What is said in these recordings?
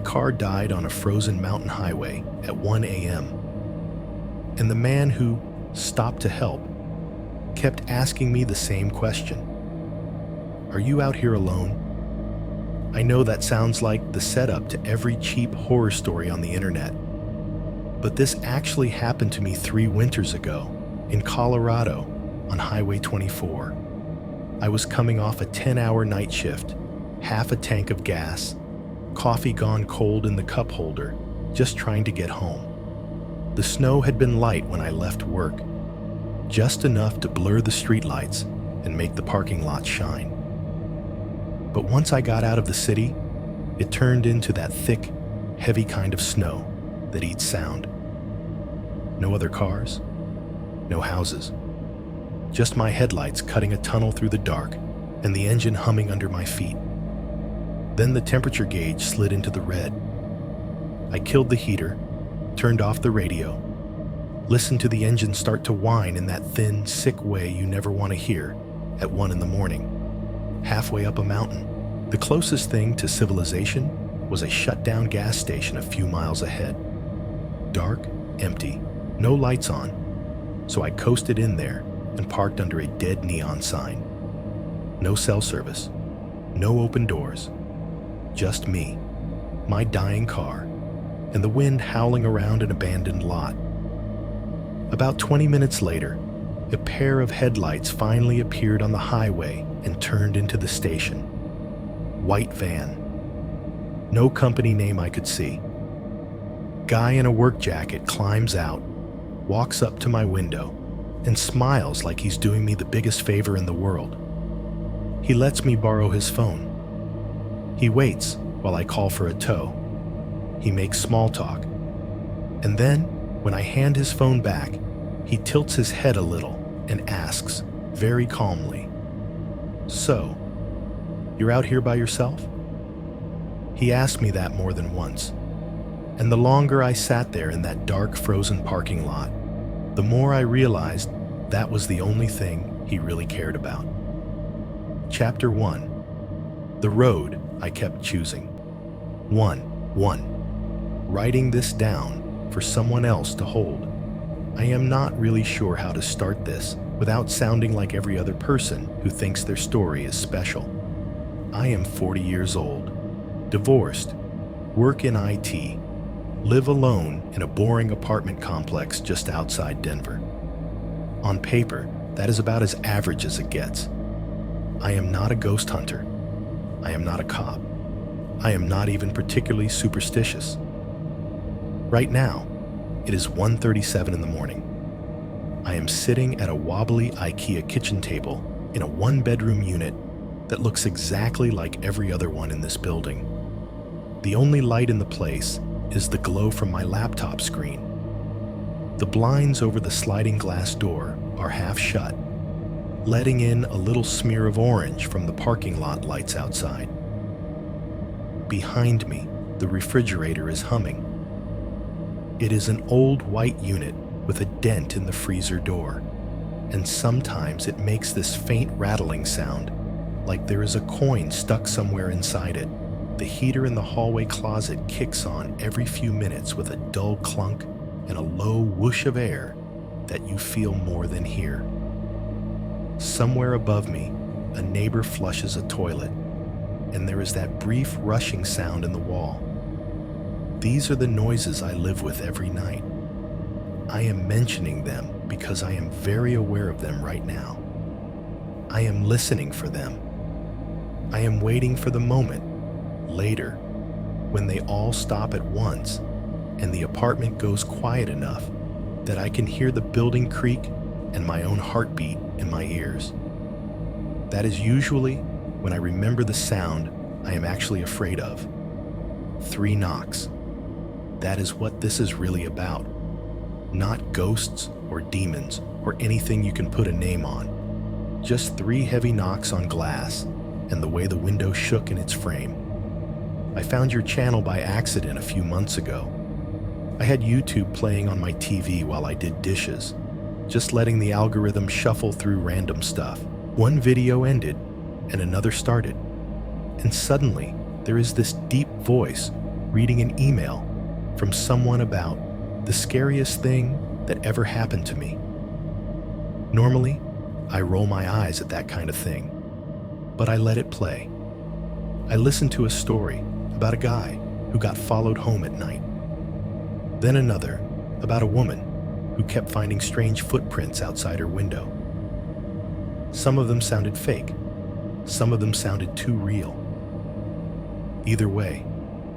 car died on a frozen mountain highway at 1 a.m. And the man who stopped to help kept asking me the same question. Are you out here alone? I know that sounds like the setup to every cheap horror story on the internet, but this actually happened to me 3 winters ago in Colorado on Highway 24. I was coming off a 10-hour night shift, half a tank of gas, coffee gone cold in the cup holder, just trying to get home. The snow had been light when I left work, just enough to blur the streetlights and make the parking lot shine. But once I got out of the city, it turned into that thick, heavy kind of snow that eats sound. No other cars, no houses, just my headlights cutting a tunnel through the dark and the engine humming under my feet. Then the temperature gauge slid into the red. I killed the heater, turned off the radio, listened to the engine start to whine in that thin, sick way you never want to hear at 1 in the morning. Halfway up a mountain, the closest thing to civilization was a shut-down gas station a few miles ahead. Dark, empty, no lights on, so I coasted in there and parked under a dead neon sign. No cell service, no open doors, just me, my dying car, and the wind howling around an abandoned lot. About 20 minutes later, a pair of headlights finally appeared on the highway and turned into the station. White van. No company name I could see. Guy in a work jacket climbs out, walks up to my window, and smiles like he's doing me the biggest favor in the world. He lets me borrow his phone. He waits while I call for a tow. He makes small talk. And then, when I hand his phone back, he tilts his head a little and asks, very calmly, "So, you're out here by yourself?" He asked me that more than once, and the longer I sat there in that dark, frozen parking lot, the more I realized that was the only thing he really cared about. Chapter 1. The road I kept choosing. 1. Writing this down for someone else to hold. I am not really sure how to start this without sounding like every other person who thinks their story is special. I am 40 years old, divorced, work in IT, live alone in a boring apartment complex just outside Denver. On paper, that is about as average as it gets. I am not a ghost hunter. I am not a cop. I am not even particularly superstitious. Right now, it is 1:37 in the morning. I am sitting at a wobbly IKEA kitchen table in a 1-bedroom unit that looks exactly like every other one in this building. The only light in the place is the glow from my laptop screen. The blinds over the sliding glass door are half shut, letting in a little smear of orange from the parking lot lights outside. Behind me, the refrigerator is humming. It is an old white unit with a dent in the freezer door, and sometimes it makes this faint rattling sound, like there is a coin stuck somewhere inside it. The heater in the hallway closet kicks on every few minutes with a dull clunk and a low whoosh of air that you feel more than hear. Somewhere above me, a neighbor flushes a toilet, and there is that brief rushing sound in the wall. These are the noises I live with every night. I am mentioning them because I am very aware of them right now. I am listening for them. I am waiting for the moment, later, when they all stop at once and the apartment goes quiet enough that I can hear the building creak and my own heartbeat in my ears. That is usually when I remember the sound I am actually afraid of. 3 knocks. That is what this is really about. Not ghosts or demons or anything you can put a name on. Just 3 heavy knocks on glass and the way the window shook in its frame. I found your channel by accident a few months ago. I had YouTube playing on my TV while I did dishes, just letting the algorithm shuffle through random stuff. One video ended and another started. And suddenly, there is this deep voice reading an email from someone about the scariest thing that ever happened to me. Normally, I roll my eyes at that kind of thing, but I let it play. I listened to a story about a guy who got followed home at night. Then another about a woman who kept finding strange footprints outside her window. Some of them sounded fake. Some of them sounded too real. Either way,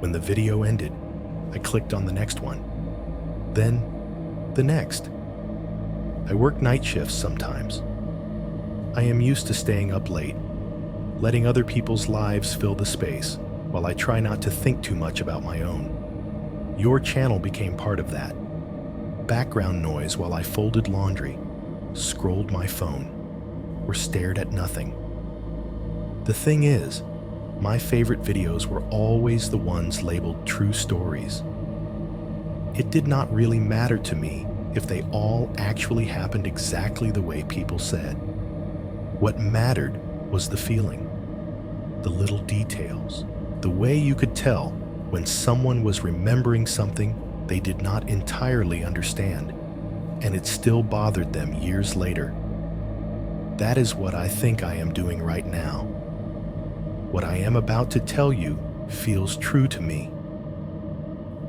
when the video ended, I clicked on the next one. Then, the next. I work night shifts sometimes. I am used to staying up late, letting other people's lives fill the space while I try not to think too much about my own. Your channel became part of that. Background noise while I folded laundry, scrolled my phone, or stared at nothing. The thing is, my favorite videos were always the ones labeled true stories. It did not really matter to me if they all actually happened exactly the way people said. What mattered was the feeling, the little details, the way you could tell when someone was remembering something they did not entirely understand, and it still bothered them years later. That is what I think I am doing right now. What I am about to tell you feels true to me.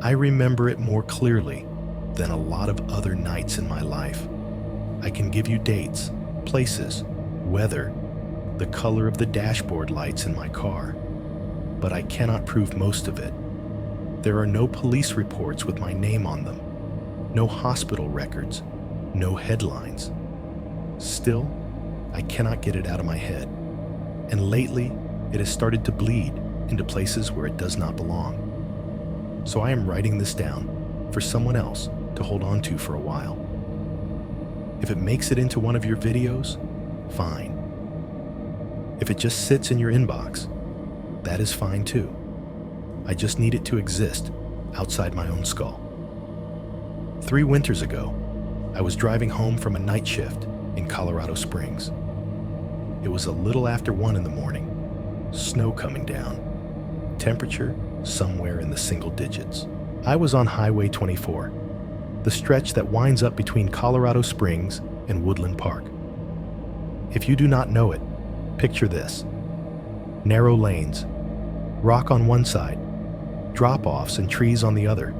I remember it more clearly than a lot of other nights in my life. I can give you dates, places, weather, the color of the dashboard lights in my car, but I cannot prove most of it. There are no police reports with my name on them, no hospital records, no headlines. Still, I cannot get it out of my head, and lately it has started to bleed into places where it does not belong. So I am writing this down for someone else to hold on to for a while. If it makes it into one of your videos, fine. If it just sits in your inbox, that is fine too. I just need it to exist outside my own skull. 3 winters ago, I was driving home from a night shift in Colorado Springs. It was a little after 1 in the morning, snow coming down, temperature somewhere in the single digits. I was on Highway 24, the stretch that winds up between Colorado Springs and Woodland Park. If you do not know it, picture this: narrow lanes, rock on one side, drop-offs and trees on the other,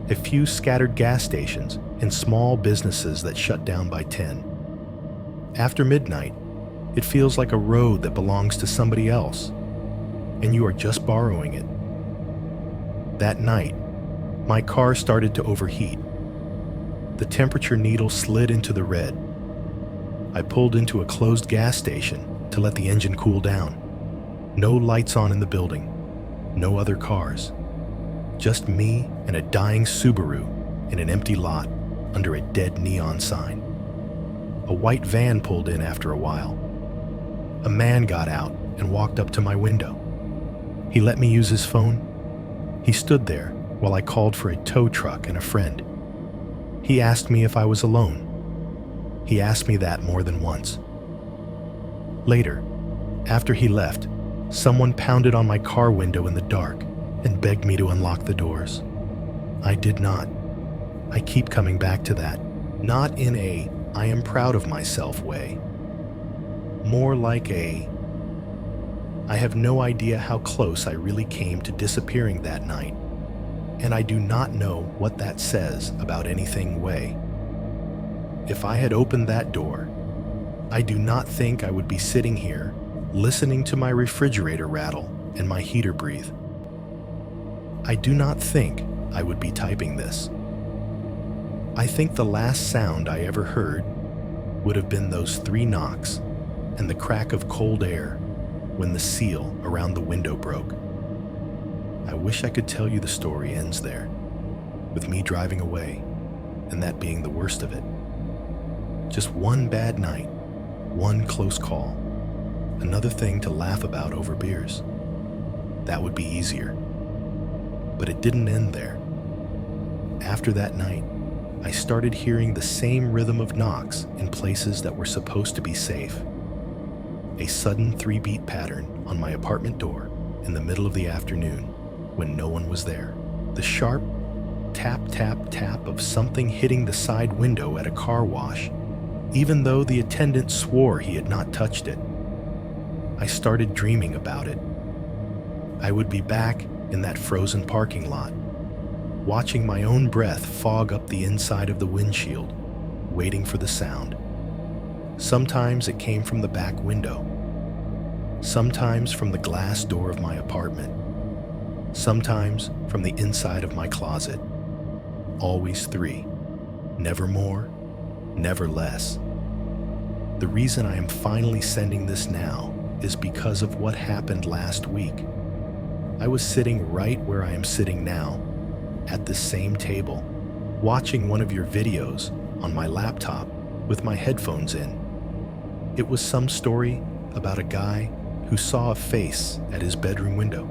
a few scattered gas stations and small businesses that shut down by 10. After midnight, it feels like a road that belongs to somebody else, and you are just borrowing it. That night, my car started to overheat. The temperature needle slid into the red. I pulled into a closed gas station to let the engine cool down. No lights on in the building, no other cars. Just me and a dying Subaru in an empty lot under a dead neon sign. A white van pulled in after a while. A man got out and walked up to my window. He let me use his phone. He stood there while I called for a tow truck and a friend. He asked me if I was alone. He asked me that more than once. Later, after he left, someone pounded on my car window in the dark and begged me to unlock the doors. I did not. I keep coming back to that, not in a "I am proud of myself" way. More like a I have no idea how close I really came to disappearing that night, and I do not know what that says about anything way. If I had opened that door, I do not think I would be sitting here listening to my refrigerator rattle and my heater breathe. I do not think I would be typing this. I think the last sound I ever heard would have been those 3 knocks and the crack of cold air when the seal around the window broke. I wish I could tell you the story ends there, with me driving away, and that being the worst of it. Just one bad night, one close call, another thing to laugh about over beers. That would be easier. But it didn't end there. After that night, I started hearing the same rhythm of knocks in places that were supposed to be safe. A sudden 3-beat pattern on my apartment door in the middle of the afternoon when no one was there. The sharp tap, tap, tap of something hitting the side window at a car wash, even though the attendant swore he had not touched it. I started dreaming about it. I would be back in that frozen parking lot, watching my own breath fog up the inside of the windshield, waiting for the sound. Sometimes it came from the back window, sometimes from the glass door of my apartment, sometimes from the inside of my closet. Always 3, never more, never less. The reason I am finally sending this now is because of what happened last week. I was sitting right where I am sitting now, at this same table, watching one of your videos on my laptop with my headphones in. It was some story about a guy who saw a face at his bedroom window.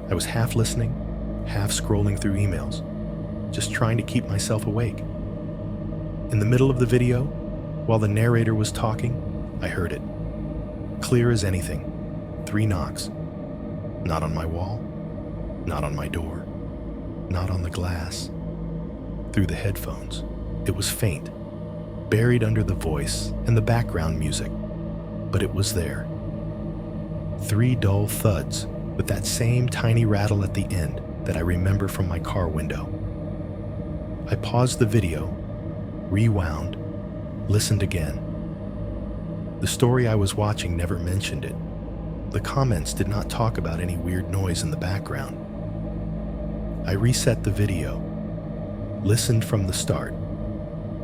I was half listening, half scrolling through emails, just trying to keep myself awake. In the middle of the video, while the narrator was talking, I heard it. Clear as anything. 3 knocks. Not on my wall, not on my door, not on the glass. Through the headphones, it was faint, buried under the voice and the background music, but it was there. 3 dull thuds with that same tiny rattle at the end that I remember from my car window. I paused the video, rewound, listened again. The story I was watching never mentioned it. The comments did not talk about any weird noise in the background. I reset the video, listened from the start.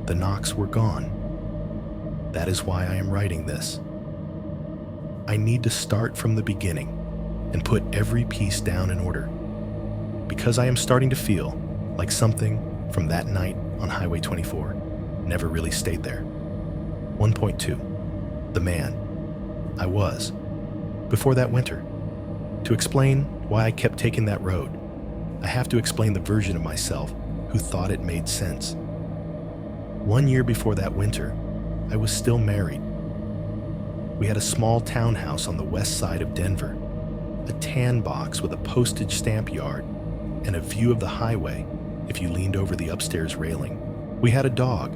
The knocks were gone. That is why I am writing this. I need to start from the beginning and put every piece down in order, because I am starting to feel like something from that night on Highway 24 never really stayed there. 1.2. The man I was before that winter. To explain why I kept taking that road, I have to explain the version of myself who thought it made sense. 1 year before that winter, I was still married. We had a small townhouse on the west side of Denver, a tan box with a postage stamp yard, and a view of the highway if you leaned over the upstairs railing. We had a dog,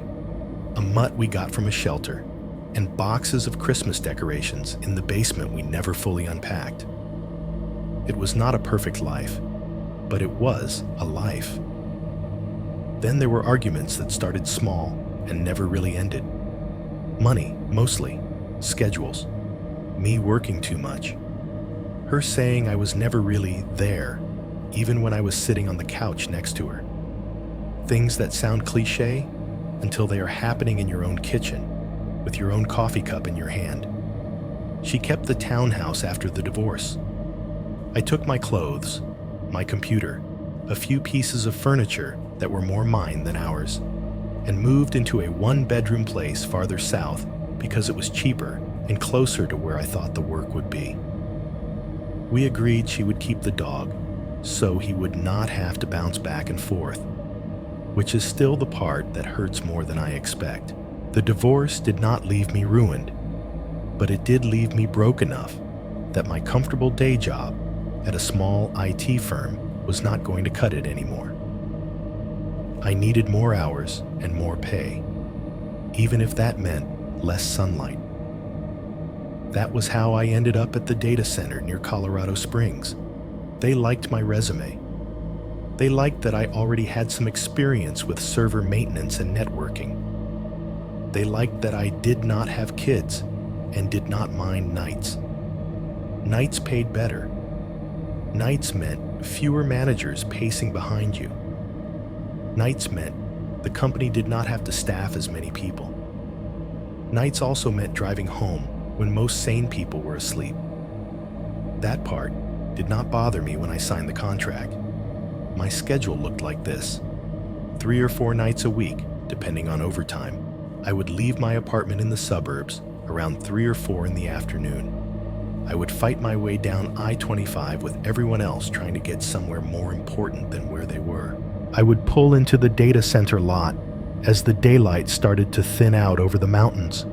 a mutt we got from a shelter, and boxes of Christmas decorations in the basement we never fully unpacked. It was not a perfect life, but it was a life. Then there were arguments that started small and never really ended. Money, mostly. Schedules. Me working too much. Her saying I was never really there, even when I was sitting on the couch next to her. Things that sound cliche until they are happening in your own kitchen, with your own coffee cup in your hand. She kept the townhouse after the divorce. I took my clothes, my computer, a few pieces of furniture that were more mine than ours, and moved into a 1-bedroom place farther south because it was cheaper and closer to where I thought the work would be. We agreed she would keep the dog, so he would not have to bounce back and forth, which is still the part that hurts more than I expect. The divorce did not leave me ruined, but it did leave me broke enough that my comfortable day job at a small IT firm was not going to cut it anymore. I needed more hours and more pay, even if that meant less sunlight. That was how I ended up at the data center near Colorado Springs. They liked my resume. They liked that I already had some experience with server maintenance and networking. They liked that I did not have kids and did not mind nights. Nights paid better. Nights meant fewer managers pacing behind you. Nights meant the company did not have to staff as many people. Nights also meant driving home when most sane people were asleep. That part did not bother me when I signed the contract. My schedule looked like this: 3 or 4 nights a week, depending on overtime. I would leave my apartment in the suburbs around 3 or 4 in the afternoon. I would fight my way down I-25 with everyone else trying to get somewhere more important than where they were. I would pull into the data center lot as the daylight started to thin out over the mountains.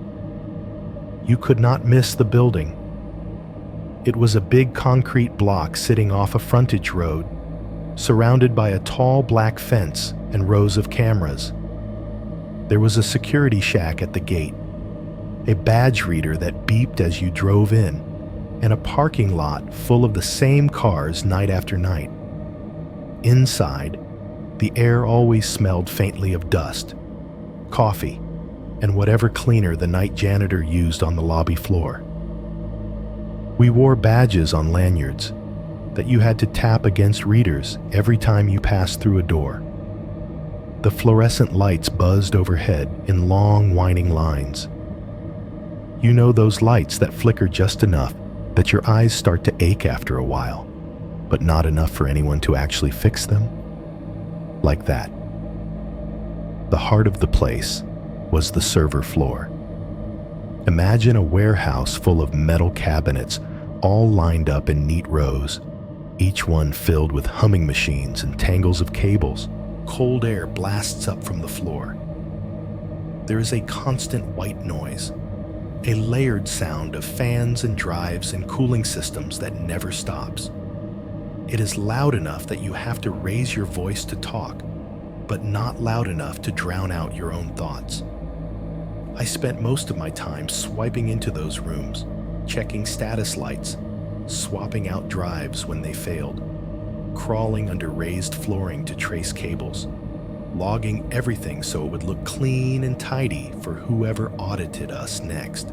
You could not miss the building. It was a big concrete block sitting off a frontage road, surrounded by a tall black fence and rows of cameras. There was a security shack at the gate, a badge reader that beeped as you drove in, and a parking lot full of the same cars night after night. Inside, the air always smelled faintly of dust, coffee, and whatever cleaner the night janitor used on the lobby floor. We wore badges on lanyards that you had to tap against readers every time you passed through a door. The fluorescent lights buzzed overhead in long, winding lines. You know those lights that flicker just enough that your eyes start to ache after a while, but not enough for anyone to actually fix them? Like that. The heart of the place was the server floor. Imagine a warehouse full of metal cabinets all lined up in neat rows, each one filled with humming machines and tangles of cables. Cold air blasts up from the floor. There is a constant white noise, a layered sound of fans and drives and cooling systems that never stops. It is loud enough that you have to raise your voice to talk, but not loud enough to drown out your own thoughts. I spent most of my time swiping into those rooms, checking status lights, swapping out drives when they failed, crawling under raised flooring to trace cables, logging everything so it would look clean and tidy for whoever audited us next.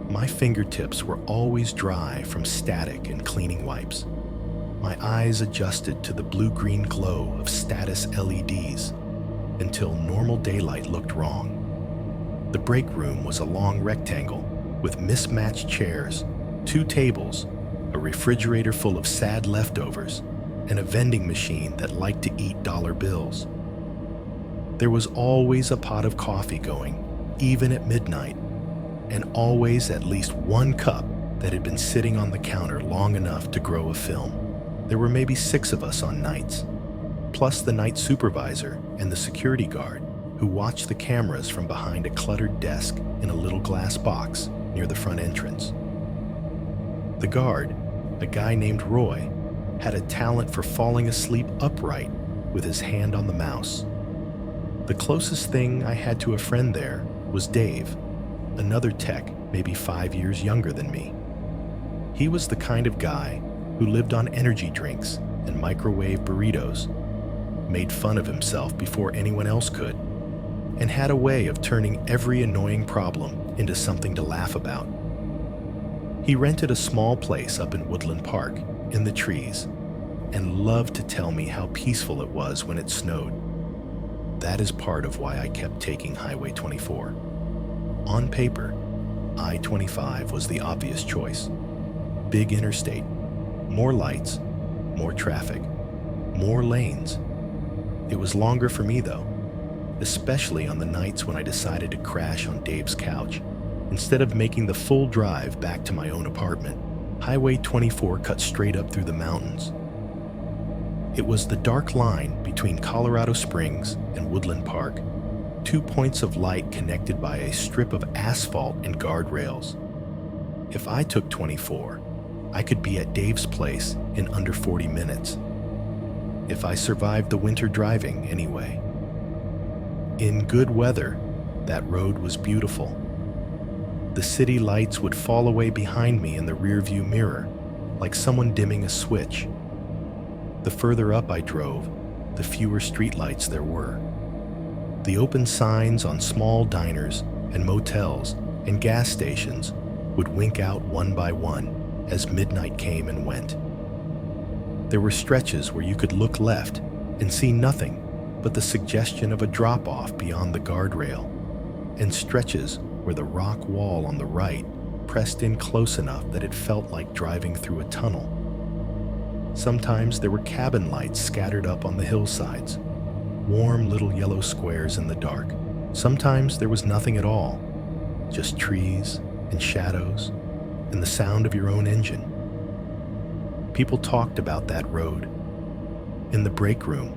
My fingertips were always dry from static and cleaning wipes. My eyes adjusted to the blue-green glow of status LEDs until normal daylight looked wrong. The break room was a long rectangle with mismatched chairs, 2 tables, a refrigerator full of sad leftovers, and a vending machine that liked to eat dollar bills. There was always a pot of coffee going, even at midnight, and always at least 1 cup that had been sitting on the counter long enough to grow a film. There were maybe 6 of us on nights, plus the night supervisor and the security guard who watched the cameras from behind a cluttered desk in a little glass box near the front entrance. The guard, a guy named Roy, had a talent for falling asleep upright with his hand on the mouse. The closest thing I had to a friend there was Dave, another tech maybe 5 years younger than me. He was the kind of guy who lived on energy drinks and microwave burritos, made fun of himself before anyone else could, and had a way of turning every annoying problem into something to laugh about. He rented a small place up in Woodland Park, in the trees, and loved to tell me how peaceful it was when it snowed. That is part of why I kept taking Highway 24. On paper, I-25 was the obvious choice. Big interstate, more lights, more traffic, more lanes. It was longer for me though, especially on the nights when I decided to crash on Dave's couch. Instead of making the full drive back to my own apartment, Highway 24 cut straight up through the mountains. It was the dark line between Colorado Springs and Woodland Park, 2 points of light connected by a strip of asphalt and guardrails. If I took 24, I could be at Dave's place in under 40 minutes. If I survived the winter driving anyway. In good weather, that road was beautiful. The city lights would fall away behind me in the rearview mirror, like someone dimming a switch. The further up I drove, the fewer streetlights there were. The open signs on small diners and motels and gas stations would wink out one by one as midnight came and went. There were stretches where you could look left and see nothing but the suggestion of a drop-off beyond the guardrail, and stretches where the rock wall on the right pressed in close enough that it felt like driving through a tunnel. Sometimes there were cabin lights scattered up on the hillsides, warm little yellow squares in the dark. Sometimes there was nothing at all, just trees and shadows and the sound of your own engine. People talked about that road. In the break room,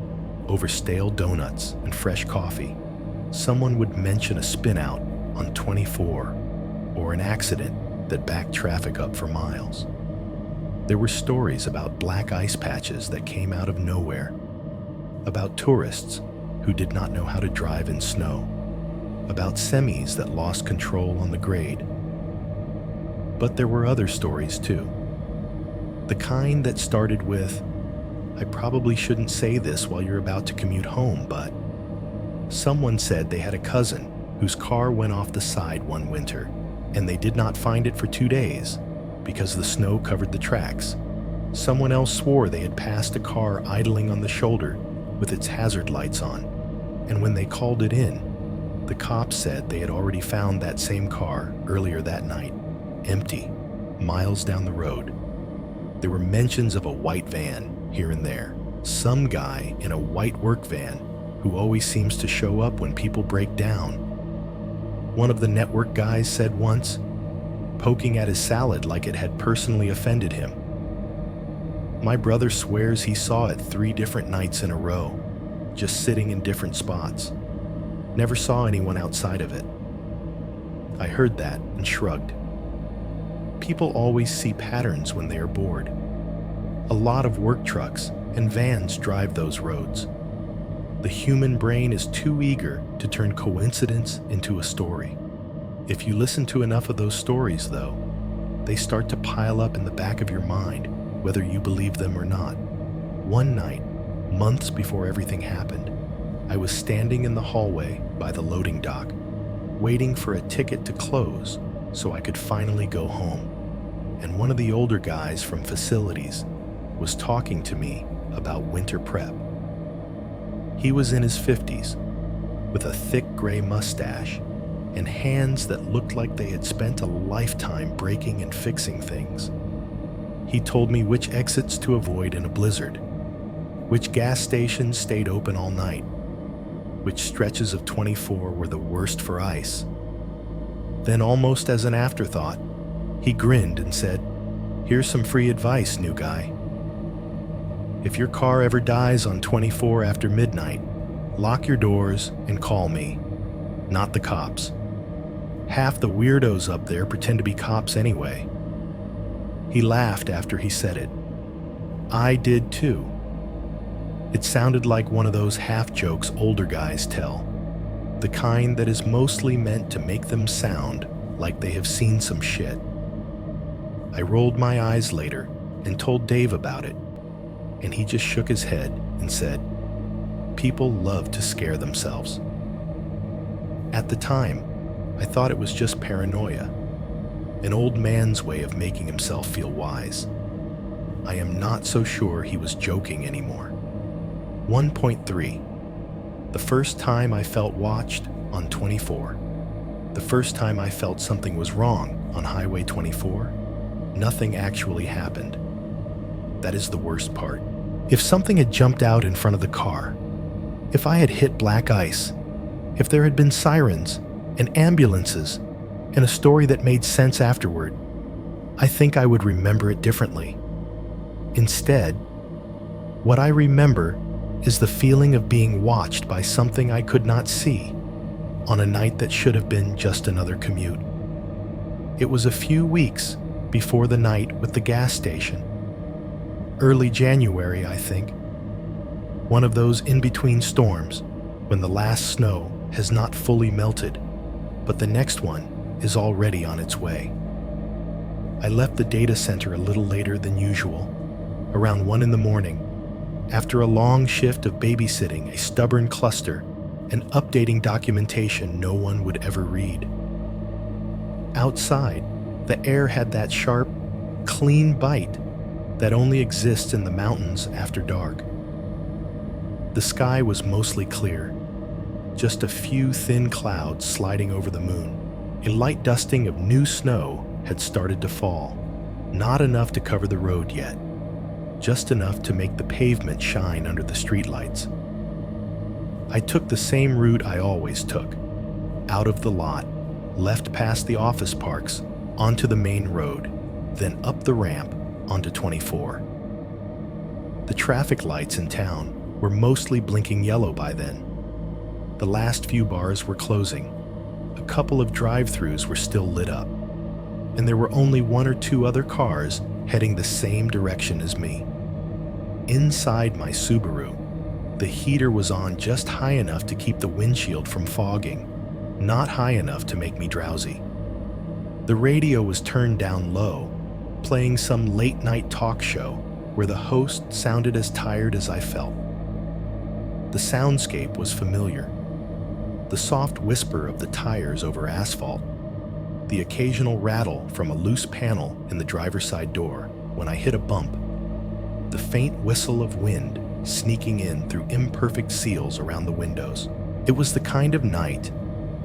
over stale donuts and fresh coffee, someone would mention a spin-out on 24 or an accident that backed traffic up for miles. There were stories about black ice patches that came out of nowhere, about tourists who did not know how to drive in snow, about semis that lost control on the grade. But there were other stories too. The kind that started with, "I probably shouldn't say this while you're about to commute home, but..." Someone said they had a cousin whose car went off the side one winter, and they did not find it for 2 days because the snow covered the tracks. Someone else swore they had passed a car idling on the shoulder with its hazard lights on, and when they called it in, the cops said they had already found that same car earlier that night, empty, miles down the road. There were mentions of a white van here and there, some guy in a white work van who always seems to show up when people break down. One of the network guys said once, poking at his salad like it had personally offended him. My brother swears he saw it 3 different nights in a row, just sitting in different spots. Never saw anyone outside of it. I heard that and shrugged. People always see patterns when they are bored. A lot of work trucks and vans drive those roads. The human brain is too eager to turn coincidence into a story. If you listen to enough of those stories, though, they start to pile up in the back of your mind, whether you believe them or not. One night, months before everything happened, I was standing in the hallway by the loading dock, waiting for a ticket to close so I could finally go home. And one of the older guys from facilities was talking to me about winter prep. He was in his 50s, with a thick gray mustache and hands that looked like they had spent a lifetime breaking and fixing things. He told me which exits to avoid in a blizzard, which gas stations stayed open all night, which stretches of 24 were the worst for ice. Then, almost as an afterthought, he grinned and said, "Here's some free advice, new guy. If your car ever dies on 24 after midnight, lock your doors and call me, not the cops. Half the weirdos up there pretend to be cops anyway." He laughed after he said it. I did too. It sounded like one of those half jokes older guys tell, the kind that is mostly meant to make them sound like they have seen some shit. I rolled my eyes later and told Dave about it, and he just shook his head and said, "People love to scare themselves." At the time, I thought it was just paranoia, an old man's way of making himself feel wise. I am not so sure he was joking anymore. 1.3. The first time I felt watched on 24. The first time I felt something was wrong on Highway 24, nothing actually happened. That is the worst part. If something had jumped out in front of the car, if I had hit black ice, if there had been sirens and ambulances and a story that made sense afterward, I think I would remember it differently. Instead, what I remember is the feeling of being watched by something I could not see on a night that should have been just another commute. It was a few weeks before the night with the gas station. Early January, I think. One of those in-between storms when the last snow has not fully melted, but the next one is already on its way. I left the data center a little later than usual, around 1 in the morning, after a long shift of babysitting a stubborn cluster and updating documentation no one would ever read. Outside, the air had that sharp, clean bite that only exists in the mountains after dark. The sky was mostly clear, just a few thin clouds sliding over the moon. A light dusting of new snow had started to fall, not enough to cover the road yet, just enough to make the pavement shine under the streetlights. I took the same route I always took, out of the lot, left past the office parks, onto the main road, then up the ramp onto 24. The traffic lights in town were mostly blinking yellow by then. The last few bars were closing. A couple of drive-thrus were still lit up, and there were only 1 or 2 other cars heading the same direction as me. Inside my Subaru, the heater was on just high enough to keep the windshield from fogging, not high enough to make me drowsy. The radio was turned down low, playing some late-night talk show where the host sounded as tired as I felt. The soundscape was familiar. The soft whisper of the tires over asphalt, the occasional rattle from a loose panel in the driver's side door when I hit a bump, the faint whistle of wind sneaking in through imperfect seals around the windows. It was the kind of night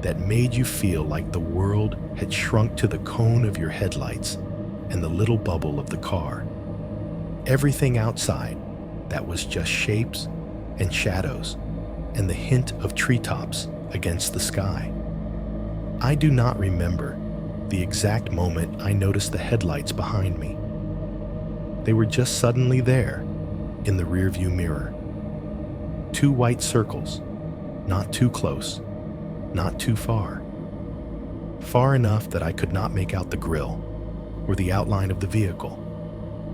that made you feel like the world had shrunk to the cone of your headlights and the little bubble of the car. Everything outside that was just shapes and shadows and the hint of treetops against the sky. I do not remember the exact moment I noticed the headlights behind me. They were just suddenly there in the rearview mirror. Two white circles, not too close, not too far. Far enough that I could not make out the grille or the outline of the vehicle.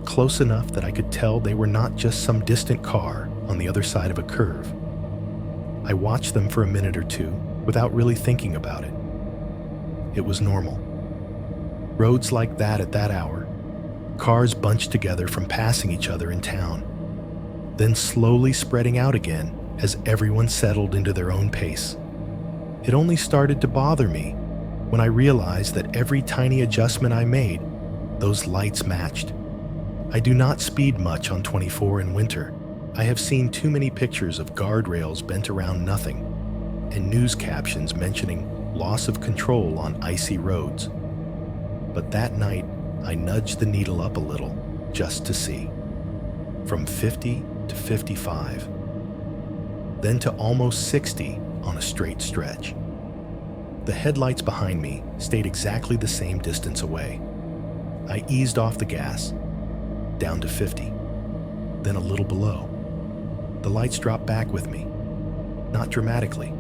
Close enough that I could tell they were not just some distant car on the other side of a curve. I watched them for a minute or two without really thinking about it. It was normal. Roads like that at that hour, cars bunched together from passing each other in town, then slowly spreading out again as everyone settled into their own pace. It only started to bother me when I realized that every tiny adjustment I made, those lights matched. I do not speed much on 24 in winter. I have seen too many pictures of guardrails bent around nothing and news captions mentioning loss of control on icy roads. But that night, I nudged the needle up a little just to see. From 50 to 55, then to almost 60 on a straight stretch. The headlights behind me stayed exactly the same distance away. I eased off the gas, down to 50, then a little below. The lights dropped back with me, not dramatically,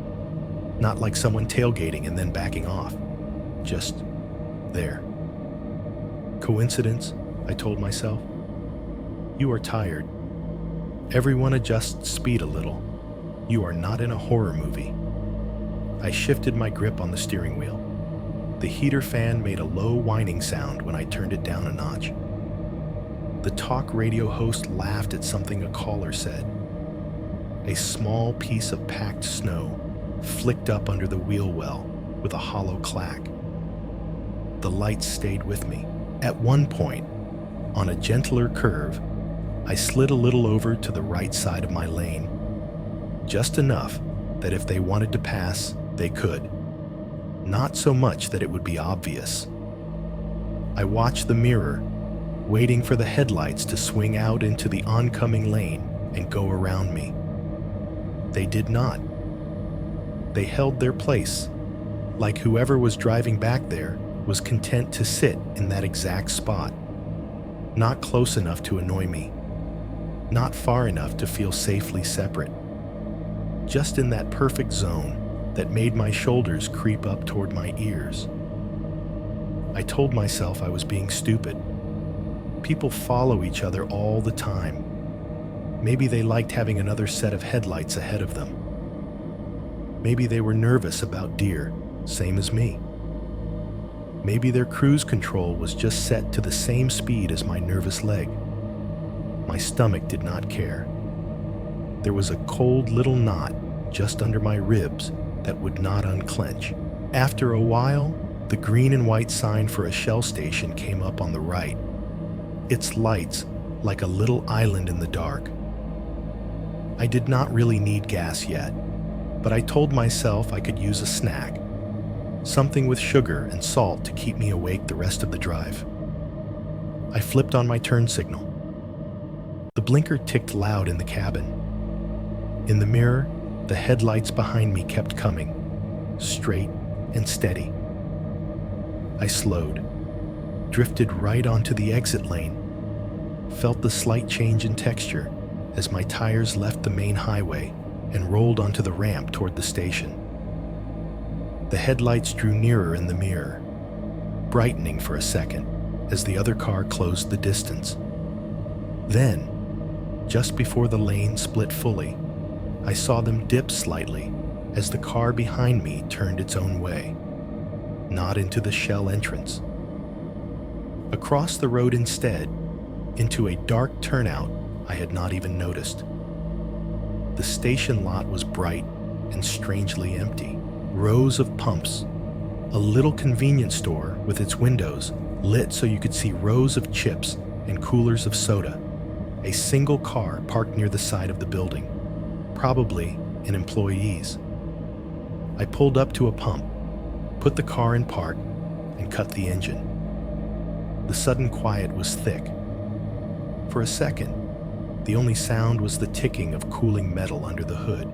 not like someone tailgating and then backing off, just there. Coincidence, I told myself. You are tired. Everyone adjusts speed a little. You are not in a horror movie. I shifted my grip on the steering wheel. The heater fan made a low whining sound when I turned it down a notch. The talk radio host laughed at something a caller said. A small piece of packed snow flicked up under the wheel well with a hollow clack. The lights stayed with me. At one point, on a gentler curve, I slid a little over to the right side of my lane, just enough that if they wanted to pass, they could. Not so much that it would be obvious. I watched the mirror, waiting for the headlights to swing out into the oncoming lane and go around me. They did not. They held their place, like whoever was driving back there was content to sit in that exact spot, not close enough to annoy me, not far enough to feel safely separate, just in that perfect zone that made my shoulders creep up toward my ears. I told myself I was being stupid. People follow each other all the time. Maybe they liked having another set of headlights ahead of them. Maybe they were nervous about deer, same as me. Maybe their cruise control was just set to the same speed as my nervous leg. My stomach did not care. There was a cold little knot just under my ribs that would not unclench. After a while, the green and white sign for a Shell station came up on the right, its lights like a little island in the dark. I did not really need gas yet, but I told myself I could use a snack, something with sugar and salt to keep me awake the rest of the drive. I flipped on my turn signal. The blinker ticked loud in the cabin. In the mirror, the headlights behind me kept coming, straight and steady. I slowed, drifted right onto the exit lane, felt the slight change in texture as my tires left the main highway and rolled onto the ramp toward the station. The headlights drew nearer in the mirror, brightening for a second, as the other car closed the distance. Then, just before the lane split fully, I saw them dip slightly as the car behind me turned its own way, not into the shell entrance. Across the road instead, into a dark turnout I had not even noticed. The station lot was bright and strangely empty. Rows of pumps, a little convenience store with its windows lit so you could see rows of chips and coolers of soda, a single car parked near the side of the building, probably an employee's. I pulled up to a pump, put the car in park, and cut the engine. The sudden quiet was thick. For a second, the only sound was the ticking of cooling metal under the hood.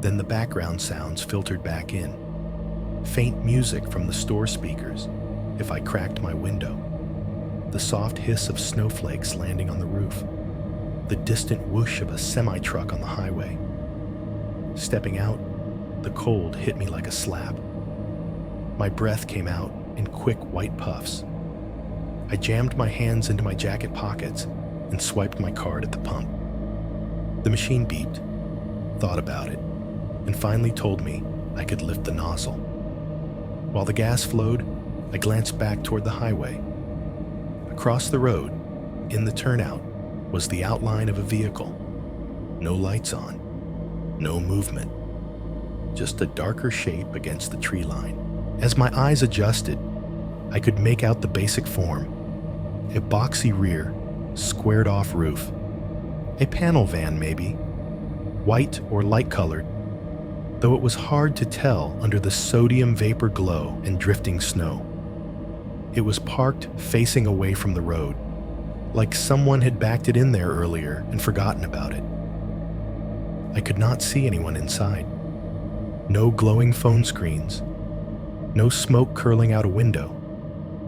Then the background sounds filtered back in. Faint music from the store speakers, if I cracked my window. The soft hiss of snowflakes landing on the roof. The distant whoosh of a semi-truck on the highway. Stepping out, the cold hit me like a slap. My breath came out in quick white puffs. I jammed my hands into my jacket pockets and swiped my card at the pump. The machine beeped, thought about it, and finally told me I could lift the nozzle. While the gas flowed, I glanced back toward the highway. Across the road, in the turnout, was the outline of a vehicle. No lights on, no movement, just a darker shape against the tree line. As my eyes adjusted, I could make out the basic form. A boxy rear, squared-off roof. A panel van, maybe, white or light-colored, though it was hard to tell under the sodium vapor glow and drifting snow. It was parked facing away from the road, like someone had backed it in there earlier and forgotten about it. I could not see anyone inside. No glowing phone screens. No smoke curling out a window.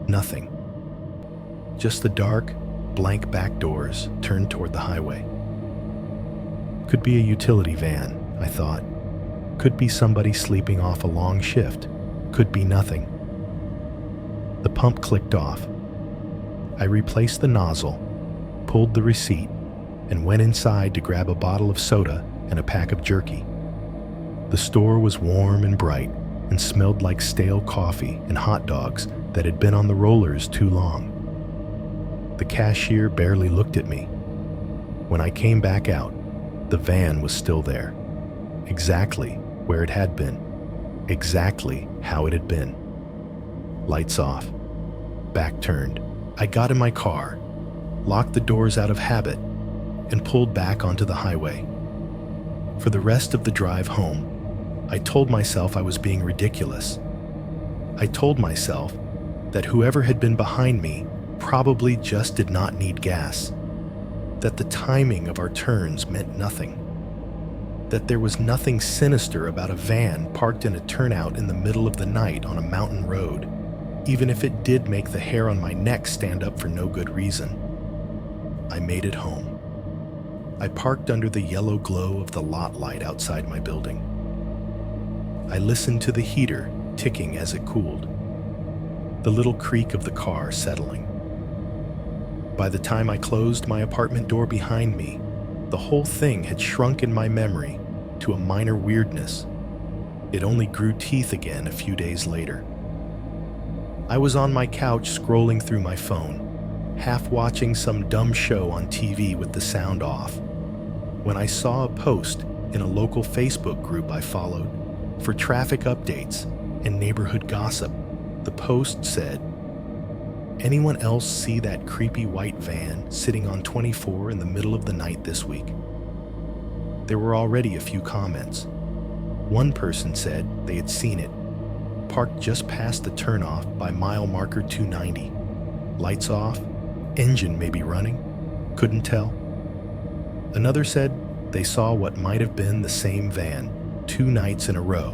Nothing. Just the dark, blank back doors turned toward the highway. Could be a utility van, I thought. Could be somebody sleeping off a long shift. Could be nothing. The pump clicked off. I replaced the nozzle, pulled the receipt, and went inside to grab a bottle of soda and a pack of jerky. The store was warm and bright and smelled like stale coffee and hot dogs that had been on the rollers too long. The cashier barely looked at me. When I came back out, the van was still there, exactly where it had been, exactly how it had been. Lights off, back turned. I got in my car, locked the doors out of habit, and pulled back onto the highway. For the rest of the drive home, I told myself I was being ridiculous. I told myself that whoever had been behind me probably just did not need gas, that the timing of our turns meant nothing, that there was nothing sinister about a van parked in a turnout in the middle of the night on a mountain road, even if it did make the hair on my neck stand up for no good reason. I made it home. I parked under the yellow glow of the lot light outside my building. I listened to the heater ticking as it cooled, the little creak of the car settling. By the time I closed my apartment door behind me, the whole thing had shrunk in my memory to a minor weirdness. It only grew teeth again a few days later. I was on my couch scrolling through my phone, half watching some dumb show on TV with the sound off, when I saw a post in a local Facebook group I followed for traffic updates and neighborhood gossip. The post said, "Anyone else see that creepy white van sitting on 24 in the middle of the night this week?" There were already a few comments. One person said they had seen it, parked just past the turnoff by mile marker 290. Lights off, engine maybe running, couldn't tell. Another said they saw what might have been the same van 2 nights in a row,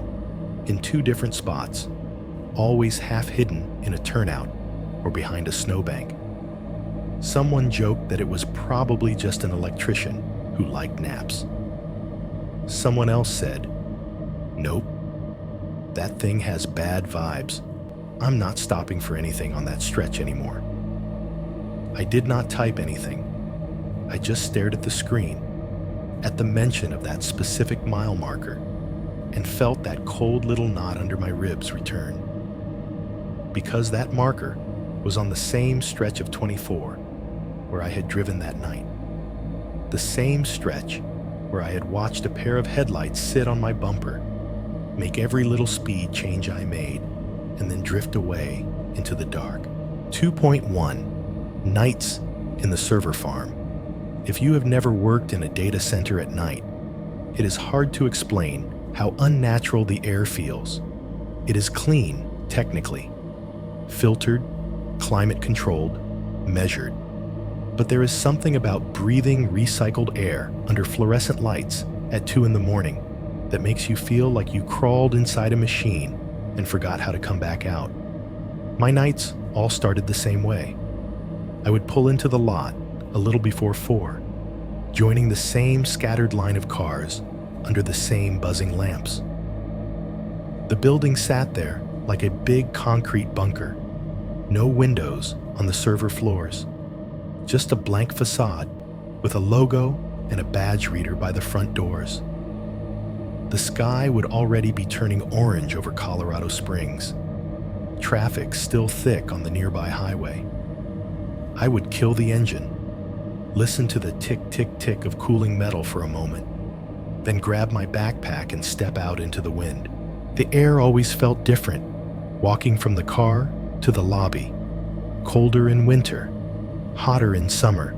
in 2 different spots, always half hidden in a turnout or behind a snowbank. Someone joked that it was probably just an electrician who liked naps. Someone else said, "Nope, that thing has bad vibes." I'm not stopping for anything on that stretch anymore. I did not type anything. I just stared at the screen, at the mention of that specific mile marker, and felt that cold little knot under my ribs return. Because that marker was on the same stretch of 24 where I had driven that night. The same stretch where I had watched a pair of headlights sit on my bumper, make every little speed change I made, and then drift away into the dark. 2.1 Nights in the server farm. If you have never worked in a data center at night, it is hard to explain how unnatural the air feels. It is clean, technically, filtered, climate-controlled, measured. But there is something about breathing recycled air under fluorescent lights at 2 in the morning that makes you feel like you crawled inside a machine and forgot how to come back out. My nights all started the same way. I would pull into the lot a little before 4, joining the same scattered line of cars under the same buzzing lamps. The building sat there like a big concrete bunker. No windows on the server floors. Just a blank facade with a logo and a badge reader by the front doors. The sky would already be turning orange over Colorado Springs. Traffic still thick on the nearby highway. I would kill the engine, listen to the tick-tick-tick of cooling metal for a moment, then grab my backpack and step out into the wind. The air always felt different, walking from the car to the lobby. Colder in winter, hotter in summer,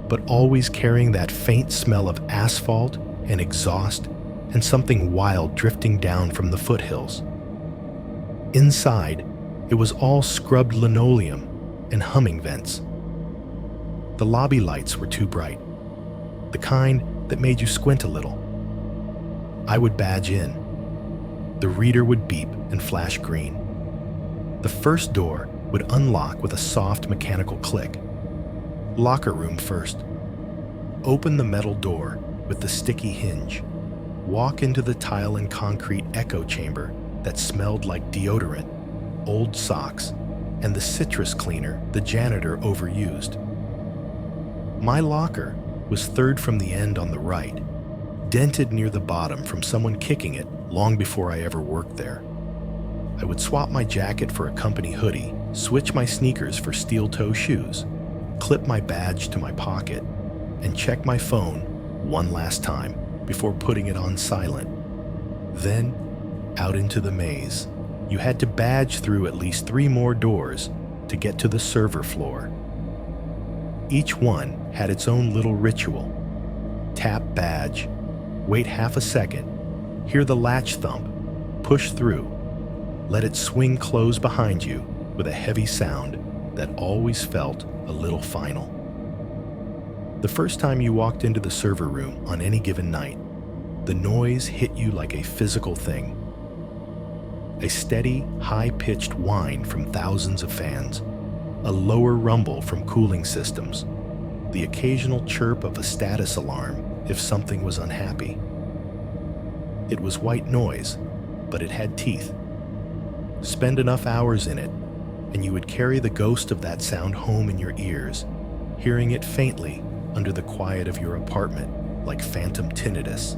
but always carrying that faint smell of asphalt and exhaust and something wild drifting down from the foothills. Inside, it was all scrubbed linoleum and humming vents. The lobby lights were too bright, the kind that made you squint a little. I would badge in. The reader would beep and flash green. The first door would unlock with a soft mechanical click. Locker room first. Open the metal door with the sticky hinge. Walk into the tile and concrete echo chamber that smelled like deodorant, old socks, and the citrus cleaner the janitor overused. My locker was third from the end on the right, dented near the bottom from someone kicking it long before I ever worked there. I would swap my jacket for a company hoodie, switch my sneakers for steel-toe shoes, clip my badge to my pocket, and check my phone one last time before putting it on silent. Then, out into the maze. You had to badge through at least 3 more doors to get to the server floor. Each one had its own little ritual. Tap badge, wait half a second, hear the latch thump, push through, let it swing close behind you with a heavy sound that always felt a little final. The first time you walked into the server room on any given night, the noise hit you like a physical thing. A steady, high-pitched whine from thousands of fans, a lower rumble from cooling systems, the occasional chirp of a status alarm if something was unhappy. It was white noise, but it had teeth. Spend enough hours in it, and you would carry the ghost of that sound home in your ears, hearing it faintly under the quiet of your apartment like phantom tinnitus.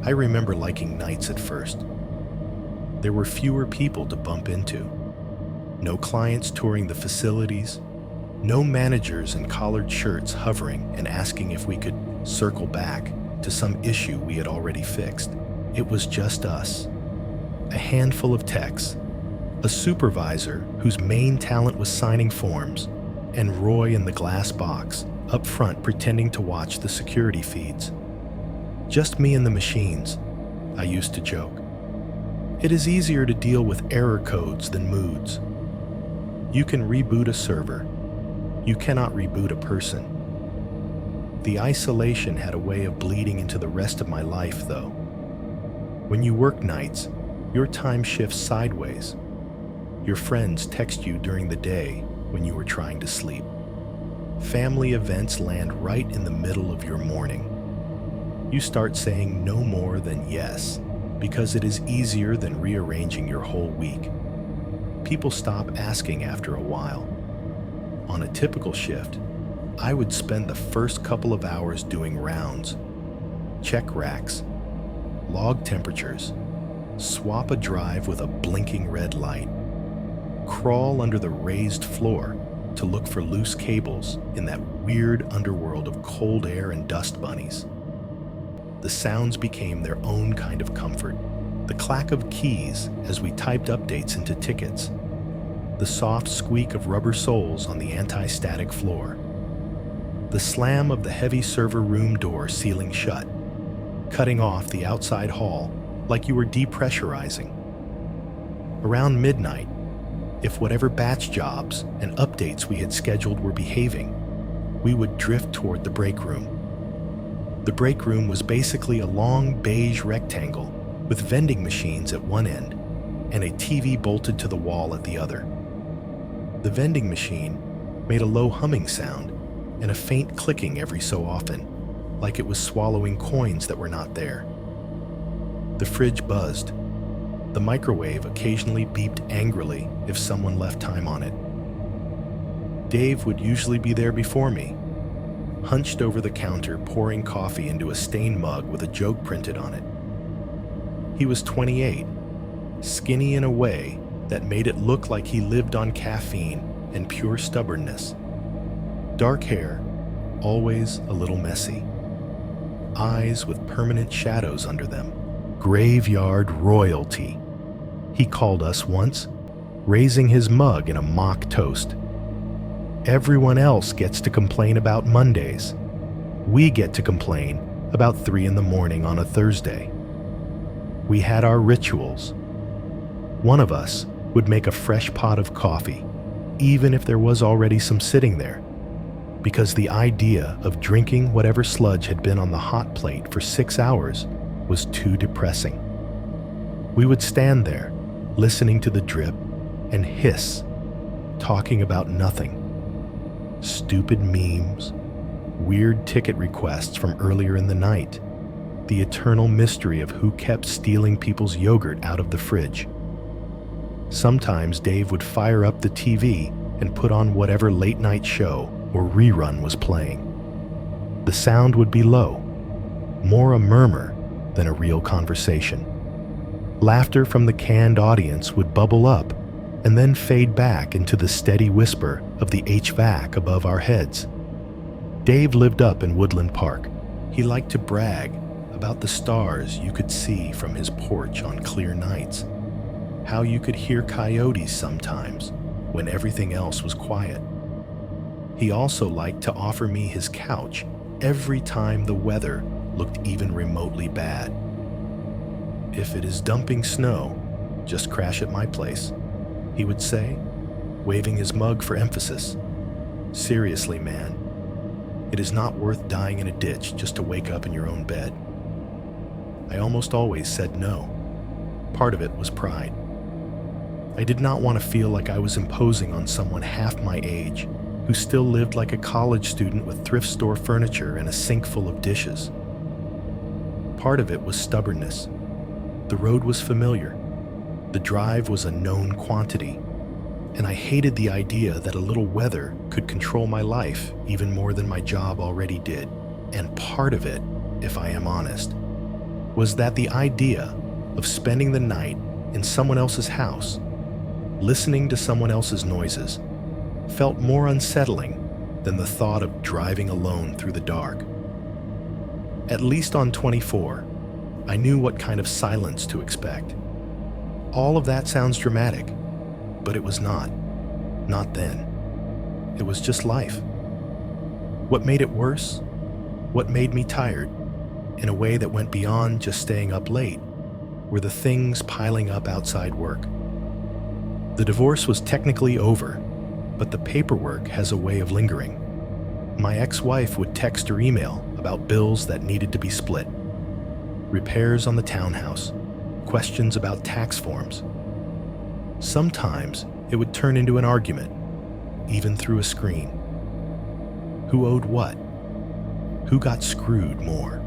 I remember liking nights at first. There were fewer people to bump into. No clients touring the facilities. No managers in collared shirts hovering and asking if we could circle back to some issue we had already fixed. It was just us. A handful of techs, a supervisor whose main talent was signing forms, and Roy in the glass box up front pretending to watch the security feeds. Just me and the machines, I used to joke. It is easier to deal with error codes than moods. You can reboot a server. You cannot reboot a person. The isolation had a way of bleeding into the rest of my life, though. When you work nights, your time shifts sideways. Your friends text you during the day when you were trying to sleep. Family events land right in the middle of your morning. You start saying no more than yes, because it is easier than rearranging your whole week. people stop asking after a while. On a typical shift, I would spend the first couple of hours doing rounds, check racks, log temperatures, swap a drive with a blinking red light, crawl under the raised floor to look for loose cables in that weird underworld of cold air and dust bunnies. The sounds became their own kind of comfort. The clack of keys as we typed updates into tickets, the soft squeak of rubber soles on the anti-static floor, the slam of the heavy server room door sealing shut, cutting off the outside hall like you were depressurizing. Around midnight, if whatever batch jobs and updates we had scheduled were behaving, we would drift toward the break room. The break room was basically a long beige rectangle with vending machines at one end and a TV bolted to the wall at the other. The vending machine made a low humming sound and a faint clicking every so often, like it was swallowing coins that were not there. The fridge buzzed. The microwave occasionally beeped angrily if someone left time on it. Dave would usually be there before me, hunched over the counter pouring coffee into a stained mug with a joke printed on it. He was 28, skinny in a way that made it look like he lived on caffeine and pure stubbornness. Dark hair, always a little messy. Eyes with permanent shadows under them. Graveyard royalty, he called us once, raising his mug in a mock toast. Everyone else gets to complain about Mondays. We get to complain about 3 a.m. on a Thursday. We had our rituals. One of us would make a fresh pot of coffee, even if there was already some sitting there, because the idea of drinking whatever sludge had been on the hot plate for 6 hours was too depressing. We would stand there, listening to the drip and hiss, talking about nothing. Stupid memes, weird ticket requests from earlier in the night, the eternal mystery of who kept stealing people's yogurt out of the fridge. Sometimes Dave would fire up the TV and put on whatever late-night show or rerun was playing. The sound would be low, more a murmur than a real conversation. Laughter from the canned audience would bubble up and then fade back into the steady whisper of the HVAC above our heads. Dave lived up in Woodland Park. He liked to brag about the stars you could see from his porch on clear nights, how you could hear coyotes sometimes when everything else was quiet. He also liked to offer me his couch every time the weather looked even remotely bad. If it is dumping snow, just crash at my place, he would say, waving his mug for emphasis. Seriously, man, it is not worth dying in a ditch just to wake up in your own bed. I almost always said no. Part of it was pride. I did not want to feel like I was imposing on someone half my age who still lived like a college student with thrift store furniture and a sink full of dishes. Part of it was stubbornness. The road was familiar. The drive was a known quantity, and I hated the idea that a little weather could control my life even more than my job already did. And part of it, if I am honest, was that the idea of spending the night in someone else's house, listening to someone else's noises, felt more unsettling than the thought of driving alone through the dark. At least on 24, I knew what kind of silence to expect. All of that sounds dramatic, but it was not. Not then. It was just life. What made it worse? What made me tired, in a way that went beyond just staying up late, were the things piling up outside work. The divorce was technically over, but the paperwork has a way of lingering. My ex-wife would text or email about bills that needed to be split, repairs on the townhouse, questions about tax forms. Sometimes it would turn into an argument, even through a screen. Who owed what? Who got screwed more?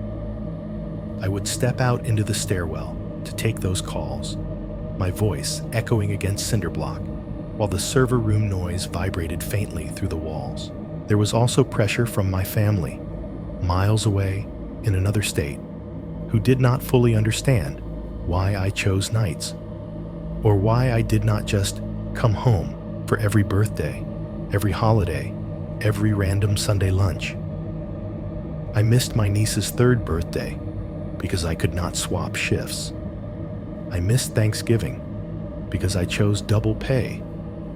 I would step out into the stairwell to take those calls, my voice echoing against cinder block, while the server room noise vibrated faintly through the walls. There was also pressure from my family, miles away in another state, who did not fully understand why I chose nights, or why I did not just come home for every birthday, every holiday, every random Sunday lunch. I missed my niece's 3rd birthday because I could not swap shifts. I missed Thanksgiving because I chose double pay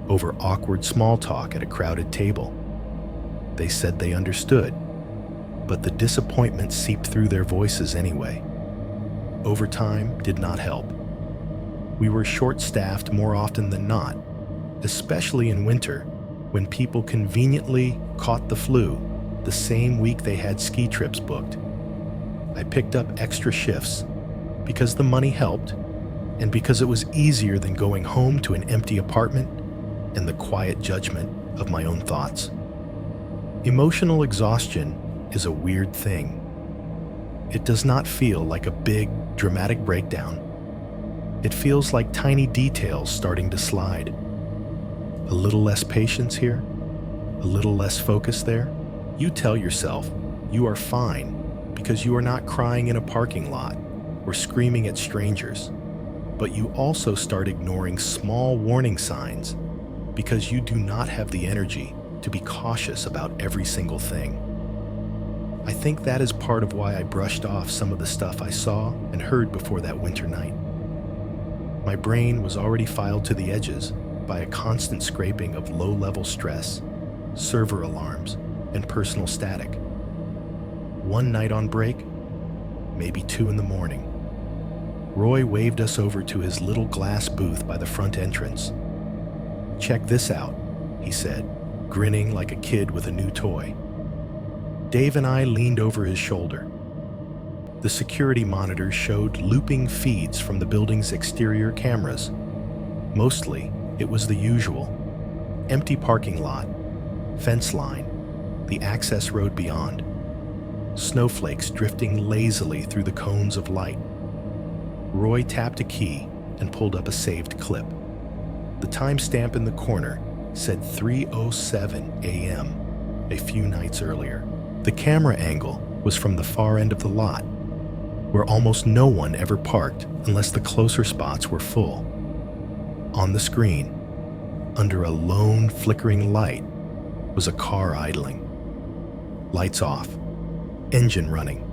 over awkward small talk at a crowded table. They said they understood, but the disappointment seeped through their voices anyway. Overtime did not help. We were short-staffed more often than not, especially in winter when people conveniently caught the flu the same week they had ski trips booked. I picked up extra shifts because the money helped and because it was easier than going home to an empty apartment and the quiet judgment of my own thoughts. Emotional exhaustion is a weird thing. It does not feel like a big, dramatic breakdown. It feels like tiny details starting to slide. A little less patience here, a little less focus there. You tell yourself you are fine because you are not crying in a parking lot or screaming at strangers, but you also start ignoring small warning signs because you do not have the energy to be cautious about every single thing. I think that is part of why I brushed off some of the stuff I saw and heard before that winter night. My brain was already filed to the edges by a constant scraping of low-level stress, server alarms, and personal static. One night on break, maybe 2 in the morning, Roy waved us over to his little glass booth by the front entrance. "Check this out," he said, grinning like a kid with a new toy. Dave and I leaned over his shoulder. The security monitors showed looping feeds from the building's exterior cameras. Mostly, it was the usual: empty parking lot, fence line, the access road beyond, snowflakes drifting lazily through the cones of light. Roy tapped a key and pulled up a saved clip. The timestamp in the corner said 3:07 a.m., a few nights earlier. The camera angle was from the far end of the lot, where almost no one ever parked unless the closer spots were full. On the screen, under a lone flickering light, was a car idling. Lights off, engine running.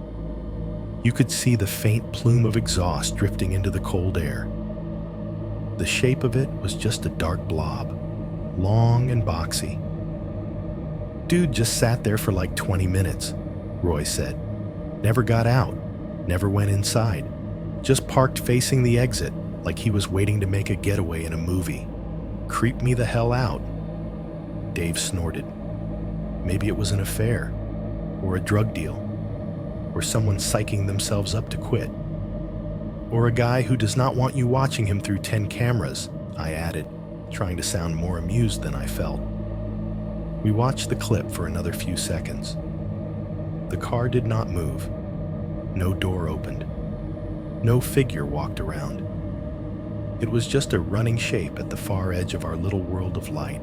You could see the faint plume of exhaust drifting into the cold air. The shape of it was just a dark blob, long and boxy. "Dude just sat there for like 20 minutes, Roy said. "Never got out, never went inside. Just parked facing the exit like he was waiting to make a getaway in a movie. Creeped me the hell out." Dave snorted. Maybe it was an affair, or a drug deal, or someone psyching themselves up to quit. "Or a guy who does not want you watching him through 10 cameras, I added, trying to sound more amused than I felt. We watched the clip for another few seconds. The car did not move. No door opened. No figure walked around. It was just a running shape at the far edge of our little world of light,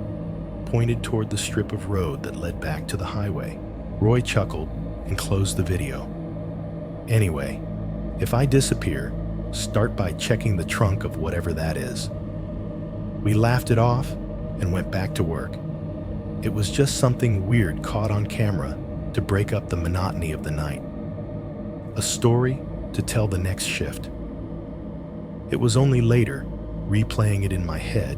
pointed toward the strip of road that led back to the highway. Roy chuckled and closed the video. "Anyway, if I disappear, start by checking the trunk of whatever that is." We laughed it off and went back to work. It was just something weird caught on camera to break up the monotony of the night. A story to tell the next shift. It was only later, replaying it in my head,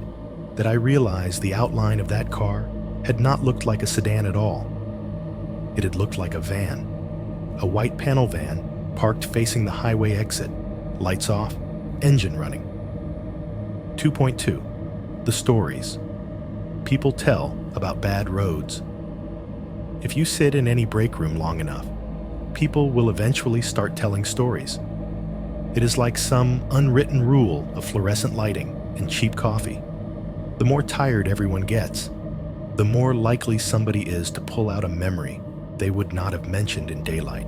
that I realized the outline of that car had not looked like a sedan at all. It had looked like a van. A white panel van parked facing the highway exit, lights off, engine running. 2.2. The stories. People tell about bad roads. If you sit in any break room long enough, people will eventually start telling stories. It is like some unwritten rule of fluorescent lighting and cheap coffee. The more tired everyone gets, the more likely somebody is to pull out a memory they would not have mentioned in daylight.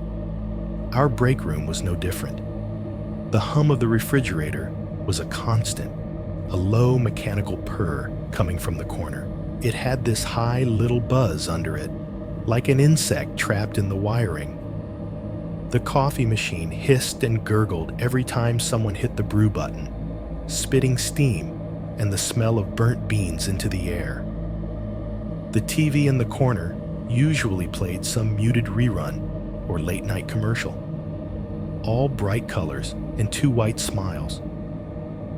Our break room was no different. The hum of the refrigerator was a constant, a low mechanical purr coming from the corner. It had this high little buzz under it, like an insect trapped in the wiring. The coffee machine hissed and gurgled every time someone hit the brew button, spitting steam and the smell of burnt beans into the air. The TV in the corner usually played some muted rerun or late-night commercial. All bright colors and two white smiles.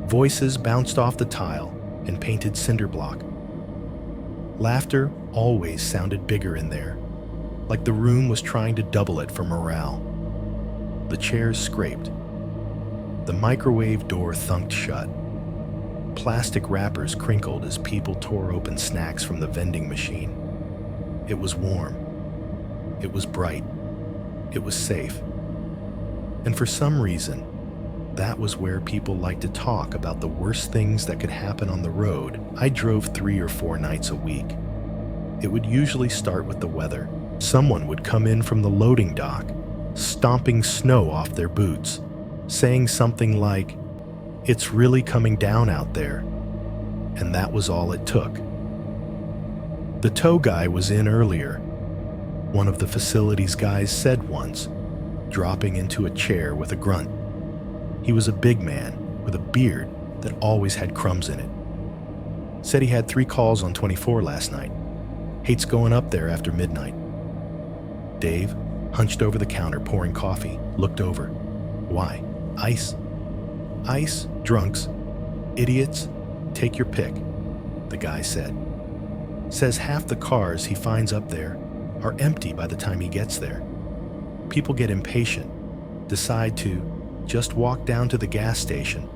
Voices bounced off the tile and painted cinder block. Laughter always sounded bigger in there, like the room was trying to double it for morale. The chairs scraped. The microwave door thunked shut. Plastic wrappers crinkled as people tore open snacks from the vending machine. It was warm. It was bright. It was safe. And for some reason, that was where people liked to talk about the worst things that could happen on the road. I drove 3 or 4 nights a week. It would usually start with the weather. Someone would come in from the loading dock, stomping snow off their boots, saying something like, "It's really coming down out there." And that was all it took. The tow guy was in earlier, one of the facility's guys said once, dropping into a chair with a grunt. He was a big man with a beard that always had crumbs in it. Said he had 3 calls on 24 last night. Hates going up there after midnight. Dave, hunched over the counter pouring coffee, looked over. Why? Ice? Ice, drunks, idiots, take your pick, the guy said. Says half the cars he finds up there are empty by the time he gets there. People get impatient, decide to just walk down to the gas station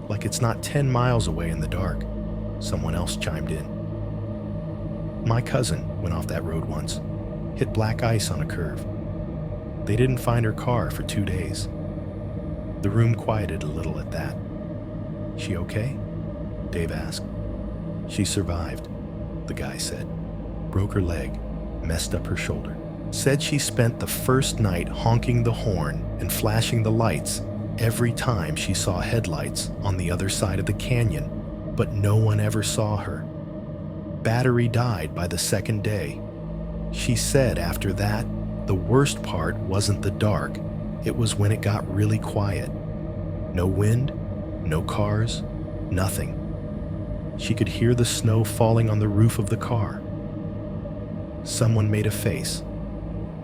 like it's not 10 miles away in the dark. Someone else chimed in. My cousin went off that road once, hit black ice on a curve. They didn't find her car for 2 days. The room quieted a little at that. She okay? Dave asked. She survived, the guy said. Broke her leg, messed up her shoulder. Said she spent the first night honking the horn and flashing the lights every time she saw headlights on the other side of the canyon, but no one ever saw her. Battery died by the second day. She said after that, the worst part wasn't the dark, it was when it got really quiet. No wind, no cars, nothing. She could hear the snow falling on the roof of the car. Someone made a face,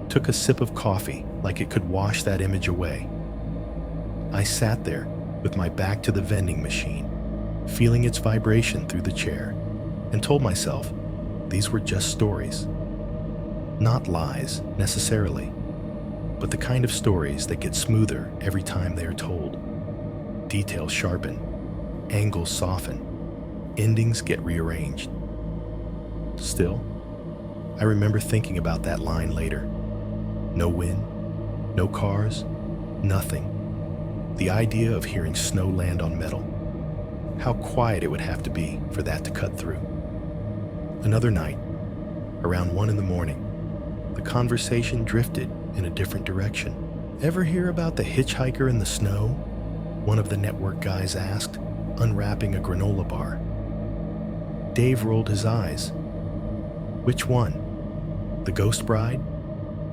took a sip of coffee like it could wash that image away. I sat there with my back to the vending machine, feeling its vibration through the chair, and told myself these were just stories. Not lies, necessarily, but the kind of stories that get smoother every time they are told. Details sharpen, angles soften, endings get rearranged. Still, I remember thinking about that line later. No wind, no cars, nothing. The idea of hearing snow land on metal. How quiet it would have to be for that to cut through. Another night, around 1 a.m, the conversation drifted in a different direction. Ever hear about the hitchhiker in the snow? One of the network guys asked, unwrapping a granola bar. Dave rolled his eyes. Which one? The ghost bride?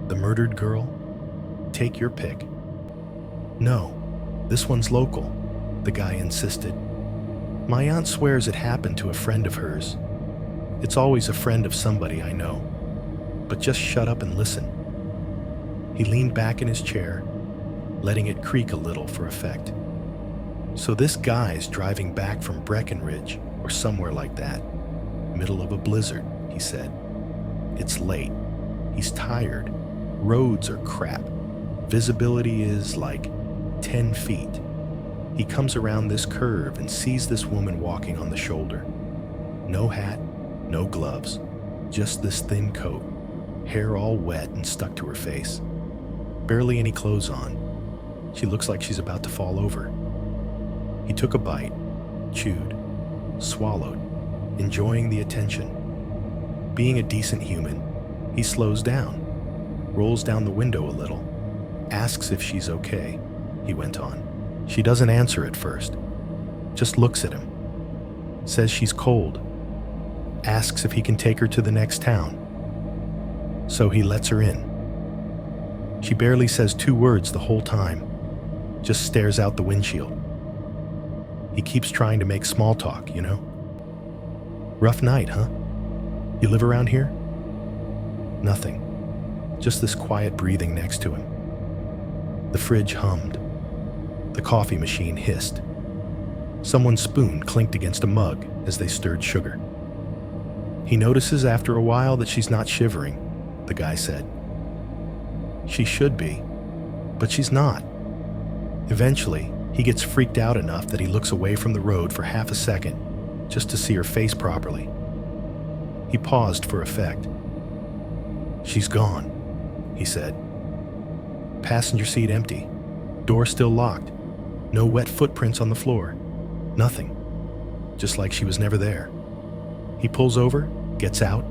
The murdered girl? Take your pick. No, this one's local, the guy insisted. My aunt swears it happened to a friend of hers. It's always a friend of somebody I know. But just shut up and listen. He leaned back in his chair, letting it creak a little for effect. So this guy's driving back from Breckenridge or somewhere like that. Middle of a blizzard, he said. It's late. He's tired. Roads are crap. Visibility is like 10 feet. He comes around this curve and sees this woman walking on the shoulder. No hat, no gloves, just this thin coat, hair all wet and stuck to her face. Barely any clothes on. She looks like she's about to fall over. He took a bite, chewed, swallowed, enjoying the attention. Being a decent human, he slows down, rolls down the window a little, asks if she's okay, he went on. She doesn't answer at first, just looks at him. says she's cold, asks if he can take her to the next town. So he lets her in. She barely says 2 words the whole time, just stares out the windshield. He keeps trying to make small talk, you know? Rough night, huh? You live around here? Nothing. Just this quiet breathing next to him. The fridge hummed. The coffee machine hissed. Someone's spoon clinked against a mug as they stirred sugar. He notices after a while that she's not shivering, the guy said. She should be, but she's not. Eventually, he gets freaked out enough that he looks away from the road for half a second, just to see her face properly. He paused for effect. She's gone, he said. Passenger seat empty, door still locked, no wet footprints on the floor, nothing, just like she was never there. He pulls over, gets out,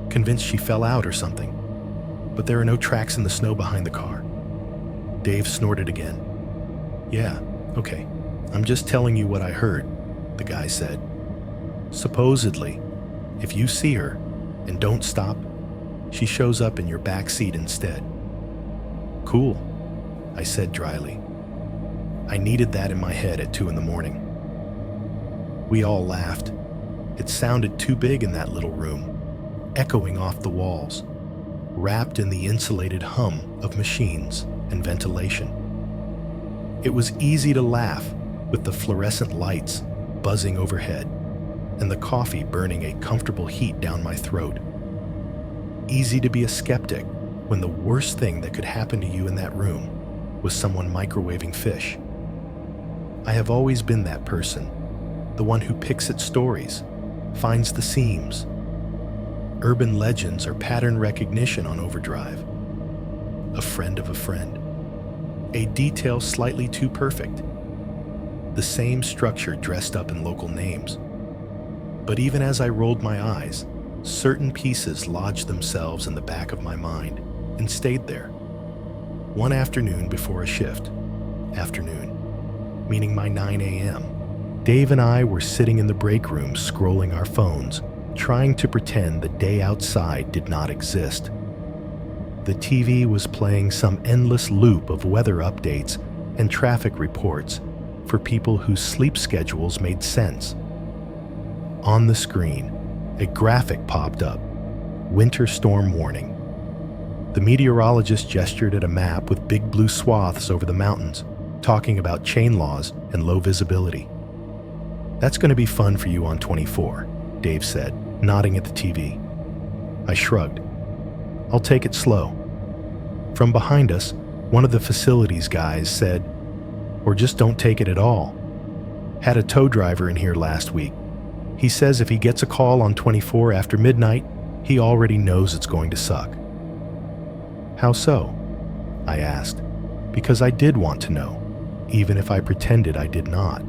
convinced she fell out or something, but there are no tracks in the snow behind the car. Dave snorted again. Yeah, okay, I'm just telling you what I heard, the guy said. Supposedly, if you see her and don't stop, she shows up in your back seat instead. Cool, I said dryly. I needed that in my head at 2 a.m. We all laughed. It sounded too big in that little room, echoing off the walls, wrapped in the insulated hum of machines and ventilation. It was easy to laugh with the fluorescent lights buzzing overhead and the coffee burning a comfortable heat down my throat. Easy to be a skeptic when the worst thing that could happen to you in that room was someone microwaving fish. I have always been that person, the one who picks at stories, finds the seams. Urban legends or pattern recognition on overdrive. A friend of a friend. A detail slightly too perfect. The same structure dressed up in local names. But even as I rolled my eyes, certain pieces lodged themselves in the back of my mind and stayed there. One afternoon before a shift, afternoon, meaning my 9 a.m., Dave and I were sitting in the break room scrolling our phones, trying to pretend the day outside did not exist. The TV was playing some endless loop of weather updates and traffic reports for people whose sleep schedules made sense. On the screen, a graphic popped up, winter storm warning. The meteorologist gestured at a map with big blue swaths over the mountains, talking about chain laws and low visibility. That's going to be fun for you on 24, Dave said, nodding at the TV. I shrugged. I'll take it slow. From behind us, one of the facilities guys said, or just don't take it at all. Had a tow driver in here last week. He says if he gets a call on 24 after midnight, he already knows it's going to suck. How so? I asked, because I did want to know, even if I pretended I did not.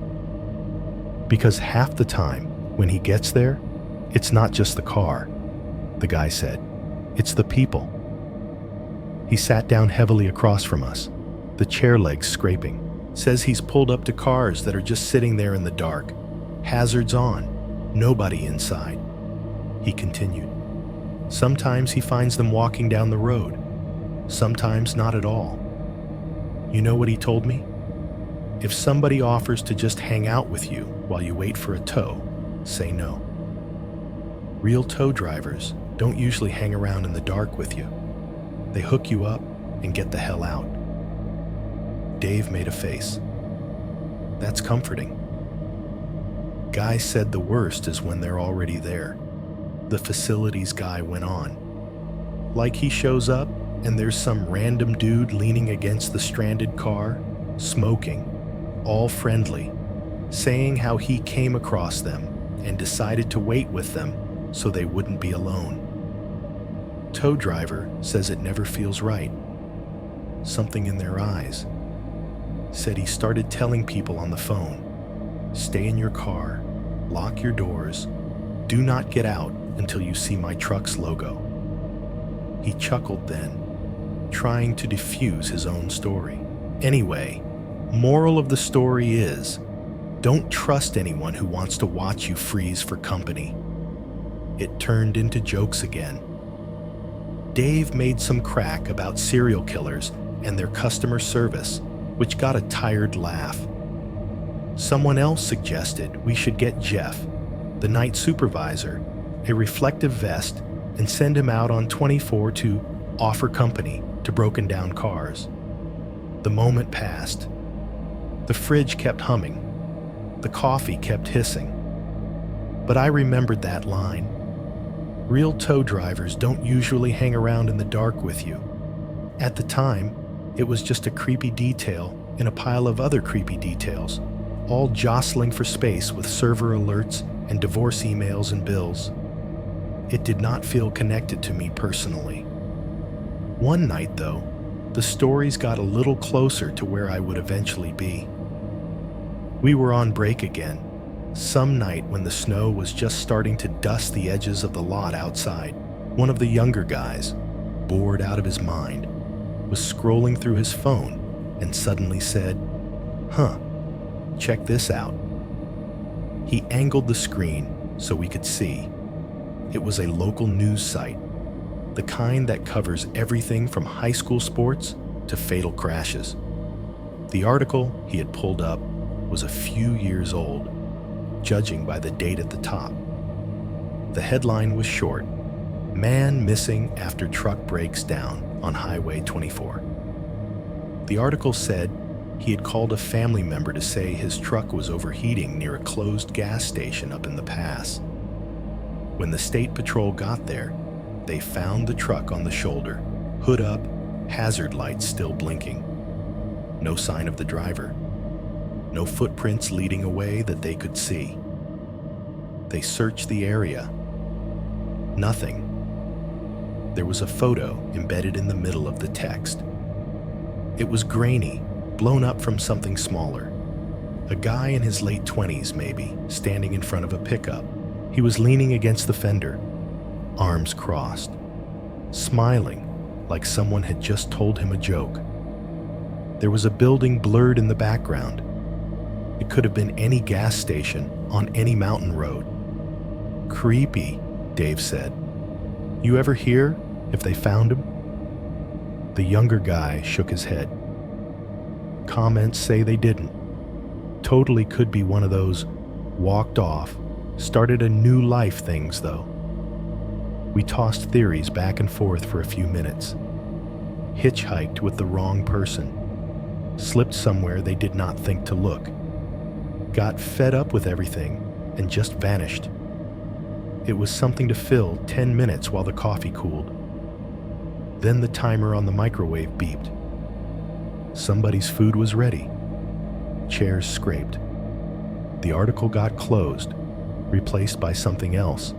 Because half the time, when he gets there, it's not just the car, the guy said. It's the people. He sat down heavily across from us, the chair legs scraping. Says he's pulled up to cars that are just sitting there in the dark, hazards on, nobody inside. He continued. Sometimes he finds them walking down the road, sometimes not at all. You know what he told me? If somebody offers to just hang out with you while you wait for a tow, say no. Real tow drivers don't usually hang around in the dark with you. They hook you up and get the hell out. Dave made a face. That's comforting. Guy said the worst is when they're already there. The facilities guy went on. Like he shows up and there's some random dude leaning against the stranded car, smoking, all friendly, saying how he came across them and decided to wait with them so they wouldn't be alone. Tow driver says it never feels right. Something in their eyes. Said he started telling people on the phone, stay in your car, lock your doors, do not get out until you see my truck's logo. He chuckled then, trying to defuse his own story. Anyway, moral of the story is, Don't trust anyone who wants to watch you freeze for company. It turned into jokes again. Dave made some crack about serial killers and their customer service, which got a tired laugh. Someone else suggested we should get Jeff, the night supervisor, a reflective vest and send him out on 24 to offer company to broken down cars. The moment passed. The fridge kept humming. The coffee kept hissing. But I remembered that line. Real tow drivers don't usually hang around in the dark with you. At the time, it was just a creepy detail in a pile of other creepy details, all jostling for space with server alerts and divorce emails and bills. It did not feel connected to me personally. One night, though, the stories got a little closer to where I would eventually be. We were on break again, some night when the snow was just starting to dust the edges of the lot outside. One of the younger guys, bored out of his mind, was scrolling through his phone and suddenly said, "Huh, check this out." He angled the screen so we could see. It was a local news site, the kind that covers everything from high school sports to fatal crashes. The article he had pulled up was a few years old, judging by the date at the top. The headline was short: "Man missing after truck breaks down on Highway 24." The article said he had called a family member to say his truck was overheating near a closed gas station up in the pass. When the state patrol got there, they found the truck on the shoulder, hood up, hazard lights still blinking. No sign of the driver. No footprints leading away that they could see. They searched the area. Nothing. There was a photo embedded in the middle of the text. It was grainy, blown up from something smaller. A guy in his late 20s, maybe, standing in front of a pickup. He was leaning against the fender, arms crossed, smiling like someone had just told him a joke. There was a building blurred in the background. It could have been any gas station on any mountain road. "Creepy," Dave said. "You ever hear if they found him?" The younger guy shook his head. Comments say they didn't. Totally could be one of those walked off, started a new life things, though. We tossed theories back and forth for a few minutes. Hitchhiked with the wrong person. Slipped somewhere they did not think to look. Got fed up with everything and just vanished. It was something to fill 10 minutes while the coffee cooled. Then the timer on the microwave beeped. Somebody's food was ready. Chairs scraped. The article got closed, replaced by something else,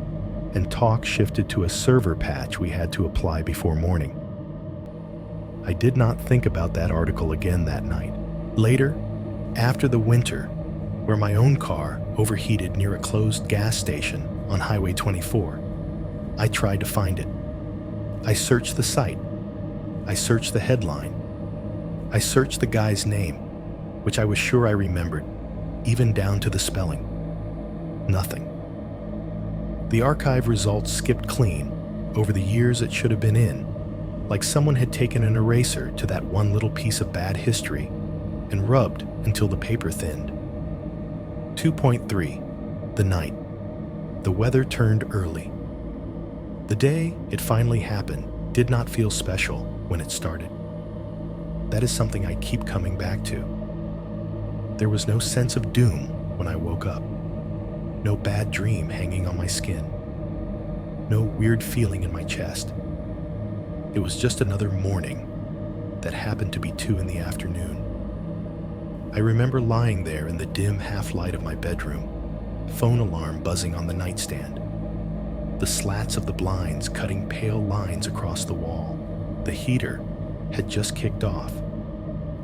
and talk shifted to a server patch we had to apply before morning. I did not think about that article again that night. Later, after the winter, where my own car overheated near a closed gas station on Highway 24, I tried to find it. I searched the site. I searched the headline. I searched the guy's name, which I was sure I remembered, even down to the spelling. Nothing. The archive results skipped clean over the years it should have been in, like someone had taken an eraser to that one little piece of bad history and rubbed until the paper thinned. 2.3. The night. The weather turned early. The day it finally happened did not feel special when it started. That is something I keep coming back to. There was no sense of doom when I woke up. No bad dream hanging on my skin. No weird feeling in my chest. It was just another morning that happened to be 2 in the afternoon. I remember lying there in the dim half-light of my bedroom, phone alarm buzzing on the nightstand, the slats of the blinds cutting pale lines across the wall. The heater had just kicked off,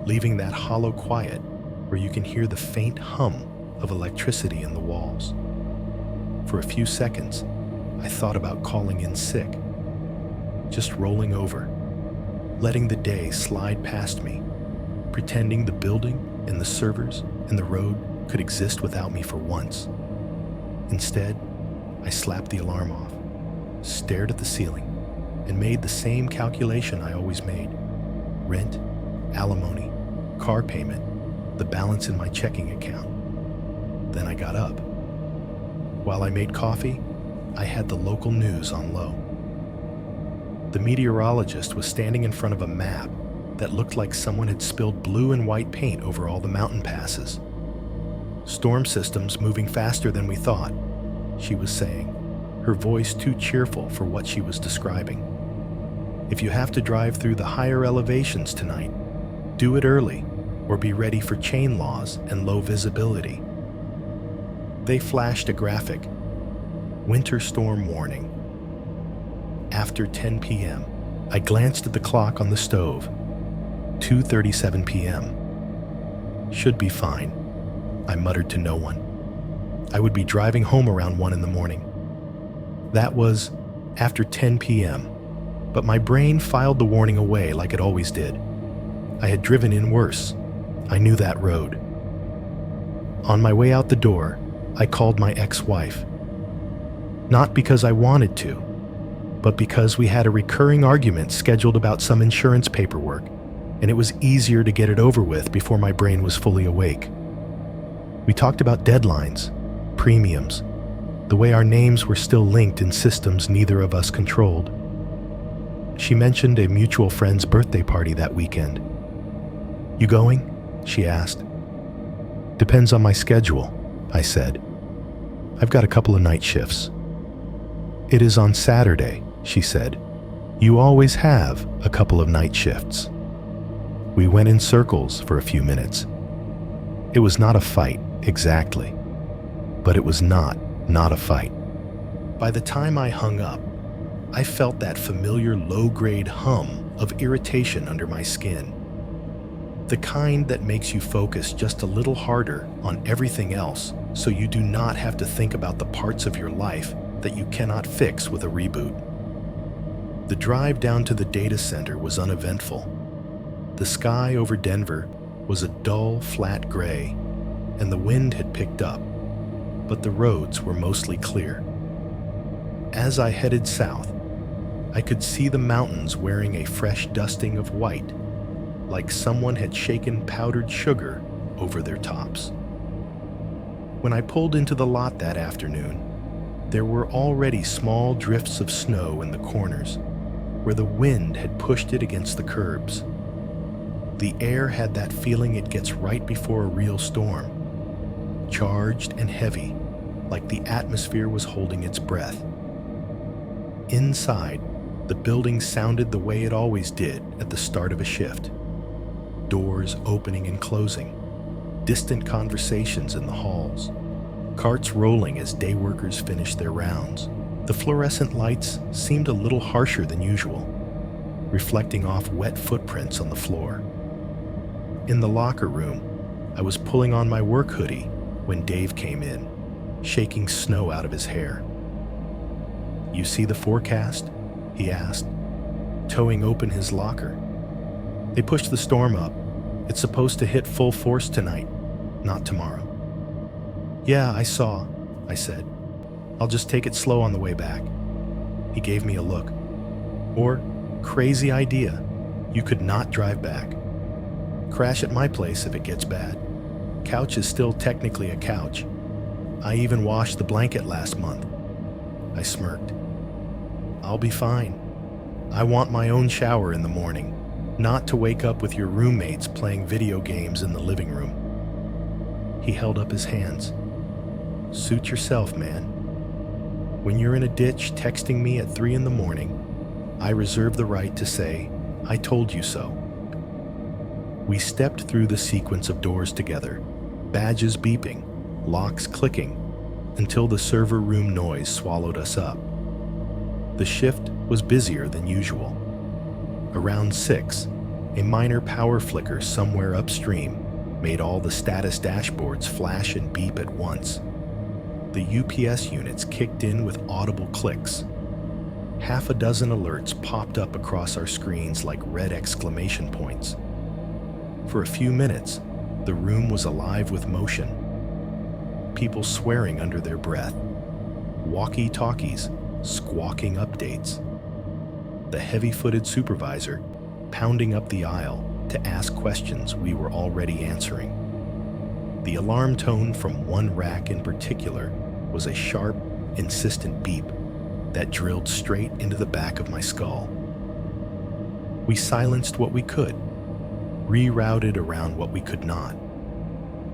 leaving that hollow quiet where you can hear the faint hum of electricity in the walls. For a few seconds, I thought about calling in sick, just rolling over, letting the day slide past me, pretending the building and the servers and the road could exist without me for once. Instead, I slapped the alarm off, stared at the ceiling, and made the same calculation I always made. Rent, alimony, car payment, the balance in my checking account. Then I got up. While I made coffee, I had the local news on low. The meteorologist was standing in front of a map that looked like someone had spilled blue and white paint over all the mountain passes. Storm systems moving faster than we thought, she was saying, her voice too cheerful for what she was describing. If you have to drive through the higher elevations tonight, do it early or be ready for chain laws and low visibility. They flashed a graphic. Winter storm warning. After 10 p.m., I glanced at the clock on the stove. 2:37 p.m. Should be fine, I muttered to no one. I would be driving home around 1 in the morning. That was after 10 p.m., but my brain filed the warning away like it always did. I had driven in worse. I knew that road. On my way out the door, I called my ex-wife. Not because I wanted to, but because we had a recurring argument scheduled about some insurance paperwork, and it was easier to get it over with before my brain was fully awake. We talked about deadlines, premiums, the way our names were still linked in systems neither of us controlled. She mentioned a mutual friend's birthday party that weekend. "You going?" she asked. "Depends on my schedule," I said. "I've got a couple of night shifts." "It is on Saturday," she said. "You always have a couple of night shifts." We went in circles for a few minutes. It was not a fight, exactly. But it was not a fight. By the time I hung up, I felt that familiar low-grade hum of irritation under my skin. The kind that makes you focus just a little harder on everything else so you do not have to think about the parts of your life that you cannot fix with a reboot. The drive down to the data center was uneventful. The sky over Denver was a dull, flat gray, and the wind had picked up, but the roads were mostly clear. As I headed south, I could see the mountains wearing a fresh dusting of white, like someone had shaken powdered sugar over their tops. When I pulled into the lot that afternoon, there were already small drifts of snow in the corners, where the wind had pushed it against the curbs. The air had that feeling it gets right before a real storm, charged and heavy, like the atmosphere was holding its breath. Inside, the building sounded the way it always did at the start of a shift. Doors opening and closing, distant conversations in the halls, carts rolling as day workers finished their rounds. The fluorescent lights seemed a little harsher than usual, reflecting off wet footprints on the floor. In the locker room, I was pulling on my work hoodie when Dave came in, shaking snow out of his hair. "You see the forecast?" he asked, towing open his locker. "They pushed the storm up. It's supposed to hit full force tonight, not tomorrow." "Yeah, I saw," I said. "I'll just take it slow on the way back." He gave me a look. "Or, crazy idea, you could not drive back. Crash at my place if it gets bad. Couch is still technically a couch. I even washed the blanket last month." I smirked. "I'll be fine. I want my own shower in the morning, not to wake up with your roommates playing video games in the living room." He held up his hands. "Suit yourself, man. When you're in a ditch texting me at 3 in the morning, I reserve the right to say, 'I told you so.'" We stepped through the sequence of doors together, badges beeping, locks clicking, until the server room noise swallowed us up. The shift was busier than usual. Around 6, a minor power flicker somewhere upstream made all the status dashboards flash and beep at once. The UPS units kicked in with audible clicks. Half a dozen alerts popped up across our screens like red exclamation points. For a few minutes, the room was alive with motion. people swearing under their breath, walkie-talkies squawking updates, the heavy-footed supervisor pounding up the aisle to ask questions we were already answering. The alarm tone from one rack in particular was a sharp, insistent beep that drilled straight into the back of my skull. We silenced what we could, rerouted around what we could not,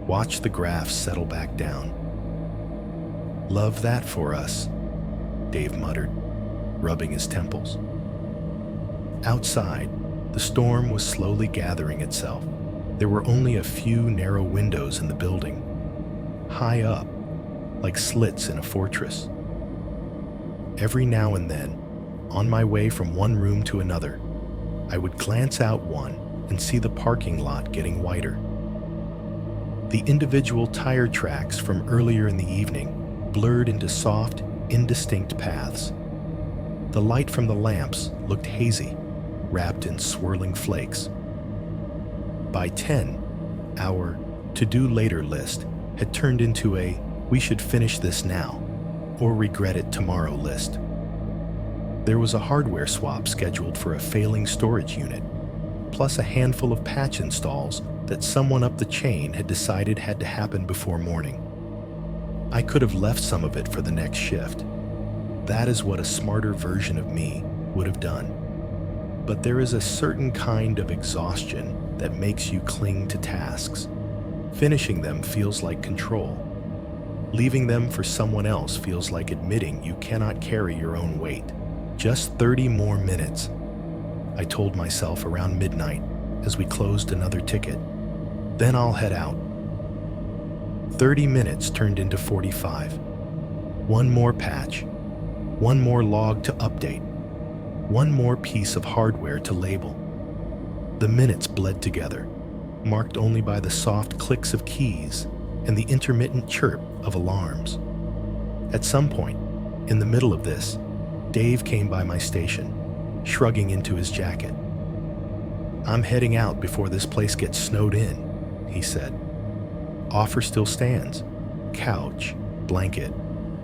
watched the graphs settle back down. "Love that for us," Dave muttered, rubbing his temples. Outside, the storm was slowly gathering itself. There were only a few narrow windows in the building, high up, like slits in a fortress. Every now and then, on my way from one room to another, I would glance out one and see the parking lot getting wider. The individual tire tracks from earlier in the evening blurred into soft, indistinct paths. The light from the lamps looked hazy, wrapped in swirling flakes. By 10, our to-do later list had turned into a "we should finish this now" or "regret it tomorrow" list. There was a hardware swap scheduled for a failing storage unit, plus a handful of patch installs that someone up the chain had decided had to happen before morning. I could have left some of it for the next shift. That is what a smarter version of me would have done. But there is a certain kind of exhaustion that makes you cling to tasks. Finishing them feels like control. Leaving them for someone else feels like admitting you cannot carry your own weight. Just 30 more minutes, I told myself around midnight as we closed another ticket. Then I'll head out. 30 minutes turned into 45. One more patch, one more log to update, one more piece of hardware to label. The minutes bled together, marked only by the soft clicks of keys and the intermittent chirp of alarms. At some point, in the middle of this, Dave came by my station, shrugging into his jacket. "I'm heading out before this place gets snowed in," he said. "Offer still stands. Couch, blanket,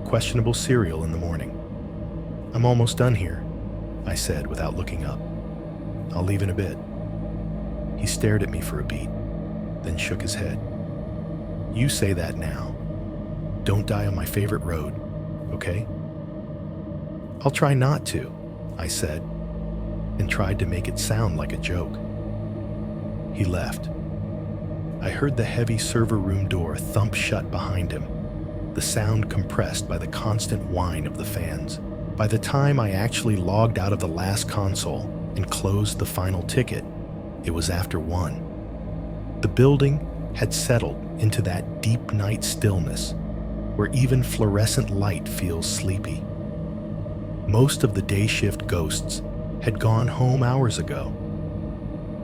questionable cereal in the morning." "I'm almost done here," I said without looking up. "I'll leave in a bit." He stared at me for a beat, then shook his head. "You say that now. Don't die on my favorite road, okay?" "I'll try not to," I said, and tried to make it sound like a joke. He left. I heard the heavy server room door thump shut behind him, the sound compressed by the constant whine of the fans. By the time I actually logged out of the last console and closed the final ticket, it was after 1. The building had settled into that deep night stillness where even fluorescent light feels sleepy. Most of the day shift ghosts had gone home hours ago.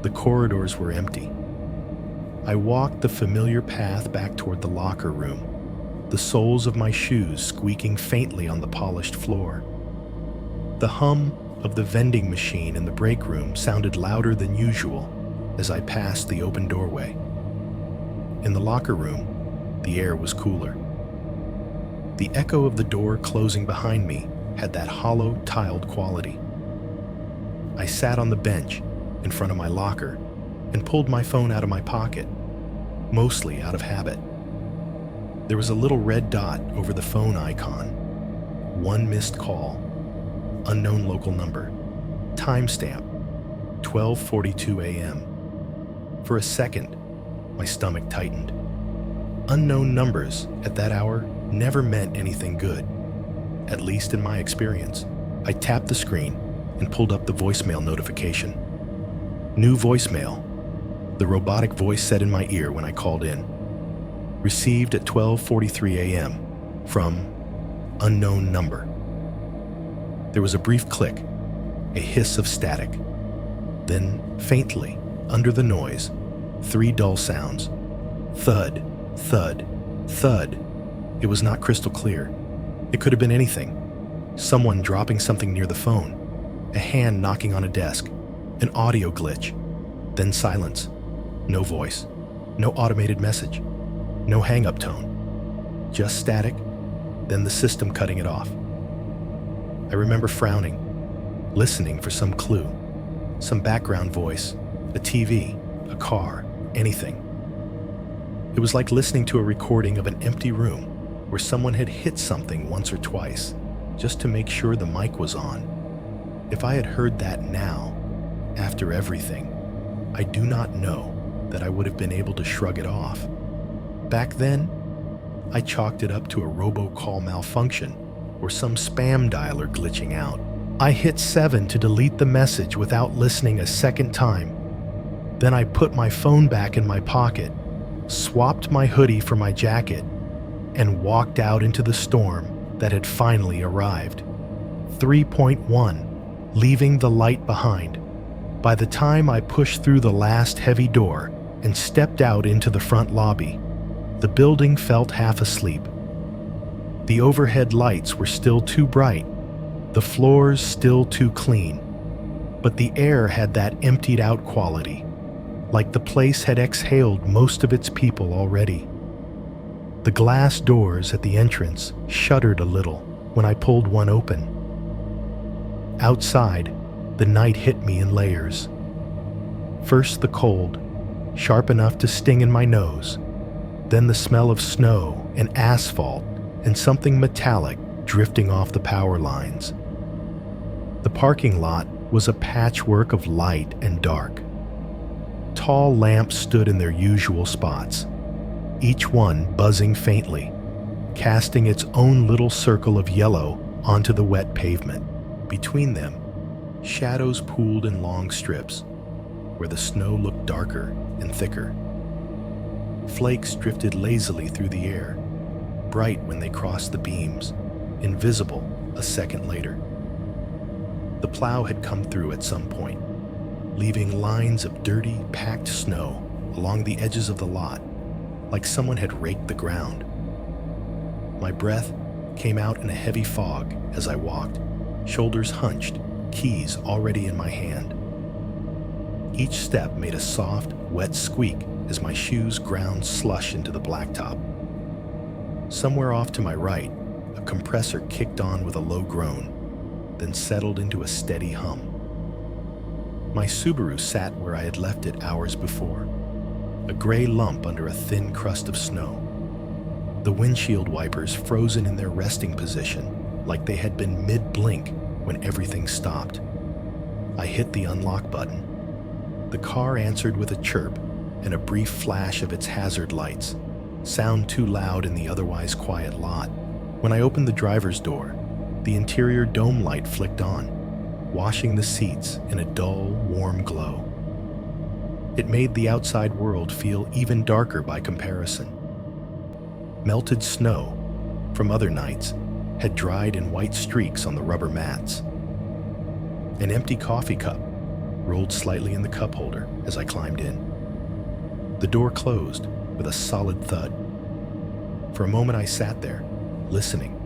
The corridors were empty. I walked the familiar path back toward the locker room, the soles of my shoes squeaking faintly on the polished floor. The hum of the vending machine in the break room sounded louder than usual as I passed the open doorway. In the locker room, the air was cooler. The echo of the door closing behind me had that hollow, tiled quality. I sat on the bench in front of my locker and pulled my phone out of my pocket, mostly out of habit. There was a little red dot over the phone icon. One missed call. Unknown local number. Timestamp. 12:42 a.m. For a second, my stomach tightened. Unknown numbers at that hour never meant anything good, at least in my experience. I tapped the screen and pulled up the voicemail notification. New voicemail, the robotic voice said in my ear when I called in. Received at 12:43 a.m. from unknown number. There was a brief click, a hiss of static. Then, faintly, under the noise, 3 dull sounds. Thud, thud, thud. It was not crystal clear. It could have been anything. Someone dropping something near the phone, a hand knocking on a desk, an audio glitch, then silence. No voice, no automated message, no hang-up tone. Just static, then the system cutting it off. I remember frowning, listening for some clue, some background voice, a TV, a car, anything. It was like listening to a recording of an empty room where someone had hit something once or twice just to make sure the mic was on. If I had heard that now, after everything, I do not know that I would have been able to shrug it off. Back then, I chalked it up to a robocall malfunction or some spam dialer glitching out. I hit 7 to delete the message without listening a second time. Then I put my phone back in my pocket, swapped my hoodie for my jacket, and walked out into the storm that had finally arrived. 3.1, leaving the light behind. By the time I pushed through the last heavy door and stepped out into the front lobby, the building felt half asleep. The overhead lights were still too bright, the floors still too clean, but the air had that emptied-out quality, like the place had exhaled most of its people already. The glass doors at the entrance shuddered a little when I pulled one open. Outside, the night hit me in layers. First the cold, sharp enough to sting in my nose, then the smell of snow and asphalt and something metallic drifting off the power lines. The parking lot was a patchwork of light and dark. Tall lamps stood in their usual spots, each one buzzing faintly, casting its own little circle of yellow onto the wet pavement. Between them, shadows pooled in long strips, where the snow looked darker and thicker. Flakes drifted lazily through the air, bright when they crossed the beams, invisible a second later. The plow had come through at some point, leaving lines of dirty, packed snow along the edges of the lot, like someone had raked the ground. My breath came out in a heavy fog as I walked, shoulders hunched, keys already in my hand. Each step made a soft, wet squeak as my shoes ground slush into the blacktop. Somewhere off to my right, a compressor kicked on with a low groan, then settled into a steady hum. My Subaru sat where I had left it hours before, a gray lump under a thin crust of snow. The windshield wipers frozen in their resting position like they had been mid-blink when everything stopped. I hit the unlock button. The car answered with a chirp and a brief flash of its hazard lights, sound too loud in the otherwise quiet lot. When I opened the driver's door, the interior dome light flicked on, washing the seats in a dull, warm glow. It made the outside world feel even darker by comparison. Melted snow from other nights had dried in white streaks on the rubber mats. An empty coffee cup rolled slightly in the cup holder as I climbed in. The door closed with a solid thud. For a moment I sat there, listening.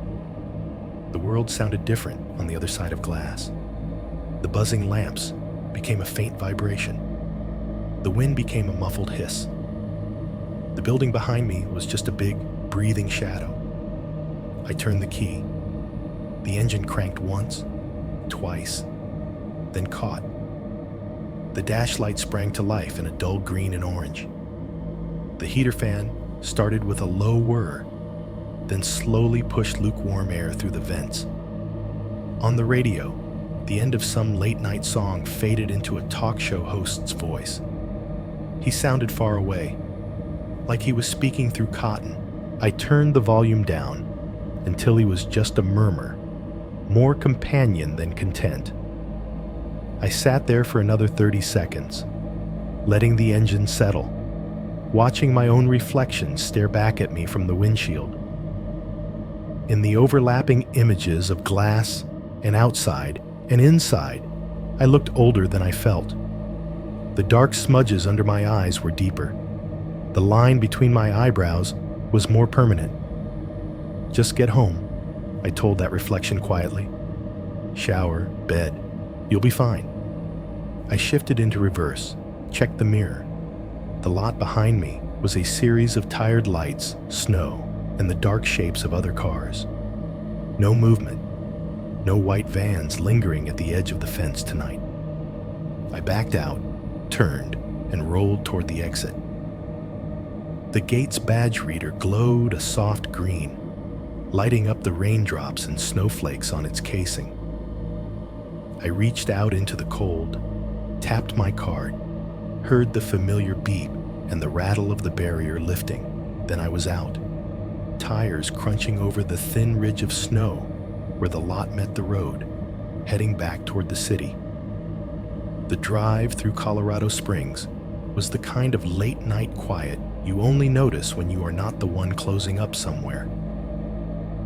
The world sounded different on the other side of glass. The buzzing lamps became a faint vibration. The wind became a muffled hiss. The building behind me was just a big, breathing shadow. I turned the key. The engine cranked once, twice, then caught. The dash light sprang to life in a dull green and orange. The heater fan started with a low whir, then slowly pushed lukewarm air through the vents. On the radio, the end of some late-night song faded into a talk show host's voice. He sounded far away, like he was speaking through cotton. I turned the volume down until he was just a murmur, more companion than content. I sat there for another 30 seconds, letting the engine settle, watching my own reflection stare back at me from the windshield. In the overlapping images of glass and outside and inside, I looked older than I felt. The dark smudges under my eyes were deeper. The line between my eyebrows was more permanent. Just get home, I told that reflection quietly. Shower, bed, you'll be fine. I shifted into reverse, checked the mirror. The lot behind me was a series of tired lights, snow, and the dark shapes of other cars. No movement, no white vans lingering at the edge of the fence tonight. I backed out, turned, and rolled toward the exit. The gate's badge reader glowed a soft green, lighting up the raindrops and snowflakes on its casing. I reached out into the cold, tapped my card, heard the familiar beep and the rattle of the barrier lifting. Then I was out, tires crunching over the thin ridge of snow where the lot met the road, heading back toward the city. The drive through Colorado Springs was the kind of late-night quiet you only notice when you are not the one closing up somewhere.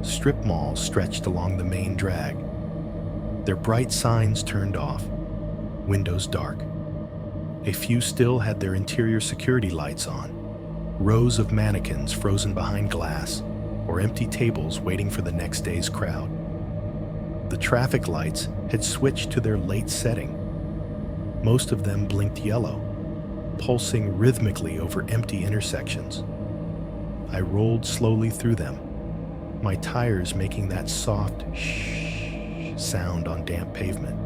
Strip malls stretched along the main drag, their bright signs turned off, windows dark. A few still had their interior security lights on, rows of mannequins frozen behind glass, or empty tables waiting for the next day's crowd. The traffic lights had switched to their late setting. Most of them blinked yellow, pulsing rhythmically over empty intersections. I rolled slowly through them, my tires making that soft shh sound on damp pavement.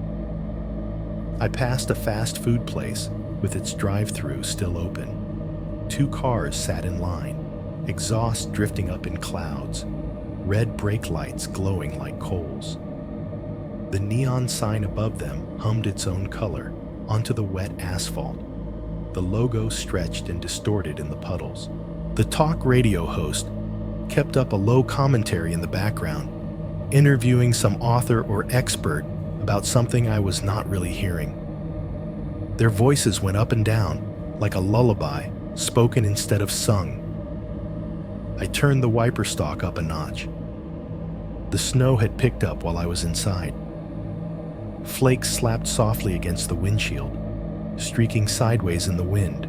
I passed a fast food place with its drive-thru still open. 2 cars sat in line, exhaust drifting up in clouds, red brake lights glowing like coals. The neon sign above them hummed its own color onto the wet asphalt. The logo stretched and distorted in the puddles. The talk radio host kept up a low commentary in the background, interviewing some author or expert about something I was not really hearing. Their voices went up and down like a lullaby, spoken instead of sung. I turned the wiper stalk up a notch. The snow had picked up while I was inside. Flakes slapped softly against the windshield, streaking sideways in the wind.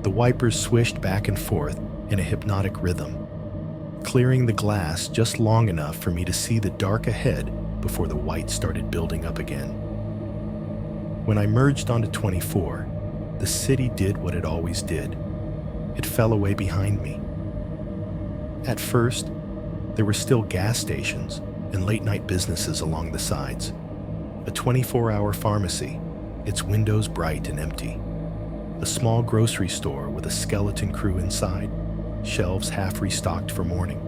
The wipers swished back and forth in a hypnotic rhythm, clearing the glass just long enough for me to see the dark ahead before the white started building up again. When I merged onto 24, the city did what it always did. It fell away behind me. At first, there were still gas stations and late-night businesses along the sides. A 24-hour pharmacy, its windows bright and empty. A small grocery store with a skeleton crew inside, shelves half restocked for morning.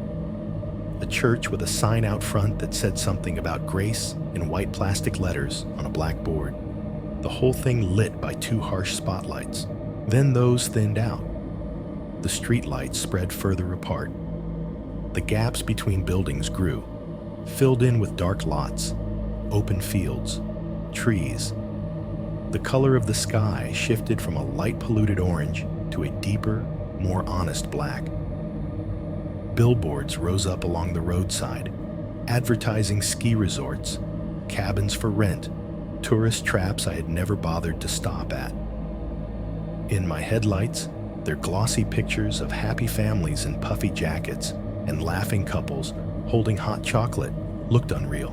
A church with a sign out front that said something about grace in white plastic letters on a black board. The whole thing lit by 2 harsh spotlights. Then those thinned out. The street lights spread further apart. The gaps between buildings grew, filled in with dark lots, open fields, trees. The color of the sky shifted from a light-polluted orange to a deeper, more honest black. Billboards rose up along the roadside, advertising ski resorts, cabins for rent, tourist traps I had never bothered to stop at. In my headlights, their glossy pictures of happy families in puffy jackets and laughing couples holding hot chocolate looked unreal,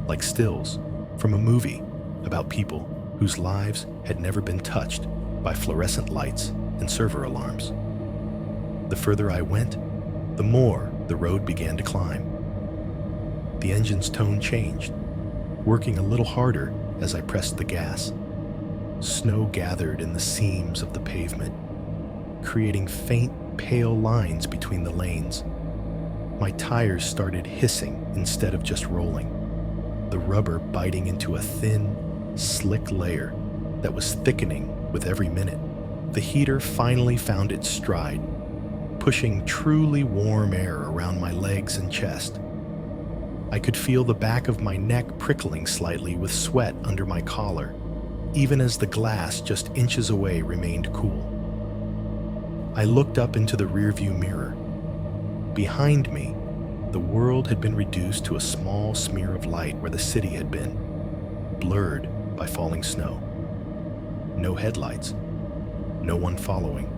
like stills from a movie about people whose lives had never been touched by fluorescent lights and server alarms. The further I went, the more the road began to climb. The engine's tone changed, working a little harder as I pressed the gas. Snow gathered in the seams of the pavement, creating faint, pale lines between the lanes. My tires started hissing instead of just rolling, the rubber biting into a thin, slick layer that was thickening with every minute. The heater finally found its stride, pushing truly warm air around my legs and chest. I could feel the back of my neck prickling slightly with sweat under my collar, even as the glass just inches away remained cool. I looked up into the rearview mirror. Behind me, the world had been reduced to a small smear of light where the city had been, blurred by falling snow. No headlights, no one following.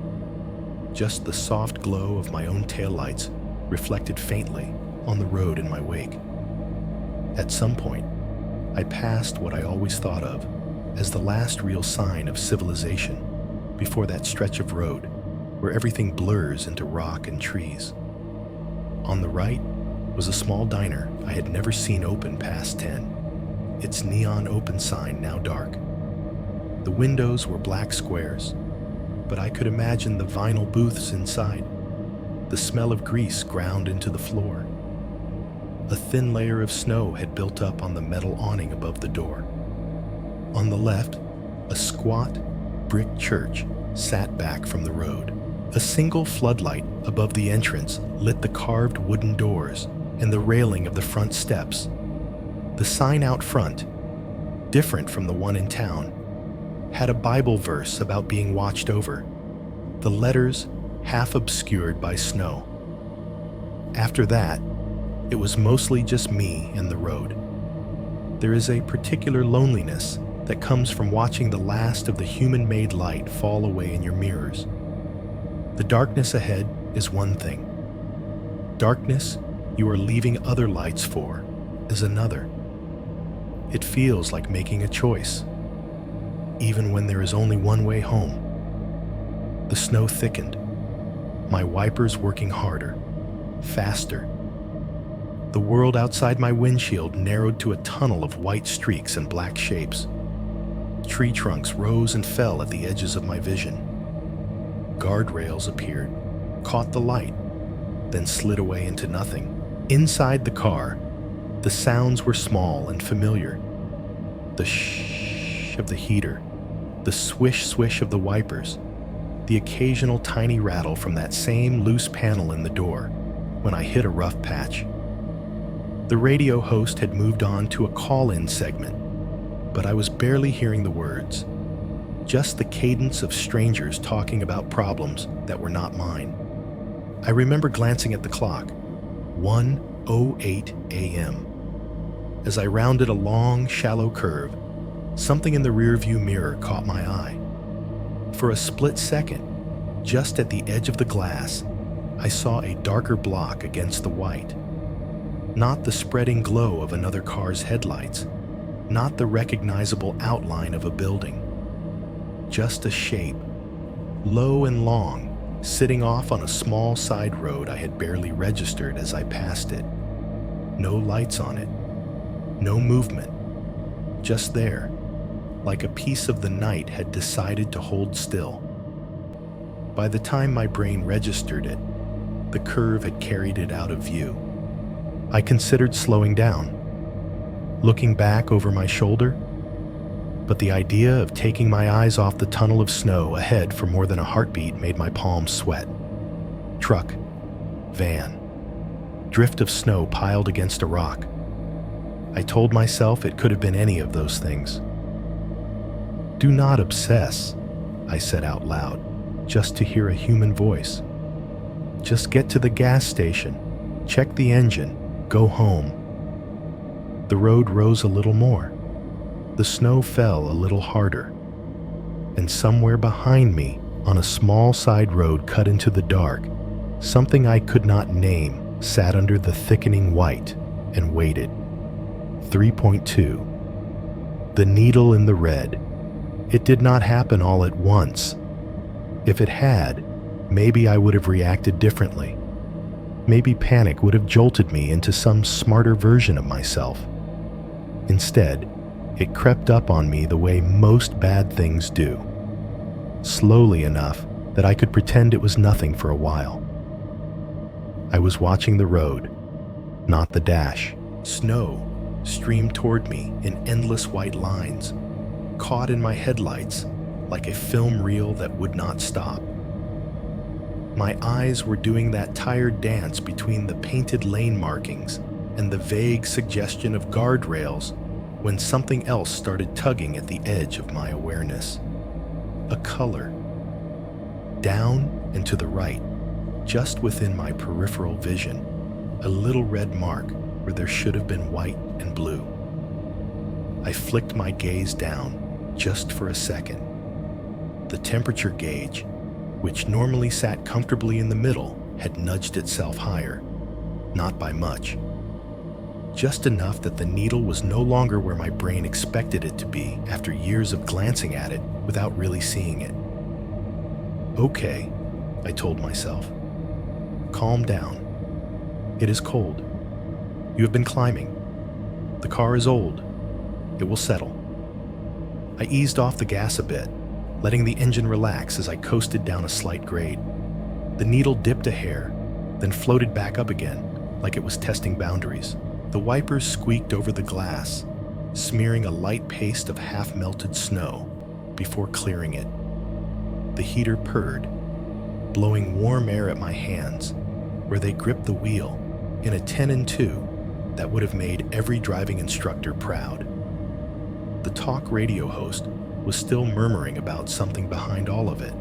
Just the soft glow of my own taillights reflected faintly on the road in my wake. At some point, I passed what I always thought of as the last real sign of civilization before that stretch of road where everything blurs into rock and trees. On the right was a small diner I had never seen open past 10, its neon open sign now dark. The windows were black squares, but I could imagine the vinyl booths inside, the smell of grease ground into the floor. A thin layer of snow had built up on the metal awning above the door. On the left, a squat, brick church sat back from the road. A single floodlight above the entrance lit the carved wooden doors and the railing of the front steps. The sign out front, different from the one in town, had a Bible verse about being watched over, the letters half obscured by snow. After that, it was mostly just me and the road. There is a particular loneliness that comes from watching the last of the human-made light fall away in your mirrors. The darkness ahead is one thing. Darkness you are leaving other lights for is another. It feels like making a choice, even when there is only one way home. The snow thickened, my wipers working harder, faster. The world outside my windshield narrowed to a tunnel of white streaks and black shapes. Tree trunks rose and fell at the edges of my vision. Guardrails appeared, caught the light, then slid away into nothing. Inside the car, the sounds were small and familiar. The shh of the heater, the swish-swish of the wipers, the occasional tiny rattle from that same loose panel in the door when I hit a rough patch. The radio host had moved on to a call-in segment, but I was barely hearing the words, just the cadence of strangers talking about problems that were not mine. I remember glancing at the clock, 1:08 a.m. As I rounded a long, shallow curve, something in the rearview mirror caught my eye. For a split second, just at the edge of the glass, I saw a darker block against the white. Not the spreading glow of another car's headlights, not the recognizable outline of a building. Just a shape, low and long, sitting off on a small side road I had barely registered as I passed it. No lights on it, no movement, just there, like a piece of the night had decided to hold still. By the time my brain registered it, the curve had carried it out of view. I considered slowing down, looking back over my shoulder, but the idea of taking my eyes off the tunnel of snow ahead for more than a heartbeat made my palms sweat. Truck, van, drift of snow piled against a rock. I told myself it could have been any of those things. Do not obsess, I said out loud, just to hear a human voice. Just get to the gas station, check the engine, go home. The road rose a little more. The snow fell a little harder. And somewhere behind me, on a small side road cut into the dark, something I could not name sat under the thickening white and waited. 3.2. The needle in the red. It did not happen all at once. If it had, maybe I would have reacted differently. Maybe panic would have jolted me into some smarter version of myself. Instead, it crept up on me the way most bad things do. Slowly enough that I could pretend it was nothing for a while. I was watching the road, not the dash. Snow streamed toward me in endless white lines, caught in my headlights like a film reel that would not stop. My eyes were doing that tired dance between the painted lane markings and the vague suggestion of guardrails when something else started tugging at the edge of my awareness. A color. Down and to the right, just within my peripheral vision, a little red mark where there should have been white and blue. I flicked my gaze down just for a second. The temperature gauge, which normally sat comfortably in the middle, had nudged itself higher, not by much. Just enough that the needle was no longer where my brain expected it to be after years of glancing at it without really seeing it. Okay, I told myself. Calm down. It is cold. You have been climbing. The car is old. It will settle. I eased off the gas a bit, letting the engine relax as I coasted down a slight grade. The needle dipped a hair, then floated back up again, like it was testing boundaries. The wipers squeaked over the glass, smearing a light paste of half-melted snow before clearing it. The heater purred, blowing warm air at my hands, where they gripped the wheel in a 10 and 2 that would have made every driving instructor proud. The talk radio host was still murmuring about something behind all of it,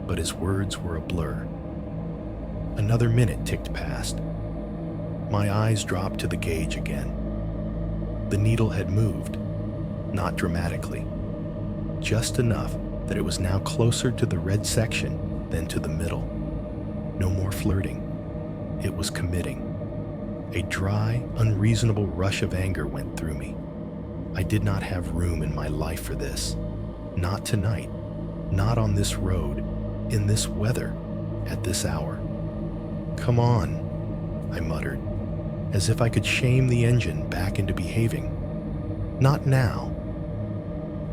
but his words were a blur. Another minute ticked past. My eyes dropped to the gauge again. The needle had moved, not dramatically, just enough that it was now closer to the red section than to the middle. No more flirting. It was committing. A dry, unreasonable rush of anger went through me. I did not have room in my life for this. Not tonight. Not on this road, in this weather, at this hour. "Come on," I muttered, as if I could shame the engine back into behaving. "Not now."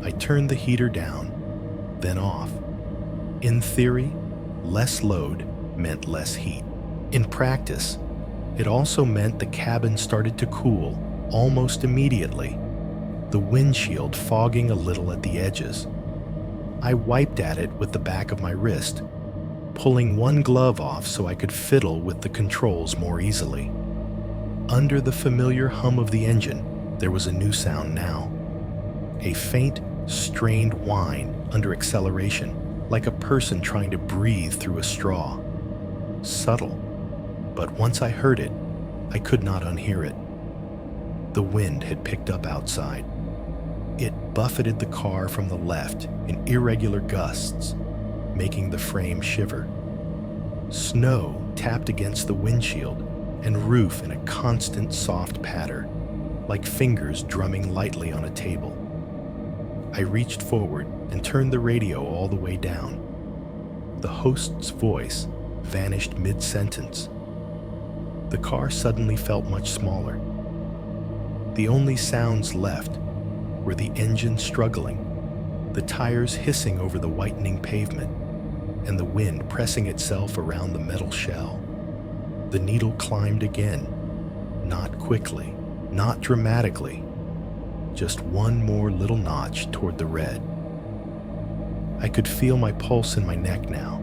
I turned the heater down, then off. In theory, less load meant less heat. In practice, it also meant the cabin started to cool almost immediately, the windshield fogging a little at the edges. I wiped at it with the back of my wrist, pulling one glove off so I could fiddle with the controls more easily. Under the familiar hum of the engine, there was a new sound now. A faint, strained whine under acceleration, like a person trying to breathe through a straw. Subtle, but once I heard it, I could not unhear it. The wind had picked up outside. It buffeted the car from the left in irregular gusts, making the frame shiver. Snow tapped against the windshield and roof in a constant soft patter, like fingers drumming lightly on a table. I reached forward and turned the radio all the way down. The host's voice vanished mid-sentence. The car suddenly felt much smaller. The only sounds left were the engine struggling, the tires hissing over the whitening pavement, and the wind pressing itself around the metal shell. The needle climbed again, not quickly, not dramatically, just one more little notch toward the red. I could feel my pulse in my neck now.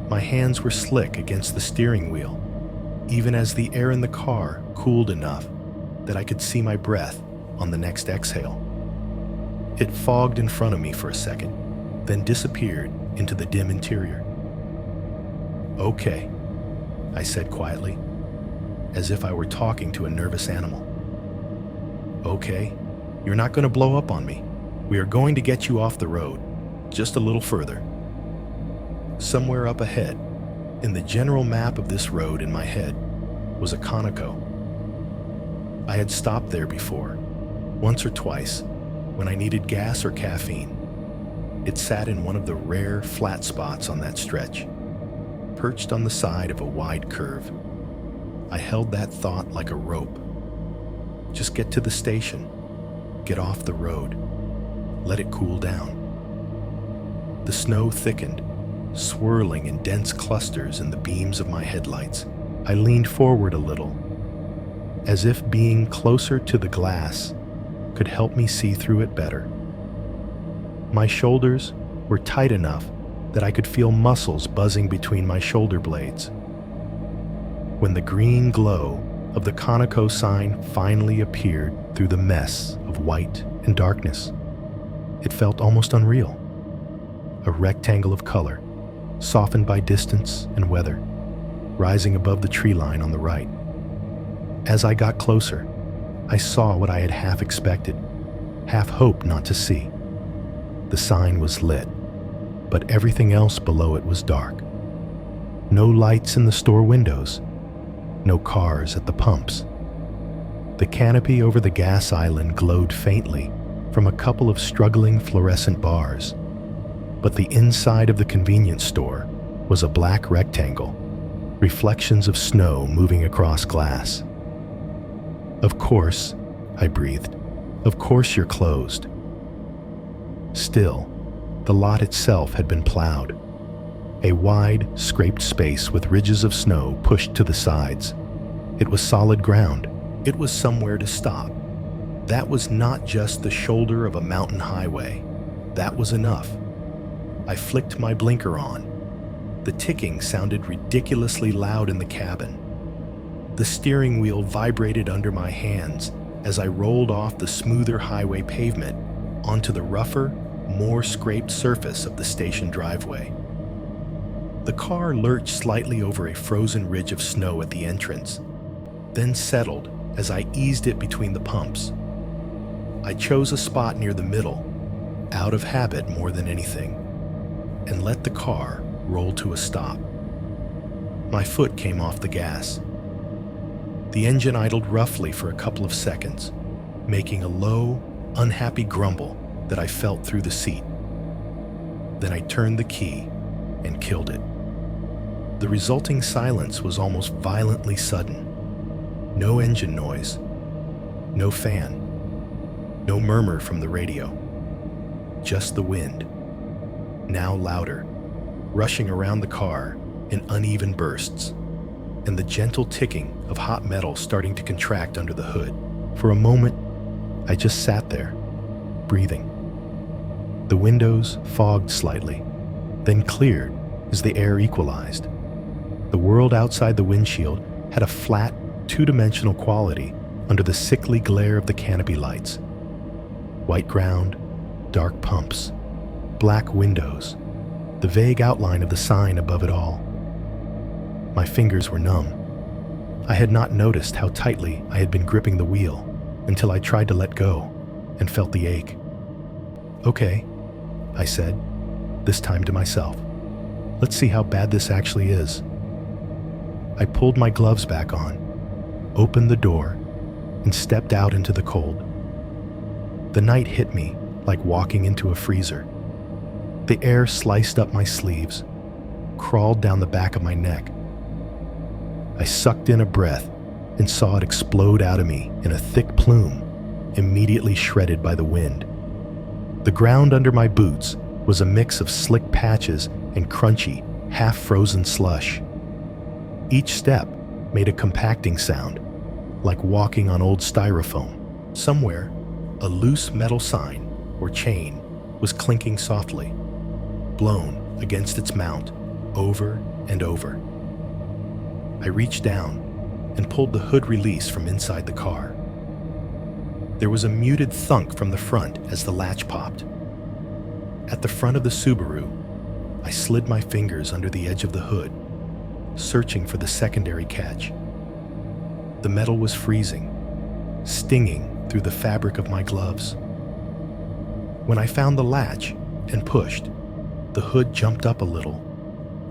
My hands were slick against the steering wheel, even as the air in the car cooled enough that I could see my breath on the next exhale. It fogged in front of me for a second, then disappeared into the dim interior. "Okay," I said quietly, as if I were talking to a nervous animal. "Okay, you're not going to blow up on me. We are going to get you off the road, just a little further." Somewhere up ahead, in the general map of this road in my head, was a Conoco. I had stopped there before, once or twice, when I needed gas or caffeine. It sat in one of the rare flat spots on that stretch, perched on the side of a wide curve. I held that thought like a rope. Just get to the station, get off the road, let it cool down. The snow thickened, swirling in dense clusters in the beams of my headlights. I leaned forward a little, as if being closer to the glass could help me see through it better. My shoulders were tight enough that I could feel muscles buzzing between my shoulder blades. When the green glow of the Conoco sign finally appeared through the mess of white and darkness, it felt almost unreal. A rectangle of color, softened by distance and weather, rising above the tree line on the right. As I got closer, I saw what I had half expected, half hoped not to see. The sign was lit, but everything else below it was dark. No lights in the store windows, no cars at the pumps. The canopy over the gas island glowed faintly from a couple of struggling fluorescent bars, but the inside of the convenience store was a black rectangle, reflections of snow moving across glass. "Of course," I breathed. "Of course you're closed." Still, the lot itself had been plowed. A wide, scraped space with ridges of snow pushed to the sides. It was solid ground. It was somewhere to stop. That was not just the shoulder of a mountain highway. That was enough. I flicked my blinker on. The ticking sounded ridiculously loud in the cabin. The steering wheel vibrated under my hands as I rolled off the smoother highway pavement onto the rougher, more scraped surface of the station driveway. The car lurched slightly over a frozen ridge of snow at the entrance, then settled as I eased it between the pumps. I chose a spot near the middle, out of habit more than anything, and let the car roll to a stop. My foot came off the gas. The engine idled roughly for a couple of seconds, making a low, unhappy grumble that I felt through the seat. Then I turned the key and killed it. The resulting silence was almost violently sudden. No engine noise, no fan, no murmur from the radio. Just the wind, now louder, rushing around the car in uneven bursts, and the gentle ticking of hot metal starting to contract under the hood. For a moment, I just sat there, breathing. The windows fogged slightly, then cleared as the air equalized. The world outside the windshield had a flat, two-dimensional quality under the sickly glare of the canopy lights. White ground, dark pumps, black windows, the vague outline of the sign above it all. My fingers were numb. I had not noticed how tightly I had been gripping the wheel until I tried to let go and felt the ache. "Okay," I said, this time to myself. "Let's see how bad this actually is." I pulled my gloves back on, opened the door, and stepped out into the cold. The night hit me like walking into a freezer. The air sliced up my sleeves, crawled down the back of my neck. I sucked in a breath and saw it explode out of me in a thick plume, immediately shredded by the wind. The ground under my boots was a mix of slick patches and crunchy, half-frozen slush. Each step made a compacting sound, like walking on old styrofoam. Somewhere, a loose metal sign or chain was clinking softly, blown against its mount over and over. I reached down and pulled the hood release from inside the car. There was a muted thunk from the front as the latch popped. At the front of the Subaru, I slid my fingers under the edge of the hood, searching for the secondary catch. The metal was freezing, stinging through the fabric of my gloves. When I found the latch and pushed, the hood jumped up a little,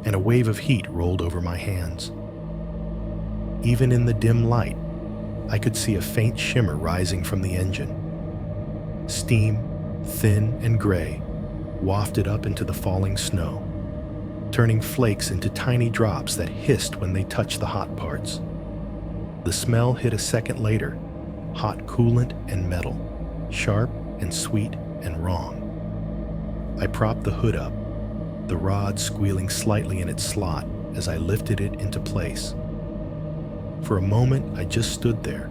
and a wave of heat rolled over my hands. Even in the dim light, I could see a faint shimmer rising from the engine. Steam, thin and gray, wafted up into the falling snow, turning flakes into tiny drops that hissed when they touched the hot parts. The smell hit a second later, hot coolant and metal, sharp and sweet and wrong. I propped the hood up, the rod squealing slightly in its slot as I lifted it into place. For a moment, I just stood there,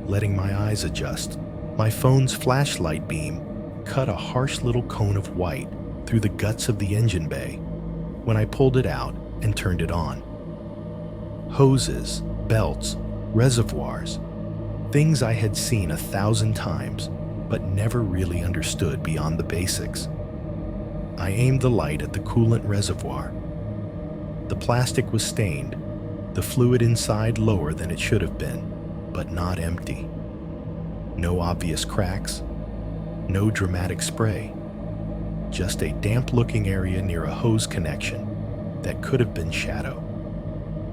letting my eyes adjust. My phone's flashlight beam cut a harsh little cone of white through the guts of the engine bay when I pulled it out and turned it on. Hoses, belts, reservoirs, things I had seen 1,000 times, but never really understood beyond the basics. I aimed the light at the coolant reservoir. The plastic was stained, the fluid inside lower than it should have been, but not empty. No obvious cracks, no dramatic spray, just a damp-looking area near a hose connection that could have been shadow,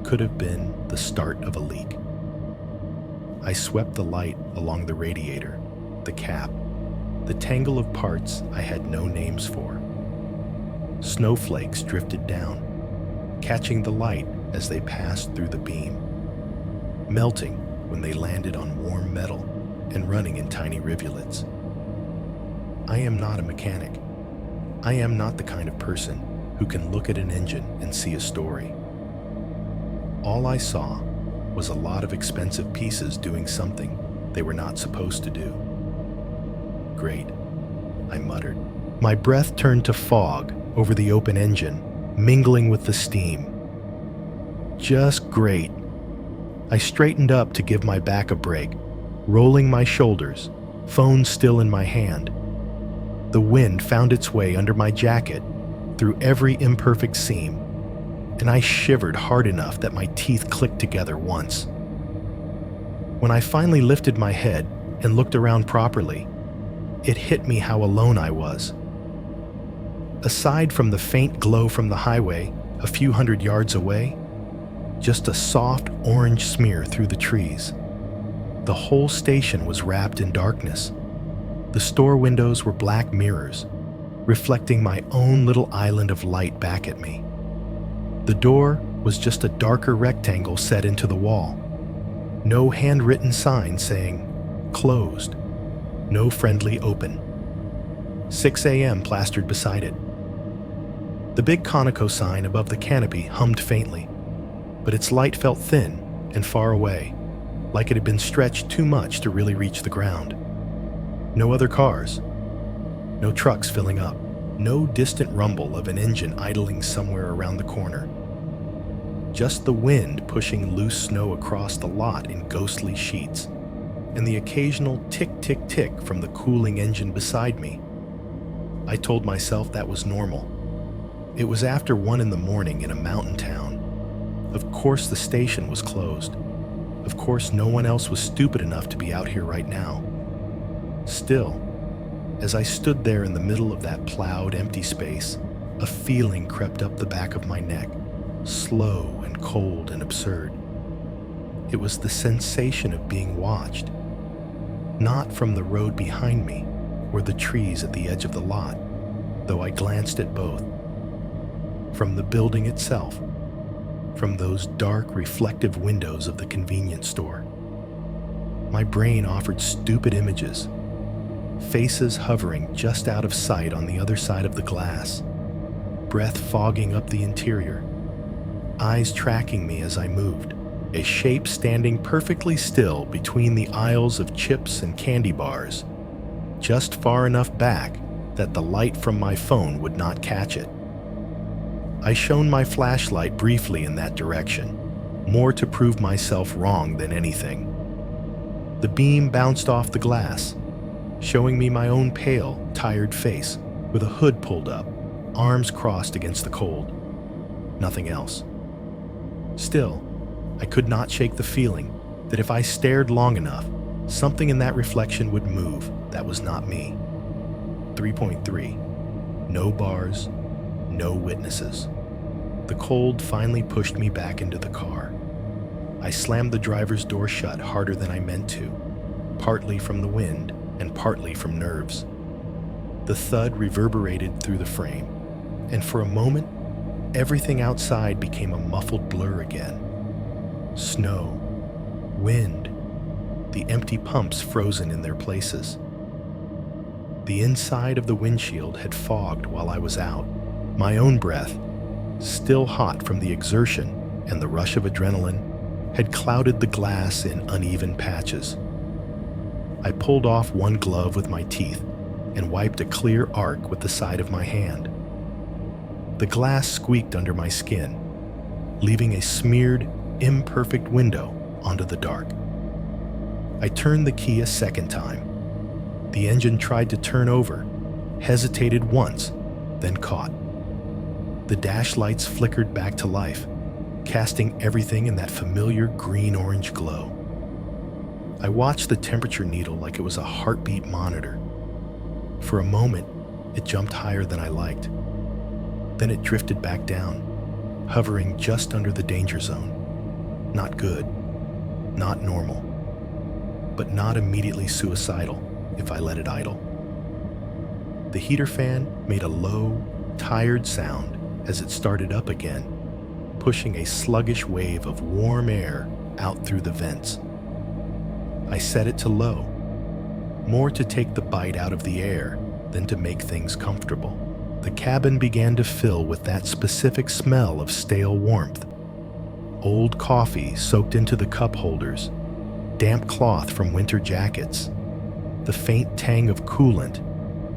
could have been the start of a leak. I swept the light along the radiator, the cap, the tangle of parts I had no names for. Snowflakes drifted down, catching the light as they passed through the beam, melting when they landed on warm metal and running in tiny rivulets. I am not a mechanic. I am not the kind of person who can look at an engine and see a story. All I saw was a lot of expensive pieces doing something they were not supposed to do. Great, I muttered. My breath turned to fog over the open engine, mingling with the steam. Just great. I straightened up to give my back a break, rolling my shoulders, phone still in my hand. The wind found its way under my jacket through every imperfect seam, and I shivered hard enough that my teeth clicked together once. When I finally lifted my head and looked around properly, it hit me how alone I was. Aside from the faint glow from the highway a few hundred yards away, just a soft orange smear through the trees. The whole station was wrapped in darkness. The store windows were black mirrors, reflecting my own little island of light back at me. The door was just a darker rectangle set into the wall. No handwritten sign saying, "Closed." No friendly open. 6 a.m. plastered beside it. The big Conoco sign above the canopy hummed faintly, but its light felt thin and far away, like it had been stretched too much to really reach the ground. No other cars. No trucks filling up. No distant rumble of an engine idling somewhere around the corner. Just the wind pushing loose snow across the lot in ghostly sheets, and the occasional tick-tick-tick from the cooling engine beside me. I told myself that was normal. It was after 1 in the morning in a mountain town. Of course the station was closed. Of course no one else was stupid enough to be out here right now. Still, as I stood there in the middle of that plowed, empty space, a feeling crept up the back of my neck, slow and cold and absurd. It was the sensation of being watched, not from the road behind me or the trees at the edge of the lot, though I glanced at both. From the building itself, from those dark, reflective windows of the convenience store. My brain offered stupid images, faces hovering just out of sight on the other side of the glass, breath fogging up the interior, eyes tracking me as I moved, a shape standing perfectly still between the aisles of chips and candy bars, just far enough back that the light from my phone would not catch it. I shone my flashlight briefly in that direction, more to prove myself wrong than anything. The beam bounced off the glass, showing me my own pale, tired face with a hood pulled up, arms crossed against the cold. Nothing else. Still, I could not shake the feeling that if I stared long enough, something in that reflection would move that was not me. 3.3. No bars, no witnesses. The cold finally pushed me back into the car. I slammed the driver's door shut harder than I meant to, partly from the wind and partly from nerves. The thud reverberated through the frame, and for a moment, everything outside became a muffled blur again. Snow, wind, the empty pumps frozen in their places. The inside of the windshield had fogged while I was out. My own breath, still hot from the exertion and the rush of adrenaline, had clouded the glass in uneven patches. I pulled off one glove with my teeth and wiped a clear arc with the side of my hand. The glass squeaked under my skin, leaving a smeared, imperfect window onto the dark. I turned the key a second time. The engine tried to turn over, hesitated once, then caught. The dash lights flickered back to life, casting everything in that familiar green-orange glow. I watched the temperature needle like it was a heartbeat monitor. For a moment, it jumped higher than I liked. Then it drifted back down, hovering just under the danger zone. Not good, not normal, but not immediately suicidal if I let it idle. The heater fan made a low, tired sound as it started up again, pushing a sluggish wave of warm air out through the vents. I set it to low, more to take the bite out of the air than to make things comfortable. The cabin began to fill with that specific smell of stale warmth. Old coffee soaked into the cup holders, damp cloth from winter jackets, the faint tang of coolant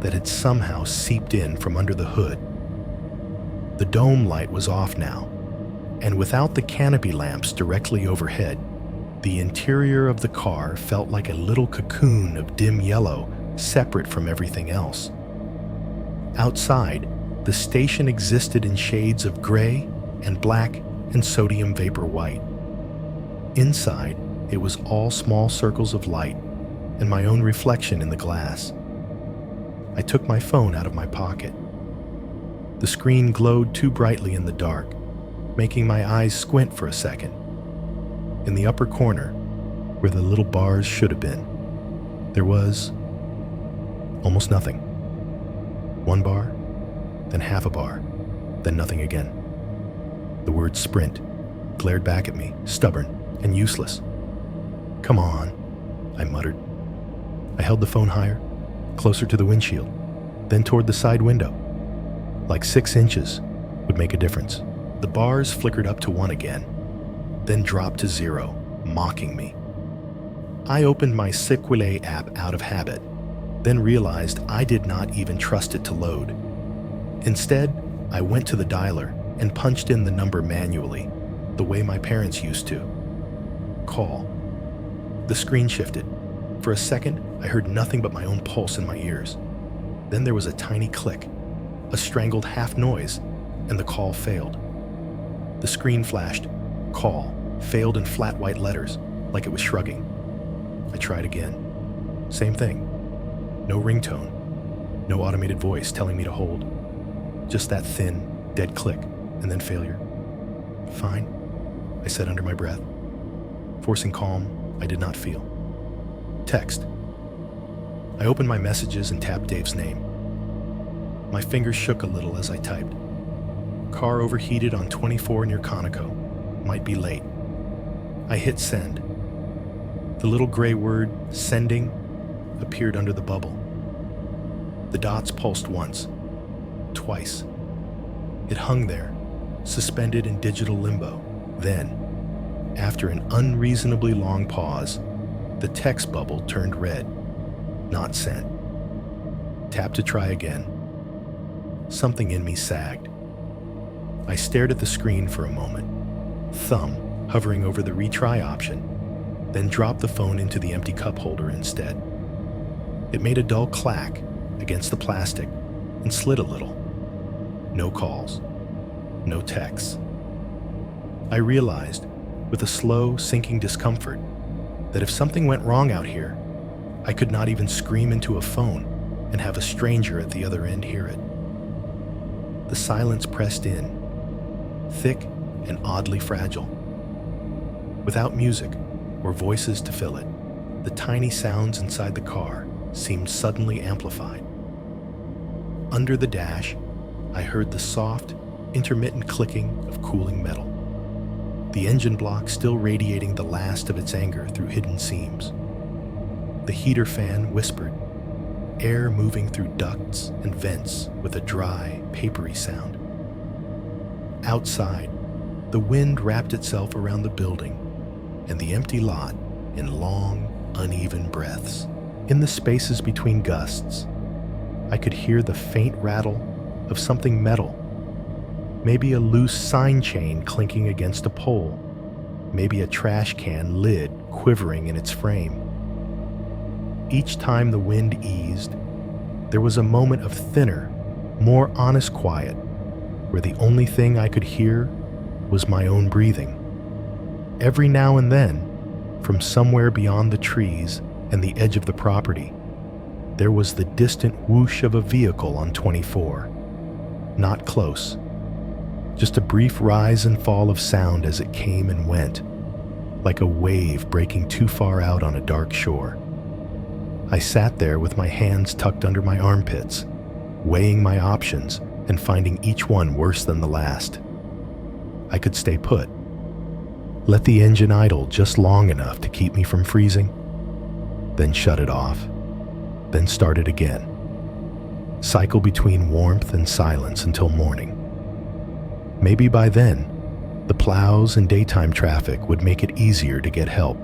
that had somehow seeped in from under the hood. The dome light was off now, and without the canopy lamps directly overhead, the interior of the car felt like a little cocoon of dim yellow separate from everything else. Outside, the station existed in shades of gray and black and sodium vapor white. Inside, it was all small circles of light and my own reflection in the glass. I took my phone out of my pocket. The screen glowed too brightly in the dark, making my eyes squint for a second. In the upper corner, where the little bars should have been, there was almost nothing. One bar, then half a bar, then nothing again. The word sprint glared back at me, stubborn and useless. "Come on," I muttered. I held the phone higher, closer to the windshield, then toward the side window. Like 6 inches would make a difference. The bars flickered up to 1 again, then dropped to 0, mocking me. I opened my Sequelae app out of habit, then realized I did not even trust it to load. Instead, I went to the dialer and punched in the number manually, the way my parents used to. Call. The screen shifted. For a second, I heard nothing but my own pulse in my ears. Then there was a tiny click, a strangled half noise, and the call failed. The screen flashed, "Call," failed in flat white letters, like it was shrugging. I tried again. Same thing. No ringtone, no automated voice telling me to hold. Just that thin, dead click, and then failure. "Fine," I said under my breath. Forcing calm, I did not feel. Text. I opened my messages and tapped Dave's name. My fingers shook a little as I typed. "Car overheated on 24 near Conoco. Might be late." I hit send. The little gray word, "sending," appeared under the bubble. The dots pulsed once, twice. It hung there, suspended in digital limbo. Then, after an unreasonably long pause, the text bubble turned red. Not sent. Tap to try again. Something in me sagged. I stared at the screen for a moment, thumb hovering over the retry option, then dropped the phone into the empty cup holder instead. It made a dull clack against the plastic and slid a little. No calls. No texts. I realized, with a slow, sinking discomfort, that if something went wrong out here, I could not even scream into a phone and have a stranger at the other end hear it. The silence pressed in, thick and oddly fragile. Without music or voices to fill it, the tiny sounds inside the car seemed suddenly amplified. Under the dash, I heard the soft, intermittent clicking of cooling metal, the engine block still radiating the last of its anger through hidden seams. The heater fan whispered, air moving through ducts and vents with a dry, papery sound. Outside, the wind wrapped itself around the building and the empty lot in long, uneven breaths. In the spaces between gusts, I could hear the faint rattle of something metal. Maybe a loose sign chain clinking against a pole. Maybe a trash can lid quivering in its frame. Each time the wind eased, there was a moment of thinner, more honest quiet, where the only thing I could hear was my own breathing. Every now and then, from somewhere beyond the trees and the edge of the property, there was the distant whoosh of a vehicle on 24. Not close. Just a brief rise and fall of sound as it came and went, like a wave breaking too far out on a dark shore. I sat there with my hands tucked under my armpits, weighing my options and finding each one worse than the last. I could stay put. Let the engine idle just long enough to keep me from freezing, then shut it off, then start it again. Cycle between warmth and silence until morning. Maybe by then, the plows and daytime traffic would make it easier to get help,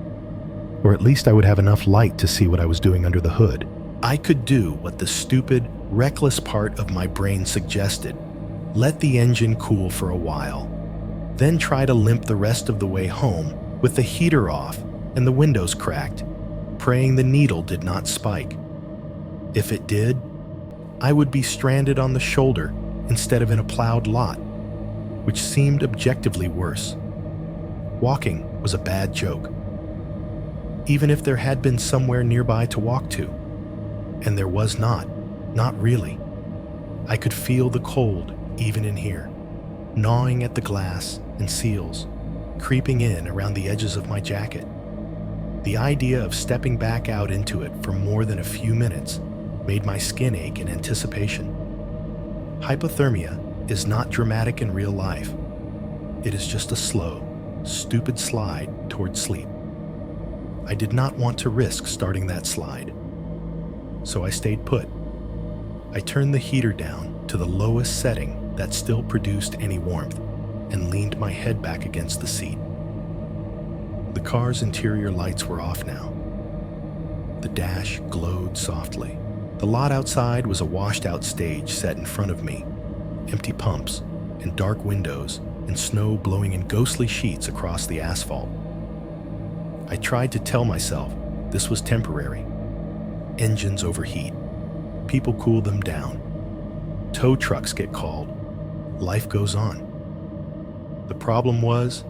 or at least I would have enough light to see what I was doing under the hood. I could do what the stupid, reckless part of my brain suggested. Let the engine cool for a while, then try to limp the rest of the way home with the heater off and the windows cracked, praying the needle did not spike. If it did, I would be stranded on the shoulder instead of in a plowed lot, which seemed objectively worse. Walking was a bad joke, even if there had been somewhere nearby to walk to. And there was not really. I could feel the cold even in here, gnawing at the glass and seals, creeping in around the edges of my jacket. The idea of stepping back out into it for more than a few minutes made my skin ache in anticipation. Hypothermia is not dramatic in real life. It is just a slow, stupid slide toward sleep. I did not want to risk starting that slide, so I stayed put. I turned the heater down to the lowest setting that still produced any warmth and leaned my head back against the seat. The car's interior lights were off now. The dash glowed softly. The lot outside was a washed-out stage set in front of me, empty pumps and dark windows and snow blowing in ghostly sheets across the asphalt. I tried to tell myself this was temporary. Engines overheat. People cool them down. Tow trucks get called. Life goes on. The problem was,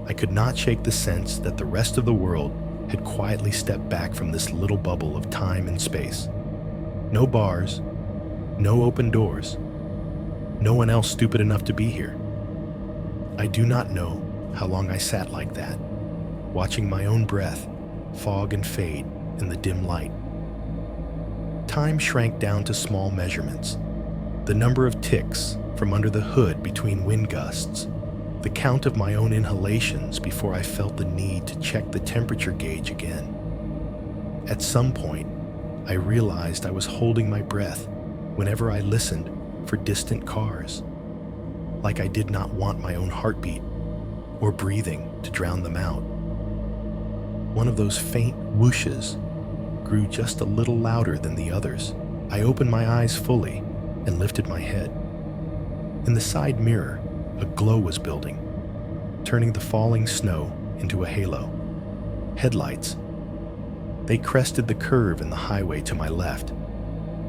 I could not shake the sense that the rest of the world had quietly stepped back from this little bubble of time and space. No bars, no open doors, no one else stupid enough to be here. I do not know how long I sat like that, watching my own breath fog and fade in the dim light. Time shrank down to small measurements. The number of ticks from under the hood between wind gusts, the count of my own inhalations before I felt the need to check the temperature gauge again. At some point, I realized I was holding my breath whenever I listened for distant cars, like I did not want my own heartbeat or breathing to drown them out. One of those faint whooshes grew just a little louder than the others. I opened my eyes fully and lifted my head. In the side mirror, a glow was building, turning the falling snow into a halo. Headlights. They crested the curve in the highway to my left,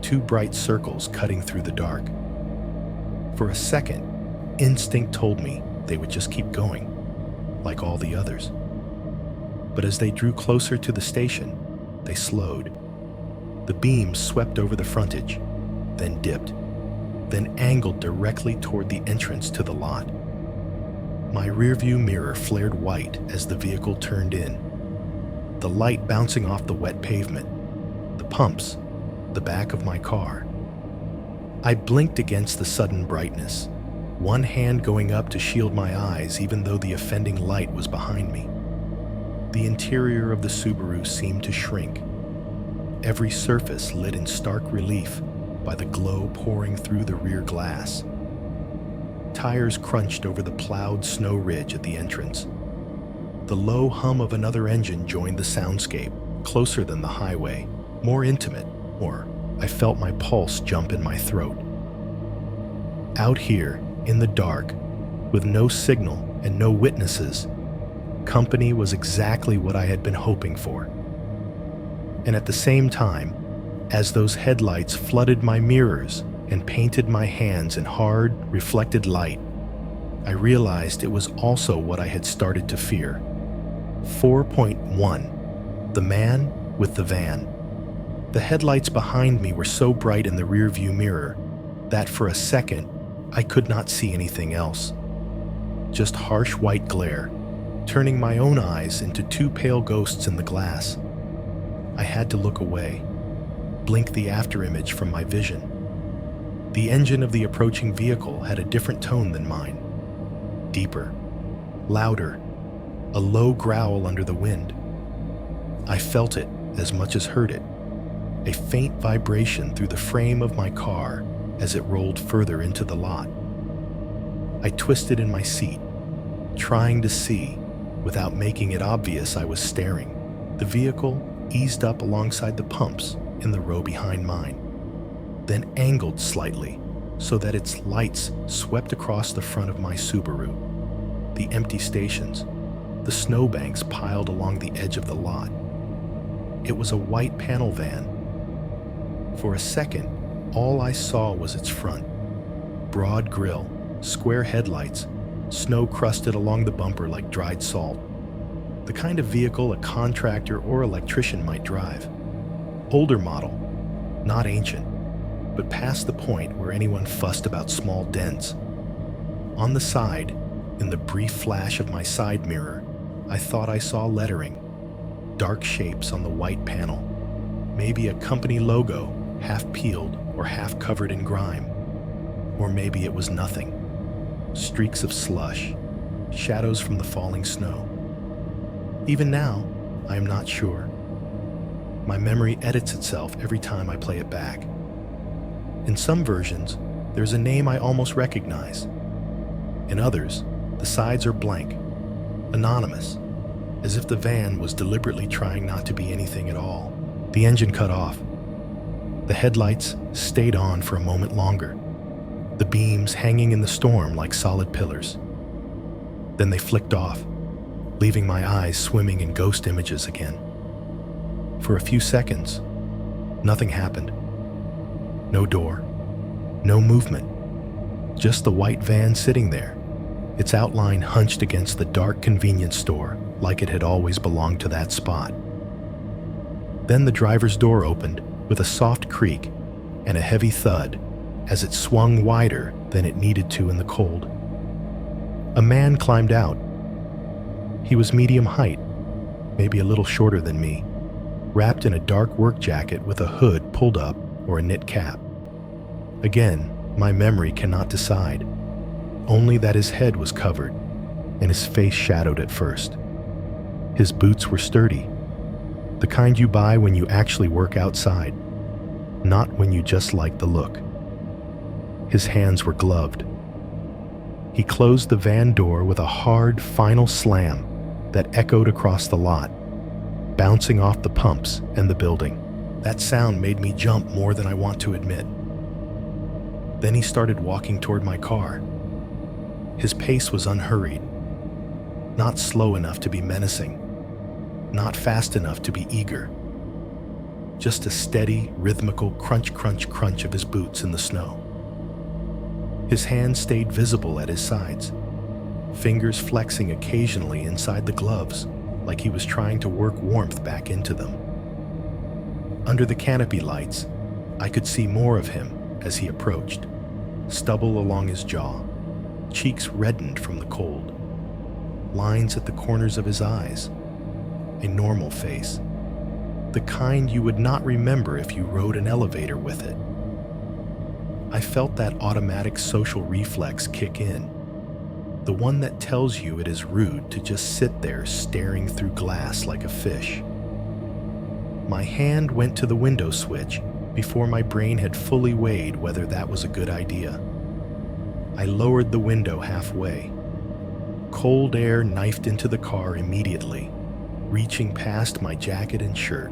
two bright circles cutting through the dark. For a second, instinct told me they would just keep going, like all the others. But as they drew closer to the station, they slowed. The beams swept over the frontage, then dipped, then angled directly toward the entrance to the lot. My rearview mirror flared white as the vehicle turned in, the light bouncing off the wet pavement, the pumps, the back of my car. I blinked against the sudden brightness, one hand going up to shield my eyes even though the offending light was behind me. The interior of the Subaru seemed to shrink, every surface lit in stark relief by the glow pouring through the rear glass. Tires crunched over the plowed snow ridge at the entrance. The low hum of another engine joined the soundscape, closer than the highway, more intimate, or I felt my pulse jump in my throat. Out here, in the dark, with no signal and no witnesses, company was exactly what I had been hoping for. And at the same time, as those headlights flooded my mirrors and painted my hands in hard, reflected light, I realized it was also what I had started to fear. 4.1. The man with the van. The headlights behind me were so bright in the rearview mirror that for a second, I could not see anything else. Just harsh white glare, turning my own eyes into two pale ghosts in the glass. I had to look away, blink the afterimage from my vision. The engine of the approaching vehicle had a different tone than mine. Deeper, louder, a low growl under the wind. I felt it as much as heard it, a faint vibration through the frame of my car as it rolled further into the lot. I twisted in my seat, trying to see, without making it obvious I was staring. The vehicle eased up alongside the pumps in the row behind mine, then angled slightly so that its lights swept across the front of my Subaru, the empty stations, the snowbanks piled along the edge of the lot. It was a white panel van. For a second, all I saw was its front. Broad grille, square headlights, snow crusted along the bumper like dried salt. The kind of vehicle a contractor or electrician might drive. Older model, not ancient, but past the point where anyone fussed about small dents. On the side, in the brief flash of my side mirror, I thought I saw lettering, dark shapes on the white panel, maybe a company logo, half peeled or half covered in grime. Or maybe it was nothing. Streaks of slush, shadows from the falling snow. Even now, I am not sure. My memory edits itself every time I play it back. In some versions, there's a name I almost recognize. In others, the sides are blank, anonymous, as if the van was deliberately trying not to be anything at all. The engine cut off. The headlights stayed on for a moment longer, the beams hanging in the storm like solid pillars. Then they flicked off, leaving my eyes swimming in ghost images again. For a few seconds, nothing happened. No door, no movement, just the white van sitting there, its outline hunched against the dark convenience store like it had always belonged to that spot. Then the driver's door opened with a soft creak and a heavy thud as it swung wider than it needed to in the cold. A man climbed out. He was medium height, maybe a little shorter than me, wrapped in a dark work jacket with a hood pulled up or a knit cap. Again, my memory cannot decide, only that his head was covered and his face shadowed at first. His boots were sturdy, the kind you buy when you actually work outside, not when you just like the look. His hands were gloved. He closed the van door with a hard, final slam that echoed across the lot, bouncing off the pumps and the building. That sound made me jump more than I want to admit. Then he started walking toward my car. His pace was unhurried, not slow enough to be menacing, not fast enough to be eager. Just a steady, rhythmical crunch, crunch, crunch of his boots in the snow. His hands stayed visible at his sides, fingers flexing occasionally inside the gloves, like he was trying to work warmth back into them. Under the canopy lights, I could see more of him as he approached, stubble along his jaw, cheeks reddened from the cold, lines at the corners of his eyes, a normal face, the kind you would not remember if you rode an elevator with it. I felt that automatic social reflex kick in, the one that tells you it is rude to just sit there staring through glass like a fish. My hand went to the window switch before my brain had fully weighed whether that was a good idea. I lowered the window halfway. Cold air knifed into the car immediately, reaching past my jacket and shirt,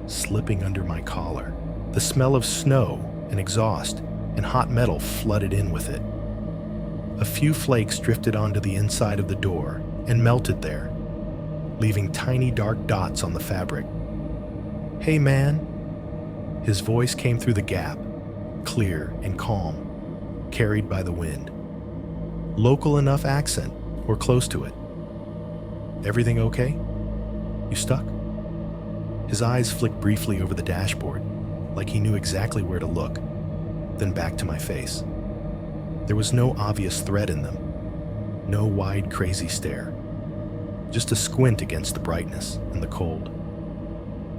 slipping under my collar. The smell of snow and exhaust and hot metal flooded in with it. A few flakes drifted onto the inside of the door and melted there, leaving tiny dark dots on the fabric. "Hey man." His voice came through the gap, clear and calm, carried by the wind. Local enough accent, or close to it. "Everything okay? You stuck?" His eyes flicked briefly over the dashboard, like he knew exactly where to look, then back to my face. There was no obvious threat in them, no wide, crazy stare, just a squint against the brightness and the cold.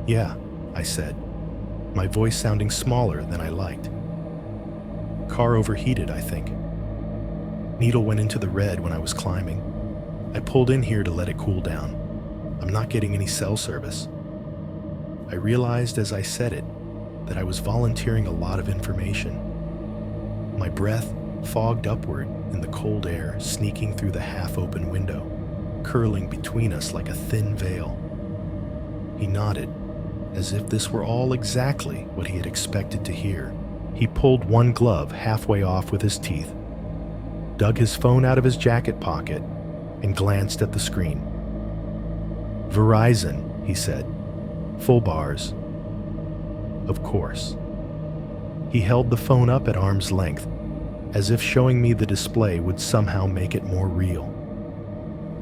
"Yeah," I said, my voice sounding smaller than I liked. "Car overheated, I think. Needle went into the red when I was climbing. I pulled in here to let it cool down. I'm not getting any cell service. I realized as I said it that I was volunteering a lot of information. My breath fogged upward in the cold air sneaking through the half-open window, curling between us like a thin veil. He nodded, as if this were all exactly what he had expected to hear. He pulled one glove halfway off with his teeth, dug his phone out of his jacket pocket, and glanced at the screen. "Verizon," he said. "Full bars." Of course. He held the phone up at arm's length, as if showing me the display would somehow make it more real.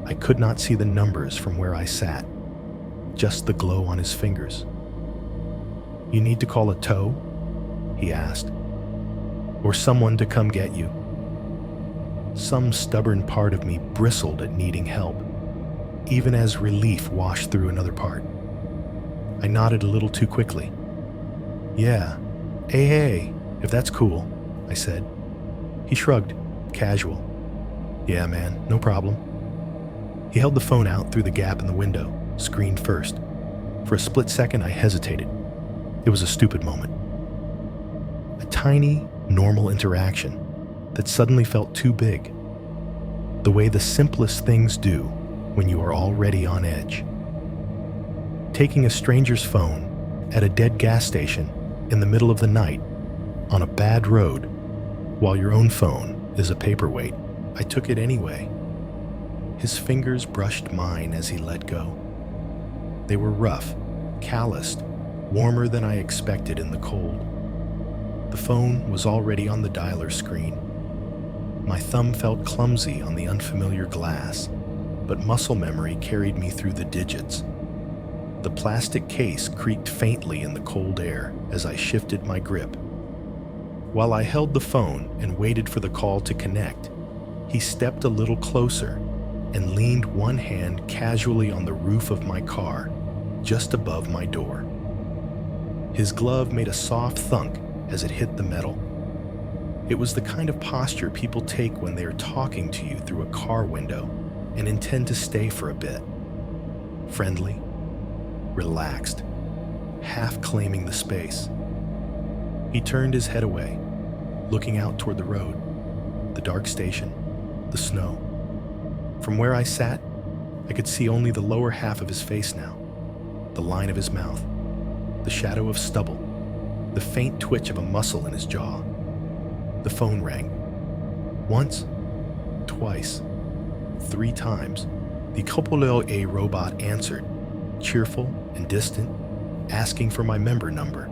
I could not see the numbers from where I sat, just the glow on his fingers. "You need to call a tow?" he asked. "Or someone to come get you?" Some stubborn part of me bristled at needing help, even as relief washed through another part. I nodded a little too quickly. "Yeah, hey, if that's cool," I said. He shrugged, casual. "Yeah, man, no problem." He held the phone out through the gap in the window, screen first. For a split second, I hesitated. It was a stupid moment. A tiny, normal interaction that suddenly felt too big. The way the simplest things do when you are already on edge. Taking a stranger's phone at a dead gas station in the middle of the night on a bad road while your own phone is a paperweight. I took it anyway. His fingers brushed mine as he let go. They were rough, calloused, warmer than I expected in the cold. The phone was already on the dialer screen. My thumb felt clumsy on the unfamiliar glass, but muscle memory carried me through the digits. The plastic case creaked faintly in the cold air as I shifted my grip. While I held the phone and waited for the call to connect, he stepped a little closer and leaned one hand casually on the roof of my car, just above my door. His glove made a soft thunk as it hit the metal. It was the kind of posture people take when they are talking to you through a car window and intend to stay for a bit. Friendly, relaxed, half claiming the space. He turned his head away, looking out toward the road, the dark station, the snow. From where I sat, I could see only the lower half of his face now, the line of his mouth, the shadow of stubble, the faint twitch of a muscle in his jaw. The phone rang. Once, twice, 3 times. The Coppola A robot answered, cheerful and distant, asking for my member number.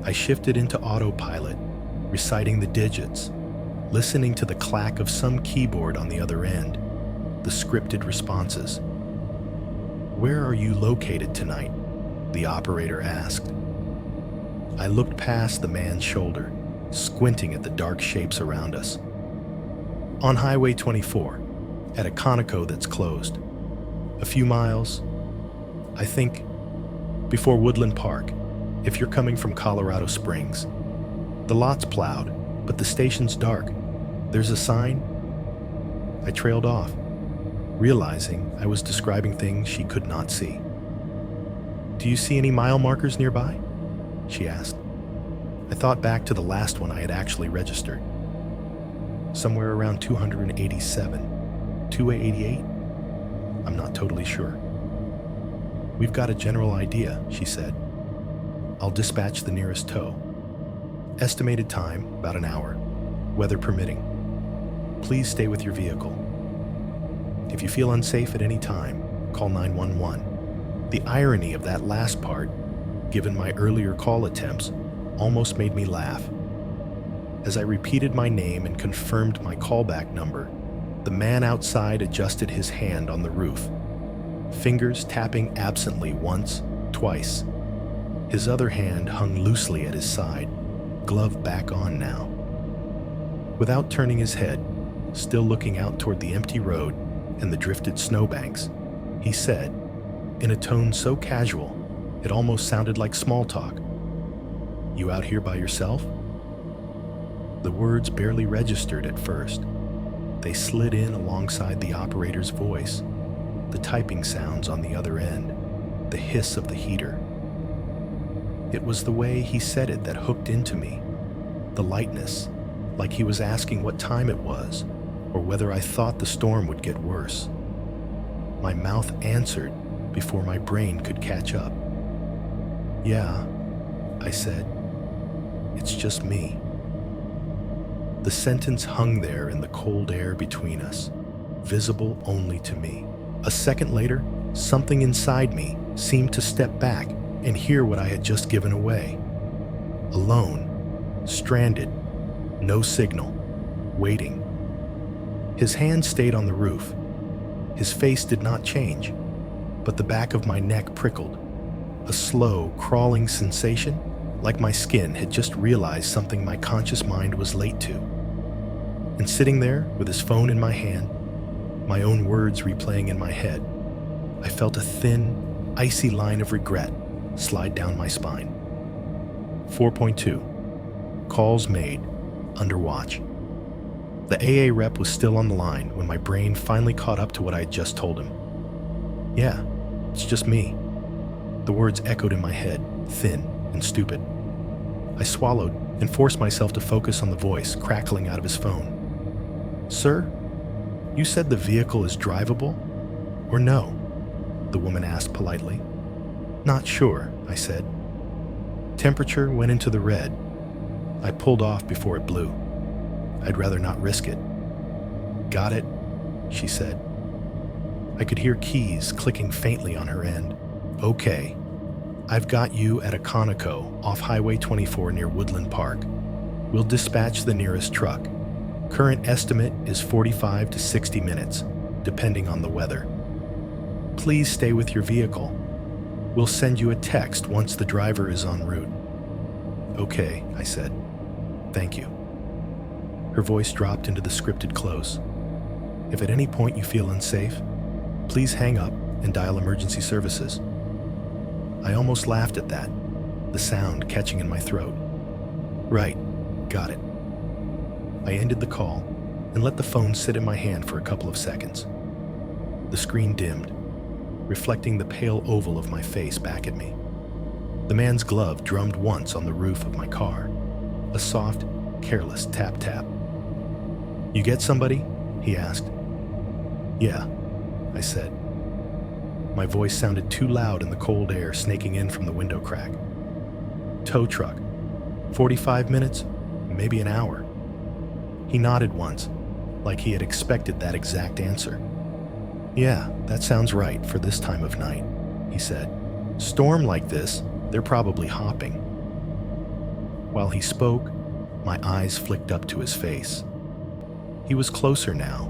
I shifted into autopilot, reciting the digits, listening to the clack of some keyboard on the other end, the scripted responses. "Where are you located tonight?" the operator asked. I looked past the man's shoulder, squinting at the dark shapes around us. "On Highway 24, at a Conoco that's closed. A few miles, I think, before Woodland Park, if you're coming from Colorado Springs. The lot's plowed, but the station's dark. There's a sign." I trailed off, realizing I was describing things she could not see. "Do you see any mile markers nearby?" she asked. I thought back to the last one I had actually registered. Somewhere around 287, 288? I'm not totally sure. "We've got a general idea," she said. "I'll dispatch the nearest tow. Estimated time, about an hour, weather permitting. Please stay with your vehicle. If you feel unsafe at any time, call 911. The irony of that last part, given my earlier call attempts, almost made me laugh. As I repeated my name and confirmed my callback number, the man outside adjusted his hand on the roof, fingers tapping absently once, twice. His other hand hung loosely at his side, glove back on now. Without turning his head, still looking out toward the empty road and the drifted snowbanks, he said, in a tone so casual it almost sounded like small talk, "You out here by yourself?" The words barely registered at first. They slid in alongside the operator's voice, the typing sounds on the other end, the hiss of the heater. It was the way he said it that hooked into me, the lightness, like he was asking what time it was or whether I thought the storm would get worse. My mouth answered before my brain could catch up. "Yeah," I said. "It's just me." The sentence hung there in the cold air between us, visible only to me. A second later, something inside me seemed to step back and hear what I had just given away. Alone, stranded, no signal, waiting. His hand stayed on the roof. His face did not change, but the back of my neck prickled. A slow, crawling sensation, like my skin had just realized something my conscious mind was late to. And sitting there with his phone in my hand, my own words replaying in my head, I felt a thin, icy line of regret slide down my spine. 4.2. Calls made, under watch. The AA rep was still on the line when my brain finally caught up to what I had just told him. "Yeah, it's just me." The words echoed in my head, thin and stupid. I swallowed and forced myself to focus on the voice crackling out of his phone. "Sir, you said the vehicle is drivable, or no?" the woman asked politely. "Not sure," I said. Temperature went into the red. I pulled off before it blew. I'd rather not risk it. "Got it," she said. I could hear keys clicking faintly on her end. "Okay, I've got you at a Conoco off Highway 24 near Woodland Park. We'll dispatch the nearest truck. Current estimate is 45 to 60 minutes, depending on the weather. Please stay with your vehicle. We'll send you a text once the driver is en route." "Okay," I said. "Thank you." Her voice dropped into the scripted close. "If at any point you feel unsafe, please hang up and dial emergency services." I almost laughed at that, the sound catching in my throat. "Right, got it." I ended the call and let the phone sit in my hand for a couple of seconds. The screen dimmed, reflecting the pale oval of my face back at me. The man's glove drummed once on the roof of my car, a soft, careless tap-tap. "You get somebody?" he asked. "Yeah," I said. My voice sounded too loud in the cold air snaking in from the window crack. "Tow truck. 45 minutes, maybe an hour." He nodded once, like he had expected that exact answer. "Yeah, that sounds right for this time of night," he said. "Storm like this, they're probably hopping." While he spoke, my eyes flicked up to his face. He was closer now,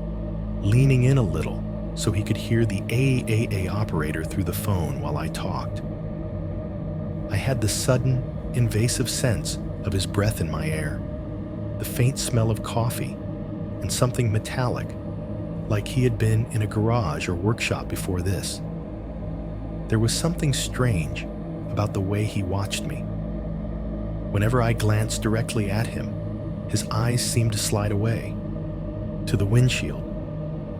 leaning in a little so he could hear the AAA operator through the phone while I talked. I had the sudden, invasive sense of his breath in my air, the faint smell of coffee, and something metallic, like he had been in a garage or workshop before this. There was something strange about the way he watched me. Whenever I glanced directly at him, his eyes seemed to slide away, to the windshield,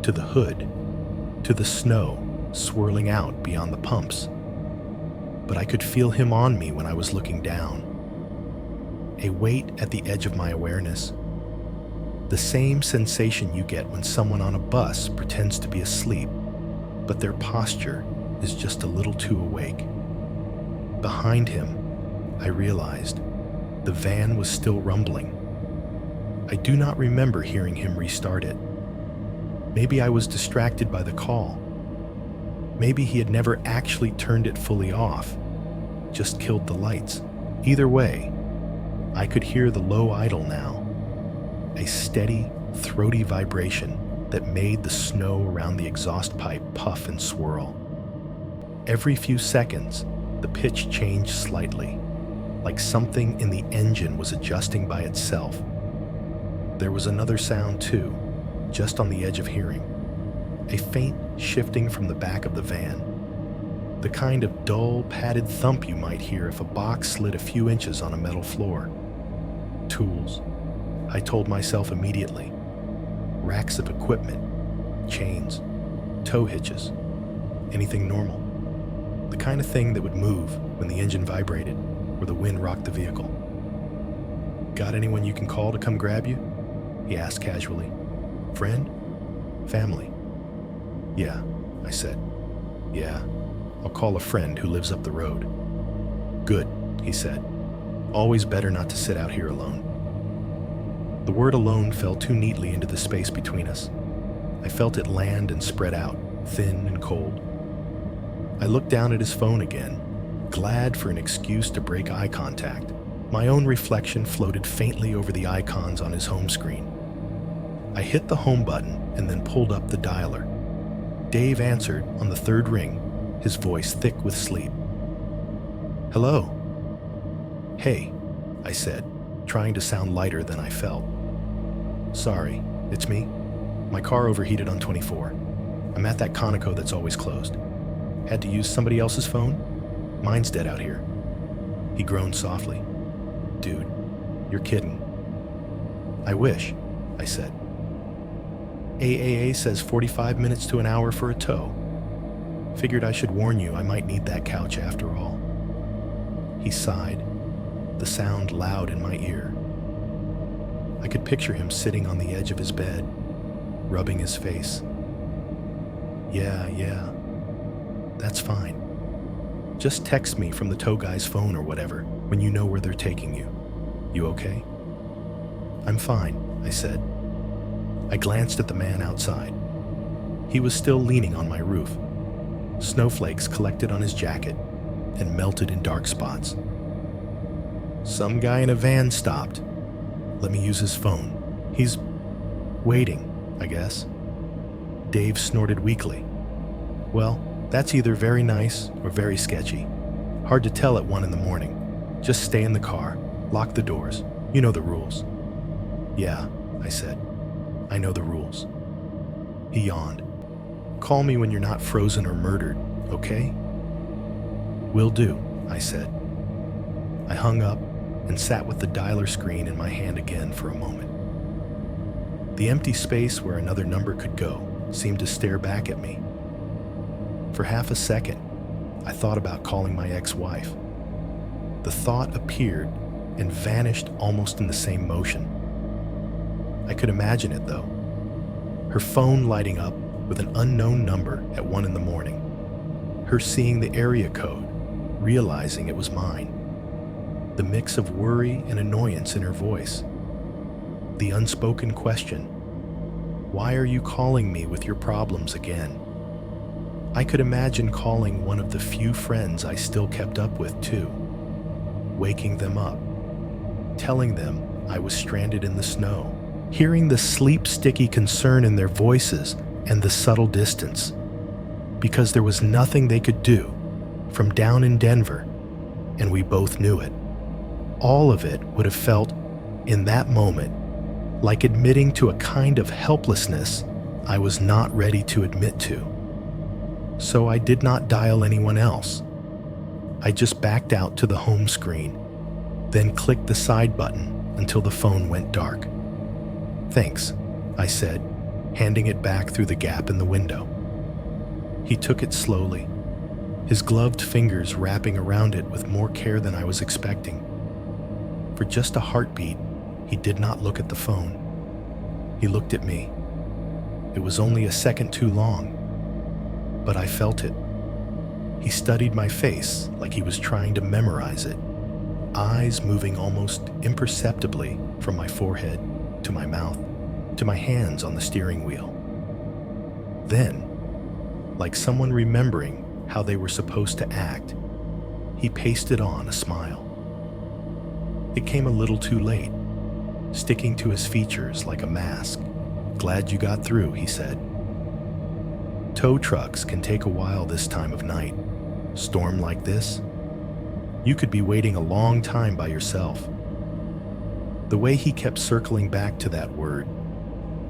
to the hood, to the snow swirling out beyond the pumps. But I could feel him on me when I was looking down. A weight at the edge of my awareness. The same sensation you get when someone on a bus pretends to be asleep, but their posture is just a little too awake. Behind him, I realized, the van was still rumbling. I do not remember hearing him restart it. Maybe I was distracted by the call. Maybe he had never actually turned it fully off, just killed the lights. Either way, I could hear the low idle now, a steady, throaty vibration that made the snow around the exhaust pipe puff and swirl. Every few seconds, the pitch changed slightly, like something in the engine was adjusting by itself. There was another sound too, just on the edge of hearing, a faint shifting from the back of the van, the kind of dull, padded thump you might hear if a box slid a few inches on a metal floor. Tools, I told myself immediately. racks of equipment, chains, tow hitches, anything normal. The kind of thing that would move when the engine vibrated or the wind rocked the vehicle. "Got anyone you can call to come grab you?" he asked casually. "Friend? Family?" "Yeah," I said. "Yeah, I'll call a friend who lives up the road." "Good," he said. "Always better not to sit out here alone." The word alone fell too neatly into the space between us. I felt it land and spread out, thin and cold. I looked down at his phone again, glad for an excuse to break eye contact. My own reflection floated faintly over the icons on his home screen. I hit the home button and then pulled up the dialer. Dave answered on the third ring, his voice thick with sleep. "Hello." "Hey," I said, trying to sound lighter than I felt. "Sorry, it's me. My car overheated on 24. I'm at that Conoco that's always closed. Had to use somebody else's phone? Mine's dead out here." He groaned softly. "Dude, you're kidding." "I wish," I said. "AAA says 45 minutes to an hour for a tow. Figured I should warn you I might need that couch after all." He sighed, the sound loud in my ear. I could picture him sitting on the edge of his bed, rubbing his face. Yeah, that's fine. Just text me from the tow guy's phone or whatever when you know where they're taking you. You okay?" "I'm fine," I said. I glanced at the man outside. He was still leaning on my roof. Snowflakes collected on his jacket and melted in dark spots. Some guy in a van stopped. Let me use his phone. He's waiting, I guess. Dave snorted weakly. "Well, that's either very nice or very sketchy. Hard to tell at 1 in the morning. Just stay in the car, lock the doors. You know the rules." "Yeah," I said. "I know the rules." He yawned. "Call me when you're not frozen or murdered, okay?" "Will do," I said. I hung up and sat with the dialer screen in my hand again for a moment. The empty space where another number could go seemed to stare back at me. For half a second, I thought about calling my ex-wife. The thought appeared and vanished almost in the same motion. I could imagine it, though. Her phone lighting up with an unknown number at 1 in the morning. Her seeing the area code, realizing it was mine. The mix of worry and annoyance in her voice. The unspoken question, "Why are you calling me with your problems again?" I could imagine calling one of the few friends I still kept up with, too. Waking them up. Telling them I was stranded in the snow. Hearing the sleep-sticky concern in their voices and the subtle distance. Because there was nothing they could do from down in Denver, and we both knew it. All of it would have felt, in that moment, like admitting to a kind of helplessness I was not ready to admit to. So I did not dial anyone else. I just backed out to the home screen, then clicked the side button until the phone went dark. "Thanks," I said, handing it back through the gap in the window. He took it slowly, his gloved fingers wrapping around it with more care than I was expecting. For just a heartbeat, he did not look at the phone. He looked at me. It was only a second too long, but I felt it. He studied my face like he was trying to memorize it, eyes moving almost imperceptibly from my forehead to my mouth, to my hands on the steering wheel. Then, like someone remembering how they were supposed to act, he pasted on a smile. It came a little too late, sticking to his features like a mask. "Glad you got through," he said. "Tow trucks can take a while this time of night. Storm like this, you could be waiting a long time by yourself." The way he kept circling back to that word,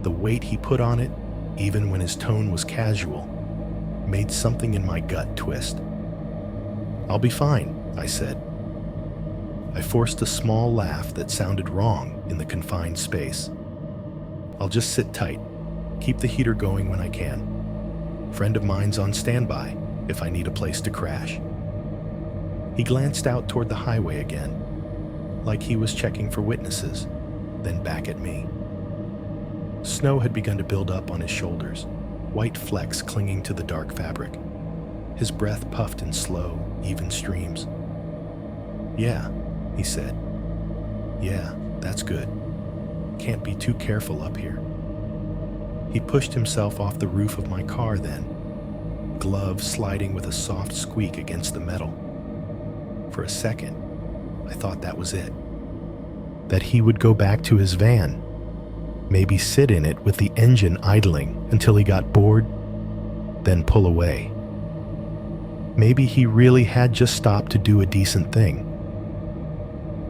the weight he put on it, even when his tone was casual, made something in my gut twist. "I'll be fine," I said. I forced a small laugh that sounded wrong in the confined space. "I'll just sit tight. Keep the heater going when I can. Friend of mine's on standby if I need a place to crash." He glanced out toward the highway again, like he was checking for witnesses, then back at me. Snow had begun to build up on his shoulders, white flecks clinging to the dark fabric. His breath puffed in slow, even streams. "Yeah," he said. "Yeah, that's good. Can't be too careful up here." He pushed himself off the roof of my car then, glove sliding with a soft squeak against the metal. For a second, I thought that was it. That he would go back to his van, maybe sit in it with the engine idling until he got bored, then pull away. Maybe he really had just stopped to do a decent thing.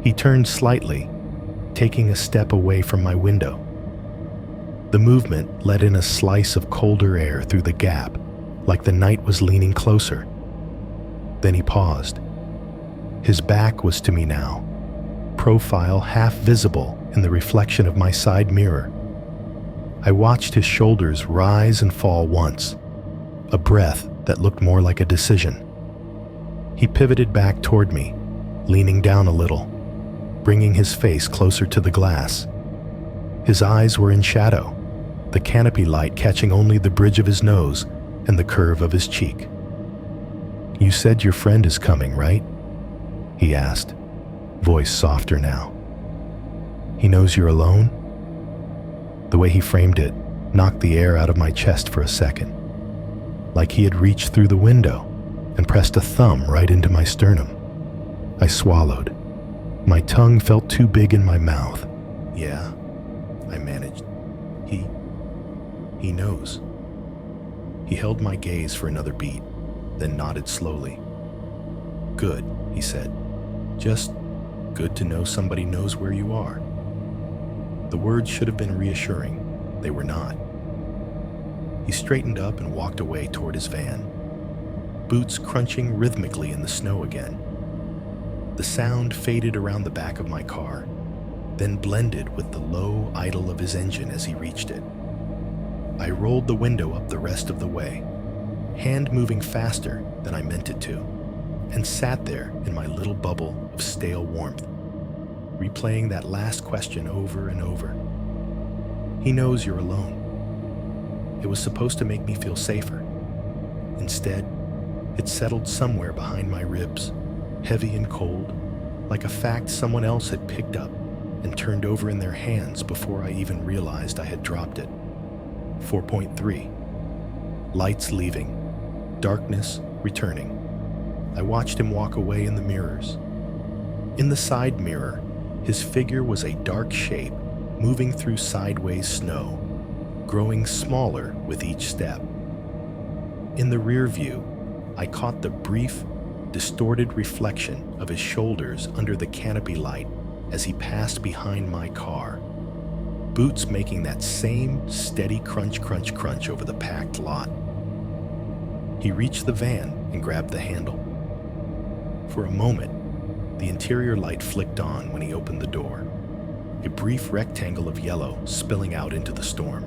He turned slightly, taking a step away from my window. The movement let in a slice of colder air through the gap, like the night was leaning closer. Then he paused. His back was to me now, profile half visible in the reflection of my side mirror. I watched his shoulders rise and fall once, a breath that looked more like a decision. He pivoted back toward me, leaning down a little, bringing his face closer to the glass. His eyes were in shadow, the canopy light catching only the bridge of his nose and the curve of his cheek. "You said your friend is coming, right?" he asked, voice softer now. "He knows you're alone?" The way he framed it knocked the air out of my chest for a second, like he had reached through the window and pressed a thumb right into my sternum. I swallowed. My tongue felt too big in my mouth. "Yeah," I managed. He knows." He held my gaze for another beat, then nodded slowly. "Good," he said. "Just good to know somebody knows where you are." The words should have been reassuring. They were not. He straightened up and walked away toward his van, boots crunching rhythmically in the snow again. The sound faded around the back of my car, then blended with the low idle of his engine as he reached it. I rolled the window up the rest of the way, hand moving faster than I meant it to, and sat there in my little bubble of stale warmth, replaying that last question over and over. He knows you're alone. It was supposed to make me feel safer. Instead, it settled somewhere behind my ribs, heavy and cold, like a fact someone else had picked up and turned over in their hands before I even realized I had dropped it. 4.3. Lights leaving, darkness returning. I watched him walk away in the mirrors. In the side mirror, his figure was a dark shape moving through sideways snow, growing smaller with each step. In the rear view, I caught the brief, distorted reflection of his shoulders under the canopy light as he passed behind my car, boots making that same steady crunch, crunch, crunch over the packed lot. He reached the van and grabbed the handle. For a moment, the interior light flicked on when he opened the door, a brief rectangle of yellow spilling out into the storm.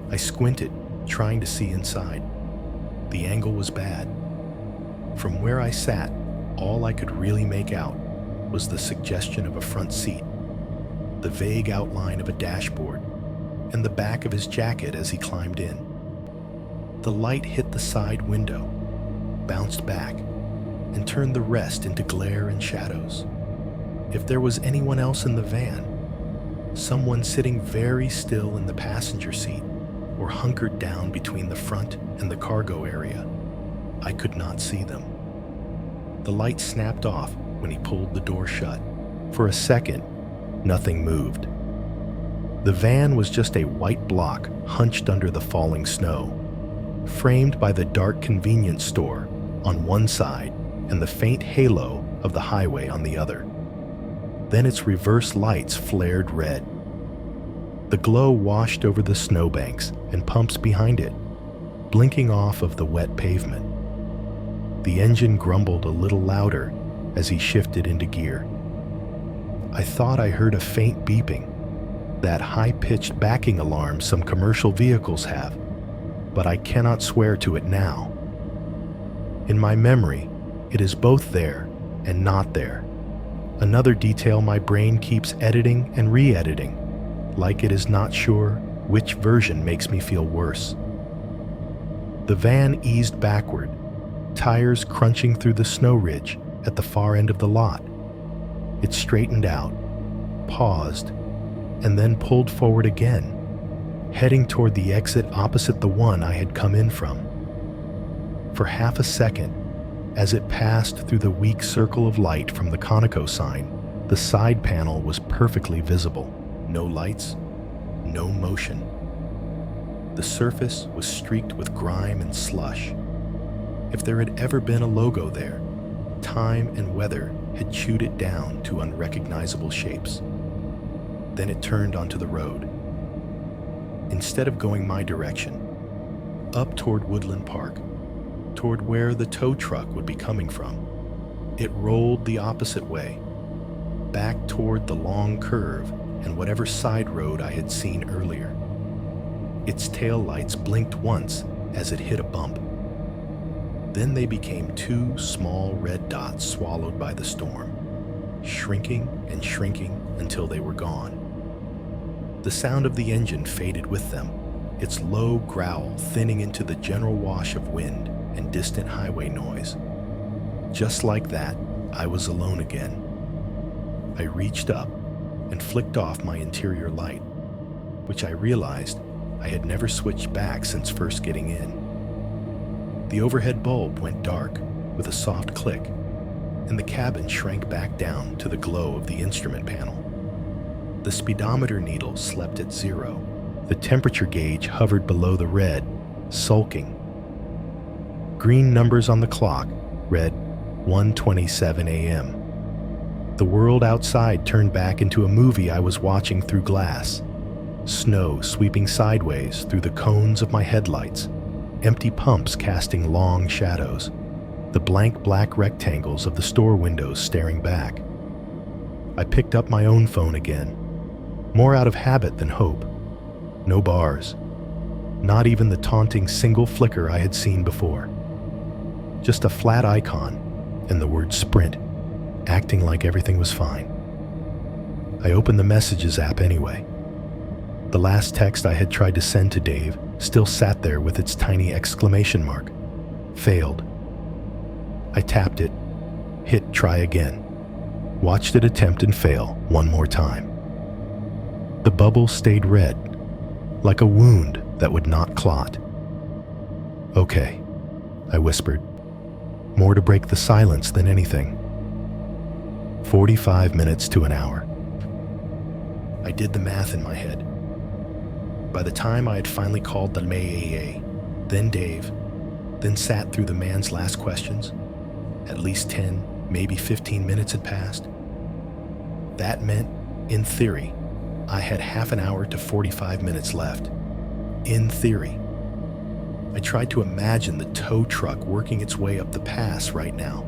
I squinted, trying to see inside. The angle was bad. From where I sat, all I could really make out was the suggestion of a front seat, the vague outline of a dashboard, and the back of his jacket as he climbed in. The light hit the side window, bounced back, and turned the rest into glare and shadows. If there was anyone else in the van, someone sitting very still in the passenger seat or hunkered down between the front and the cargo area, I could not see them. The light snapped off when he pulled the door shut. For a second, nothing moved. The van was just a white block hunched under the falling snow, framed by the dark convenience store on one side and the faint halo of the highway on the other. Then its reverse lights flared red. The glow washed over the snowbanks and pumps behind it, blinking off of the wet pavement. The engine grumbled a little louder as he shifted into gear. I thought I heard a faint beeping, that high-pitched backing alarm some commercial vehicles have, but I cannot swear to it now. In my memory, it is both there and not there. Another detail my brain keeps editing and re-editing, like it is not sure which version makes me feel worse. The van eased backward, tires crunching through the snow ridge at the far end of the lot. It straightened out, paused, and then pulled forward again, heading toward the exit opposite the one I had come in from. For half a second, as it passed through the weak circle of light from the Conoco sign, the side panel was perfectly visible. No lights, no motion. The surface was streaked with grime and slush. If there had ever been a logo there, time and weather had chewed it down to unrecognizable shapes. Then it turned onto the road. Instead of going my direction, up toward Woodland Park, toward where the tow truck would be coming from, it rolled the opposite way, back toward the long curve and whatever side road I had seen earlier. Its tail lights blinked once as it hit a bump. Then they became two small red dots swallowed by the storm, shrinking and shrinking until they were gone. The sound of the engine faded with them, its low growl thinning into the general wash of wind and distant highway noise. Just like that, I was alone again. I reached up and flicked off my interior light, which I realized I had never switched back since first getting in. The overhead bulb went dark with a soft click, and the cabin shrank back down to the glow of the instrument panel. The speedometer needle slept at 0. The temperature gauge hovered below the red, sulking. Green numbers on the clock read 1:27 a.m. The world outside turned back into a movie I was watching through glass. Snow sweeping sideways through the cones of my headlights, empty pumps casting long shadows, the blank black rectangles of the store windows staring back. I picked up my own phone again, more out of habit than hope. No bars, not even the taunting single flicker I had seen before. Just a flat icon and the word Sprint, acting like everything was fine. I opened the Messages app anyway. The last text I had tried to send to Dave still sat there with its tiny exclamation mark. Failed. I tapped it, hit try again, watched it attempt and fail one more time. The bubble stayed red, like a wound that would not clot. Okay, I whispered, more to break the silence than anything. 45 minutes to an hour. I did the math in my head. By the time I had finally called the MAAA, then Dave, then sat through the man's last questions, at least 10, maybe 15 minutes had passed. That meant, in theory, I had half an hour to 45 minutes left. In theory. I tried to imagine the tow truck working its way up the pass right now.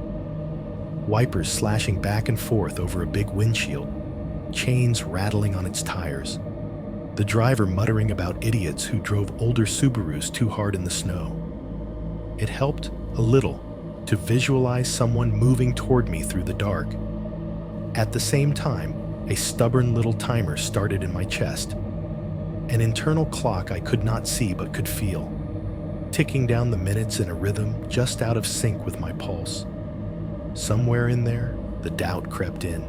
Wipers slashing back and forth over a big windshield, chains rattling on its tires. The driver muttering about idiots who drove older Subarus too hard in the snow. It helped a little to visualize someone moving toward me through the dark. At the same time, a stubborn little timer started in my chest. An internal clock I could not see but could feel, ticking down the minutes in a rhythm just out of sync with my pulse. Somewhere in there, the doubt crept in.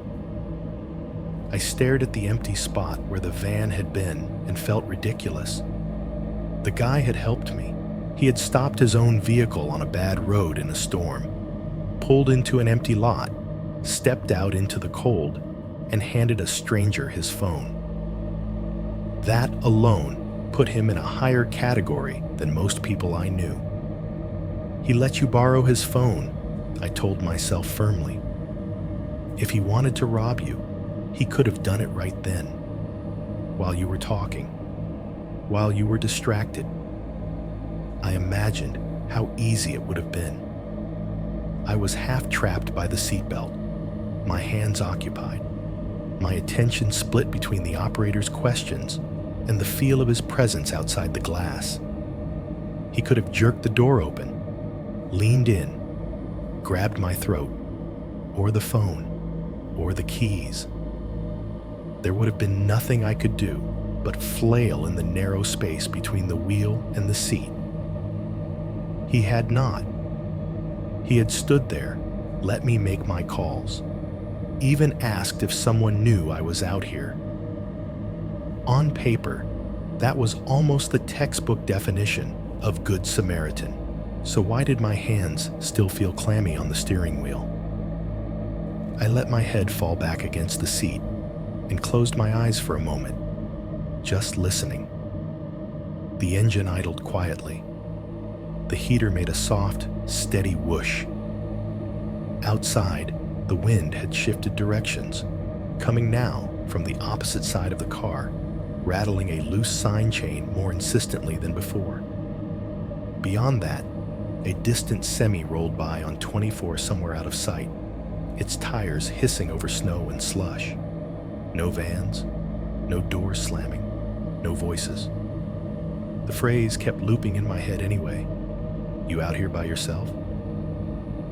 I stared at the empty spot where the van had been and felt ridiculous. The guy had helped me. He had stopped his own vehicle on a bad road in a storm, pulled into an empty lot, stepped out into the cold, and handed a stranger his phone. That alone put him in a higher category than most people I knew. He let you borrow his phone, I told myself firmly. If he wanted to rob you, he could have done it right then, while you were talking, while you were distracted. I imagined how easy it would have been. I was half trapped by the seatbelt, my hands occupied, my attention split between the operator's questions and the feel of his presence outside the glass. He could have jerked the door open, leaned in, grabbed my throat, or the phone, or the keys. There would have been nothing I could do but flail in the narrow space between the wheel and the seat. He had not. He had stood there, let me make my calls, even asked if someone knew I was out here. On paper, that was almost the textbook definition of Good Samaritan. So why did my hands still feel clammy on the steering wheel? I let my head fall back against the seat and closed my eyes for a moment, just listening. The engine idled quietly. The heater made a soft, steady whoosh. Outside, the wind had shifted directions, coming now from the opposite side of the car, rattling a loose sign chain more insistently than before. Beyond that, a distant semi rolled by on 24 somewhere out of sight, its tires hissing over snow and slush. No vans, no doors slamming, no voices. The phrase kept looping in my head anyway. You out here by yourself?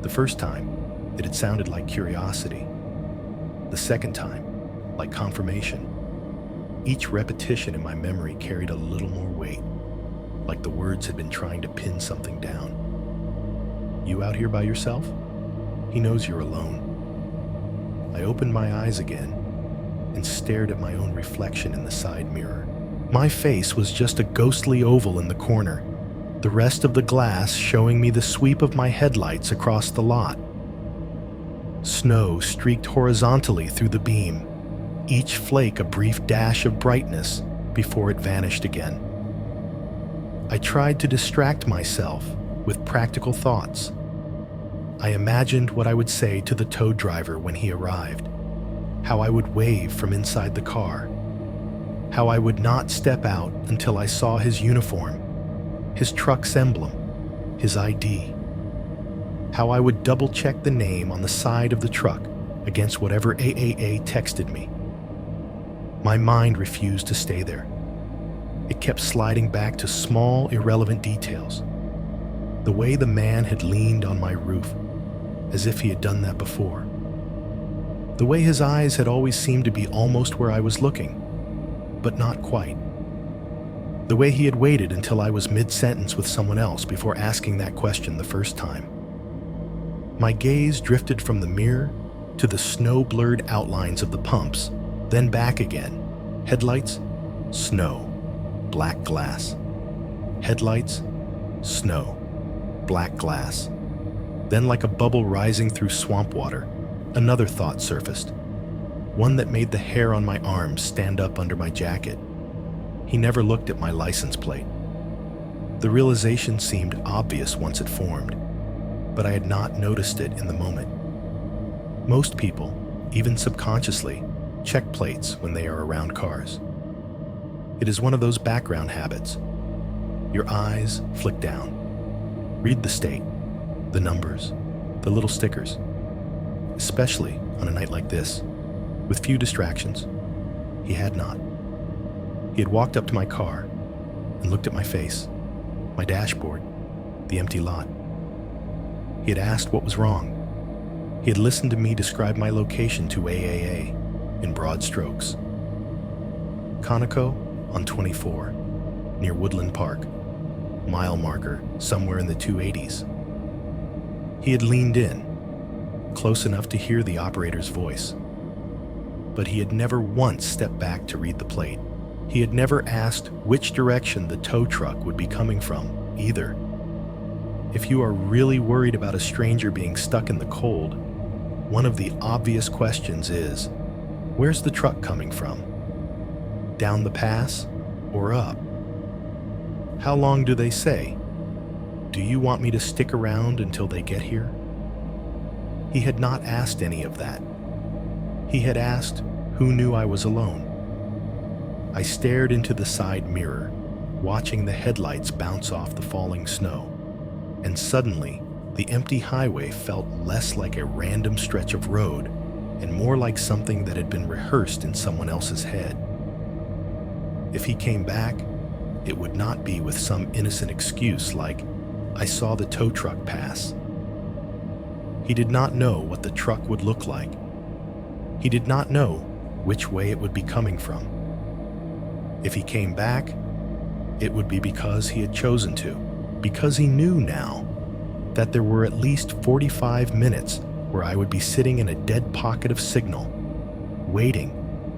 The first time, it had sounded like curiosity. The second time, like confirmation. Each repetition in my memory carried a little more weight, like the words had been trying to pin something down. You out here by yourself? He knows you're alone. I opened my eyes again and stared at my own reflection in the side mirror. My face was just a ghostly oval in the corner, the rest of the glass showing me the sweep of my headlights across the lot. Snow streaked horizontally through the beam, each flake a brief dash of brightness before it vanished again. I tried to distract myself with practical thoughts. I imagined what I would say to the tow driver when he arrived, how I would wave from inside the car, how I would not step out until I saw his uniform, his truck's emblem, his ID, how I would double-check the name on the side of the truck against whatever AAA texted me. My mind refused to stay there. It kept sliding back to small, irrelevant details. The way the man had leaned on my roof, as if he had done that before. The way his eyes had always seemed to be almost where I was looking, but not quite. The way he had waited until I was mid-sentence with someone else before asking that question the first time. My gaze drifted from the mirror to the snow-blurred outlines of the pumps, then back again. Headlights, snow, black glass. Headlights, snow, black glass. Then, like a bubble rising through swamp water, another thought surfaced, one that made the hair on my arms stand up under my jacket. He never looked at my license plate. The realization seemed obvious once it formed, but I had not noticed it in the moment. Most people, even subconsciously, check plates when they are around cars. It is one of those background habits. Your eyes flick down. Read the state, the numbers, the little stickers. Especially on a night like this, with few distractions. He had not. He had walked up to my car and looked at my face, my dashboard, the empty lot. He had asked what was wrong. He had listened to me describe my location to AAA in broad strokes. Conoco on 24, near Woodland Park, mile marker somewhere in the 280s. He had leaned in, close enough to hear the operator's voice. But he had never once stepped back to read the plate. He had never asked which direction the tow truck would be coming from, either. If you are really worried about a stranger being stuck in the cold, one of the obvious questions is, where's the truck coming from? Down the pass or up? How long do they say? Do you want me to stick around until they get here? He had not asked any of that. He had asked who knew I was alone. I stared into the side mirror, watching the headlights bounce off the falling snow, and suddenly the empty highway felt less like a random stretch of road and more like something that had been rehearsed in someone else's head. If he came back, it would not be with some innocent excuse like, "I saw the tow truck pass." He did not know what the truck would look like. He did not know which way it would be coming from. If he came back, it would be because he had chosen to, because he knew now that there were at least 45 minutes where I would be sitting in a dead pocket of signal, waiting,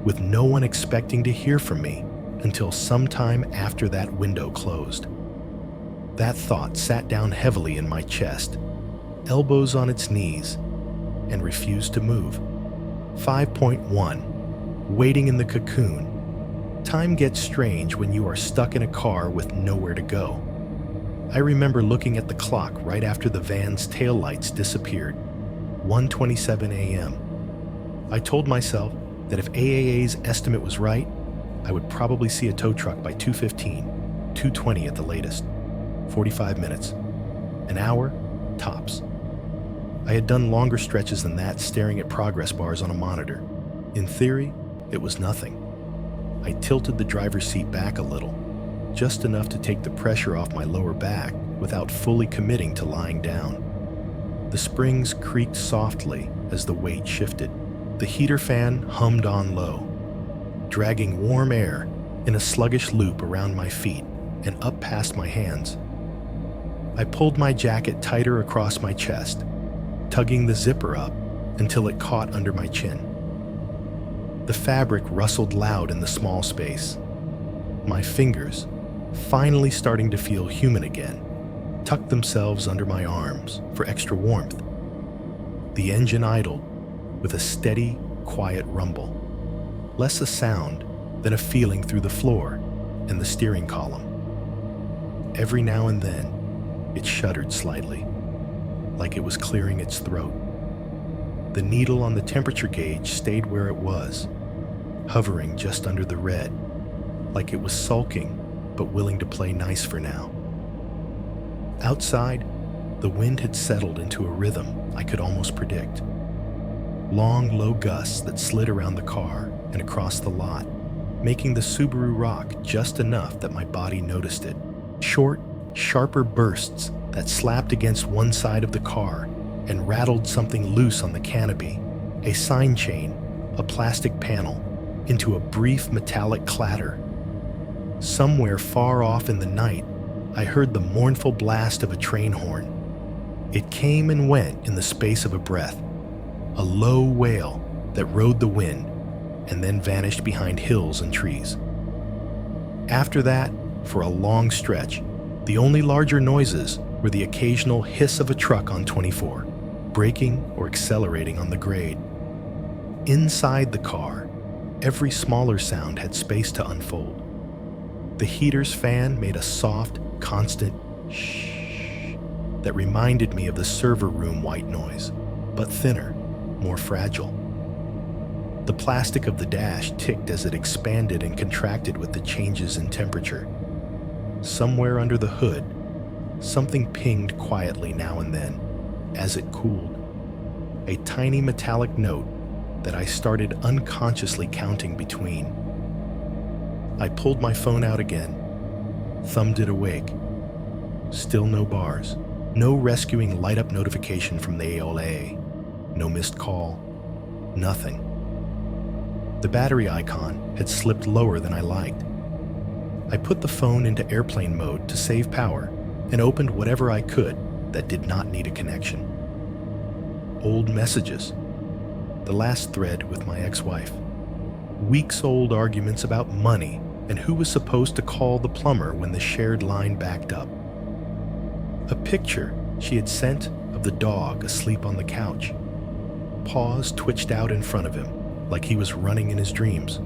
with no one expecting to hear from me until sometime after that window closed. That thought sat down heavily in my chest, elbows on its knees, and refused to move. 5.1. Waiting in the cocoon. Time gets strange when you are stuck in a car with nowhere to go. I remember looking at the clock right after the van's taillights disappeared, 1:27 a.m. I told myself that if AAA's estimate was right, I would probably see a tow truck by 2:15, 2:20 at the latest. 45 minutes. An hour, tops. I had done longer stretches than that, staring at progress bars on a monitor. In theory, it was nothing. I tilted the driver's seat back a little, just enough to take the pressure off my lower back without fully committing to lying down. The springs creaked softly as the weight shifted. The heater fan hummed on low, dragging warm air in a sluggish loop around my feet and up past my hands. I pulled my jacket tighter across my chest, tugging the zipper up until it caught under my chin. The fabric rustled loud in the small space. My fingers, finally starting to feel human again, tucked themselves under my arms for extra warmth. The engine idled with a steady, quiet rumble, less a sound than a feeling through the floor and the steering column. Every now and then, it shuddered slightly, like it was clearing its throat. The needle on the temperature gauge stayed where it was, hovering just under the red, like it was sulking but willing to play nice for now. Outside, the wind had settled into a rhythm I could almost predict. Long, low gusts that slid around the car and across the lot, making the Subaru rock just enough that my body noticed it. Short, sharper bursts that slapped against one side of the car and rattled something loose on the canopy, a sign chain, a plastic panel, into a brief metallic clatter. Somewhere far off in the night, I heard the mournful blast of a train horn. It came and went in the space of a breath, a low wail that rode the wind and then vanished behind hills and trees. After that, for a long stretch, the only larger noises were the occasional hiss of a truck on 24, braking or accelerating on the grade. Inside the car, every smaller sound had space to unfold. The heater's fan made a soft, constant shh that reminded me of the server room white noise, but thinner, more fragile. The plastic of the dash ticked as it expanded and contracted with the changes in temperature. Somewhere under the hood, something pinged quietly now and then as it cooled, a tiny metallic note that I started unconsciously counting between. I pulled my phone out again, thumbed it awake. Still no bars, no rescuing light-up notification from the AOLA, no missed call, nothing. The battery icon had slipped lower than I liked. I put the phone into airplane mode to save power and opened whatever I could that did not need a connection. Old messages. The last thread with my ex-wife. Weeks-old arguments about money and who was supposed to call the plumber when the shared line backed up. A picture she had sent of the dog asleep on the couch. Paws twitched out in front of him, like he was running in his dreams.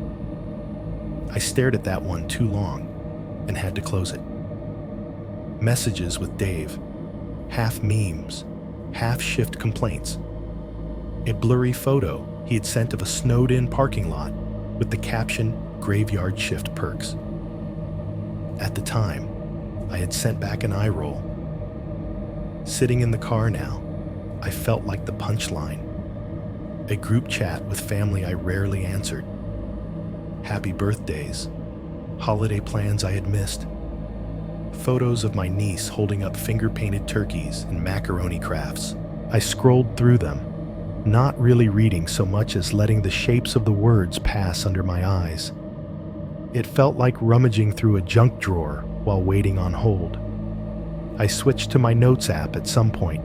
I stared at that one too long and had to close it. Messages with Dave, half memes, half shift complaints. A blurry photo he had sent of a snowed-in parking lot with the caption, "Graveyard shift perks." At the time, I had sent back an eye roll. Sitting in the car now, I felt like the punchline. a group chat with family I rarely answered, happy birthdays, holiday plans I had missed, photos of my niece holding up finger-painted turkeys and macaroni crafts. I scrolled through them, not really reading so much as letting the shapes of the words pass under my eyes. It felt like rummaging through a junk drawer while waiting on hold. I switched to my notes app at some point,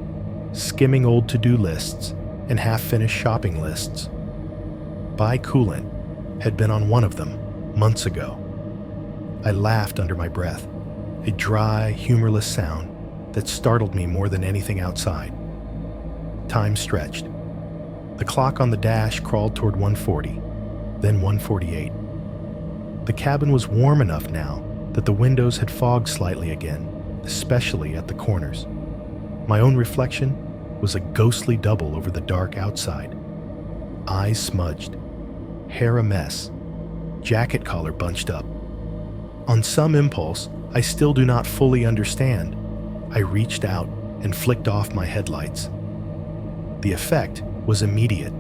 skimming old to-do lists and half-finished shopping lists. Buy coolant had been on one of them months ago. I laughed under my breath, a dry, humorless sound that startled me more than anything outside. Time stretched. The clock on the dash crawled toward 1:40, then 1:48. The cabin was warm enough now that the windows had fogged slightly again, especially at the corners. My own reflection was a ghostly double over the dark outside. Eyes smudged, hair a mess, jacket collar bunched up. On some impulse I still do not fully understand, I reached out and flicked off my headlights. The effect was immediate.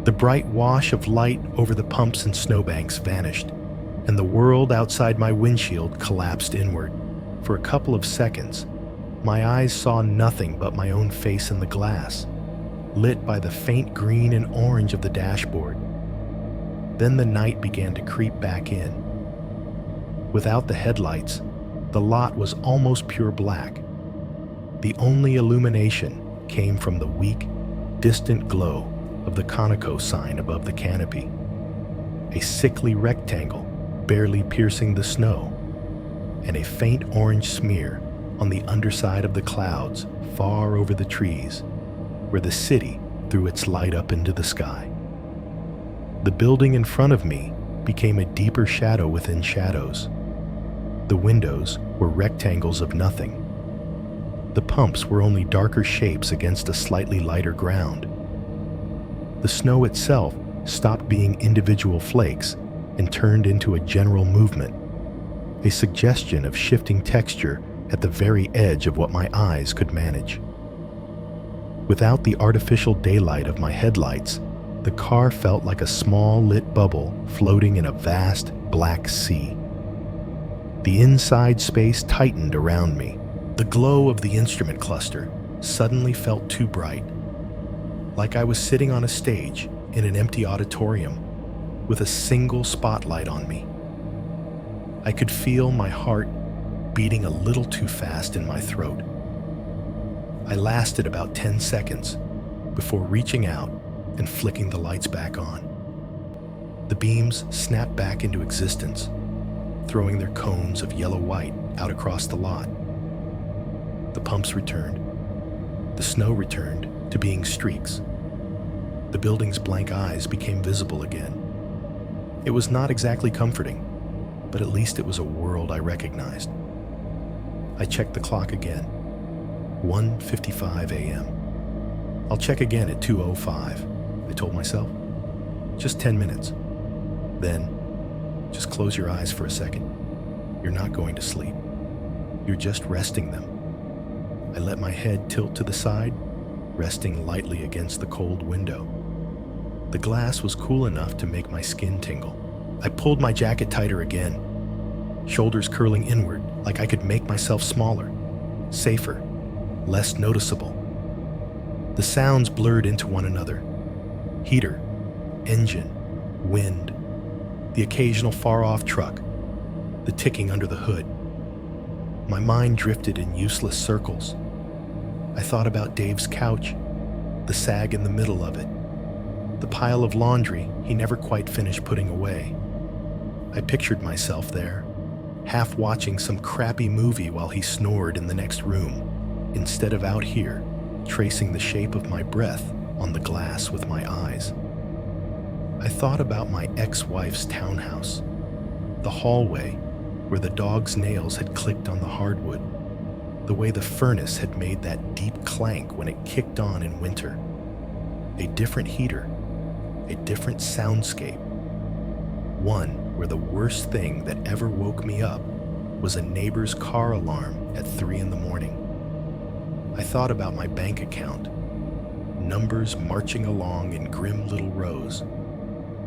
The bright wash of light over the pumps and snowbanks vanished, and the world outside my windshield collapsed inward. For a couple of seconds, my eyes saw nothing but my own face in the glass, lit by the faint green and orange of the dashboard. Then the night began to creep back in. Without the headlights, the lot was almost pure black. The only illumination came from the weak, distant glow of the Conoco sign above the canopy, a sickly rectangle barely piercing the snow, and a faint orange smear on the underside of the clouds far over the trees, where the city threw its light up into the sky. The building in front of me became a deeper shadow within shadows. The windows were rectangles of nothing. The pumps were only darker shapes against a slightly lighter ground. The snow itself stopped being individual flakes and turned into a general movement, a suggestion of shifting texture at the very edge of what my eyes could manage. Without the artificial daylight of my headlights, the car felt like a small lit bubble floating in a vast black sea. The inside space tightened around me. The glow of the instrument cluster suddenly felt too bright, like I was sitting on a stage in an empty auditorium with a single spotlight on me. I could feel my heart beating a little too fast in my throat. I lasted about 10 seconds before reaching out and flicking the lights back on. The beams snapped back into existence, throwing their cones of yellow-white out across the lot. The pumps returned. The snow returned to being streaks. The building's blank eyes became visible again. It was not exactly comforting, but at least it was a world I recognized. I checked the clock again. 1:55 a.m. I'll check again at 2:05, I told myself. Just 10 minutes. Then, just close your eyes for a second. You're not going to sleep. You're just resting them. I let my head tilt to the side, resting lightly against the cold window. The glass was cool enough to make my skin tingle. I pulled my jacket tighter again, shoulders curling inward like I could make myself smaller, safer, less noticeable. The sounds blurred into one another. Heater, engine, wind, the occasional far-off truck, the ticking under the hood. My mind drifted in useless circles. I thought about Dave's couch, the sag in the middle of it, the pile of laundry he never quite finished putting away. I pictured myself there, half watching some crappy movie while he snored in the next room, instead of out here, tracing the shape of my breath on the glass with my eyes. I thought about my ex-wife's townhouse, the hallway where the dog's nails had clicked on the hardwood, the way the furnace had made that deep clank when it kicked on in winter. A different heater, a different soundscape. One where the worst thing that ever woke me up was a neighbor's car alarm at 3 in the morning. I thought about my bank account. numbers marching along in grim little rows.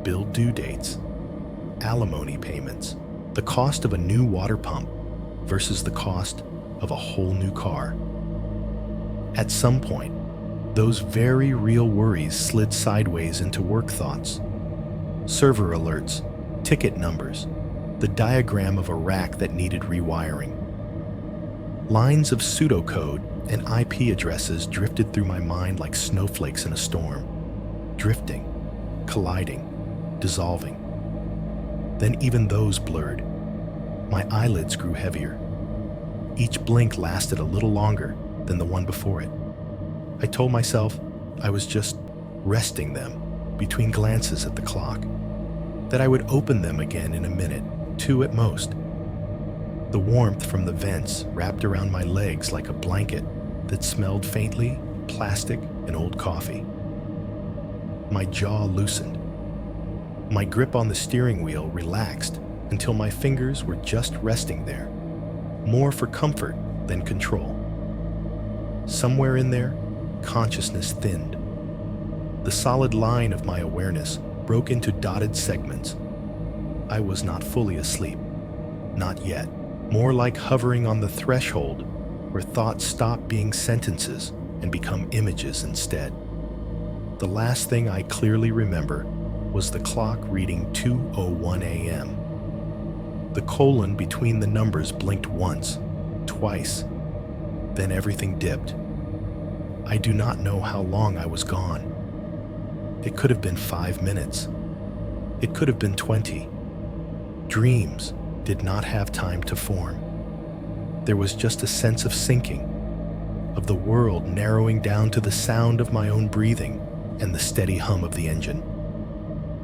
Bill due dates, alimony payments, the cost of a new water pump versus the cost of a whole new car. At some point, those very real worries slid sideways into work thoughts. Server alerts, ticket numbers, the diagram of a rack that needed rewiring. Lines of pseudocode and IP addresses drifted through my mind like snowflakes in a storm, drifting, colliding, dissolving. Then even those blurred. My eyelids grew heavier. Each blink lasted a little longer than the one before it. I told myself I was just resting them between glances at the clock, that I would open them again in a minute, 2 at most. The warmth from the vents wrapped around my legs like a blanket that smelled faintly plastic and old coffee. My jaw loosened. My grip on the steering wheel relaxed until my fingers were just resting there, more for comfort than control. Somewhere in there, consciousness thinned. The solid line of my awareness broke into dotted segments. I was not fully asleep. Not yet. More like hovering on the threshold where thoughts stop being sentences and become images instead. The last thing I clearly remember was the clock reading 2:01 a.m. The colon between the numbers blinked once, twice, then everything dipped. I do not know how long I was gone. It could have been 5 minutes. It could have been 20. Dreams did not have time to form. There was just a sense of sinking, of the world narrowing down to the sound of my own breathing and the steady hum of the engine.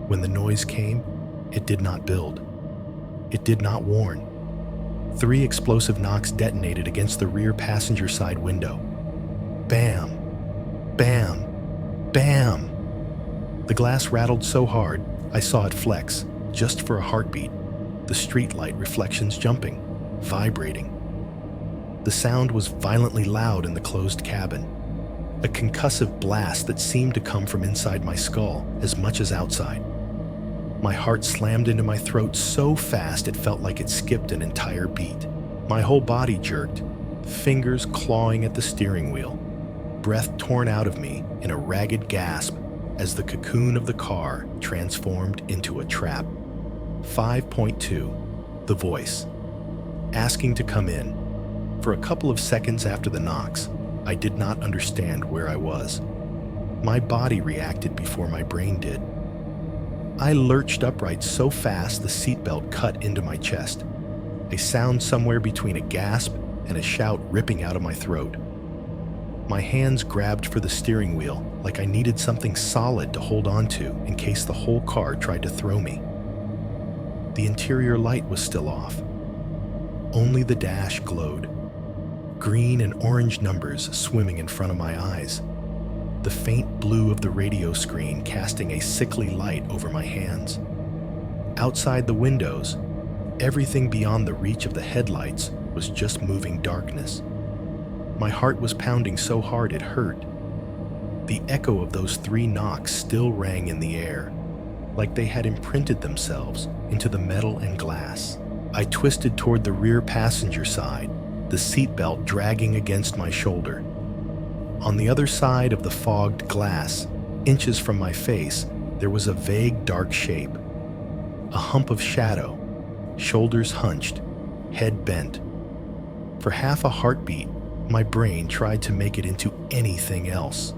When the noise came, it did not build. It did not warn. 3 explosive knocks detonated against the rear passenger side window. Bam! Bam! Bam! The glass rattled so hard, I saw it flex, just for a heartbeat. The streetlight reflections jumping, vibrating. The sound was violently loud in the closed cabin, a concussive blast that seemed to come from inside my skull as much as outside. My heart slammed into my throat so fast it felt like it skipped an entire beat. My whole body jerked, fingers clawing at the steering wheel, breath torn out of me in a ragged gasp as the cocoon of the car transformed into a trap. 5.2, the voice, asking to come in. For a couple of seconds after the knocks, I did not understand where I was. My body reacted before my brain did. I lurched upright so fast the seatbelt cut into my chest, a sound somewhere between a gasp and a shout ripping out of my throat. My hands grabbed for the steering wheel like I needed something solid to hold on to in case the whole car tried to throw me. The interior light was still off. Only the dash glowed. Green and orange numbers swimming in front of my eyes. The faint blue of the radio screen casting a sickly light over my hands. Outside the windows, everything beyond the reach of the headlights was just moving darkness. My heart was pounding so hard it hurt. The echo of those 3 knocks still rang in the air, like they had imprinted themselves into the metal and glass. I twisted toward the rear passenger side, the seatbelt dragging against my shoulder. On the other side of the fogged glass, inches from my face, there was a vague dark shape. A hump of shadow, shoulders hunched, head bent. For half a heartbeat, my brain tried to make it into anything else.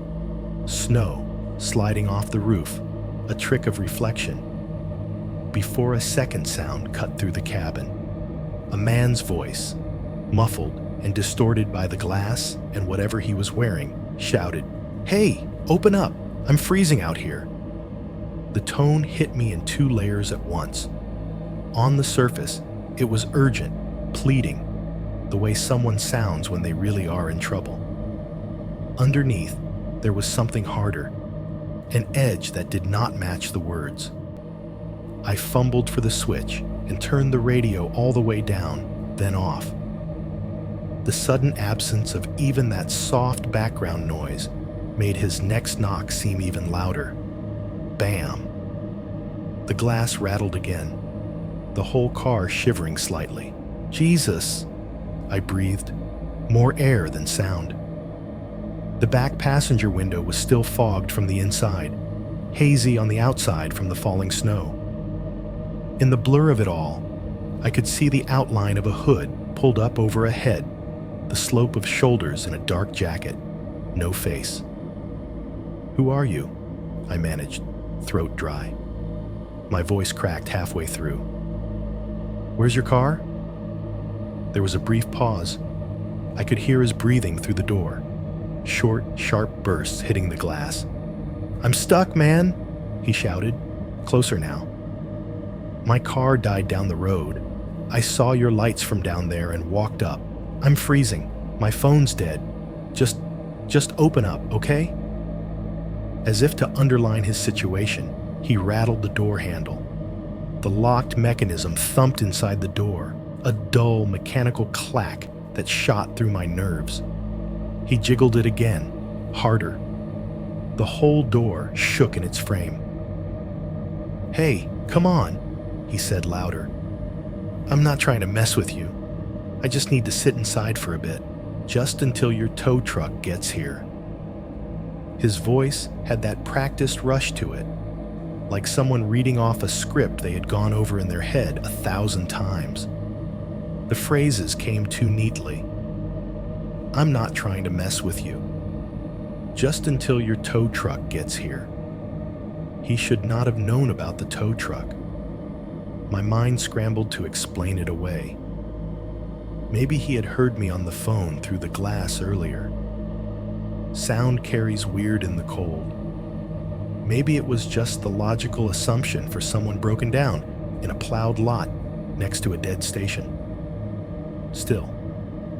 Snow sliding off the roof, a trick of reflection. Before a second sound cut through the cabin. A man's voice, muffled and distorted by the glass and whatever he was wearing, shouted, "Hey, open up! I'm freezing out here." The tone hit me in 2 layers at once. On the surface, it was urgent, pleading, the way someone sounds when they really are in trouble. Underneath, there was something harder, an edge that did not match the words. I fumbled for the switch and turned the radio all the way down, then off. The sudden absence of even that soft background noise made his next knock seem even louder. Bam! The glass rattled again, the whole car shivering slightly. Jesus! I breathed, more air than sound. The back passenger window was still fogged from the inside, hazy on the outside from the falling snow. In the blur of it all, I could see the outline of a hood pulled up over a head, the slope of shoulders in a dark jacket, no face. "Who are you?" I managed, throat dry. My voice cracked halfway through. "Where's your car?" There was a brief pause. I could hear his breathing through the door, short, sharp bursts hitting the glass. "I'm stuck, man," he shouted, closer now. "My car died down the road. I saw your lights from down there and walked up. I'm freezing. My phone's dead. Just open up, okay?" As if to underline his situation, he rattled the door handle. The locked mechanism thumped inside the door, a dull mechanical clack that shot through my nerves. He jiggled it again, harder. The whole door shook in its frame. "Hey, come on," he said louder. "I'm not trying to mess with you. I just need to sit inside for a bit, just until your tow truck gets here." His voice had that practiced rush to it, like someone reading off a script they had gone over in their head 1,000 times. The phrases came too neatly. "I'm not trying to mess with you. Just until your tow truck gets here." He should not have known about the tow truck. My mind scrambled to explain it away. Maybe he had heard me on the phone through the glass earlier. Sound carries weird in the cold. Maybe it was just the logical assumption for someone broken down in a plowed lot next to a dead station. Still,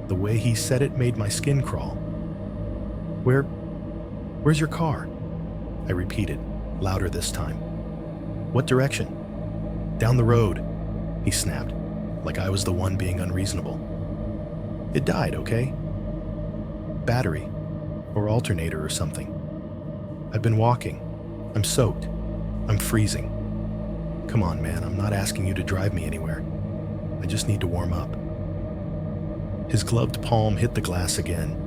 the way he said it made my skin crawl. Where's your car?" I repeated, louder this time. "What direction?" "Down the road," he snapped, like I was the one being unreasonable. "It died, okay?" "Battery, or alternator or something. I've been walking. I'm soaked. I'm freezing. Come on, man, I'm not asking you to drive me anywhere. I just need to warm up." His gloved palm hit the glass again,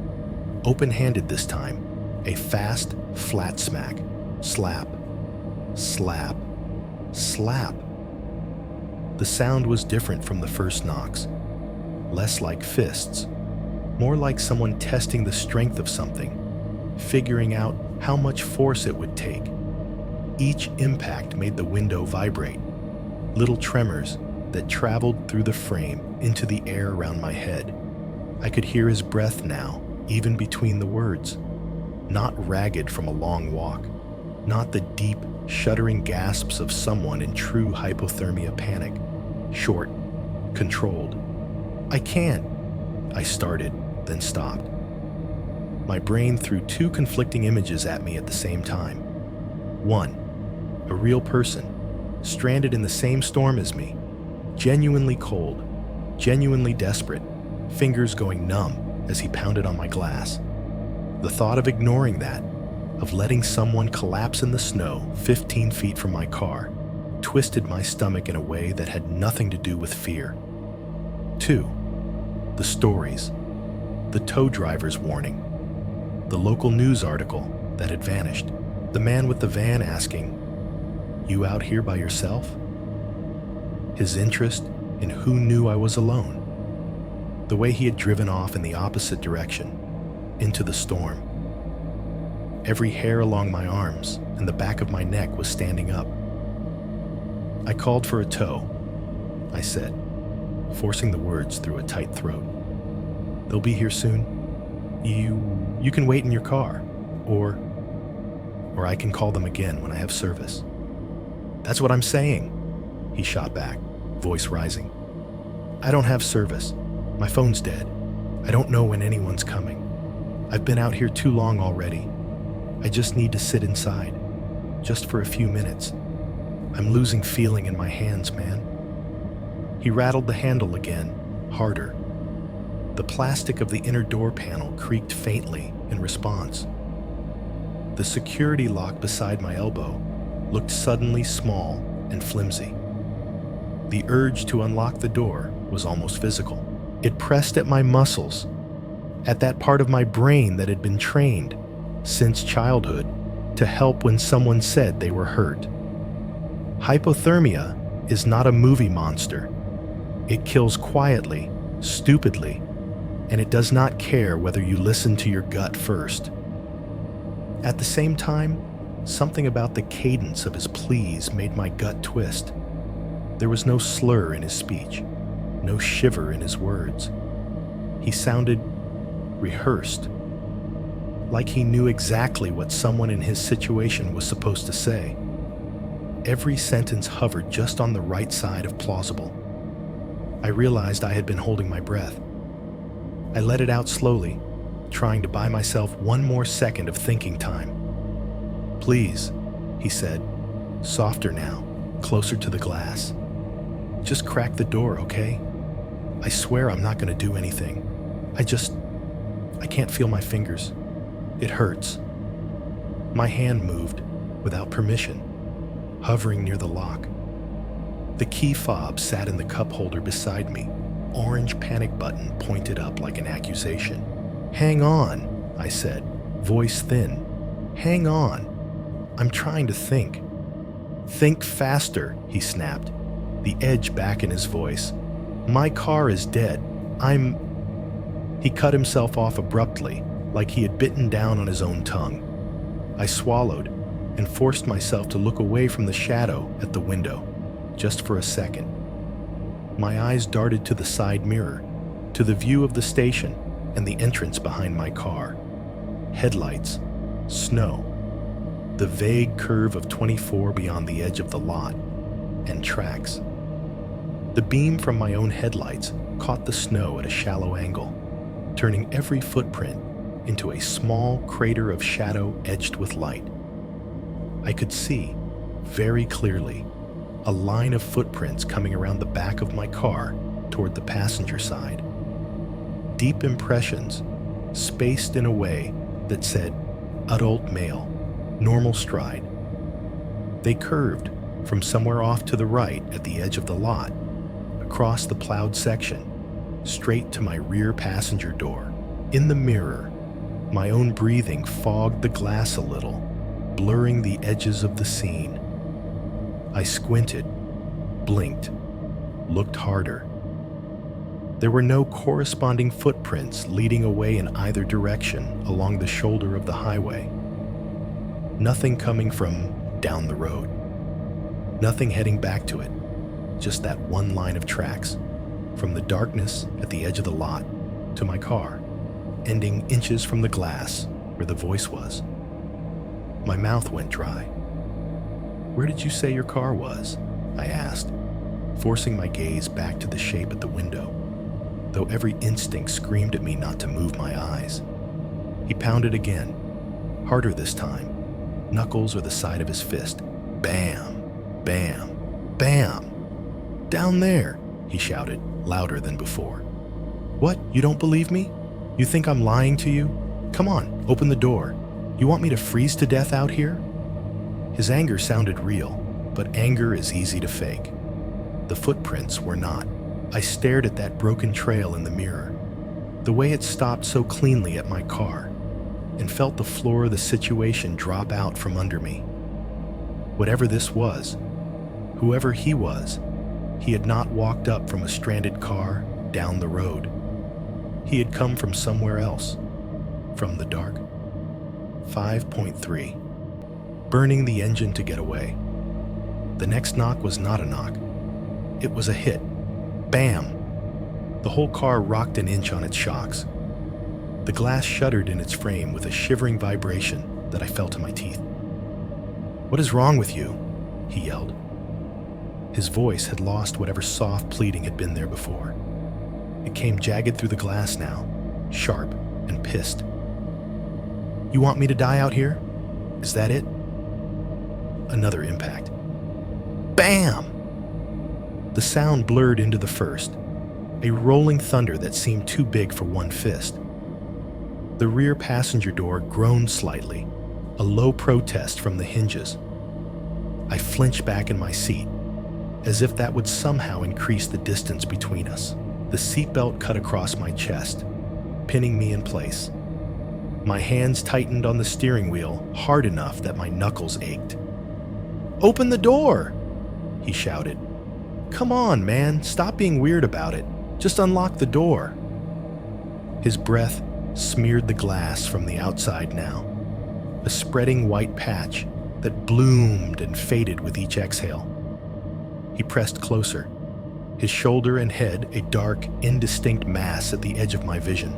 open-handed this time, a fast, flat smack. Slap, slap, slap. The sound was different from the first knocks, less like fists, more like someone testing the strength of something, figuring out how much force it would take. Each impact made the window vibrate, little tremors that traveled through the frame into the air around my head. I could hear his breath now, even between the words, not ragged from a long walk, not the deep, shuddering gasps of someone in true hypothermia panic. Short, controlled. "I can't," I started, then stopped. My brain threw two conflicting images at me at the same time. One, a real person, stranded in the same storm as me, genuinely cold, genuinely desperate, fingers going numb as he pounded on my glass. The thought of ignoring that, of letting someone collapse in the snow 15 feet from my car, twisted my stomach in a way that had nothing to do with fear. Two, the stories, the tow driver's warning, the local news article that had vanished, the man with the van asking, "You out here by yourself?" His interest in who knew I was alone, the way he had driven off in the opposite direction, into the storm. Every hair along my arms and the back of my neck was standing up. "I called for a tow," I said, forcing the words through a tight throat. "They'll be here soon. You can wait in your car, or I can call them again when I have service." "That's what I'm saying," he shot back, voice rising. "I don't have service. My phone's dead. I don't know when anyone's coming. I've been out here too long already. I just need to sit inside, just for a few minutes. I'm losing feeling in my hands, man." He rattled the handle again, harder. The plastic of the inner door panel creaked faintly in response. The security lock beside my elbow looked suddenly small and flimsy. The urge to unlock the door was almost physical. It pressed at my muscles, at that part of my brain that had been trained since childhood to help when someone said they were hurt. Hypothermia is not a movie monster. It kills quietly, stupidly, and it does not care whether you listen to your gut first. At the same time, something about the cadence of his pleas made my gut twist. There was no slur in his speech, no shiver in his words. He sounded rehearsed, like he knew exactly what someone in his situation was supposed to say. Every sentence hovered just on the right side of plausible. I realized I had been holding my breath. I let it out slowly, trying to buy myself one more second of thinking time. "Please," he said, softer now, closer to the glass. "Just crack the door, okay? I swear I'm not going to do anything. I can't feel my fingers. It hurts." My hand moved, without permission, hovering near the lock. The key fob sat in the cup holder beside me, orange panic button pointed up like an accusation. "Hang on," I said, voice thin. "Hang on. I'm trying to think." "Think faster," he snapped, the edge back in his voice. "My car is dead. He cut himself off abruptly, like he had bitten down on his own tongue. I swallowed and forced myself to look away from the shadow at the window, just for a second. My eyes darted to the side mirror, to the view of the station and the entrance behind my car. Headlights, snow, the vague curve of 24 beyond the edge of the lot, and tracks. The beam from my own headlights caught the snow at a shallow angle, turning every footprint into a small crater of shadow edged with light. I could see, very clearly, a line of footprints coming around the back of my car toward the passenger side. Deep impressions, spaced in a way that said, adult male, normal stride. They curved from somewhere off to the right at the edge of the lot, across the plowed section, straight to my rear passenger door. In the mirror, my own breathing fogged the glass a little, blurring the edges of the scene. I squinted, blinked, looked harder. There were no corresponding footprints leading away in either direction along the shoulder of the highway. Nothing coming from down the road. Nothing heading back to it. Just that one line of tracks, from the darkness at the edge of the lot to my car, ending inches from the glass where the voice was. My mouth went dry. "Where did you say your car was?" I asked, forcing my gaze back to the shape at the window, though every instinct screamed at me not to move my eyes. He pounded again, harder this time, knuckles or the side of his fist. Bam, bam, bam. "Down there," he shouted, louder than before. "What, you don't believe me? You think I'm lying to you? Come on, open the door. You want me to freeze to death out here?" His anger sounded real, but anger is easy to fake. The footprints were not. I stared at that broken trail in the mirror, the way it stopped so cleanly at my car, and felt the floor of the situation drop out from under me. Whatever this was, whoever he was, he had not walked up from a stranded car down the road. He had come from somewhere else, from the dark. 5.3. Burning the engine to get away. The next knock was not a knock. It was a hit. Bam! The whole car rocked an inch on its shocks. The glass shuddered in its frame with a shivering vibration that I felt in my teeth. "What is wrong with you?" he yelled. His voice had lost whatever soft pleading had been there before. It came jagged through the glass now, sharp and pissed. "You want me to die out here? Is that it?" Another impact. Bam! The sound blurred into the first, a rolling thunder that seemed too big for one fist. The rear passenger door groaned slightly, a low protest from the hinges. I flinched back in my seat, as if that would somehow increase the distance between us. The seatbelt cut across my chest, pinning me in place. My hands tightened on the steering wheel hard enough that my knuckles ached. "Open the door!" he shouted. "Come on, man, stop being weird about it. Just unlock the door." His breath smeared the glass from the outside now, a spreading white patch that bloomed and faded with each exhale. He pressed closer, his shoulder and head a dark, indistinct mass at the edge of my vision.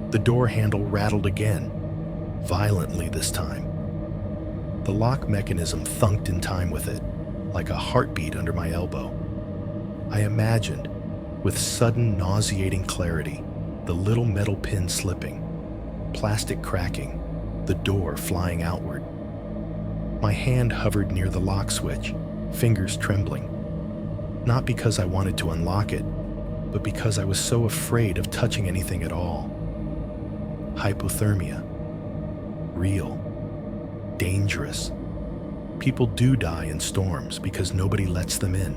The door handle rattled again, violently this time. The lock mechanism thunked in time with it, like a heartbeat under my elbow. I imagined, with sudden nauseating clarity, the little metal pin slipping, plastic cracking, the door flying outward. My hand hovered near the lock switch, fingers trembling. Not because I wanted to unlock it, but because I was so afraid of touching anything at all. Hypothermia. Real. Dangerous. People do die in storms because nobody lets them in.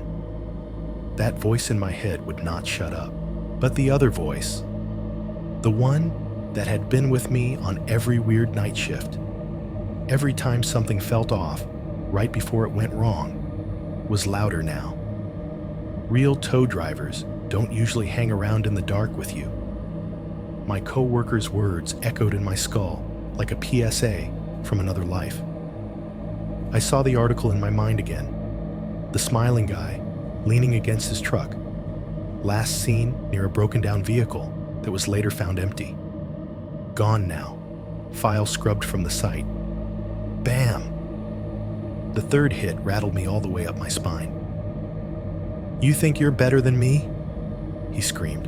That voice in my head would not shut up. But the other voice, the one that had been with me on every weird night shift, every time something felt off, right before it went wrong, was louder now. Real tow drivers don't usually hang around in the dark with you. My co-worker's words echoed in my skull like a PSA from another life. I saw the article in my mind again. The smiling guy, leaning against his truck, last seen near a broken-down vehicle that was later found empty. Gone now, file scrubbed from the site. Bam! The third hit rattled me all the way up my spine. "You think you're better than me?" he screamed.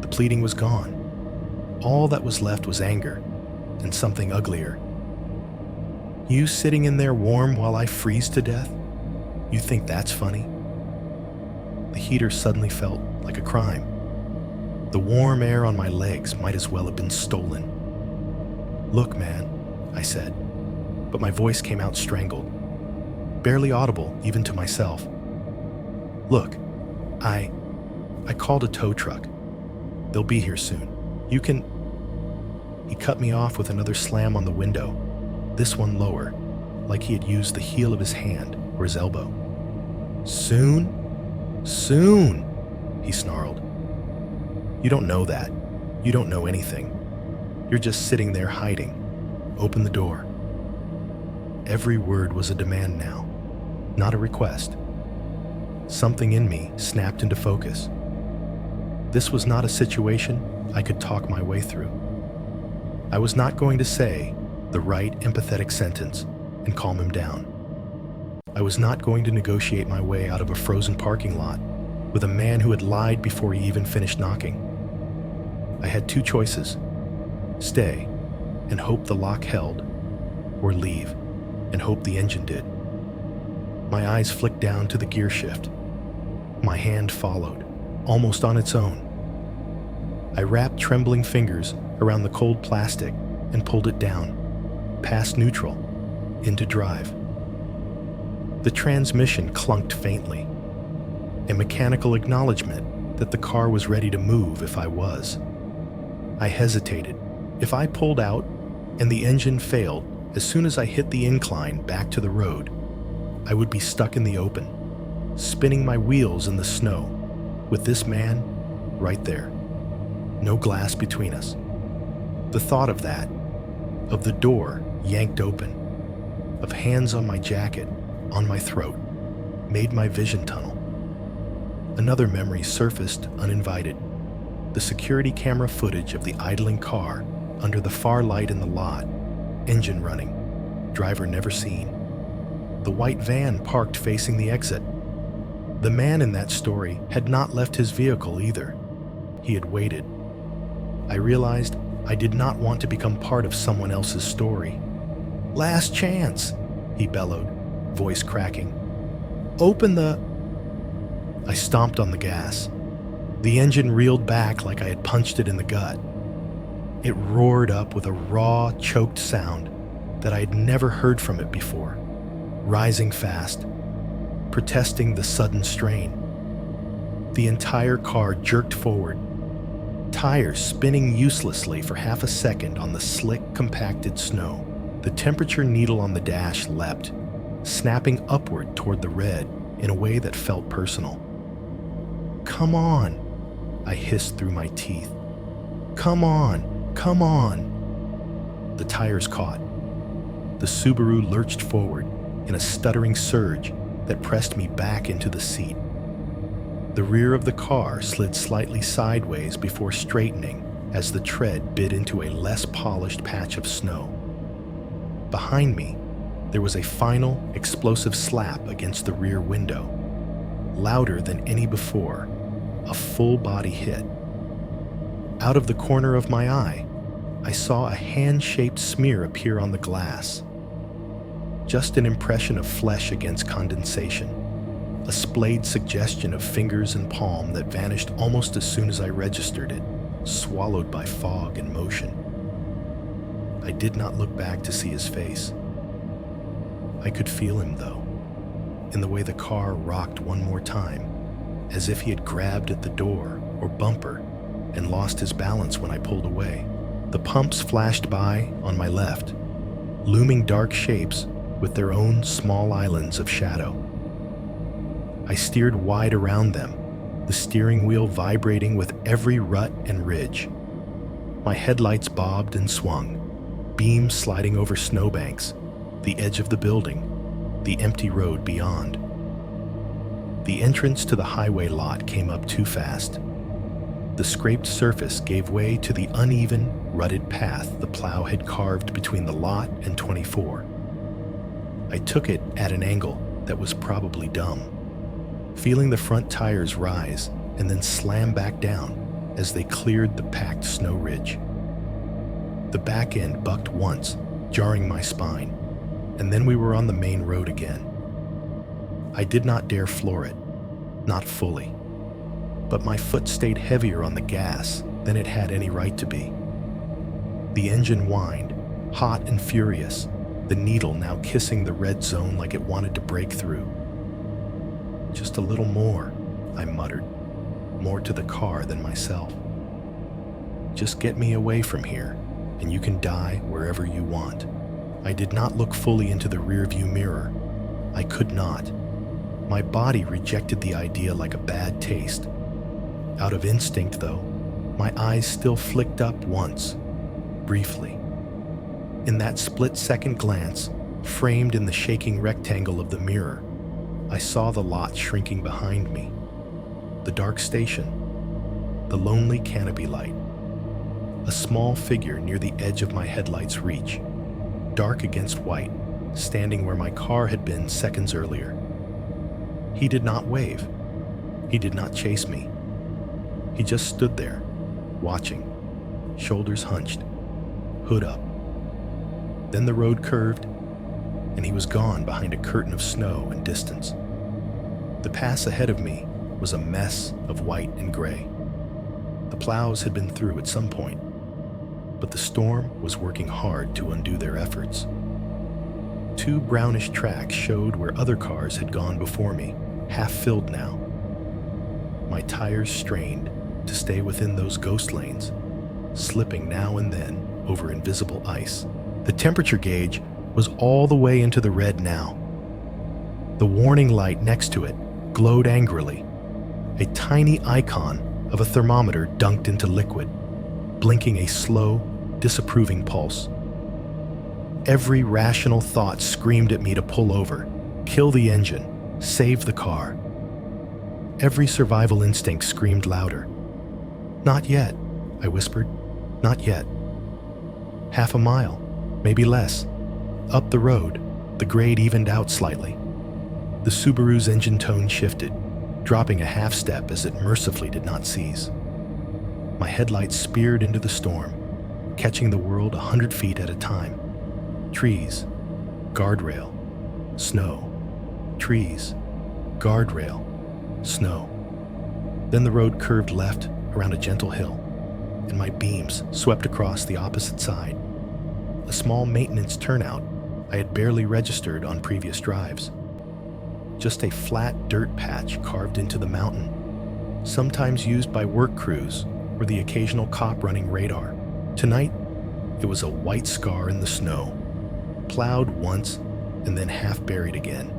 The pleading was gone. All that was left was anger and something uglier. "You sitting in there warm while I freeze to death? You think that's funny?" The heater suddenly felt like a crime. The warm air on my legs might as well have been stolen. "Look, man," I said, but my voice came out strangled, barely audible even to myself. "Look, I called a tow truck. They'll be here soon. You can..." He cut me off with another slam on the window, this one lower, like he had used the heel of his hand or his elbow. "Soon? Soon," he snarled. "You don't know that. You don't know anything. You're just sitting there hiding. Open the door." Every word was a demand now, not a request. Something in me snapped into focus. This was not a situation I could talk my way through. I was not going to say the right empathetic sentence and calm him down. I was not going to negotiate my way out of a frozen parking lot with a man who had lied before he even finished knocking. I had two choices: stay and hope the lock held, or leave and hope the engine did. My eyes flicked down to the gear shift. My hand followed, almost on its own. I wrapped trembling fingers around the cold plastic and pulled it down, past neutral, into drive. The transmission clunked faintly, a mechanical acknowledgement that the car was ready to move if I was. I hesitated. If I pulled out and the engine failed as soon as I hit the incline back to the road, I would be stuck in the open, spinning my wheels in the snow, with this man right there. No glass between us. The thought of that, of the door yanked open, of hands on my jacket, on my throat, made my vision tunnel. Another memory surfaced uninvited. The security camera footage of the idling car under the far light in the lot, engine running, driver never seen. The white van parked facing the exit. The man in that story had not left his vehicle either. He had waited. I realized I did not want to become part of someone else's story. "Last chance," he bellowed, voice cracking. "Open the..." I stomped on the gas. The engine reeled back like I had punched it in the gut. It roared up with a raw, choked sound that I had never heard from it before, rising fast, protesting the sudden strain. The entire car jerked forward, tires spinning uselessly for half a second on the slick, compacted snow. The temperature needle on the dash leapt, snapping upward toward the red in a way that felt personal. "Come on," I hissed through my teeth. "Come on, come on." The tires caught. The Subaru lurched forward in a stuttering surge that pressed me back into the seat. The rear of the car slid slightly sideways before straightening as the tread bit into a less polished patch of snow. Behind me, there was a final, explosive slap against the rear window, louder than any before, a full-body hit. Out of the corner of my eye, I saw a hand-shaped smear appear on the glass. Just an impression of flesh against condensation, a splayed suggestion of fingers and palm that vanished almost as soon as I registered it, swallowed by fog and motion. I did not look back to see his face. I could feel him, though, in the way the car rocked one more time, as if he had grabbed at the door or bumper and lost his balance when I pulled away. The pumps flashed by on my left, looming dark shapes with their own small islands of shadow. I steered wide around them, the steering wheel vibrating with every rut and ridge. My headlights bobbed and swung, beams sliding over snowbanks, the edge of the building, the empty road beyond. The entrance to the highway lot came up too fast. The scraped surface gave way to the uneven, rutted path the plow had carved between the lot and 24. I took it at an angle that was probably dumb, feeling the front tires rise and then slam back down as they cleared the packed snow ridge. The back end bucked once, jarring my spine, and then we were on the main road again. I did not dare floor it, not fully, but my foot stayed heavier on the gas than it had any right to be. The engine whined, hot and furious, the needle now kissing the red zone like it wanted to break through. "Just a little more," I muttered, more to the car than myself. "Just get me away from here, and you can die wherever you want." I did not look fully into the rearview mirror. I could not. My body rejected the idea like a bad taste. Out of instinct, though, my eyes still flicked up once, briefly. In that split-second glance, framed in the shaking rectangle of the mirror, I saw the lot shrinking behind me. The dark station, the lonely canopy light, a small figure near the edge of my headlight's reach, dark against white, standing where my car had been seconds earlier. He did not wave. He did not chase me. He just stood there, watching, shoulders hunched, hood up. Then the road curved, and he was gone behind a curtain of snow and distance. The pass ahead of me was a mess of white and gray. The plows had been through at some point, but the storm was working hard to undo their efforts. Two brownish tracks showed where other cars had gone before me, half filled now. My tires strained to stay within those ghost lanes, slipping now and then over invisible ice. The temperature gauge was all the way into the red now. The warning light next to it glowed angrily, a tiny icon of a thermometer dunked into liquid, blinking a slow, disapproving pulse. Every rational thought screamed at me to pull over, kill the engine, save the car. Every survival instinct screamed louder. "Not yet," I whispered. "Not yet." Half a mile, maybe less. Up the road, the grade evened out slightly. The Subaru's engine tone shifted, dropping a half step as it mercifully did not seize. My headlights speared into the storm, catching the world 100 feet at a time. Trees, guardrail, snow. Trees, guardrail, snow. Then the road curved left around a gentle hill, and my beams swept across the opposite side. a small maintenance turnout I had barely registered on previous drives. Just a flat dirt patch carved into the mountain, sometimes used by work crews or the occasional cop running radar. Tonight, it was a white scar in the snow, plowed once and then half buried again.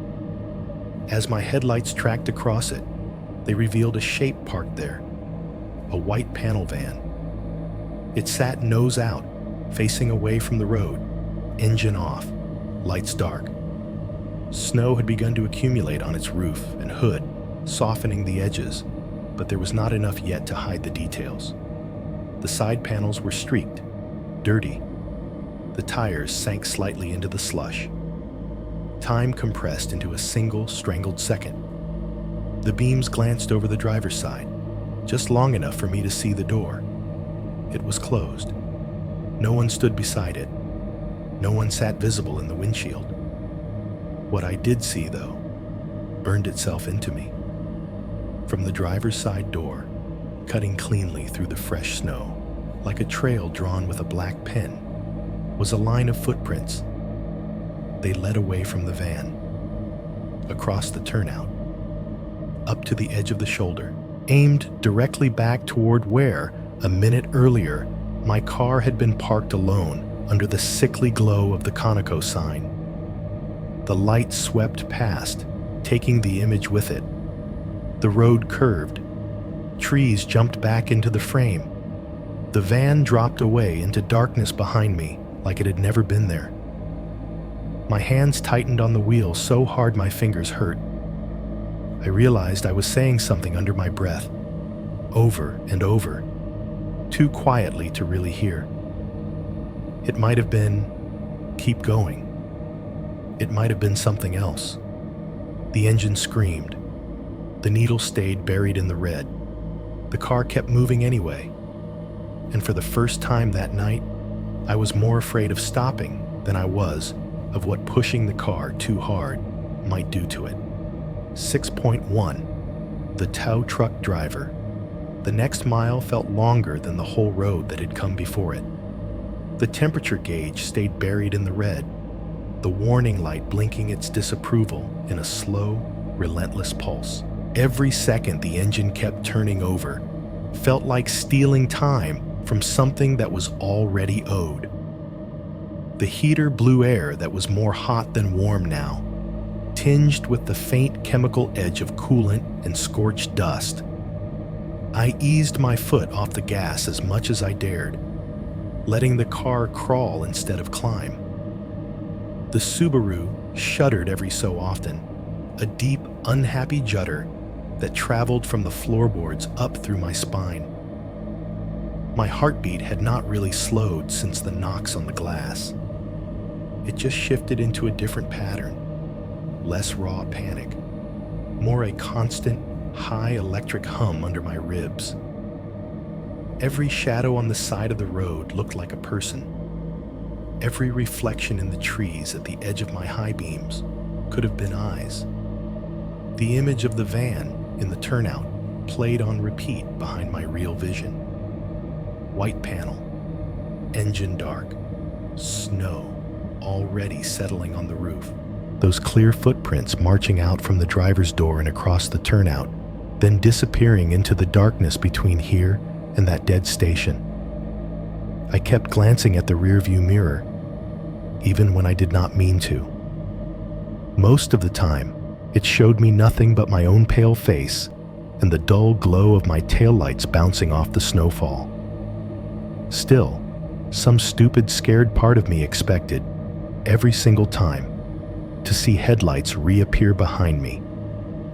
As my headlights tracked across it, they revealed a shape parked there, a white panel van. It sat nose out, facing away from the road, engine off, lights dark. Snow had begun to accumulate on its roof and hood, softening the edges, but there was not enough yet to hide the details. The side panels were streaked, dirty. The tires sank slightly into the slush. Time compressed into a single strangled second. The beams glanced over the driver's side, just long enough for me to see the door. It was closed. No one stood beside it. No one sat visible in the windshield. What I did see, though, burned itself into me. From the driver's side door, cutting cleanly through the fresh snow, like a trail drawn with a black pen, was a line of footprints. They led away from the van, across the turnout, up to the edge of the shoulder, aimed directly back toward where, a minute earlier, my car had been parked alone under the sickly glow of the Conoco sign. The light swept past, taking the image with it. The road curved. Trees jumped back into the frame. The van dropped away into darkness behind me like it had never been there. My hands tightened on the wheel so hard my fingers hurt. I realized I was saying something under my breath, over and over, too quietly to really hear. It might have been, "Keep going." It might have been something else. The engine screamed. The needle stayed buried in the red. The car kept moving anyway. And for the first time that night, I was more afraid of stopping than I was of what pushing the car too hard might do to it. 6.1. The tow truck driver. The next mile felt longer than the whole road that had come before it. The temperature gauge stayed buried in the red, the warning light blinking its disapproval in a slow, relentless pulse. Every second the engine kept turning over felt like stealing time from something that was already owed. The heater blew air that was more hot than warm now, tinged with the faint chemical edge of coolant and scorched dust. I eased my foot off the gas as much as I dared, letting the car crawl instead of climb. The Subaru shuddered every so often, a deep, unhappy judder that traveled from the floorboards up through my spine. My heartbeat had not really slowed since the knocks on the glass. It just shifted into a different pattern, less raw panic, more a constant, high electric hum under my ribs. Every shadow on the side of the road looked like a person. Every reflection in the trees at the edge of my high beams could have been eyes. The image of the van in the turnout played on repeat behind my real vision. White panel, engine dark, snow already settling on the roof. Those clear footprints marching out from the driver's door and across the turnout, then disappearing into the darkness between here and that dead station. I kept glancing at the rearview mirror, even when I did not mean to. Most of the time, it showed me nothing but my own pale face and the dull glow of my taillights bouncing off the snowfall. Still, some stupid, scared part of me expected, every single time, to see headlights reappear behind me,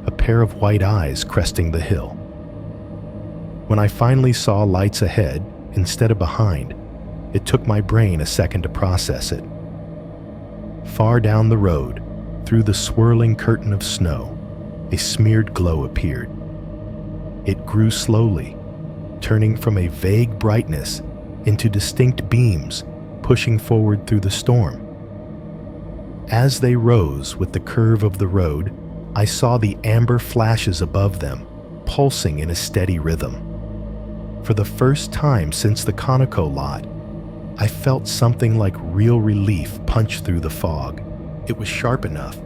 a pair of white eyes cresting the hill. When I finally saw lights ahead instead of behind, it took my brain a second to process it. Far down the road, through the swirling curtain of snow, a smeared glow appeared. It grew slowly, turning from a vague brightness into distinct beams pushing forward through the storm. As they rose with the curve of the road, I saw the amber flashes above them, pulsing in a steady rhythm. For the first time since the Conoco lot, I felt something like real relief punch through the fog. It was sharp enough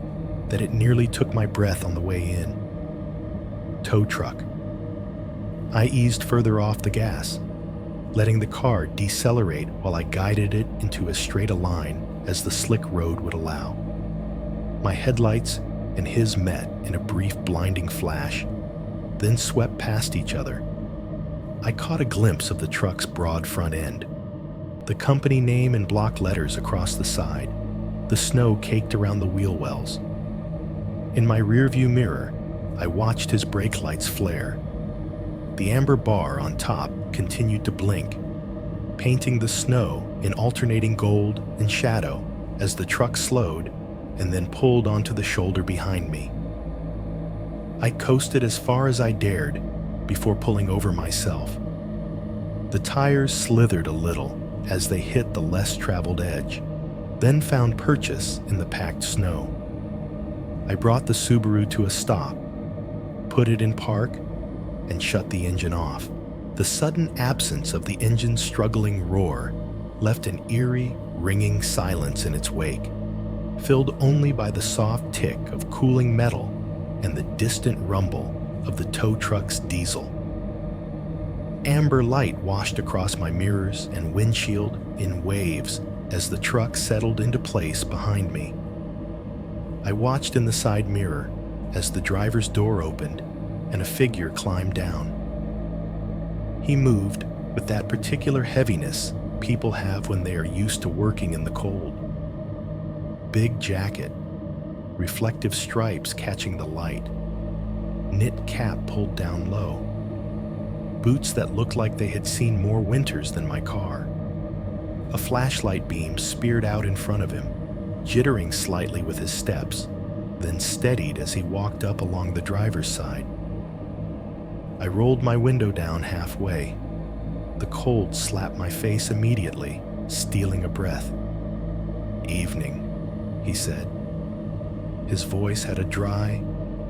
that it nearly took my breath on the way in. Tow truck. I eased further off the gas, letting the car decelerate while I guided it into as straight a line as the slick road would allow. My headlights and his met in a brief blinding flash, then swept past each other. I caught a glimpse of the truck's broad front end, the company name in block letters across the side, the snow caked around the wheel wells. In my rearview mirror, I watched his brake lights flare. The amber bar on top continued to blink, painting the snow in alternating gold and shadow as the truck slowed and then pulled onto the shoulder behind me. I coasted as far as I dared before pulling over myself. The tires slithered a little as they hit the less traveled edge, then found purchase in the packed snow. I brought the Subaru to a stop, put it in park, and shut the engine off. The sudden absence of the engine's struggling roar left an eerie, ringing silence in its wake, filled only by the soft tick of cooling metal and the distant rumble of the tow truck's diesel. Amber light washed across my mirrors and windshield in waves as the truck settled into place behind me. I watched in the side mirror as the driver's door opened and a figure climbed down. He moved with that particular heaviness people have when they are used to working in the cold. Big jacket, reflective stripes catching the light, knit cap pulled down low, boots that looked like they had seen more winters than my car. A flashlight beam speared out in front of him, jittering slightly with his steps, then steadied as he walked up along the driver's side. I rolled my window down halfway. The cold slapped my face immediately, stealing a breath. "Evening," he said. His voice had a dry,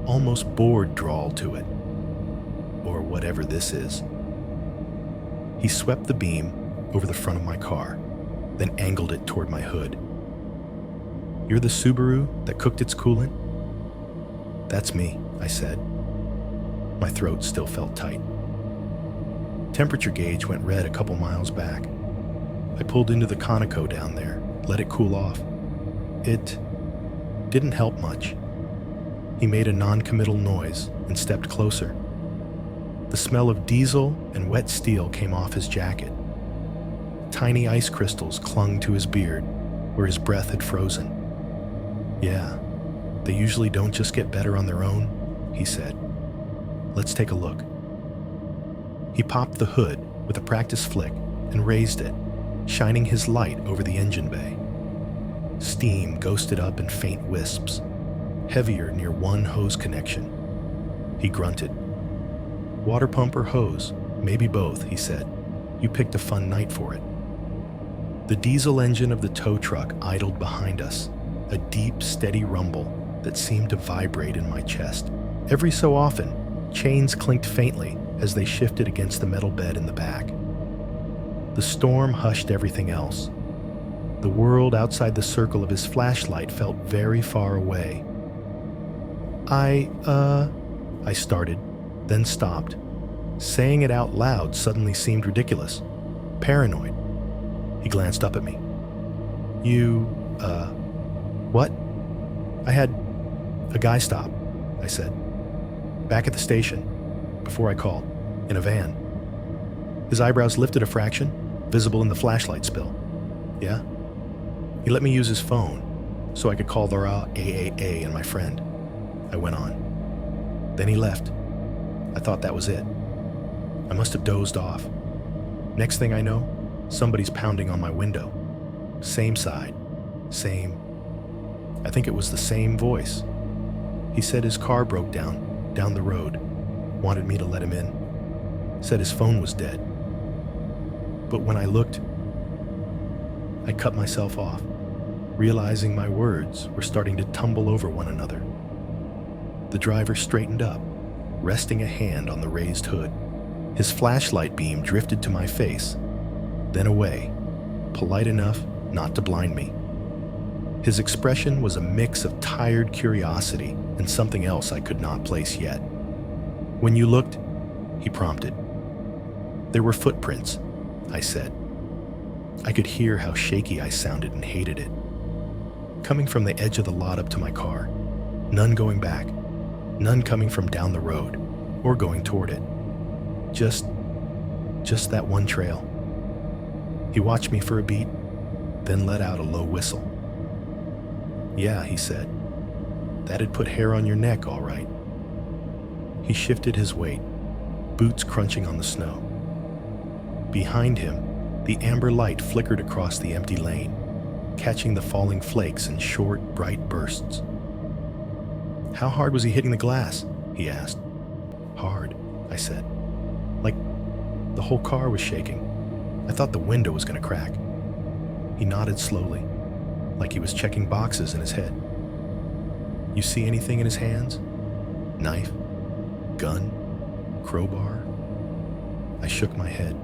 almost bored drawl to it. Or whatever this is. He swept the beam over the front of my car, then angled it toward my hood. "You're the Subaru that cooked its coolant?" "That's me," I said. My throat still felt tight. Temperature gauge went red a couple miles back. I pulled into the Conoco down there, let it cool off. It didn't help much. He made a non-committal noise and stepped closer. The smell of diesel and wet steel came off his jacket. Tiny ice crystals clung to his beard where his breath had frozen. "Yeah, they usually don't just get better on their own," he said. "Let's take a look." He popped the hood with a practice flick and raised it, shining his light over the engine bay. Steam ghosted up in faint wisps, heavier near one hose connection. He grunted. "Water pump or hose? Maybe both," he said. "You picked a fun night for it." The diesel engine of the tow truck idled behind us, a deep, steady rumble that seemed to vibrate in my chest. Every so often, chains clinked faintly as they shifted against the metal bed in the back. The storm hushed everything else. The world outside the circle of his flashlight felt very far away. I started, then stopped. Saying it out loud suddenly seemed ridiculous, paranoid. He glanced up at me. "You, what?" "I had a guy stop," I said. "Back at the station, before I called, in a van." His eyebrows lifted a fraction, visible in the flashlight spill. "Yeah?" "He let me use his phone, so I could call the raw AAA and my friend," I went on. "Then he left. I thought that was it. I must have dozed off. Next thing I know, somebody's pounding on my window. Same side, same. I think it was the same voice. He said his car broke down the road, wanted me to let him in. Said his phone was dead. But when I looked, I cut myself off, realizing my words were starting to tumble over one another. The driver straightened up, resting a hand on the raised hood. His flashlight beam drifted to my face, then away, polite enough not to blind me. His expression was a mix of tired curiosity and something else I could not place yet. "When you looked," he prompted. "There were footprints," I said. I could hear how shaky I sounded and hated it. Coming from the edge of the lot up to my car, none going back, none coming from down the road or going toward it. Just that one trail. He watched me for a beat, then let out a low whistle. "Yeah," he said. "That'd put hair on your neck, all right." He shifted his weight, boots crunching on the snow. Behind him, the amber light flickered across the empty lane, catching the falling flakes in short, bright bursts. "How hard was he hitting the glass?" he asked. "Hard," I said. "Like the whole car was shaking. I thought the window was going to crack." He nodded slowly, like he was checking boxes in his head. "You see anything in his hands? Knife? Gun? Crowbar?" I shook my head.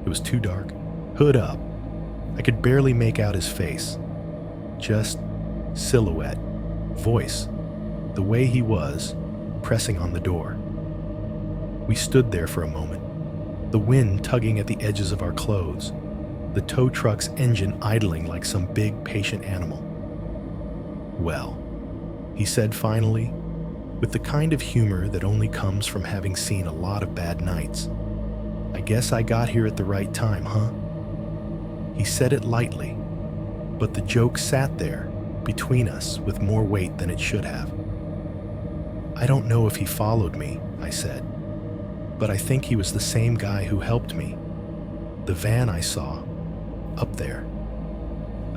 It was too dark. Hood up. I could barely make out his face. Just silhouette, voice, the way he was, pressing on the door. We stood there for a moment, the wind tugging at the edges of our clothes, the tow truck's engine idling like some big, patient animal. "Well," he said finally, with the kind of humor that only comes from having seen a lot of bad nights. "I guess I got here at the right time, huh?" He said it lightly, but the joke sat there between us with more weight than it should have. "I don't know if he followed me," I said, "but I think he was the same guy who helped me. The van I saw, up there."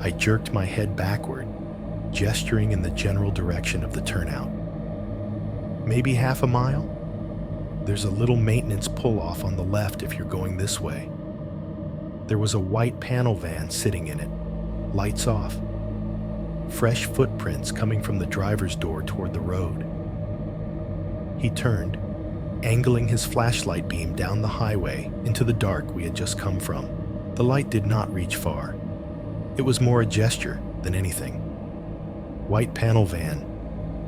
I jerked my head backward, gesturing in the general direction of the turnout. "Maybe half a mile? There's a little maintenance pull-off on the left if you're going this way." There was a white panel van sitting in it, lights off. Fresh footprints coming from the driver's door toward the road. He turned, angling his flashlight beam down the highway into the dark we had just come from. The light did not reach far. It was more a gesture than anything. "White panel van,"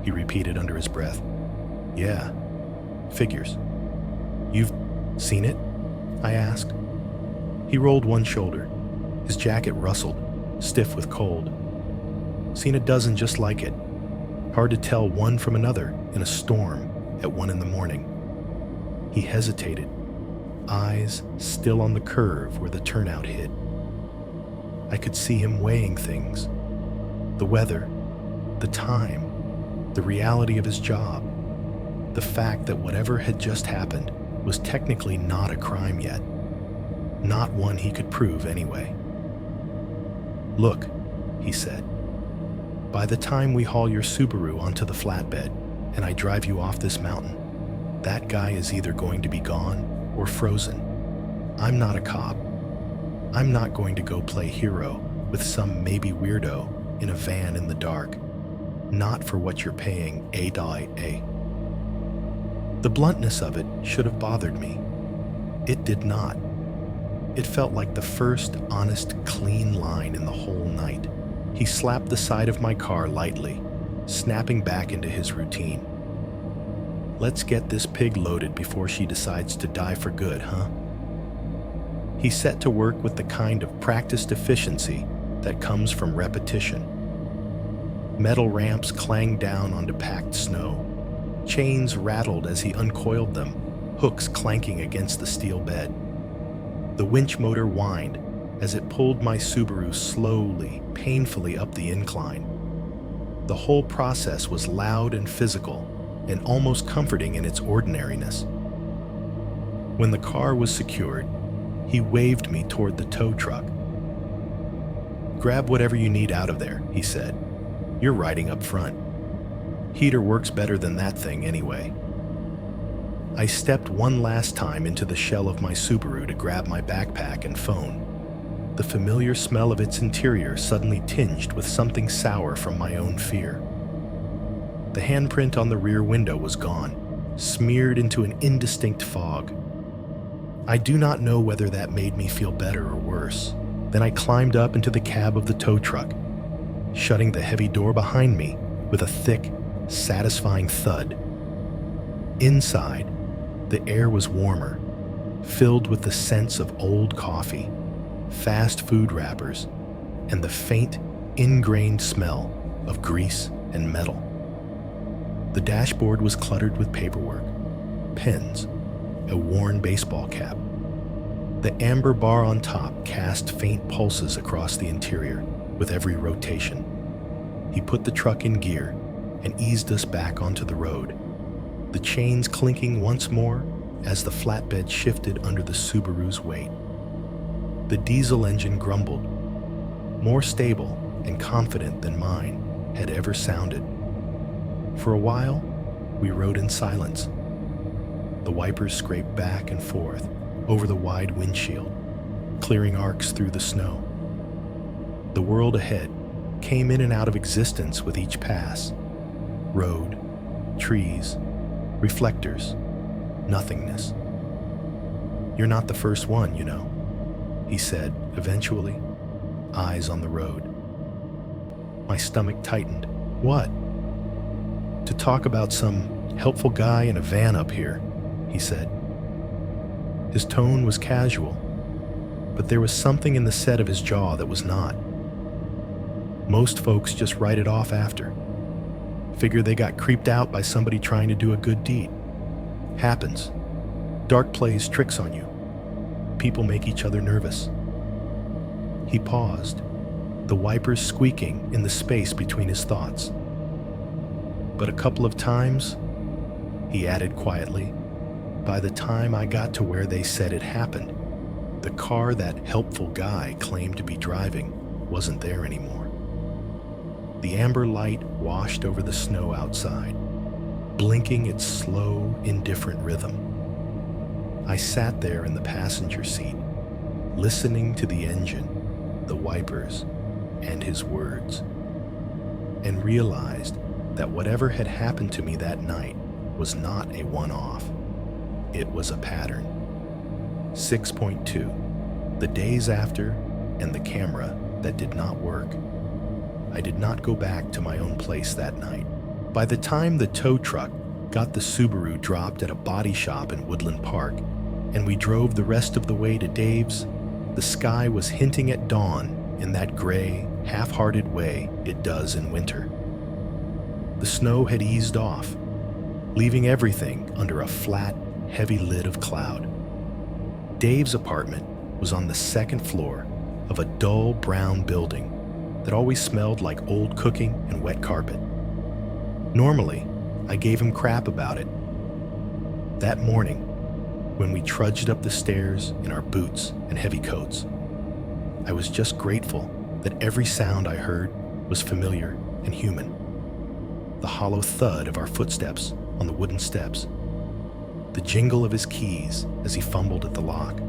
he repeated under his breath. "Yeah, figures." "You've seen it?" I asked. He rolled one shoulder. His jacket rustled, stiff with cold. "Seen a dozen just like it. Hard to tell one from another in a storm at 1 a.m. He hesitated, eyes still on the curve where the turnout hid. I could see him weighing things. The weather, the time, the reality of his job, the fact that whatever had just happened was technically not a crime yet. Not one he could prove anyway. "Look," he said. "By the time we haul your Subaru onto the flatbed and I drive you off this mountain, that guy is either going to be gone or frozen. I'm not a cop. I'm not going to go play hero with some maybe weirdo in a van in the dark. Not for what you're paying A. The bluntness of it should have bothered me. It did not. It felt like the first honest, clean line in the whole night. He slapped the side of my car lightly, snapping back into his routine. "Let's get this pig loaded before she decides to die for good, huh?" He set to work with the kind of practiced efficiency that comes from repetition. Metal ramps clanged down onto packed snow. Chains rattled as he uncoiled them, hooks clanking against the steel bed. The winch motor whined as it pulled my Subaru slowly, painfully up the incline. The whole process was loud and physical, and almost comforting in its ordinariness. When the car was secured, he waved me toward the tow truck. "Grab whatever you need out of there," he said. "You're riding up front. Heater works better than that thing anyway." I stepped one last time into the shell of my Subaru to grab my backpack and phone. The familiar smell of its interior suddenly tinged with something sour from my own fear. The handprint on the rear window was gone, smeared into an indistinct fog. I do not know whether that made me feel better or worse Then I climbed up into the cab of the tow truck, shutting the heavy door behind me with a thick, satisfying thud. Inside, the air was warmer, filled with the scents of old coffee, fast food wrappers, and the faint, ingrained smell of grease and metal. The dashboard was cluttered with paperwork, pens, a worn baseball cap. The amber bar on top cast faint pulses across the interior with every rotation. He put the truck in gear and eased us back onto the road, the chains clinking once more as the flatbed shifted under the Subaru's weight. The diesel engine grumbled, more stable and confident than mine had ever sounded. For a while, we rode in silence. The wipers scraped back and forth over the wide windshield, clearing arcs through the snow. The world ahead came in and out of existence with each pass. Road, trees, reflectors, nothingness. "You're not the first one, you know," he said eventually, eyes on the road. My stomach tightened. "What?" "To talk about some helpful guy in a van up here," he said. His tone was casual, but there was something in the set of his jaw that was not. Most folks just write it off after. Figure they got creeped out by somebody trying to do a good deed. Happens. Dark plays tricks on you. People make each other nervous. He paused, the wipers squeaking in the space between his thoughts. "But a couple of times," he added quietly, "by the time I got to where they said it happened, the car that helpful guy claimed to be driving wasn't there anymore." The amber light washed over the snow outside, blinking its slow, indifferent rhythm. I sat there in the passenger seat, listening to the engine, the wipers, and his words, and realized that whatever had happened to me that night was not a one-off. It was a pattern. 6.2. The days after, and the camera that did not work. I did not go back to my own place that night. By the time the tow truck got the Subaru dropped at a body shop in Woodland Park, and we drove the rest of the way to Dave's, the sky was hinting at dawn in that gray, half-hearted way it does in winter. The snow had eased off, leaving everything under a flat, heavy lid of cloud. Dave's apartment was on the second floor of a dull brown building that always smelled like old cooking and wet carpet. Normally, I gave him crap about it. That morning, when we trudged up the stairs in our boots and heavy coats, I was just grateful that every sound I heard was familiar and human. The hollow thud of our footsteps on the wooden steps, the jingle of his keys as he fumbled at the lock,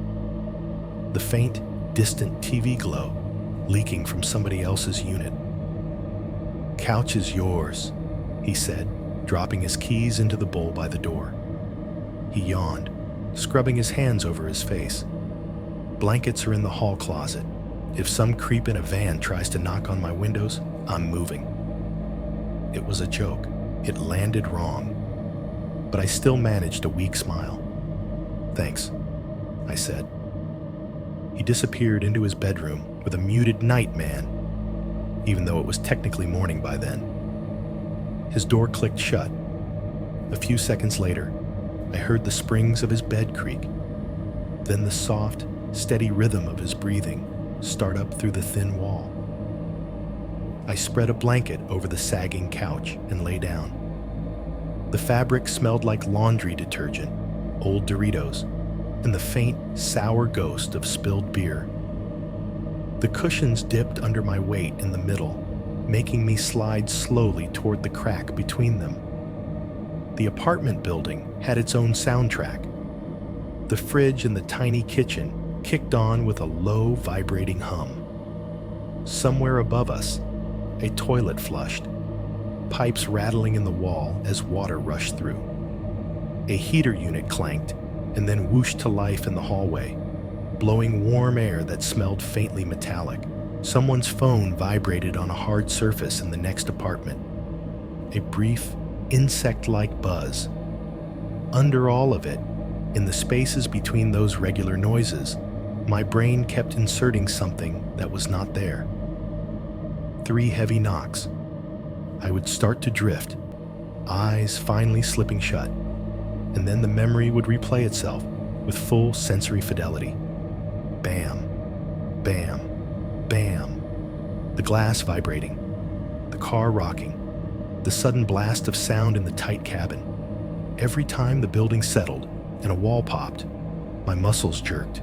the faint, distant TV glow leaking from somebody else's unit. "Couch is yours," he said, dropping his keys into the bowl by the door. He yawned, scrubbing his hands over his face. "Blankets are in the hall closet. If some creep in a van tries to knock on my windows, I'm moving." It was a joke. It landed wrong, but I still managed a weak smile. "Thanks," I said. He disappeared into his bedroom with a muted "night, man," even though it was technically morning by then. His door clicked shut. A few seconds later, I heard the springs of his bed creak, then the soft, steady rhythm of his breathing start up through the thin wall. I spread a blanket over the sagging couch and lay down. The fabric smelled like laundry detergent, old Doritos, and the faint, sour ghost of spilled beer. The cushions dipped under my weight in the middle, making me slide slowly toward the crack between them. The apartment building had its own soundtrack. The fridge in the tiny kitchen kicked on with a low, vibrating hum. Somewhere above us, a toilet flushed, pipes rattling in the wall as water rushed through. A heater unit clanked and then whooshed to life in the hallway, blowing warm air that smelled faintly metallic. Someone's phone vibrated on a hard surface in the next apartment. A brief, insect-like buzz. Under all of it, in the spaces between those regular noises, my brain kept inserting something that was not there. 3 heavy knocks. I would start to drift, eyes finally slipping shut, and then the memory would replay itself with full sensory fidelity. Bam, bam, bam. The glass vibrating, the car rocking, the sudden blast of sound in the tight cabin. Every time the building settled and a wall popped, my muscles jerked.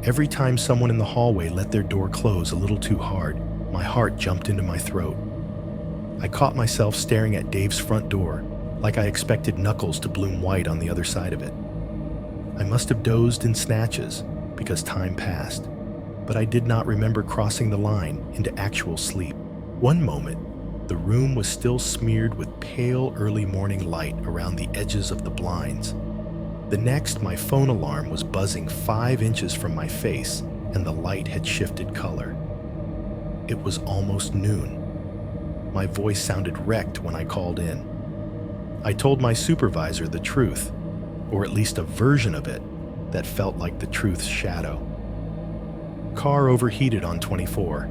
Every time someone in the hallway let their door close a little too hard, my heart jumped into my throat. I caught myself staring at Dave's front door, like I expected knuckles to bloom white on the other side of it. I must have dozed in snatches because time passed, but I did not remember crossing the line into actual sleep. One moment, the room was still smeared with pale early morning light around the edges of the blinds. The next, my phone alarm was buzzing 5 inches from my face, and the light had shifted color. It was almost noon. My voice sounded wrecked when I called in. I told my supervisor the truth, or at least a version of it that felt like the truth's shadow. Car overheated on 24.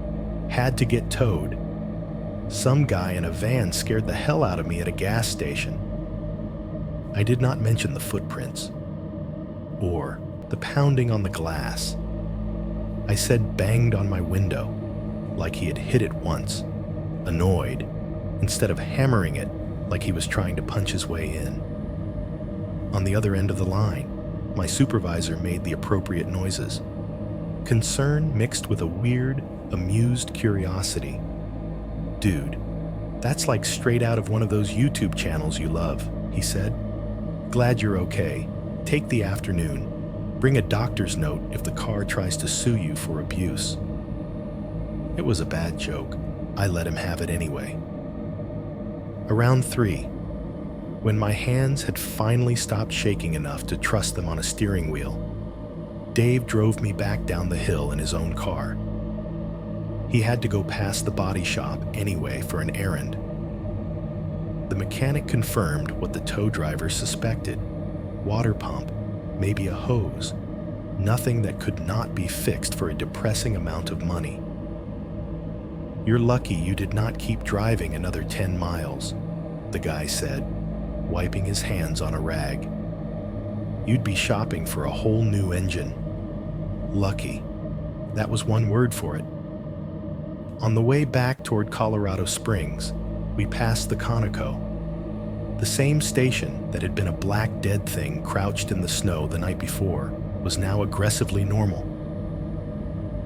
Had to get towed. Some guy in a van scared the hell out of me at a gas station. I did not mention the footprints, or the pounding on the glass. I said banged on my window, like he had hit it once, annoyed, instead of hammering it like he was trying to punch his way in. On the other end of the line, my supervisor made the appropriate noises. Concern mixed with a weird, amused curiosity. Dude, that's like straight out of one of those YouTube channels you love, he said. Glad you're okay. Take the afternoon. Bring a doctor's note if the car tries to sue you for abuse. It was a bad joke. I let him have it anyway. Around 3, when my hands had finally stopped shaking enough to trust them on a steering wheel, Dave drove me back down the hill in his own car. He had to go past the body shop anyway for an errand. The mechanic confirmed what the tow driver suspected. Water pump, maybe a hose. Nothing that could not be fixed for a depressing amount of money. You're lucky you did not keep driving another 10 miles, the guy said, wiping his hands on a rag. You'd be shopping for a whole new engine. Lucky. That was one word for it. On the way back toward Colorado Springs, we passed the Conoco. The same station that had been a black dead thing crouched in the snow the night before was now aggressively normal.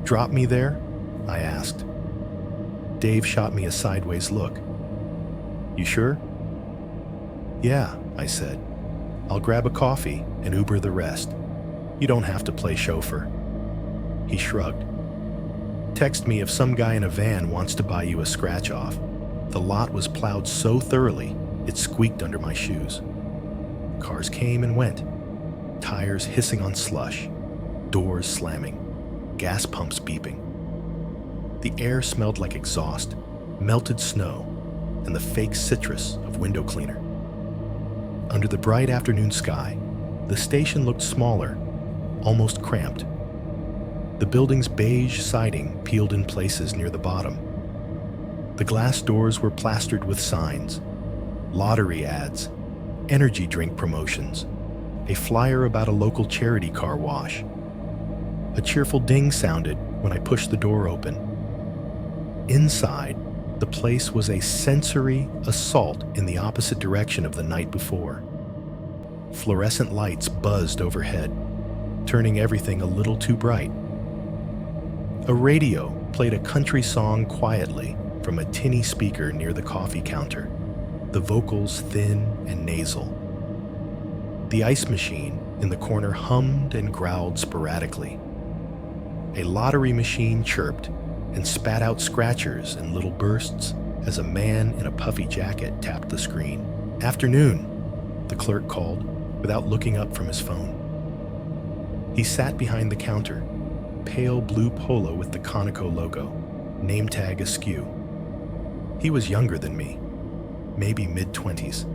Drop me there? I asked. Dave shot me a sideways look. You sure? Yeah, I said. I'll grab a coffee and Uber the rest. You don't have to play chauffeur. He shrugged. Text me if some guy in a van wants to buy you a scratch-off. The lot was plowed so thoroughly, it squeaked under my shoes. Cars came and went, tires hissing on slush, doors slamming, gas pumps beeping. The air smelled like exhaust, melted snow, and the fake citrus of window cleaner. Under the bright afternoon sky, the station looked smaller, almost cramped. The building's beige siding peeled in places near the bottom. The glass doors were plastered with signs, lottery ads, energy drink promotions, a flyer about a local charity car wash. A cheerful ding sounded when I pushed the door open. Inside, the place was a sensory assault in the opposite direction of the night before. Fluorescent lights buzzed overhead, turning everything a little too bright. A radio played a country song quietly from a tinny speaker near the coffee counter, the vocals thin and nasal. The ice machine in the corner hummed and growled sporadically. A lottery machine chirped and spat out scratchers in little bursts as a man in a puffy jacket tapped the screen. Afternoon, the clerk called without looking up from his phone. He sat behind the counter, pale blue polo with the Conoco logo, name tag askew. He was younger than me, maybe mid-20s,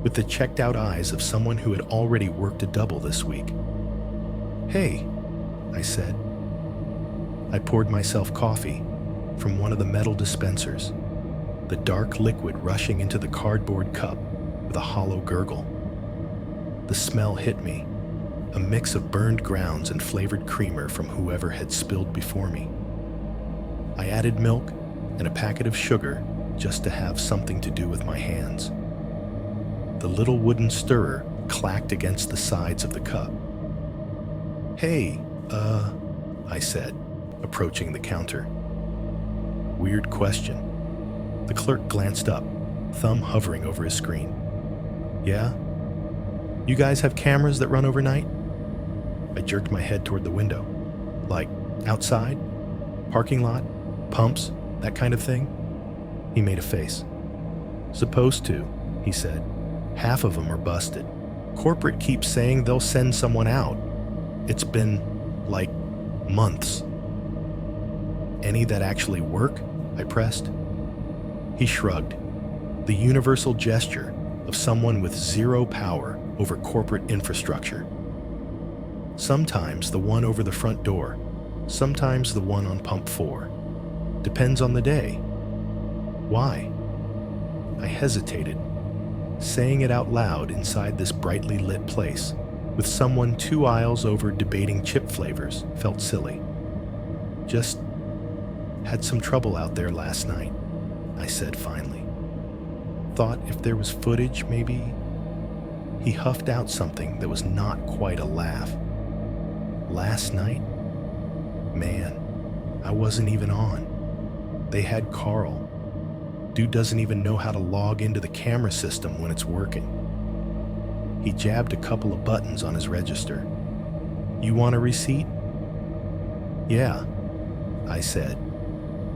with the checked-out eyes of someone who had already worked a double this week. "Hey," I said. I poured myself coffee from one of the metal dispensers, the dark liquid rushing into the cardboard cup with a hollow gurgle. The smell hit me, a mix of burned grounds and flavored creamer from whoever had spilled before me. I added milk and a packet of sugar just to have something to do with my hands. The little wooden stirrer clacked against the sides of the cup. "Hey, I said, approaching the counter. Weird question. The clerk glanced up, thumb hovering over his screen. "Yeah? You guys have cameras that run overnight?" I jerked my head toward the window. "Like, outside? Parking lot? Pumps? That kind of thing?" He made a face. "Supposed to," he said. "Half of them are busted. Corporate keeps saying they'll send someone out. It's been, like, months." "Any that actually work?" I pressed. He shrugged, the universal gesture of someone with zero power over corporate infrastructure. "Sometimes the one over the front door, sometimes the one on pump 4. Depends on the day." "Why?" I hesitated. Saying it out loud inside this brightly lit place, with someone 2 aisles over debating chip flavors, felt silly. "Just had some trouble out there last night," I said finally. "Thought if there was footage, maybe..." He huffed out something that was not quite a laugh. "Last night? Man, I wasn't even on. They had Carl. Dude doesn't even know how to log into the camera system when it's working." He jabbed a couple of buttons on his register. "You want a receipt?" "Yeah," I said,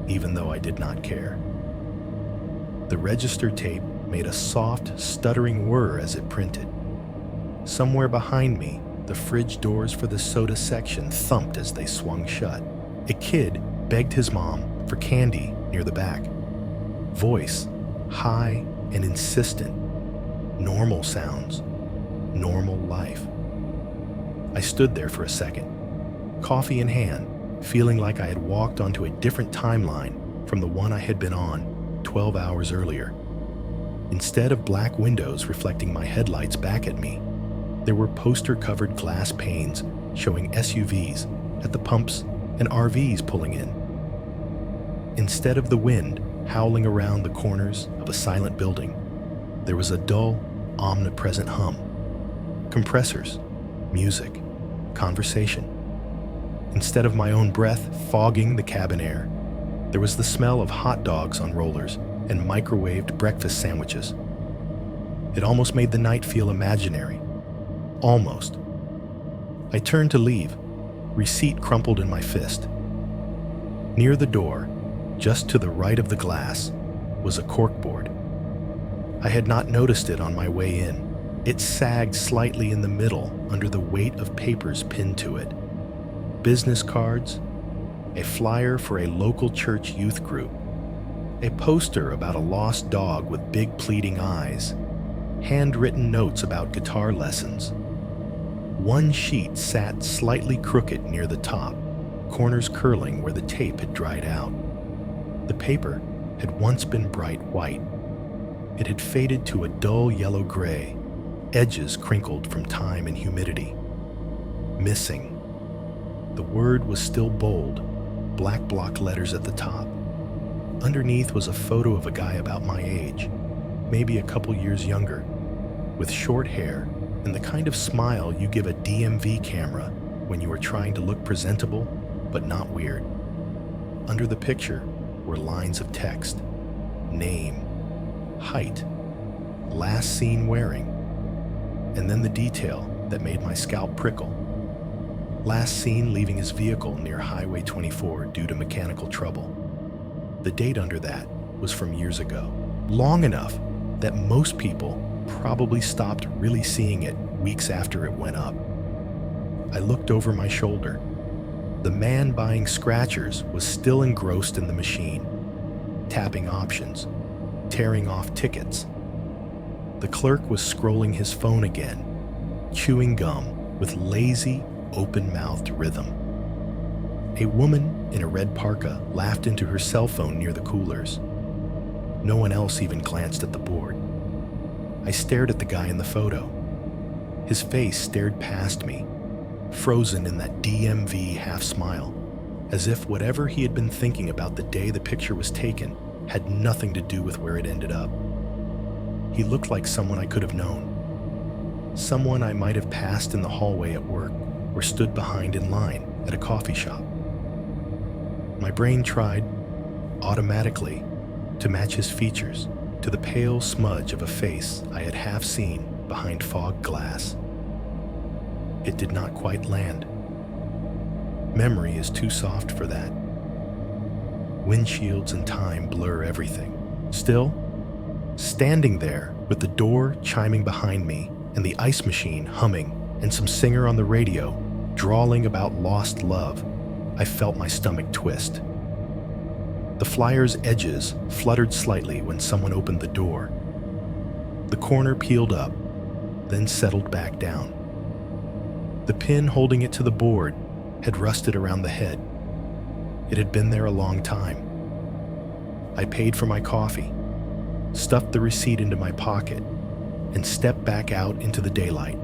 even though I did not care. The register tape made a soft, stuttering whir as it printed. Somewhere behind me, the fridge doors for the soda section thumped as they swung shut. A kid begged his mom for candy near the back. Voice, high and insistent. Normal sounds. Normal life. I stood there for a second, coffee in hand, feeling like I had walked onto a different timeline from the one I had been on 12 hours earlier. Instead of black windows reflecting my headlights back at me, there were poster-covered glass panes showing SUVs at the pumps and RVs pulling in. Instead of the wind howling around the corners of a silent building, there was a dull, omnipresent hum. Compressors, music, conversation. Instead of my own breath fogging the cabin air, there was the smell of hot dogs on rollers and microwaved breakfast sandwiches. It almost made the night feel imaginary. Almost. I turned to leave, receipt crumpled in my fist. Near the door, just to the right of the glass, was a corkboard. I had not noticed it on my way in. It sagged slightly in the middle under the weight of papers pinned to it. Business cards, a flyer for a local church youth group, a poster about a lost dog with big pleading eyes, handwritten notes about guitar lessons. One sheet sat slightly crooked near the top, corners curling where the tape had dried out. The paper had once been bright white. It had faded to a dull yellow gray, edges crinkled from time and humidity. Missing. The word was still bold, black block letters at the top. Underneath was a photo of a guy about my age, maybe a couple years younger, with short hair and the kind of smile you give a DMV camera when you are trying to look presentable but not weird. Under the picture were lines of text: name, height, last seen wearing, and then the detail that made my scalp prickle. Last seen leaving his vehicle near Highway 24 due to mechanical trouble. The date under that was from years ago, long enough that most people probably stopped really seeing it weeks after it went up. I looked over my shoulder. The man buying scratchers was still engrossed in the machine, tapping options, tearing off tickets. The clerk was scrolling his phone again, chewing gum with lazy, open-mouthed rhythm. A woman in a red parka laughed into her cell phone near the coolers. No one else even glanced at the board. I stared at the guy in the photo. His face stared past me, frozen in that DMV half-smile, as if whatever he had been thinking about the day the picture was taken had nothing to do with where it ended up. He looked like someone I could have known. Someone I might have passed in the hallway at work or stood behind in line at a coffee shop. My brain tried, automatically, to match his features to the pale smudge of a face I had half seen behind fog glass. It did not quite land. Memory is too soft for that. Windshields and time blur everything. Still, standing there with the door chiming behind me and the ice machine humming and some singer on the radio drawling about lost love, I felt my stomach twist. The flyer's edges fluttered slightly when someone opened the door. The corner peeled up, then settled back down. The pin holding it to the board had rusted around the head. It had been there a long time. I paid for my coffee, stuffed the receipt into my pocket, and stepped back out into the daylight,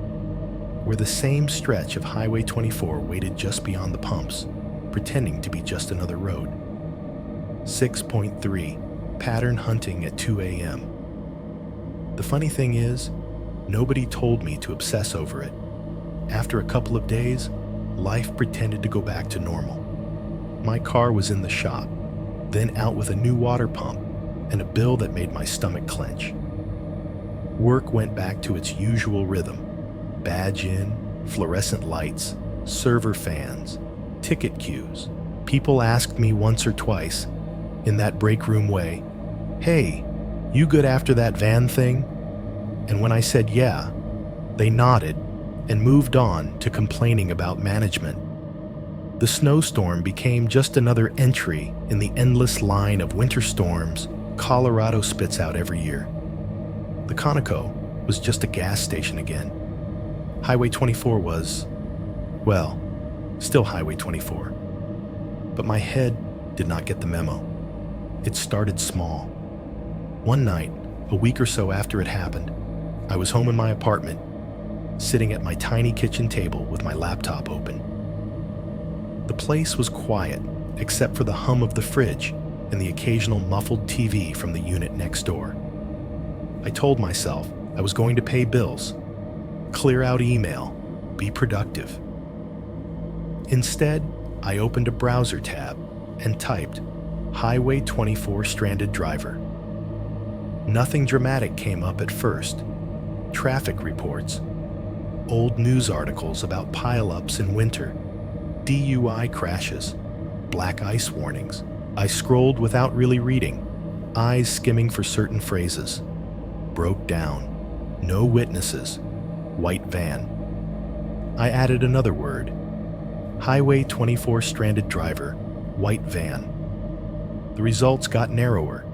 where the same stretch of Highway 24 waited just beyond the pumps, pretending to be just another road. 6.3, pattern hunting at 2 a.m. The funny thing is, nobody told me to obsess over it. After a couple of days, life pretended to go back to normal. My car was in the shop, then out with a new water pump and a bill that made my stomach clench. Work went back to its usual rhythm. Badge in, fluorescent lights, server fans, ticket queues. People asked me once or twice, in that break room way, "Hey, you good after that van thing?" And when I said yeah, they nodded and moved on to complaining about management. The snowstorm became just another entry in the endless line of winter storms Colorado spits out every year. The Conoco was just a gas station again. Highway 24 was, well, still Highway 24. But my head did not get the memo. It started small. One night, a week or so after it happened, I was home in my apartment, sitting at my tiny kitchen table with my laptop open. The place was quiet, except for the hum of the fridge and the occasional muffled TV from the unit next door. I told myself I was going to pay bills, clear out email, be productive. Instead, I opened a browser tab and typed Highway 24 stranded driver. Nothing dramatic came up at first. Traffic reports, old news articles about pileups in winter, DUI crashes, black ice warnings. I scrolled without really reading, eyes skimming for certain phrases. Broke down, no witnesses, white van. I added another word. Highway 24 stranded driver, white van. The results got narrower.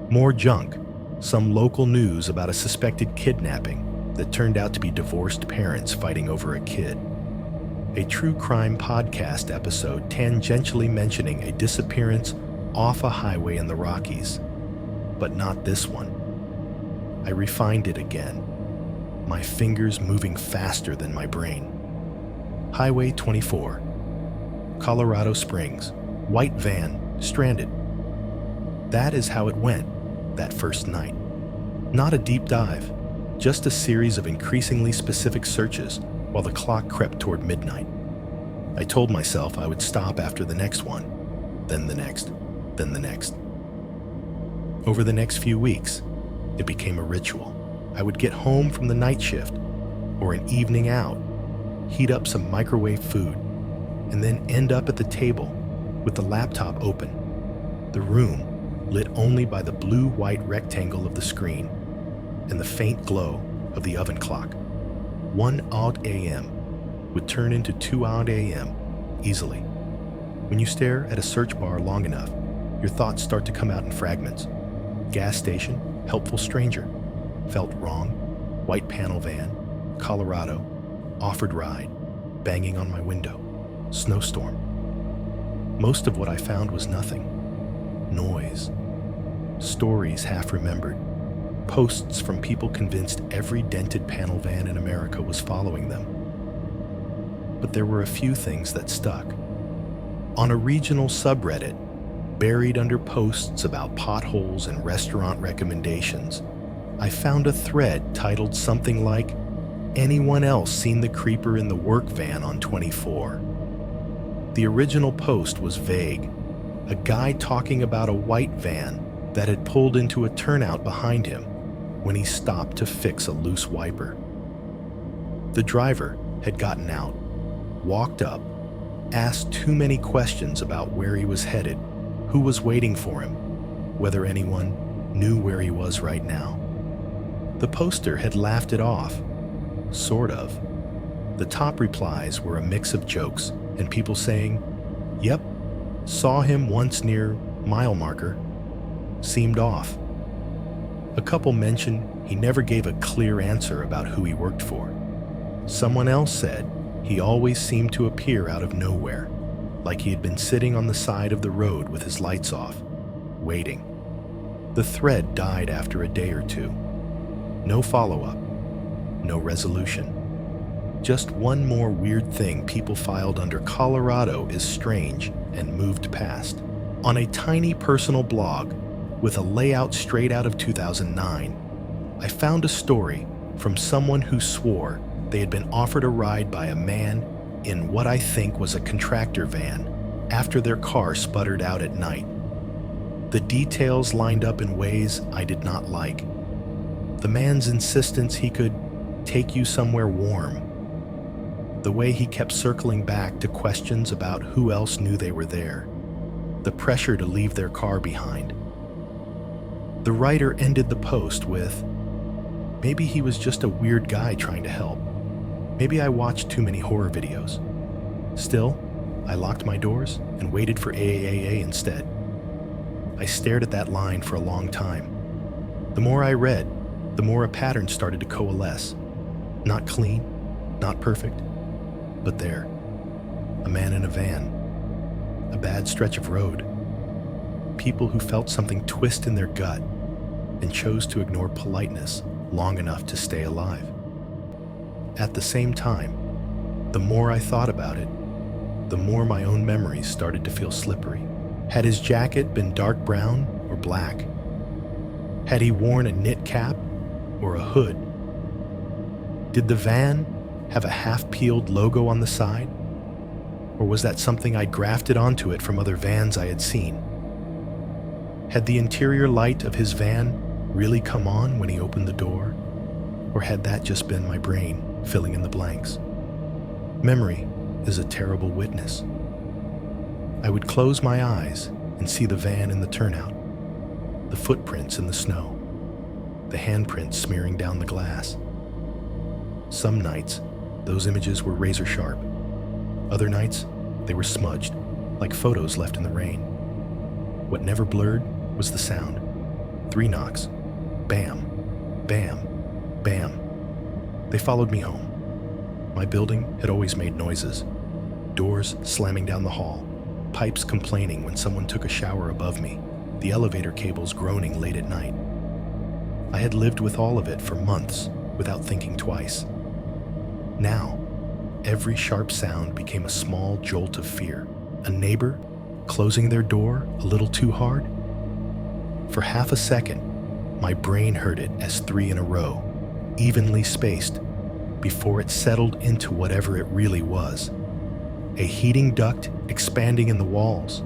More junk, some local news about a suspected kidnapping that turned out to be divorced parents fighting over a kid. A true crime podcast episode tangentially mentioning a disappearance off a highway in the Rockies. But not this one. I refined it again, my fingers moving faster than my brain. Highway 24, Colorado Springs, white van, stranded. That is how it went that first night. Not a deep dive, just a series of increasingly specific searches while the clock crept toward midnight. I told myself I would stop after the next one, then the next, then the next. Over the next few weeks, it became a ritual. I would get home from the night shift or an evening out, heat up some microwave food, and then end up at the table with the laptop open, the room lit only by the blue-white rectangle of the screen and the faint glow of the oven clock. 1 a.m., would turn into 2 a.m. easily. When you stare at a search bar long enough, your thoughts start to come out in fragments. Gas station, helpful stranger, felt wrong, white panel van, Colorado, offered ride, banging on my window, snowstorm. Most of what I found was nothing. Noise. Stories half remembered. Posts from people convinced every dented panel van in America was following them. But there were a few things that stuck. On a regional subreddit, buried under posts about potholes and restaurant recommendations, I found a thread titled something like, "Anyone else seen the creeper in the work van on 24?" The original post was vague, a guy talking about a white van that had pulled into a turnout behind him when he stopped to fix a loose wiper. The driver had gotten out, walked up, asked too many questions about where he was headed, who was waiting for him, whether anyone knew where he was right now. The poster had laughed it off, sort of. The top replies were a mix of jokes and people saying, "Yep, saw him once near mile marker, seemed off." A couple mentioned he never gave a clear answer about who he worked for. Someone else said he always seemed to appear out of nowhere, like he had been sitting on the side of the road with his lights off, waiting. The thread died after a day or two. No follow-up, no resolution. Just one more weird thing people filed under Colorado is strange and moved past. On a tiny personal blog with a layout straight out of 2009, I found a story from someone who swore they had been offered a ride by a man in what I think was a contractor van after their car sputtered out at night. The details lined up in ways I did not like. The man's insistence he could take you somewhere warm. The way he kept circling back to questions about who else knew they were there. The pressure to leave their car behind. The writer ended the post with, "Maybe he was just a weird guy trying to help. Maybe I watched too many horror videos. Still, I locked my doors and waited for AAA instead." I stared at that line for a long time. The more I read, the more a pattern started to coalesce. Not clean, not perfect, but there. A man in a van. A bad stretch of road. People who felt something twist in their gut and chose to ignore politeness long enough to stay alive. At the same time, the more I thought about it, the more my own memories started to feel slippery. Had his jacket been dark brown or black? Had he worn a knit cap or a hood? Did the van have a half-peeled logo on the side? Or was that something I'd grafted onto it from other vans I had seen? Had the interior light of his van really come on when he opened the door? Or had that just been my brain filling in the blanks? Memory is a terrible witness. I would close my eyes and see the van in the turnout, the footprints in the snow, the handprints smearing down the glass. Some nights, those images were razor sharp. Other nights, they were smudged, like photos left in the rain. What never blurred was the sound. 3 knocks. Bam, bam, bam. They followed me home. My building had always made noises. Doors slamming down the hall, pipes complaining when someone took a shower above me, the elevator cables groaning late at night. I had lived with all of it for months without thinking twice. Now, every sharp sound became a small jolt of fear. A neighbor closing their door a little too hard? For half a second, my brain heard it as 3 in a row, evenly spaced, before it settled into whatever it really was. A heating duct expanding in the walls.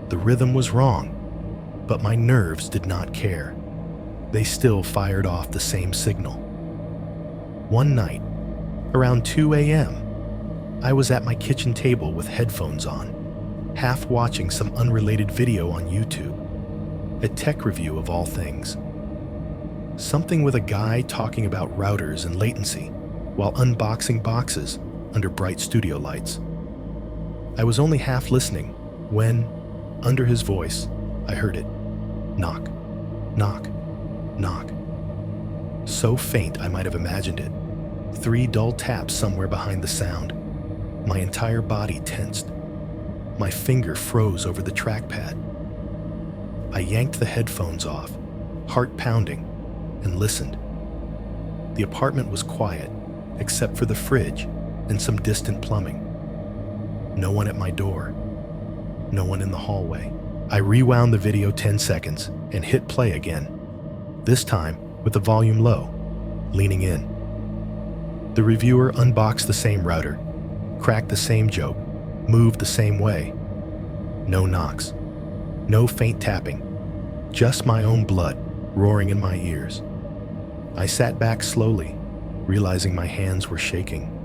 The rhythm was wrong, but my nerves did not care. They still fired off the same signal. One night, around 2 a.m., I was at my kitchen table with headphones on, half watching some unrelated video on YouTube, a tech review of all things. Something with a guy talking about routers and latency while unboxing boxes under bright studio lights. I was only half listening when, under his voice, I heard it. Knock, knock, knock. So faint I might have imagined it. 3 dull taps somewhere behind the sound. My entire body tensed. My finger froze over the trackpad. I yanked the headphones off, heart pounding, and listened. The apartment was quiet, except for the fridge and some distant plumbing. No one at my door. No one in the hallway. I rewound the video 10 seconds and hit play again, this time with the volume low, leaning in. The reviewer unboxed the same router, cracked the same joke, moved the same way. No knocks, no faint tapping, just my own blood roaring in my ears. I sat back slowly, realizing my hands were shaking.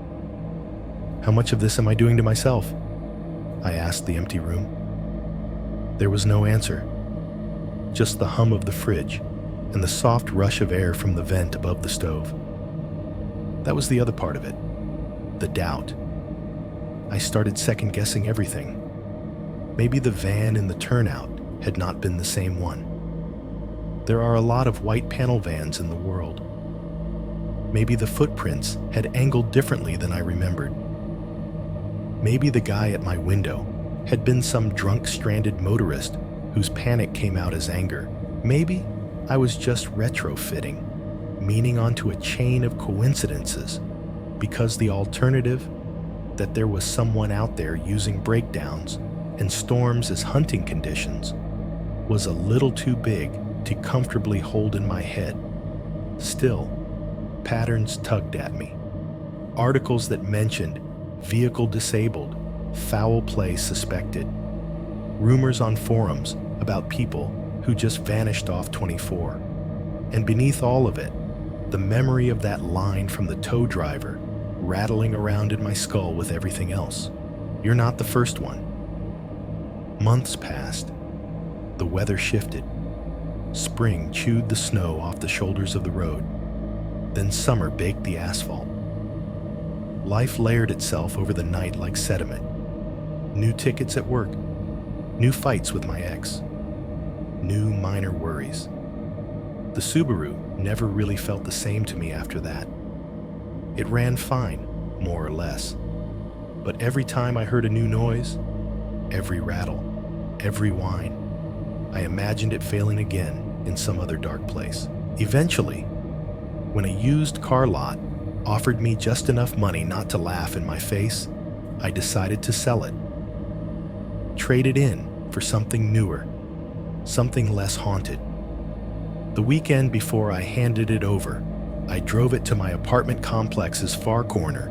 How much of this am I doing to myself? I asked the empty room. There was no answer, just the hum of the fridge and the soft rush of air from the vent above the stove. That was the other part of it, the doubt. I started second-guessing everything. Maybe the van in the turnout had not been the same one. There are a lot of white panel vans in the world. Maybe the footprints had angled differently than I remembered. Maybe the guy at my window had been some drunk, stranded motorist whose panic came out as anger. Maybe I was just retrofitting, meaning onto a chain of coincidences, because the alternative, that there was someone out there using breakdowns and storms as hunting conditions, was a little too big to comfortably hold in my head. Still, patterns tugged at me. Articles that mentioned vehicle disabled, foul play suspected. Rumors on forums about people who just vanished off 24. And beneath all of it, the memory of that line from the tow driver rattling around in my skull with everything else. You're not the first one. Months passed. The weather shifted. Spring chewed the snow off the shoulders of the road. Then summer baked the asphalt. Life layered itself over the night like sediment. New tickets at work. New fights with my ex. New minor worries. The Subaru never really felt the same to me after that. It ran fine, more or less. But every time I heard a new noise, every rattle, every whine, I imagined it failing again in some other dark place. Eventually, when a used car lot offered me just enough money not to laugh in my face, I decided to sell it. Trade it in for something newer, something less haunted. The weekend before I handed it over, I drove it to my apartment complex's far corner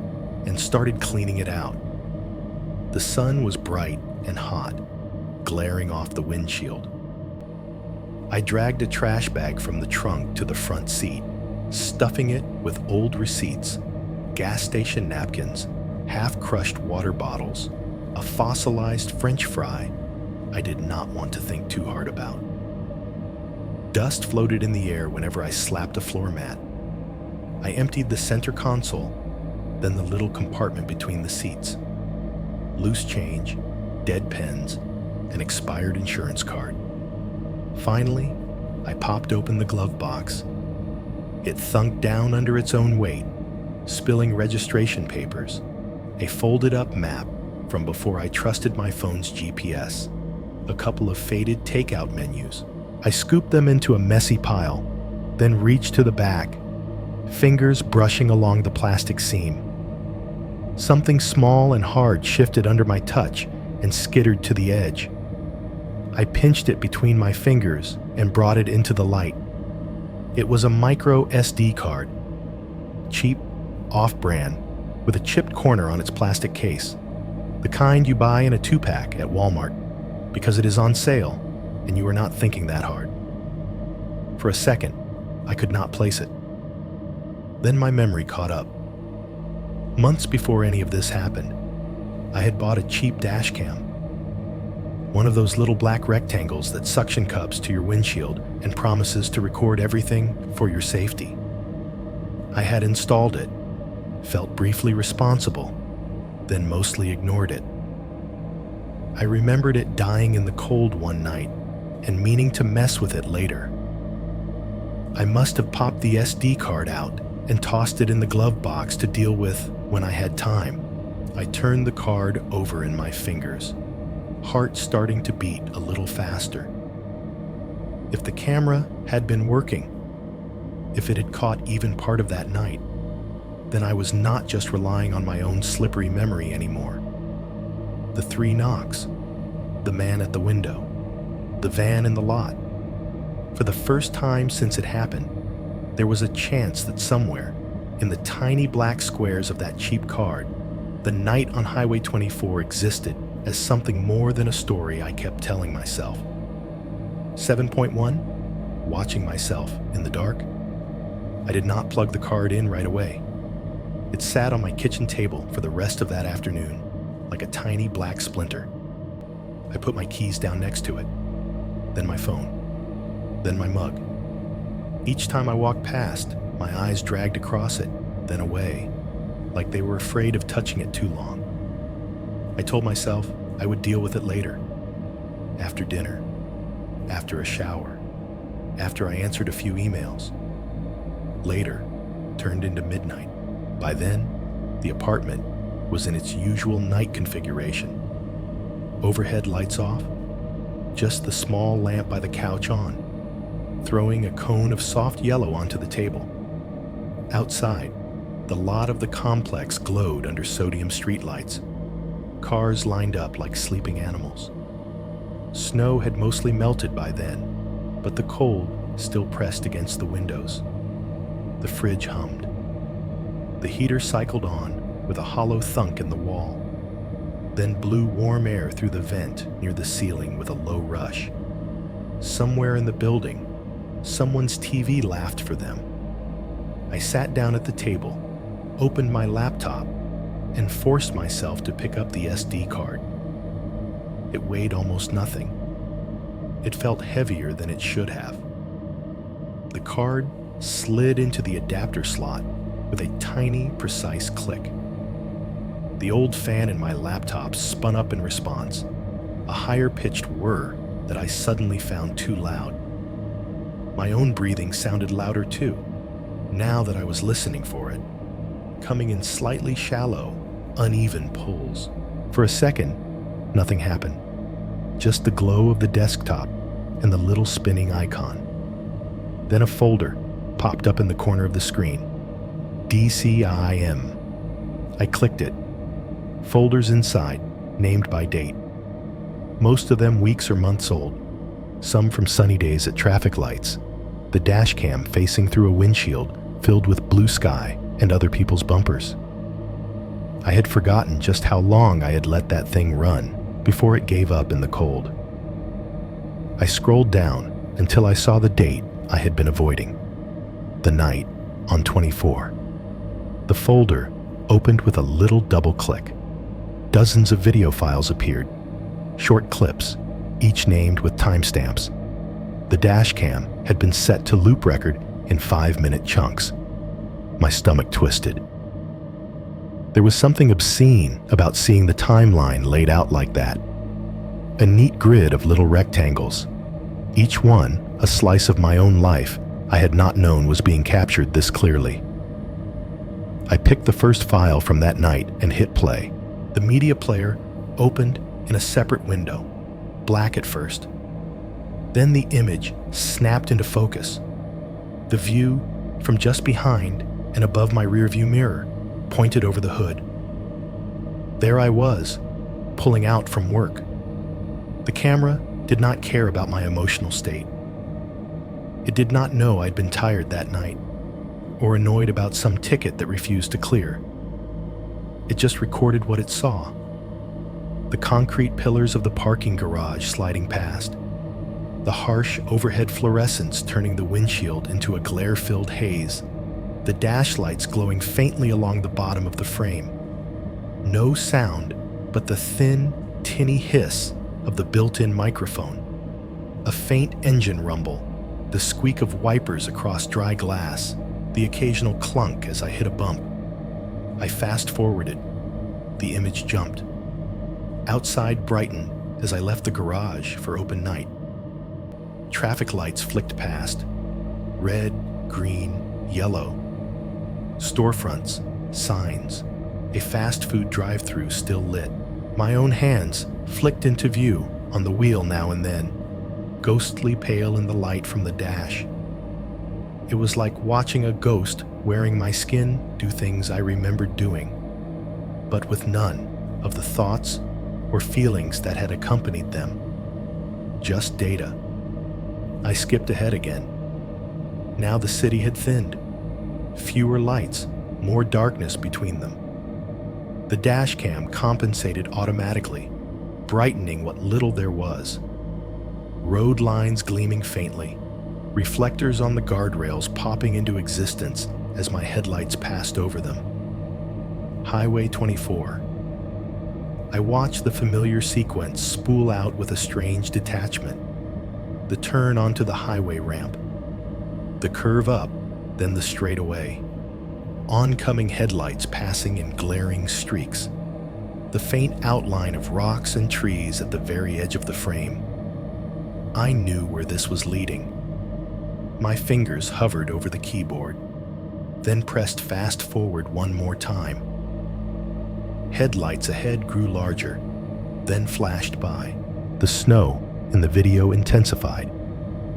and started cleaning it out. The sun was bright and hot, glaring off the windshield. I dragged a trash bag from the trunk to the front seat, stuffing it with old receipts, gas station napkins, half-crushed water bottles, a fossilized French fry I did not want to think too hard about. Dust floated in the air whenever I slapped a floor mat. I emptied the center console, then the little compartment between the seats. Loose change, dead pens, an expired insurance card. Finally, I popped open the glove box. It thunked down under its own weight, spilling registration papers, a folded-up map from before I trusted my phone's GPS, a couple of faded takeout menus. I scooped them into a messy pile, then reached to the back, fingers brushing along the plastic seam. Something small and hard shifted under my touch and skittered to the edge. I pinched it between my fingers and brought it into the light. It was a micro SD card, cheap, off-brand, with a chipped corner on its plastic case, the kind you buy in a 2-pack at Walmart because it is on sale and you are not thinking that hard. For a second, I could not place it. Then my memory caught up. Months before any of this happened, I had bought a cheap dash cam, one of those little black rectangles that suction cups to your windshield and promises to record everything for your safety. I had installed it, felt briefly responsible, then mostly ignored it. I remembered it dying in the cold one night and meaning to mess with it later. I must have popped the SD card out and tossed it in the glove box to deal with when I had time. I turned the card over in my fingers, heart starting to beat a little faster. If the camera had been working, if it had caught even part of that night, then I was not just relying on my own slippery memory anymore. The 3 knocks, the man at the window, the van in the lot. For the first time since it happened, there was a chance that somewhere, in the tiny black squares of that cheap card, the night on Highway 24 existed as something more than a story I kept telling myself. 7.1, watching myself in the dark. I did not plug the card in right away. It sat on my kitchen table for the rest of that afternoon, like a tiny black splinter. I put my keys down next to it, then my phone, then my mug. Each time I walked past, my eyes dragged across it, then away, like they were afraid of touching it too long. I told myself I would deal with it later, after dinner, after a shower, after I answered a few emails. Later turned into midnight. By then, the apartment was in its usual night configuration. Overhead lights off, just the small lamp by the couch on, throwing a cone of soft yellow onto the table. Outside, the lot of the complex glowed under sodium streetlights. Cars lined up like sleeping animals. Snow had mostly melted by then, but the cold still pressed against the windows. The fridge hummed. The heater cycled on with a hollow thunk in the wall, then blew warm air through the vent near the ceiling with a low rush. Somewhere in the building, someone's TV laughed for them. I sat down at the table, opened my laptop, and forced myself to pick up the SD card. It weighed almost nothing. It felt heavier than it should have. The card slid into the adapter slot with a tiny, precise click. The old fan in my laptop spun up in response, a higher-pitched whir that I suddenly found too loud. My own breathing sounded louder too, now that I was listening for it, coming in slightly shallow, uneven pulls. For a second, nothing happened. Just the glow of the desktop and the little spinning icon. Then a folder popped up in the corner of the screen. DCIM. I clicked it. Folders inside, named by date. Most of them weeks or months old. Some from sunny days at traffic lights. The dash cam facing through a windshield filled with blue sky and other people's bumpers. I had forgotten just how long I had let that thing run before it gave up in the cold. I scrolled down until I saw the date I had been avoiding. The night on 24. The folder opened with a little double click. Dozens of video files appeared, short clips, each named with timestamps. The dash cam had been set to loop record in 5-minute chunks. My stomach twisted. There was something obscene about seeing the timeline laid out like that. A neat grid of little rectangles, each one a slice of my own life I had not known was being captured this clearly. I picked the first file from that night and hit play. The media player opened in a separate window, black at first. Then the image snapped into focus. The view from just behind and above my rearview mirror pointed over the hood. There I was, pulling out from work. The camera did not care about my emotional state. It did not know I'd been tired that night, or annoyed about some ticket that refused to clear. It just recorded what it saw. The concrete pillars of the parking garage sliding past, the harsh overhead fluorescence turning the windshield into a glare-filled haze, the dash lights glowing faintly along the bottom of the frame. No sound but the thin, tinny hiss of the built-in microphone, a faint engine rumble, the squeak of wipers across dry glass, the occasional clunk as I hit a bump. I fast-forwarded, the image jumped. Outside brightened as I left the garage for open night. Traffic lights flicked past. Red, green, yellow. Storefronts, signs, a fast food drive-thru still lit. My own hands flicked into view on the wheel now and then, ghostly pale in the light from the dash. It was like watching a ghost wearing my skin do things I remembered doing, but with none of the thoughts or feelings that had accompanied them. Just data. I skipped ahead again. Now the city had thinned. Fewer lights, more darkness between them. The dash cam compensated automatically, brightening what little there was. Road lines gleaming faintly, reflectors on the guardrails popping into existence as my headlights passed over them. Highway 24. I watched the familiar sequence spool out with a strange detachment. The turn onto the highway ramp. The curve up, then the straightaway. Oncoming headlights passing in glaring streaks. The faint outline of rocks and trees at the very edge of the frame. I knew where this was leading. My fingers hovered over the keyboard, then pressed fast forward one more time. Headlights ahead grew larger, then flashed by. The snow in the video intensified,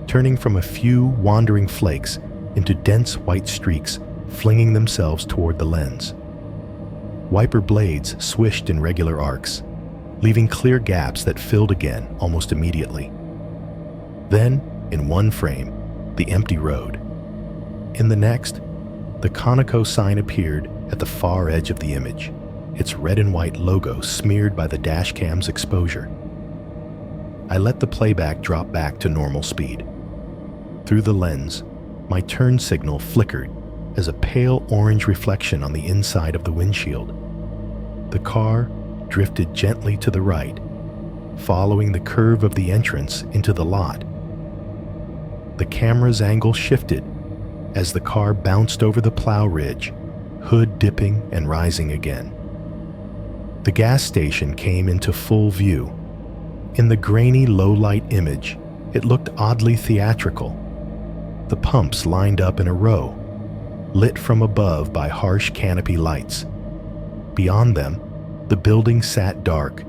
turning from a few wandering flakes into dense white streaks flinging themselves toward the lens. Wiper blades swished in regular arcs, leaving clear gaps that filled again almost immediately. Then, in one frame, the empty road. In the next, the Conoco sign appeared at the far edge of the image, its red and white logo smeared by the dashcam's exposure. I let the playback drop back to normal speed. Through the lens, my turn signal flickered as a pale orange reflection on the inside of the windshield. The car drifted gently to the right, following the curve of the entrance into the lot. The camera's angle shifted as the car bounced over the plow ridge, hood dipping and rising again. The gas station came into full view. In the grainy low-light image, it looked oddly theatrical. The pumps lined up in a row, lit from above by harsh canopy lights. Beyond them, the building sat dark,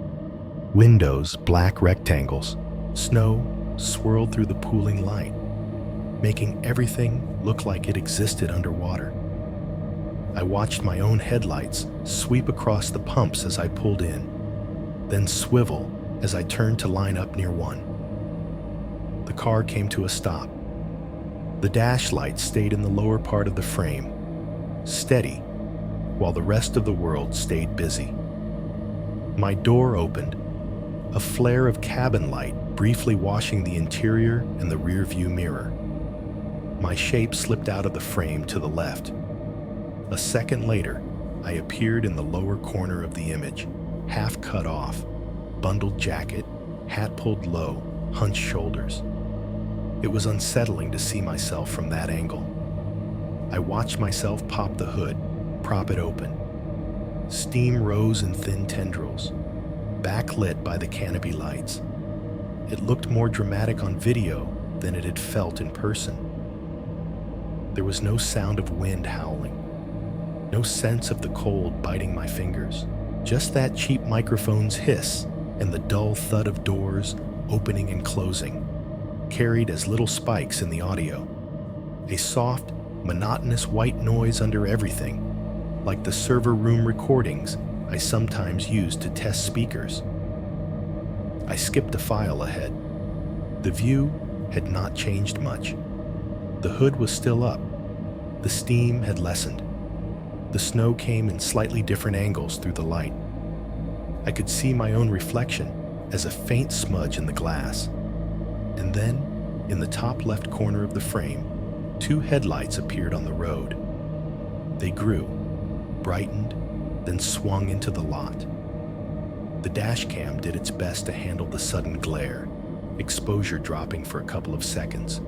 windows black rectangles. Snow swirled through the pooling light, making everything look like it existed underwater. I watched my own headlights sweep across the pumps as I pulled in, then swivel as I turned to line up near one. The car came to a stop. The dash light stayed in the lower part of the frame, steady, while the rest of the world stayed busy. My door opened, a flare of cabin light briefly washing the interior and the rear-view mirror. My shape slipped out of the frame to the left. A second later, I appeared in the lower corner of the image, half cut off, bundled jacket, hat pulled low, hunched shoulders. It was unsettling to see myself from that angle. I watched myself pop the hood, prop it open. Steam rose in thin tendrils, backlit by the canopy lights. It looked more dramatic on video than it had felt in person. There was no sound of wind howling, no sense of the cold biting my fingers, just that cheap microphone's hiss and the dull thud of doors opening and closing, carried as little spikes in the audio. A soft, monotonous white noise under everything, like the server room recordings I sometimes use to test speakers. I skipped a file ahead. The view had not changed much. The hood was still up. The steam had lessened. The snow came in slightly different angles through the light. I could see my own reflection as a faint smudge in the glass. And then, in the top left corner of the frame, two headlights appeared on the road. They grew, brightened, then swung into the lot. The dash cam did its best to handle the sudden glare, exposure dropping for a couple of seconds.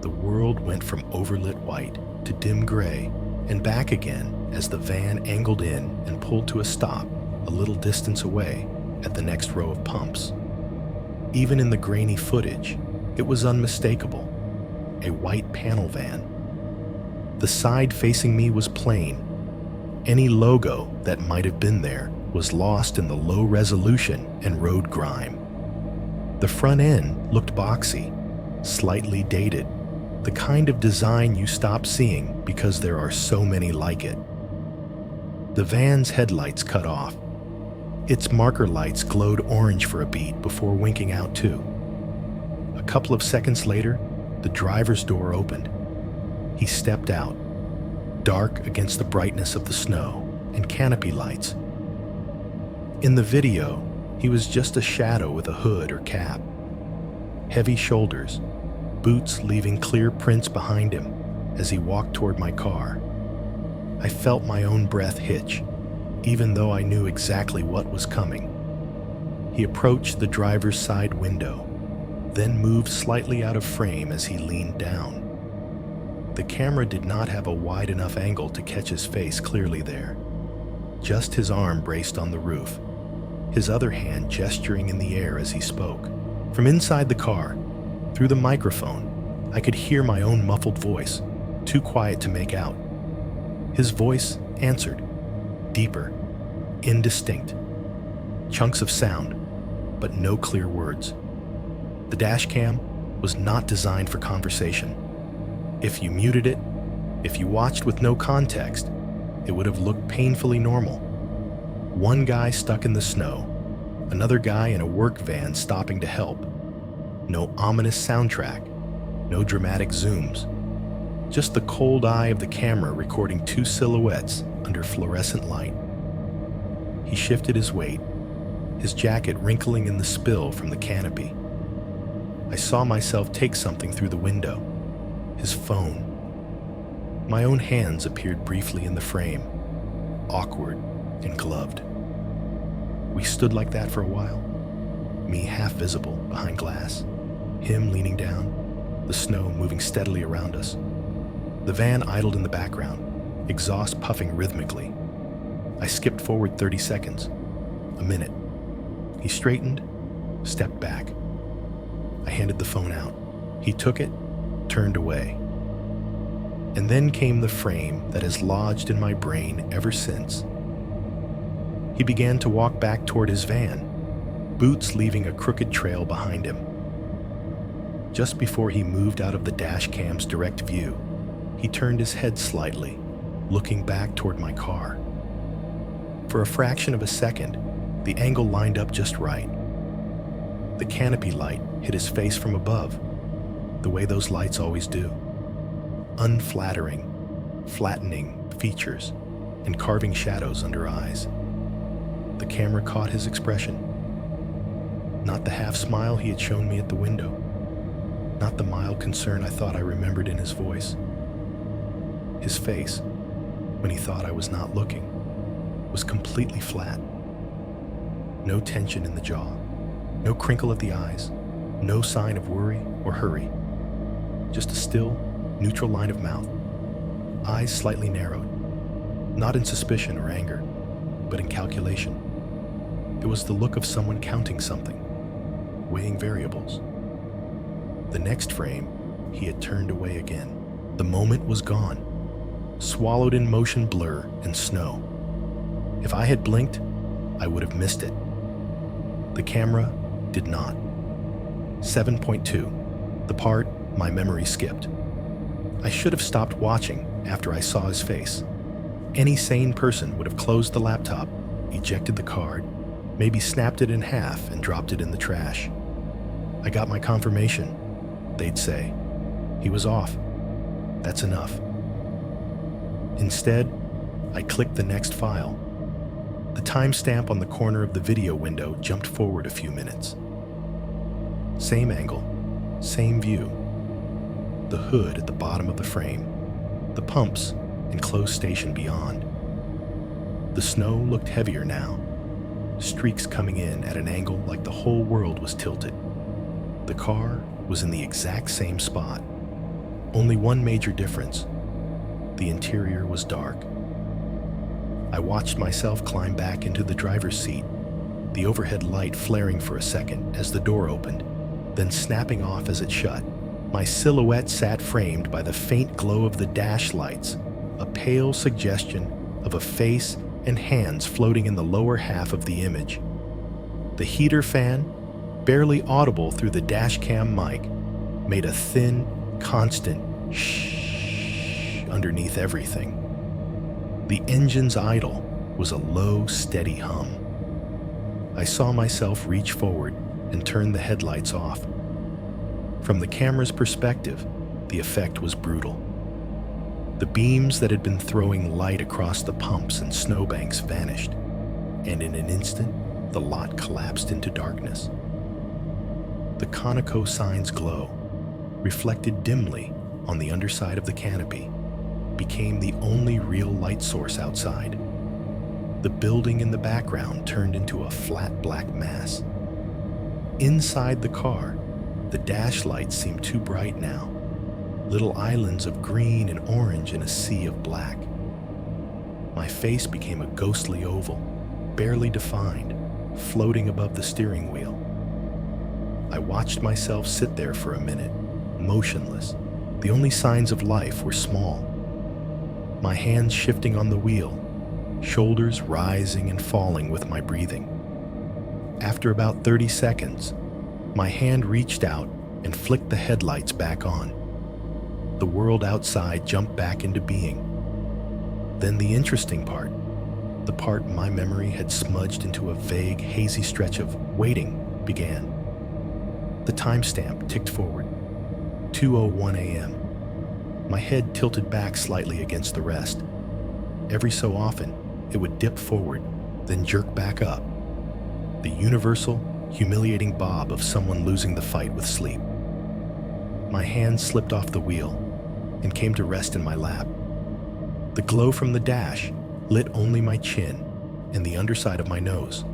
The world went from overlit white to dim gray and back again as the van angled in and pulled to a stop a little distance away at the next row of pumps. Even in the grainy footage, it was unmistakable. A white panel van. The side facing me was plain. Any logo that might have been there was lost in the low resolution and road grime. The front end looked boxy, slightly dated, the kind of design you stop seeing because there are so many like it. The van's headlights cut off. Its marker lights glowed orange for a beat before winking out too. A couple of seconds later, the driver's door opened. He stepped out, dark against the brightness of the snow and canopy lights. In the video, he was just a shadow with a hood or cap. Heavy shoulders, boots leaving clear prints behind him as he walked toward my car. I felt my own breath hitch, even though I knew exactly what was coming. He approached the driver's side window, then moved slightly out of frame as he leaned down. The camera did not have a wide enough angle to catch his face clearly there. Just his arm braced on the roof, his other hand gesturing in the air as he spoke. From inside the car, through the microphone, I could hear my own muffled voice, too quiet to make out. His voice answered, deeper, indistinct. Chunks of sound, but no clear words. The dash cam was not designed for conversation. If you muted it, if you watched with no context, it would have looked painfully normal. One guy stuck in the snow, another guy in a work van stopping to help. No ominous soundtrack, no dramatic zooms. Just the cold eye of the camera recording two silhouettes under fluorescent light. He shifted his weight, his jacket wrinkling in the spill from the canopy. I saw myself take something through the window. His phone. My own hands appeared briefly in the frame, awkward and gloved. We stood like that for a while, me half visible behind glass, him leaning down, the snow moving steadily around us. The van idled in the background, exhaust puffing rhythmically. I skipped forward 30 seconds, a minute. He straightened, stepped back. I handed the phone out. He took it, turned away. And then came the frame that has lodged in my brain ever since. He began to walk back toward his van, boots leaving a crooked trail behind him. Just before he moved out of the dash cam's direct view, he turned his head slightly, looking back toward my car. For a fraction of a second, the angle lined up just right. The canopy light hit his face from above, the way those lights always do. Unflattering, flattening features and carving shadows under eyes. The camera caught his expression. Not the half smile he had shown me at the window. Not the mild concern I thought I remembered in his voice. His face, when he thought I was not looking, was completely flat. No tension in the jaw, no crinkle at the eyes, no sign of worry or hurry. Just a still, neutral line of mouth, eyes slightly narrowed, not in suspicion or anger, but in calculation. It was the look of someone counting something, weighing variables. The next frame, he had turned away again. The moment was gone, swallowed in motion blur and snow. If I had blinked, I would have missed it. The camera did not. 7.2, the part my memory skipped. I should have stopped watching after I saw his face. Any sane person would have closed the laptop, ejected the card, maybe snapped it in half and dropped it in the trash. I got my confirmation, they'd say. He was off. That's enough. Instead, I clicked the next file. The timestamp on the corner of the video window jumped forward a few minutes. Same angle, same view. The hood at the bottom of the frame, the pumps and closed station beyond. The snow looked heavier now, streaks coming in at an angle like the whole world was tilted. The car was in the exact same spot. Only one major difference. The interior was dark. I watched myself climb back into the driver's seat, the overhead light flaring for a second as the door opened, then snapping off as it shut. My silhouette sat framed by the faint glow of the dash lights, a pale suggestion of a face and hands floating in the lower half of the image. The heater fan, barely audible through the dash cam mic, made a thin, constant shh underneath everything. The engine's idle was a low, steady hum. I saw myself reach forward and turn the headlights off. From the camera's perspective, the effect was brutal. The beams that had been throwing light across the pumps and snowbanks vanished, and in an instant, the lot collapsed into darkness. The Conoco sign's glow, reflected dimly on the underside of the canopy, became the only real light source outside. The building in the background turned into a flat black mass. Inside the car, the dash lights seemed too bright now, little islands of green and orange in a sea of black. My face became a ghostly oval, barely defined, floating above the steering wheel. I watched myself sit there for a minute, motionless. The only signs of life were small. My hands shifting on the wheel, shoulders rising and falling with my breathing. After about 30 seconds, my hand reached out and flicked the headlights back on. The world outside jumped back into being. Then the interesting part, the part my memory had smudged into a vague, hazy stretch of waiting, began. The timestamp ticked forward, 2:01 a.m. My head tilted back slightly against the rest. Every so often, it would dip forward, then jerk back up. The universal, humiliating bob of someone losing the fight with sleep. My hand slipped off the wheel and came to rest in my lap. The glow from the dash lit only my chin and the underside of my nose.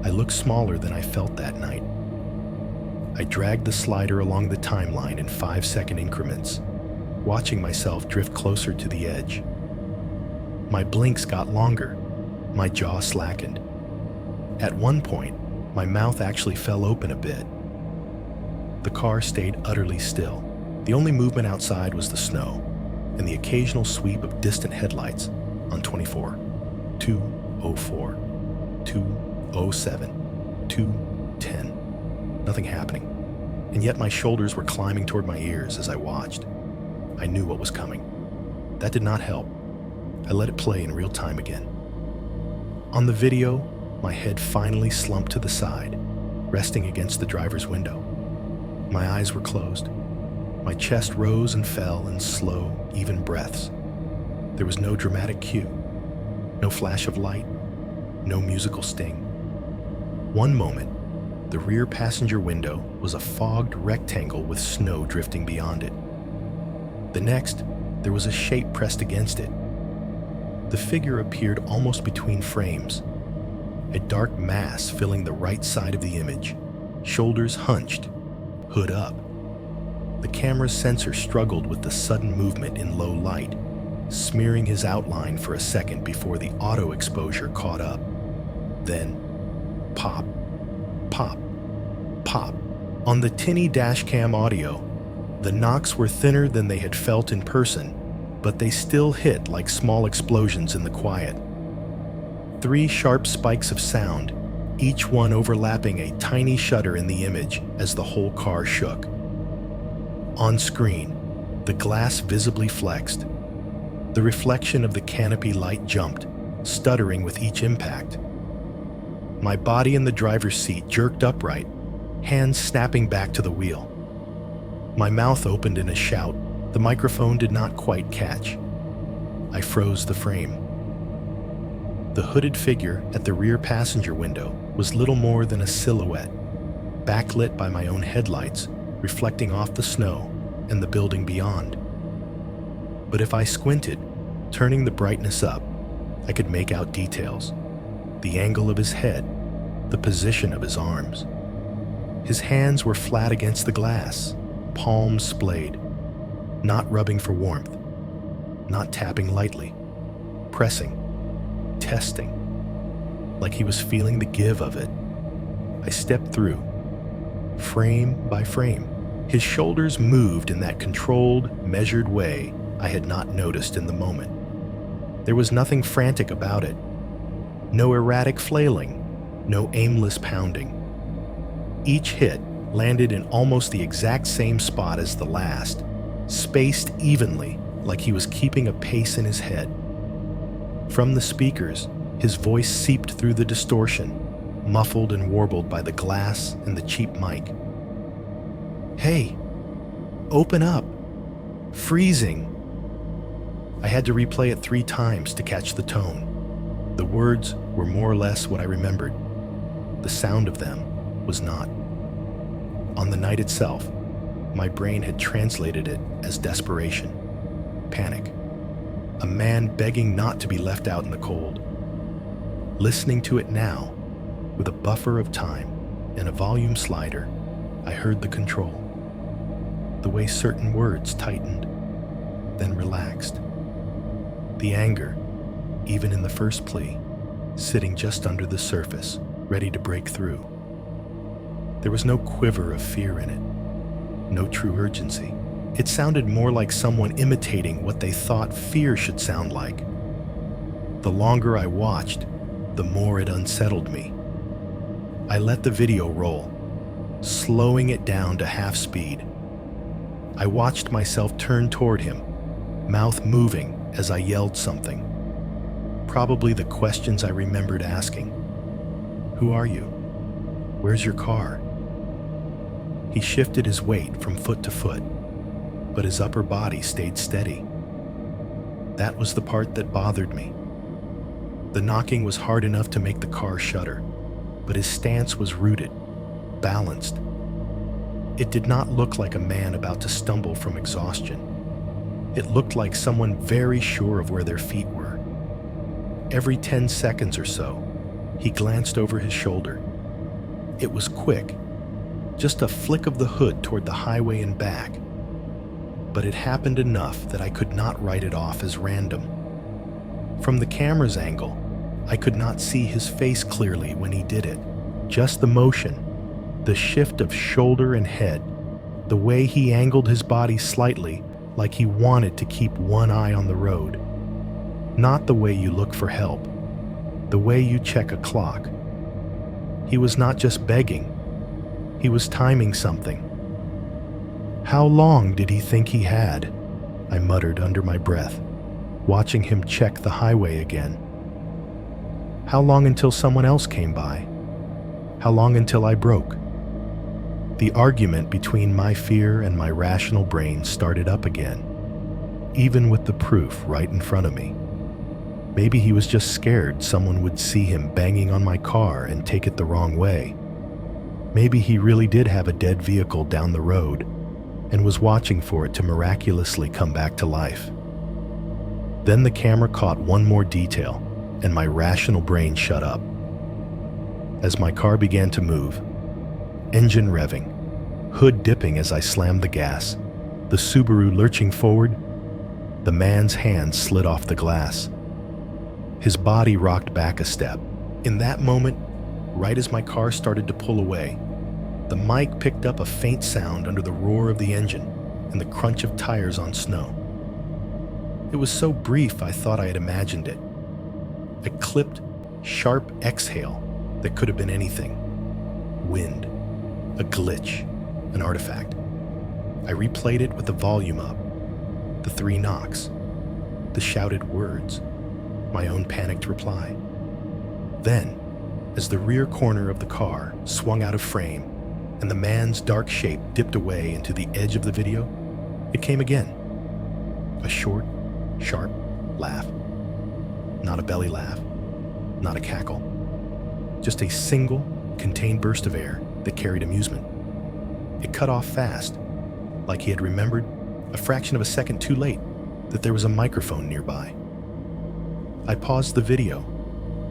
I looked smaller than I felt that night. I dragged the slider along the timeline in 5-second increments, watching myself drift closer to the edge. My blinks got longer, my jaw slackened. At one point, my mouth actually fell open a bit. The car stayed utterly still. The only movement outside was the snow and the occasional sweep of distant headlights on 24, 204, 207, 210. Nothing happening, and yet my shoulders were climbing toward my ears as I watched. I knew what was coming. That did not help. I let it play in real time again. On the video, my head finally slumped to the side, resting against the driver's window. My eyes were closed. My chest rose and fell in slow, even breaths. There was no dramatic cue, no flash of light, no musical sting. One moment, the rear passenger window was a fogged rectangle with snow drifting beyond it. The next, there was a shape pressed against it. The figure appeared almost between frames, a dark mass filling the right side of the image, shoulders hunched, hood up. The camera's sensor struggled with the sudden movement in low light, smearing his outline for a second before the auto exposure caught up. Then, pop, pop, pop. On the tinny dashcam audio, the knocks were thinner than they had felt in person, but they still hit like small explosions in the quiet. 3 sharp spikes of sound, each one overlapping a tiny shudder in the image as the whole car shook. On screen, the glass visibly flexed. The reflection of the canopy light jumped, stuttering with each impact. My body in the driver's seat jerked upright, hands snapping back to the wheel. My mouth opened in a shout the microphone did not quite catch. I froze the frame. The hooded figure at the rear passenger window was little more than a silhouette, backlit by my own headlights, reflecting off the snow and the building beyond. But if I squinted, turning the brightness up, I could make out details. The angle of his head, the position of his arms. His hands were flat against the glass, palms splayed, not rubbing for warmth, not tapping lightly, pressing, protesting, like he was feeling the give of it. I stepped through, frame by frame. His shoulders moved in that controlled, measured way I had not noticed in the moment. There was nothing frantic about it. No erratic flailing, no aimless pounding. Each hit landed in almost the exact same spot as the last, spaced evenly like he was keeping a pace in his head. From the speakers, his voice seeped through the distortion, muffled and warbled by the glass and the cheap mic. "Hey, open up. Freezing." I had to replay it 3 times to catch the tone. The words were more or less what I remembered. The sound of them was not. On the night itself, my brain had translated it as desperation, panic, a man begging not to be left out in the cold. Listening to it now, with a buffer of time and a volume slider, I heard the control. The way certain words tightened, then relaxed. The anger, even in the first plea, sitting just under the surface, ready to break through. There was no quiver of fear in it, no true urgency. It sounded more like someone imitating what they thought fear should sound like. The longer I watched, the more it unsettled me. I let the video roll, slowing it down to half speed. I watched myself turn toward him, mouth moving as I yelled something. Probably the questions I remembered asking. "Who are you? Where's your car?" He shifted his weight from foot to foot, but his upper body stayed steady. That was the part that bothered me. The knocking was hard enough to make the car shudder, but his stance was rooted, balanced. It did not look like a man about to stumble from exhaustion. It looked like someone very sure of where their feet were. Every 10 seconds or so, he glanced over his shoulder. It was quick, just a flick of the hood toward the highway and back. But it happened enough that I could not write it off as random. From the camera's angle, I could not see his face clearly when he did it. Just the motion, the shift of shoulder and head, the way he angled his body slightly like he wanted to keep one eye on the road. Not the way you look for help, the way you check a clock. He was not just begging, he was timing something. How long did he think he had? I muttered under my breath, watching him check the highway again. How long until someone else came by? How long until I broke? The argument between my fear and my rational brain started up again, even with the proof right in front of me. Maybe he was just scared someone would see him banging on my car and take it the wrong way. Maybe he really did have a dead vehicle down the road and was watching for it to miraculously come back to life. Then the camera caught one more detail, and my rational brain shut up. As my car began to move, engine revving, hood dipping as I slammed the gas, the Subaru lurching forward, the man's hand slid off the glass. His body rocked back a step. In that moment, right as my car started to pull away, the mic picked up a faint sound under the roar of the engine and the crunch of tires on snow. It was so brief I thought I had imagined it. A clipped, sharp exhale that could have been anything. Wind, a glitch, an artifact. I replayed it with the volume up, the 3 knocks, the shouted words, my own panicked reply. Then, as the rear corner of the car swung out of frame and the man's dark shape dipped away into the edge of the video, it came again. A short, sharp laugh. Not a belly laugh, not a cackle. Just a single, contained burst of air that carried amusement. It cut off fast, like he had remembered, a fraction of a second too late, that there was a microphone nearby. I paused the video,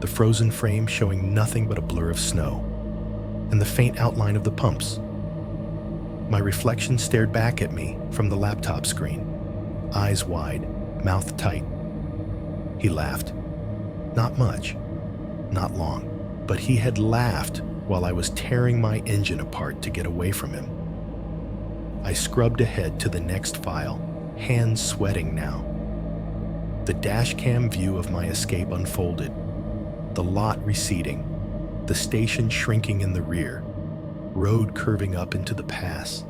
the frozen frame showing nothing but a blur of snow, and the faint outline of the pumps. My reflection stared back at me from the laptop screen, eyes wide, mouth tight. He laughed, Not much, not long, but he had laughed while I was tearing my engine apart to get away from him. I scrubbed ahead to the next file, hands sweating now. The dashcam view of my escape unfolded, the lot receding, the station shrinking in the rear, road curving up into the pass,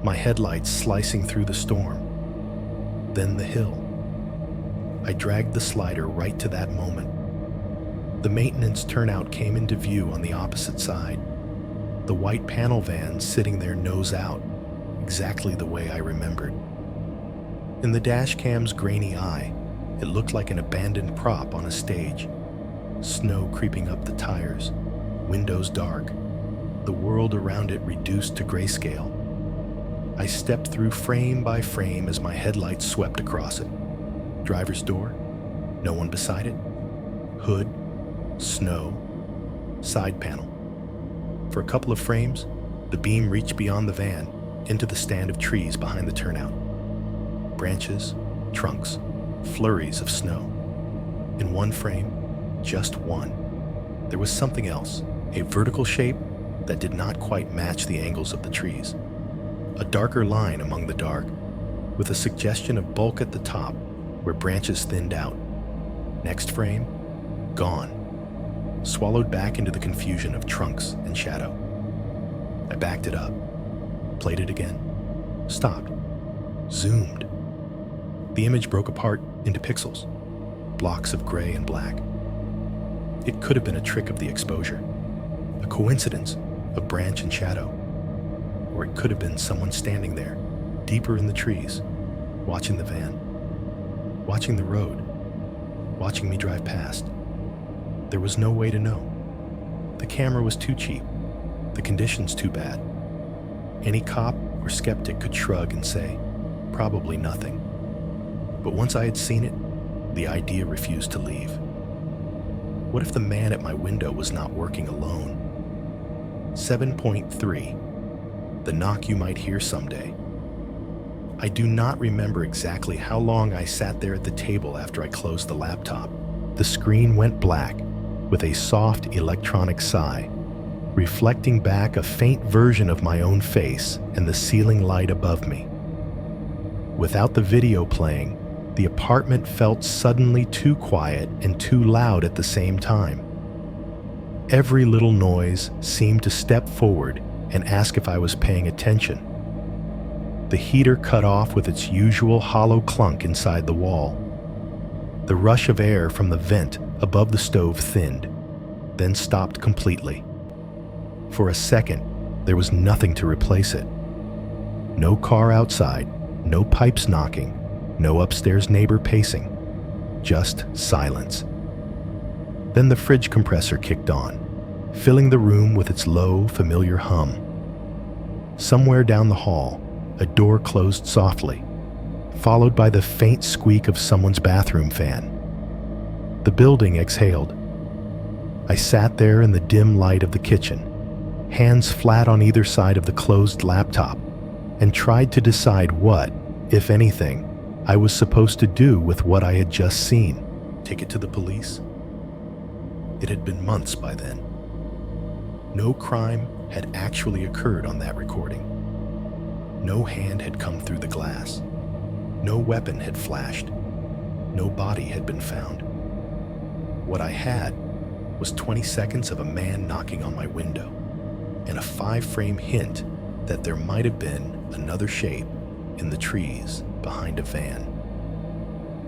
my headlights slicing through the storm, then the hill. I dragged the slider right to that moment. The maintenance turnout came into view on the opposite side, the white panel van sitting there nose out, exactly the way I remembered. In the dashcam's grainy eye, it looked like an abandoned prop on a stage. Snow creeping up the tires, windows dark, the world around it reduced to grayscale. I stepped through frame by frame as my headlights swept across it. Driver's door, no one beside it. Hood, snow, side panel. For a couple of frames, the beam reached beyond the van into the stand of trees behind the turnout. Branches, trunks, flurries of snow. In one frame, just one, there was something else, a vertical shape that did not quite match the angles of the trees. A darker line among the dark, with a suggestion of bulk at the top where branches thinned out. Next frame, gone, swallowed back into the confusion of trunks and shadow. I backed it up, played it again, stopped, zoomed. The image broke apart into pixels, blocks of gray and black. It could have been a trick of the exposure, a coincidence of branch and shadow, or it could have been someone standing there, deeper in the trees, watching the van, watching the road, watching me drive past. There was no way to know. The camera was too cheap, the conditions too bad. Any cop or skeptic could shrug and say, probably nothing. But once I had seen it, the idea refused to leave. What if the man at my window was not working alone? 7.3, the knock you might hear someday. I do not remember exactly how long I sat there at the table after I closed the laptop. The screen went black with a soft electronic sigh, reflecting back a faint version of my own face and the ceiling light above me. Without the video playing, the apartment felt suddenly too quiet and too loud at the same time. Every little noise seemed to step forward and ask if I was paying attention. The heater cut off with its usual hollow clunk inside the wall. The rush of air from the vent above the stove thinned, then stopped completely. For a second, there was nothing to replace it. No car outside, no pipes knocking, no upstairs neighbor pacing, just silence. Then the fridge compressor kicked on, filling the room with its low, familiar hum. Somewhere down the hall, a door closed softly, followed by the faint squeak of someone's bathroom fan. The building exhaled. I sat there in the dim light of the kitchen, hands flat on either side of the closed laptop, and tried to decide what, if anything, I was supposed to do with what I had just seen. Take it to the police? It had been months by then. No crime had actually occurred on that recording. No hand had come through the glass. No weapon had flashed. No body had been found. What I had was 20 seconds of a man knocking on my window and a 5-frame hint that there might have been another shape in the trees behind a van.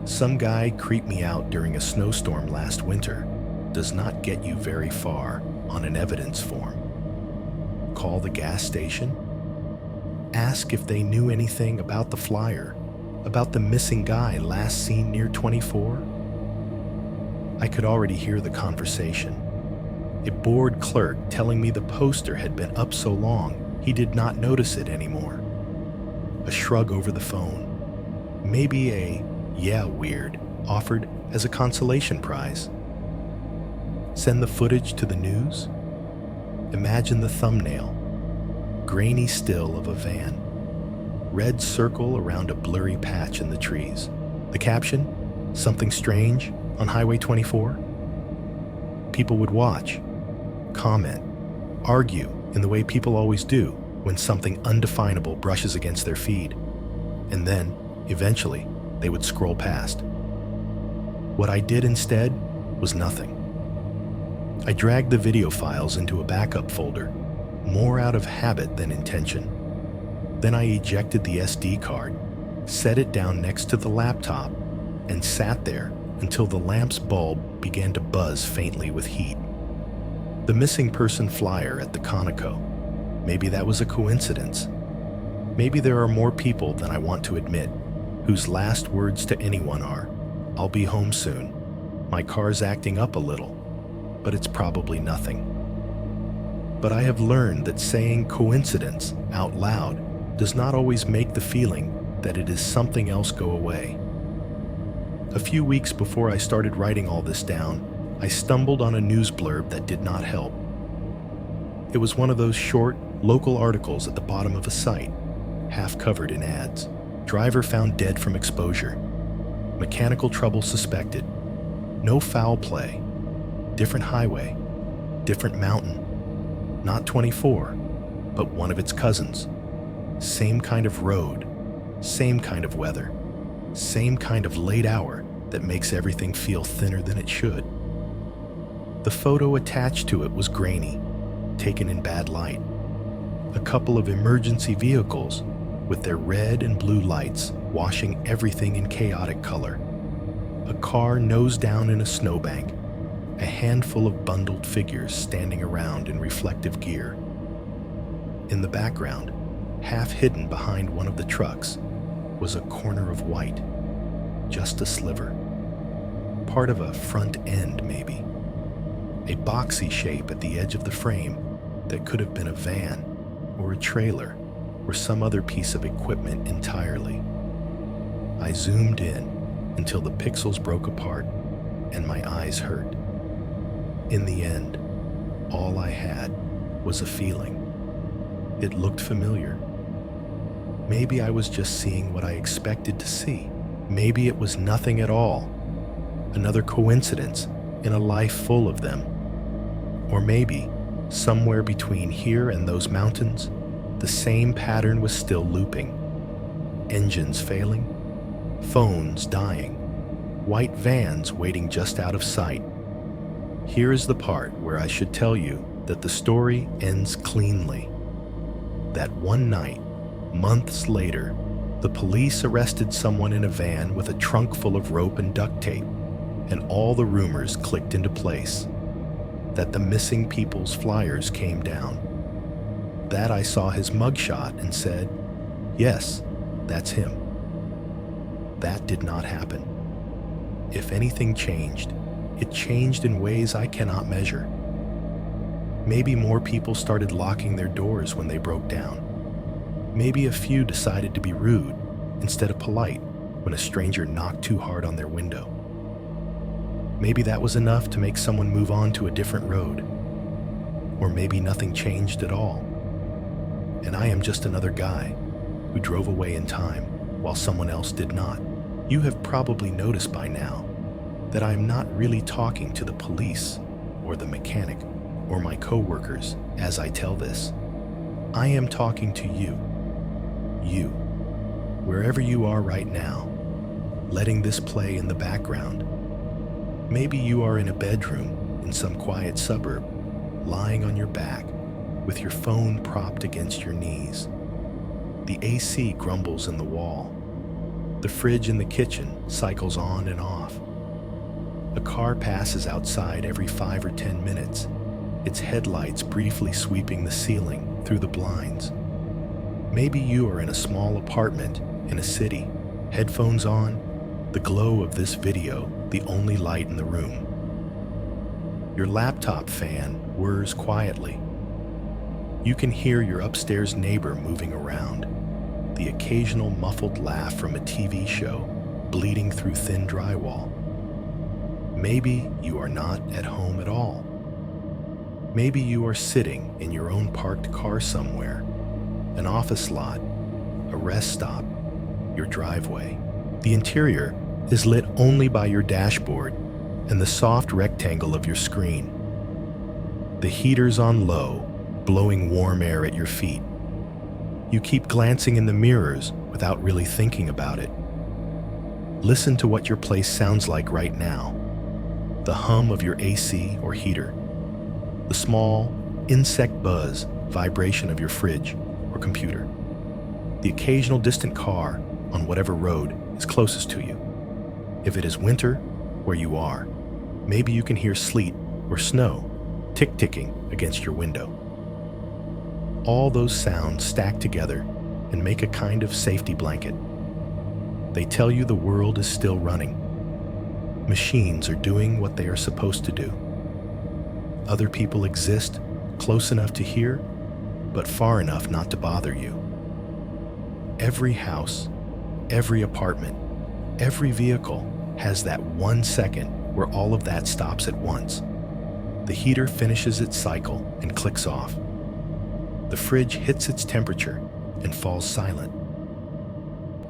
Some guy creeped me out during a snowstorm last winter does not get you very far on an evidence form. Call the gas station. Ask if they knew anything about the flyer, about the missing guy last seen near 24. I could already hear the conversation. A bored clerk telling me the poster had been up so long he did not notice it anymore. A shrug over the phone. Maybe a "yeah, weird" offered as a consolation prize. Send the footage to the news? Imagine the thumbnail. Grainy still of a van. Red circle around a blurry patch in the trees. The caption? Something strange, on Highway 24? People would watch, comment, argue in the way people always do when something undefinable brushes against their feed. And then, eventually, they would scroll past. What I did instead was nothing. I dragged the video files into a backup folder, more out of habit than intention. Then I ejected the SD card, set it down next to the laptop, and sat there until the lamp's bulb began to buzz faintly with heat. The missing person flyer at the Conoco. Maybe that was a coincidence. Maybe there are more people than I want to admit, whose last words to anyone are, "I'll be home soon. My car's acting up a little, but it's probably nothing." But I have learned that saying coincidence out loud does not always make the feeling that it is something else go away. A few weeks before I started writing all this down, I stumbled on a news blurb that did not help. It was one of those short, local articles at the bottom of a site, half covered in ads. Driver found dead from exposure. Mechanical trouble suspected. No foul play. Different highway. Different mountain. Not 24, but one of its cousins. Same kind of road. Same kind of weather. Same kind of late hour that makes everything feel thinner than it should. The photo attached to it was grainy, taken in bad light. A couple of emergency vehicles with their red and blue lights washing everything in chaotic color. A car nose down in a snowbank. A handful of bundled figures standing around in reflective gear. In the background, half hidden behind one of the trucks, was a corner of white. Just a sliver. Part of a front end, maybe. A boxy shape at the edge of the frame that could have been a van or a trailer or some other piece of equipment entirely. I zoomed in until the pixels broke apart and my eyes hurt. In the end, all I had was a feeling. It looked familiar. Maybe I was just seeing what I expected to see. Maybe it was nothing at all. Another coincidence in a life full of them. Or maybe, somewhere between here and those mountains, the same pattern was still looping. Engines failing, phones dying, white vans waiting just out of sight. Here is the part where I should tell you that the story ends cleanly. That one night, months later, the police arrested someone in a van with a trunk full of rope and duct tape, and all the rumors clicked into place. That the missing people's flyers came down. That I saw his mugshot and said, yes, that's him. That did not happen. If anything changed, it changed in ways I cannot measure. Maybe more people started locking their doors when they broke down. Maybe a few decided to be rude instead of polite when a stranger knocked too hard on their window. Maybe that was enough to make someone move on to a different road. Or maybe nothing changed at all. And I am just another guy who drove away in time while someone else did not. You have probably noticed by now that I am not really talking to the police or the mechanic or my coworkers as I tell this. I am talking to you. You, wherever you are right now, letting this play in the background. Maybe you are in a bedroom in some quiet suburb, lying on your back with your phone propped against your knees. The AC grumbles in the wall. The fridge in the kitchen cycles on and off. A car passes outside every 5 or 10 minutes, its headlights briefly sweeping the ceiling through the blinds. Maybe you are in a small apartment in a city, headphones on, the glow of this video the only light in the room. Your laptop fan whirs quietly. You can hear your upstairs neighbor moving around, the occasional muffled laugh from a TV show bleeding through thin drywall. Maybe you are not at home at all. Maybe you are sitting in your own parked car somewhere, an office lot, a rest stop, your driveway. The interior is lit only by your dashboard and the soft rectangle of your screen. The heater's on low, blowing warm air at your feet. You keep glancing in the mirrors without really thinking about it. Listen to what your place sounds like right now. The hum of your AC or heater. The small, insect buzz vibration of your fridge or computer. The occasional distant car on whatever road is closest to you. If it is winter where you are, maybe you can hear sleet or snow tick-ticking against your window. All those sounds stack together and make a kind of safety blanket. They tell you the world is still running. Machines are doing what they are supposed to do. Other people exist close enough to hear, but far enough not to bother you. Every house, every apartment, every vehicle has that 1 second where all of that stops at once. The heater finishes its cycle and clicks off. The fridge hits its temperature and falls silent.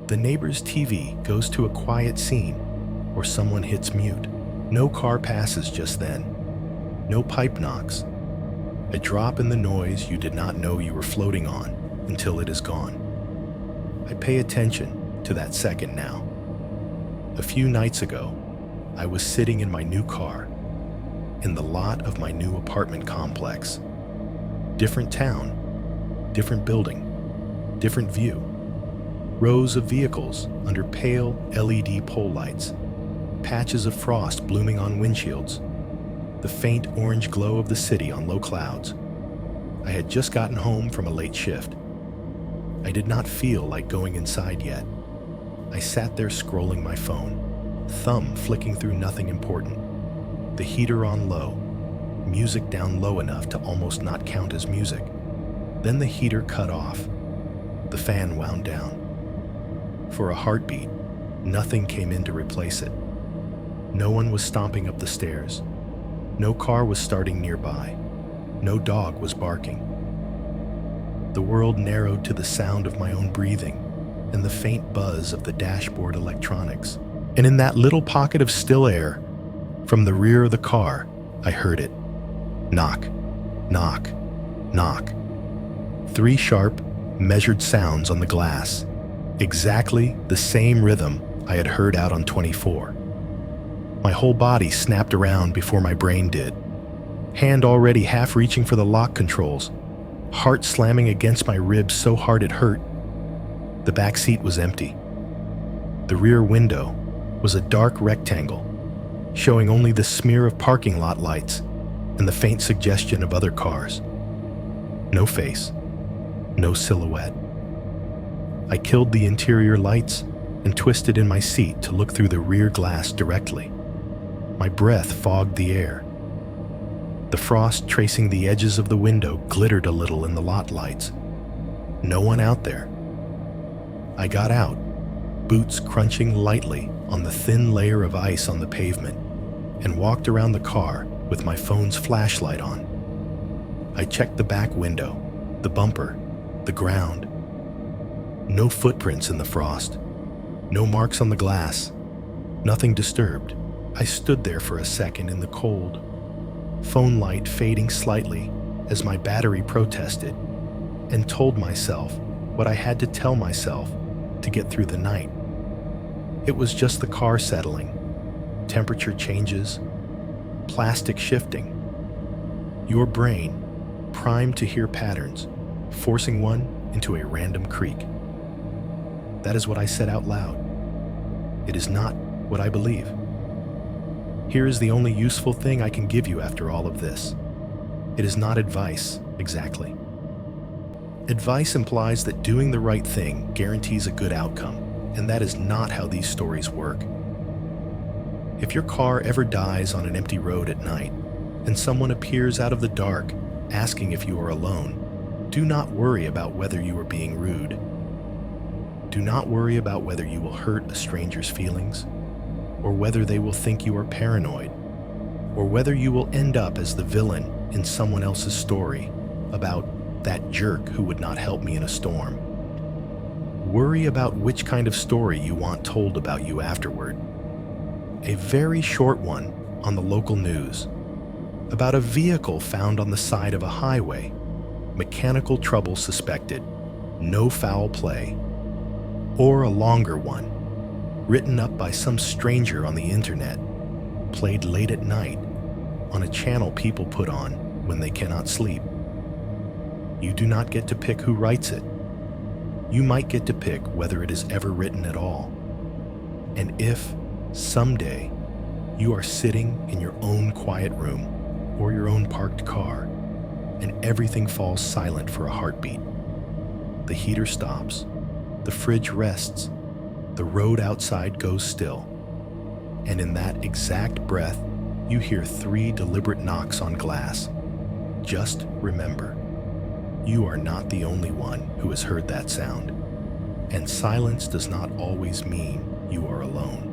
The neighbor's TV goes to a quiet scene, or someone hits mute. No car passes just then. No pipe knocks. A drop in the noise you did not know you were floating on until it is gone. I pay attention to that second now. A few nights ago, I was sitting in my new car, in the lot of my new apartment complex. Different town, different building, different view. Rows of vehicles under pale LED pole lights, patches of frost blooming on windshields, the faint orange glow of the city on low clouds. I had just gotten home from a late shift. I did not feel like going inside yet. I sat there scrolling my phone, thumb flicking through nothing important. The heater on low, music down low enough to almost not count as music. Then the heater cut off. The fan wound down. For a heartbeat, nothing came in to replace it. No one was stomping up the stairs. No car was starting nearby. No dog was barking. The world narrowed to the sound of my own breathing and the faint buzz of the dashboard electronics. And in that little pocket of still air, from the rear of the car, I heard it. Knock, knock, knock. 3 sharp, measured sounds on the glass. Exactly the same rhythm I had heard out on 24. My whole body snapped around before my brain did. Hand already half reaching for the lock controls. Heart slamming against my ribs so hard it hurt. The back seat was empty. The rear window was a dark rectangle, showing only the smear of parking lot lights and the faint suggestion of other cars. No face, no silhouette. I killed the interior lights and twisted in my seat to look through the rear glass directly. My breath fogged the air. The frost tracing the edges of the window glittered a little in the lot lights. No one out there. I got out, boots crunching lightly on the thin layer of ice on the pavement, and walked around the car with my phone's flashlight on. I checked the back window, the bumper, the ground. No footprints in the frost. No marks on the glass. Nothing disturbed. I stood there for a second in the cold, phone light fading slightly as my battery protested, and told myself what I had to tell myself to get through the night. It was just the car settling, temperature changes, plastic shifting. Your brain, primed to hear patterns, forcing one into a random creak. That is what I said out loud. It is not what I believe. Here is the only useful thing I can give you after all of this. It is not advice, exactly. Advice implies that doing the right thing guarantees a good outcome, and that is not how these stories work. If your car ever dies on an empty road at night, and someone appears out of the dark asking if you are alone, do not worry about whether you are being rude. Do not worry about whether you will hurt a stranger's feelings, or whether they will think you are paranoid, or whether you will end up as the villain in someone else's story about that jerk who would not help me in a storm. Worry about which kind of story you want told about you afterward. A very short one on the local news about a vehicle found on the side of a highway, mechanical trouble suspected, no foul play, or a longer one, written up by some stranger on the internet, played late at night on a channel people put on when they cannot sleep. You do not get to pick who writes it. You might get to pick whether it is ever written at all. And if, someday, you are sitting in your own quiet room or your own parked car, and everything falls silent for a heartbeat, the heater stops, the fridge rests, the road outside goes still, and in that exact breath, you hear 3 deliberate knocks on glass. Just remember, you are not the only one who has heard that sound, and silence does not always mean you are alone.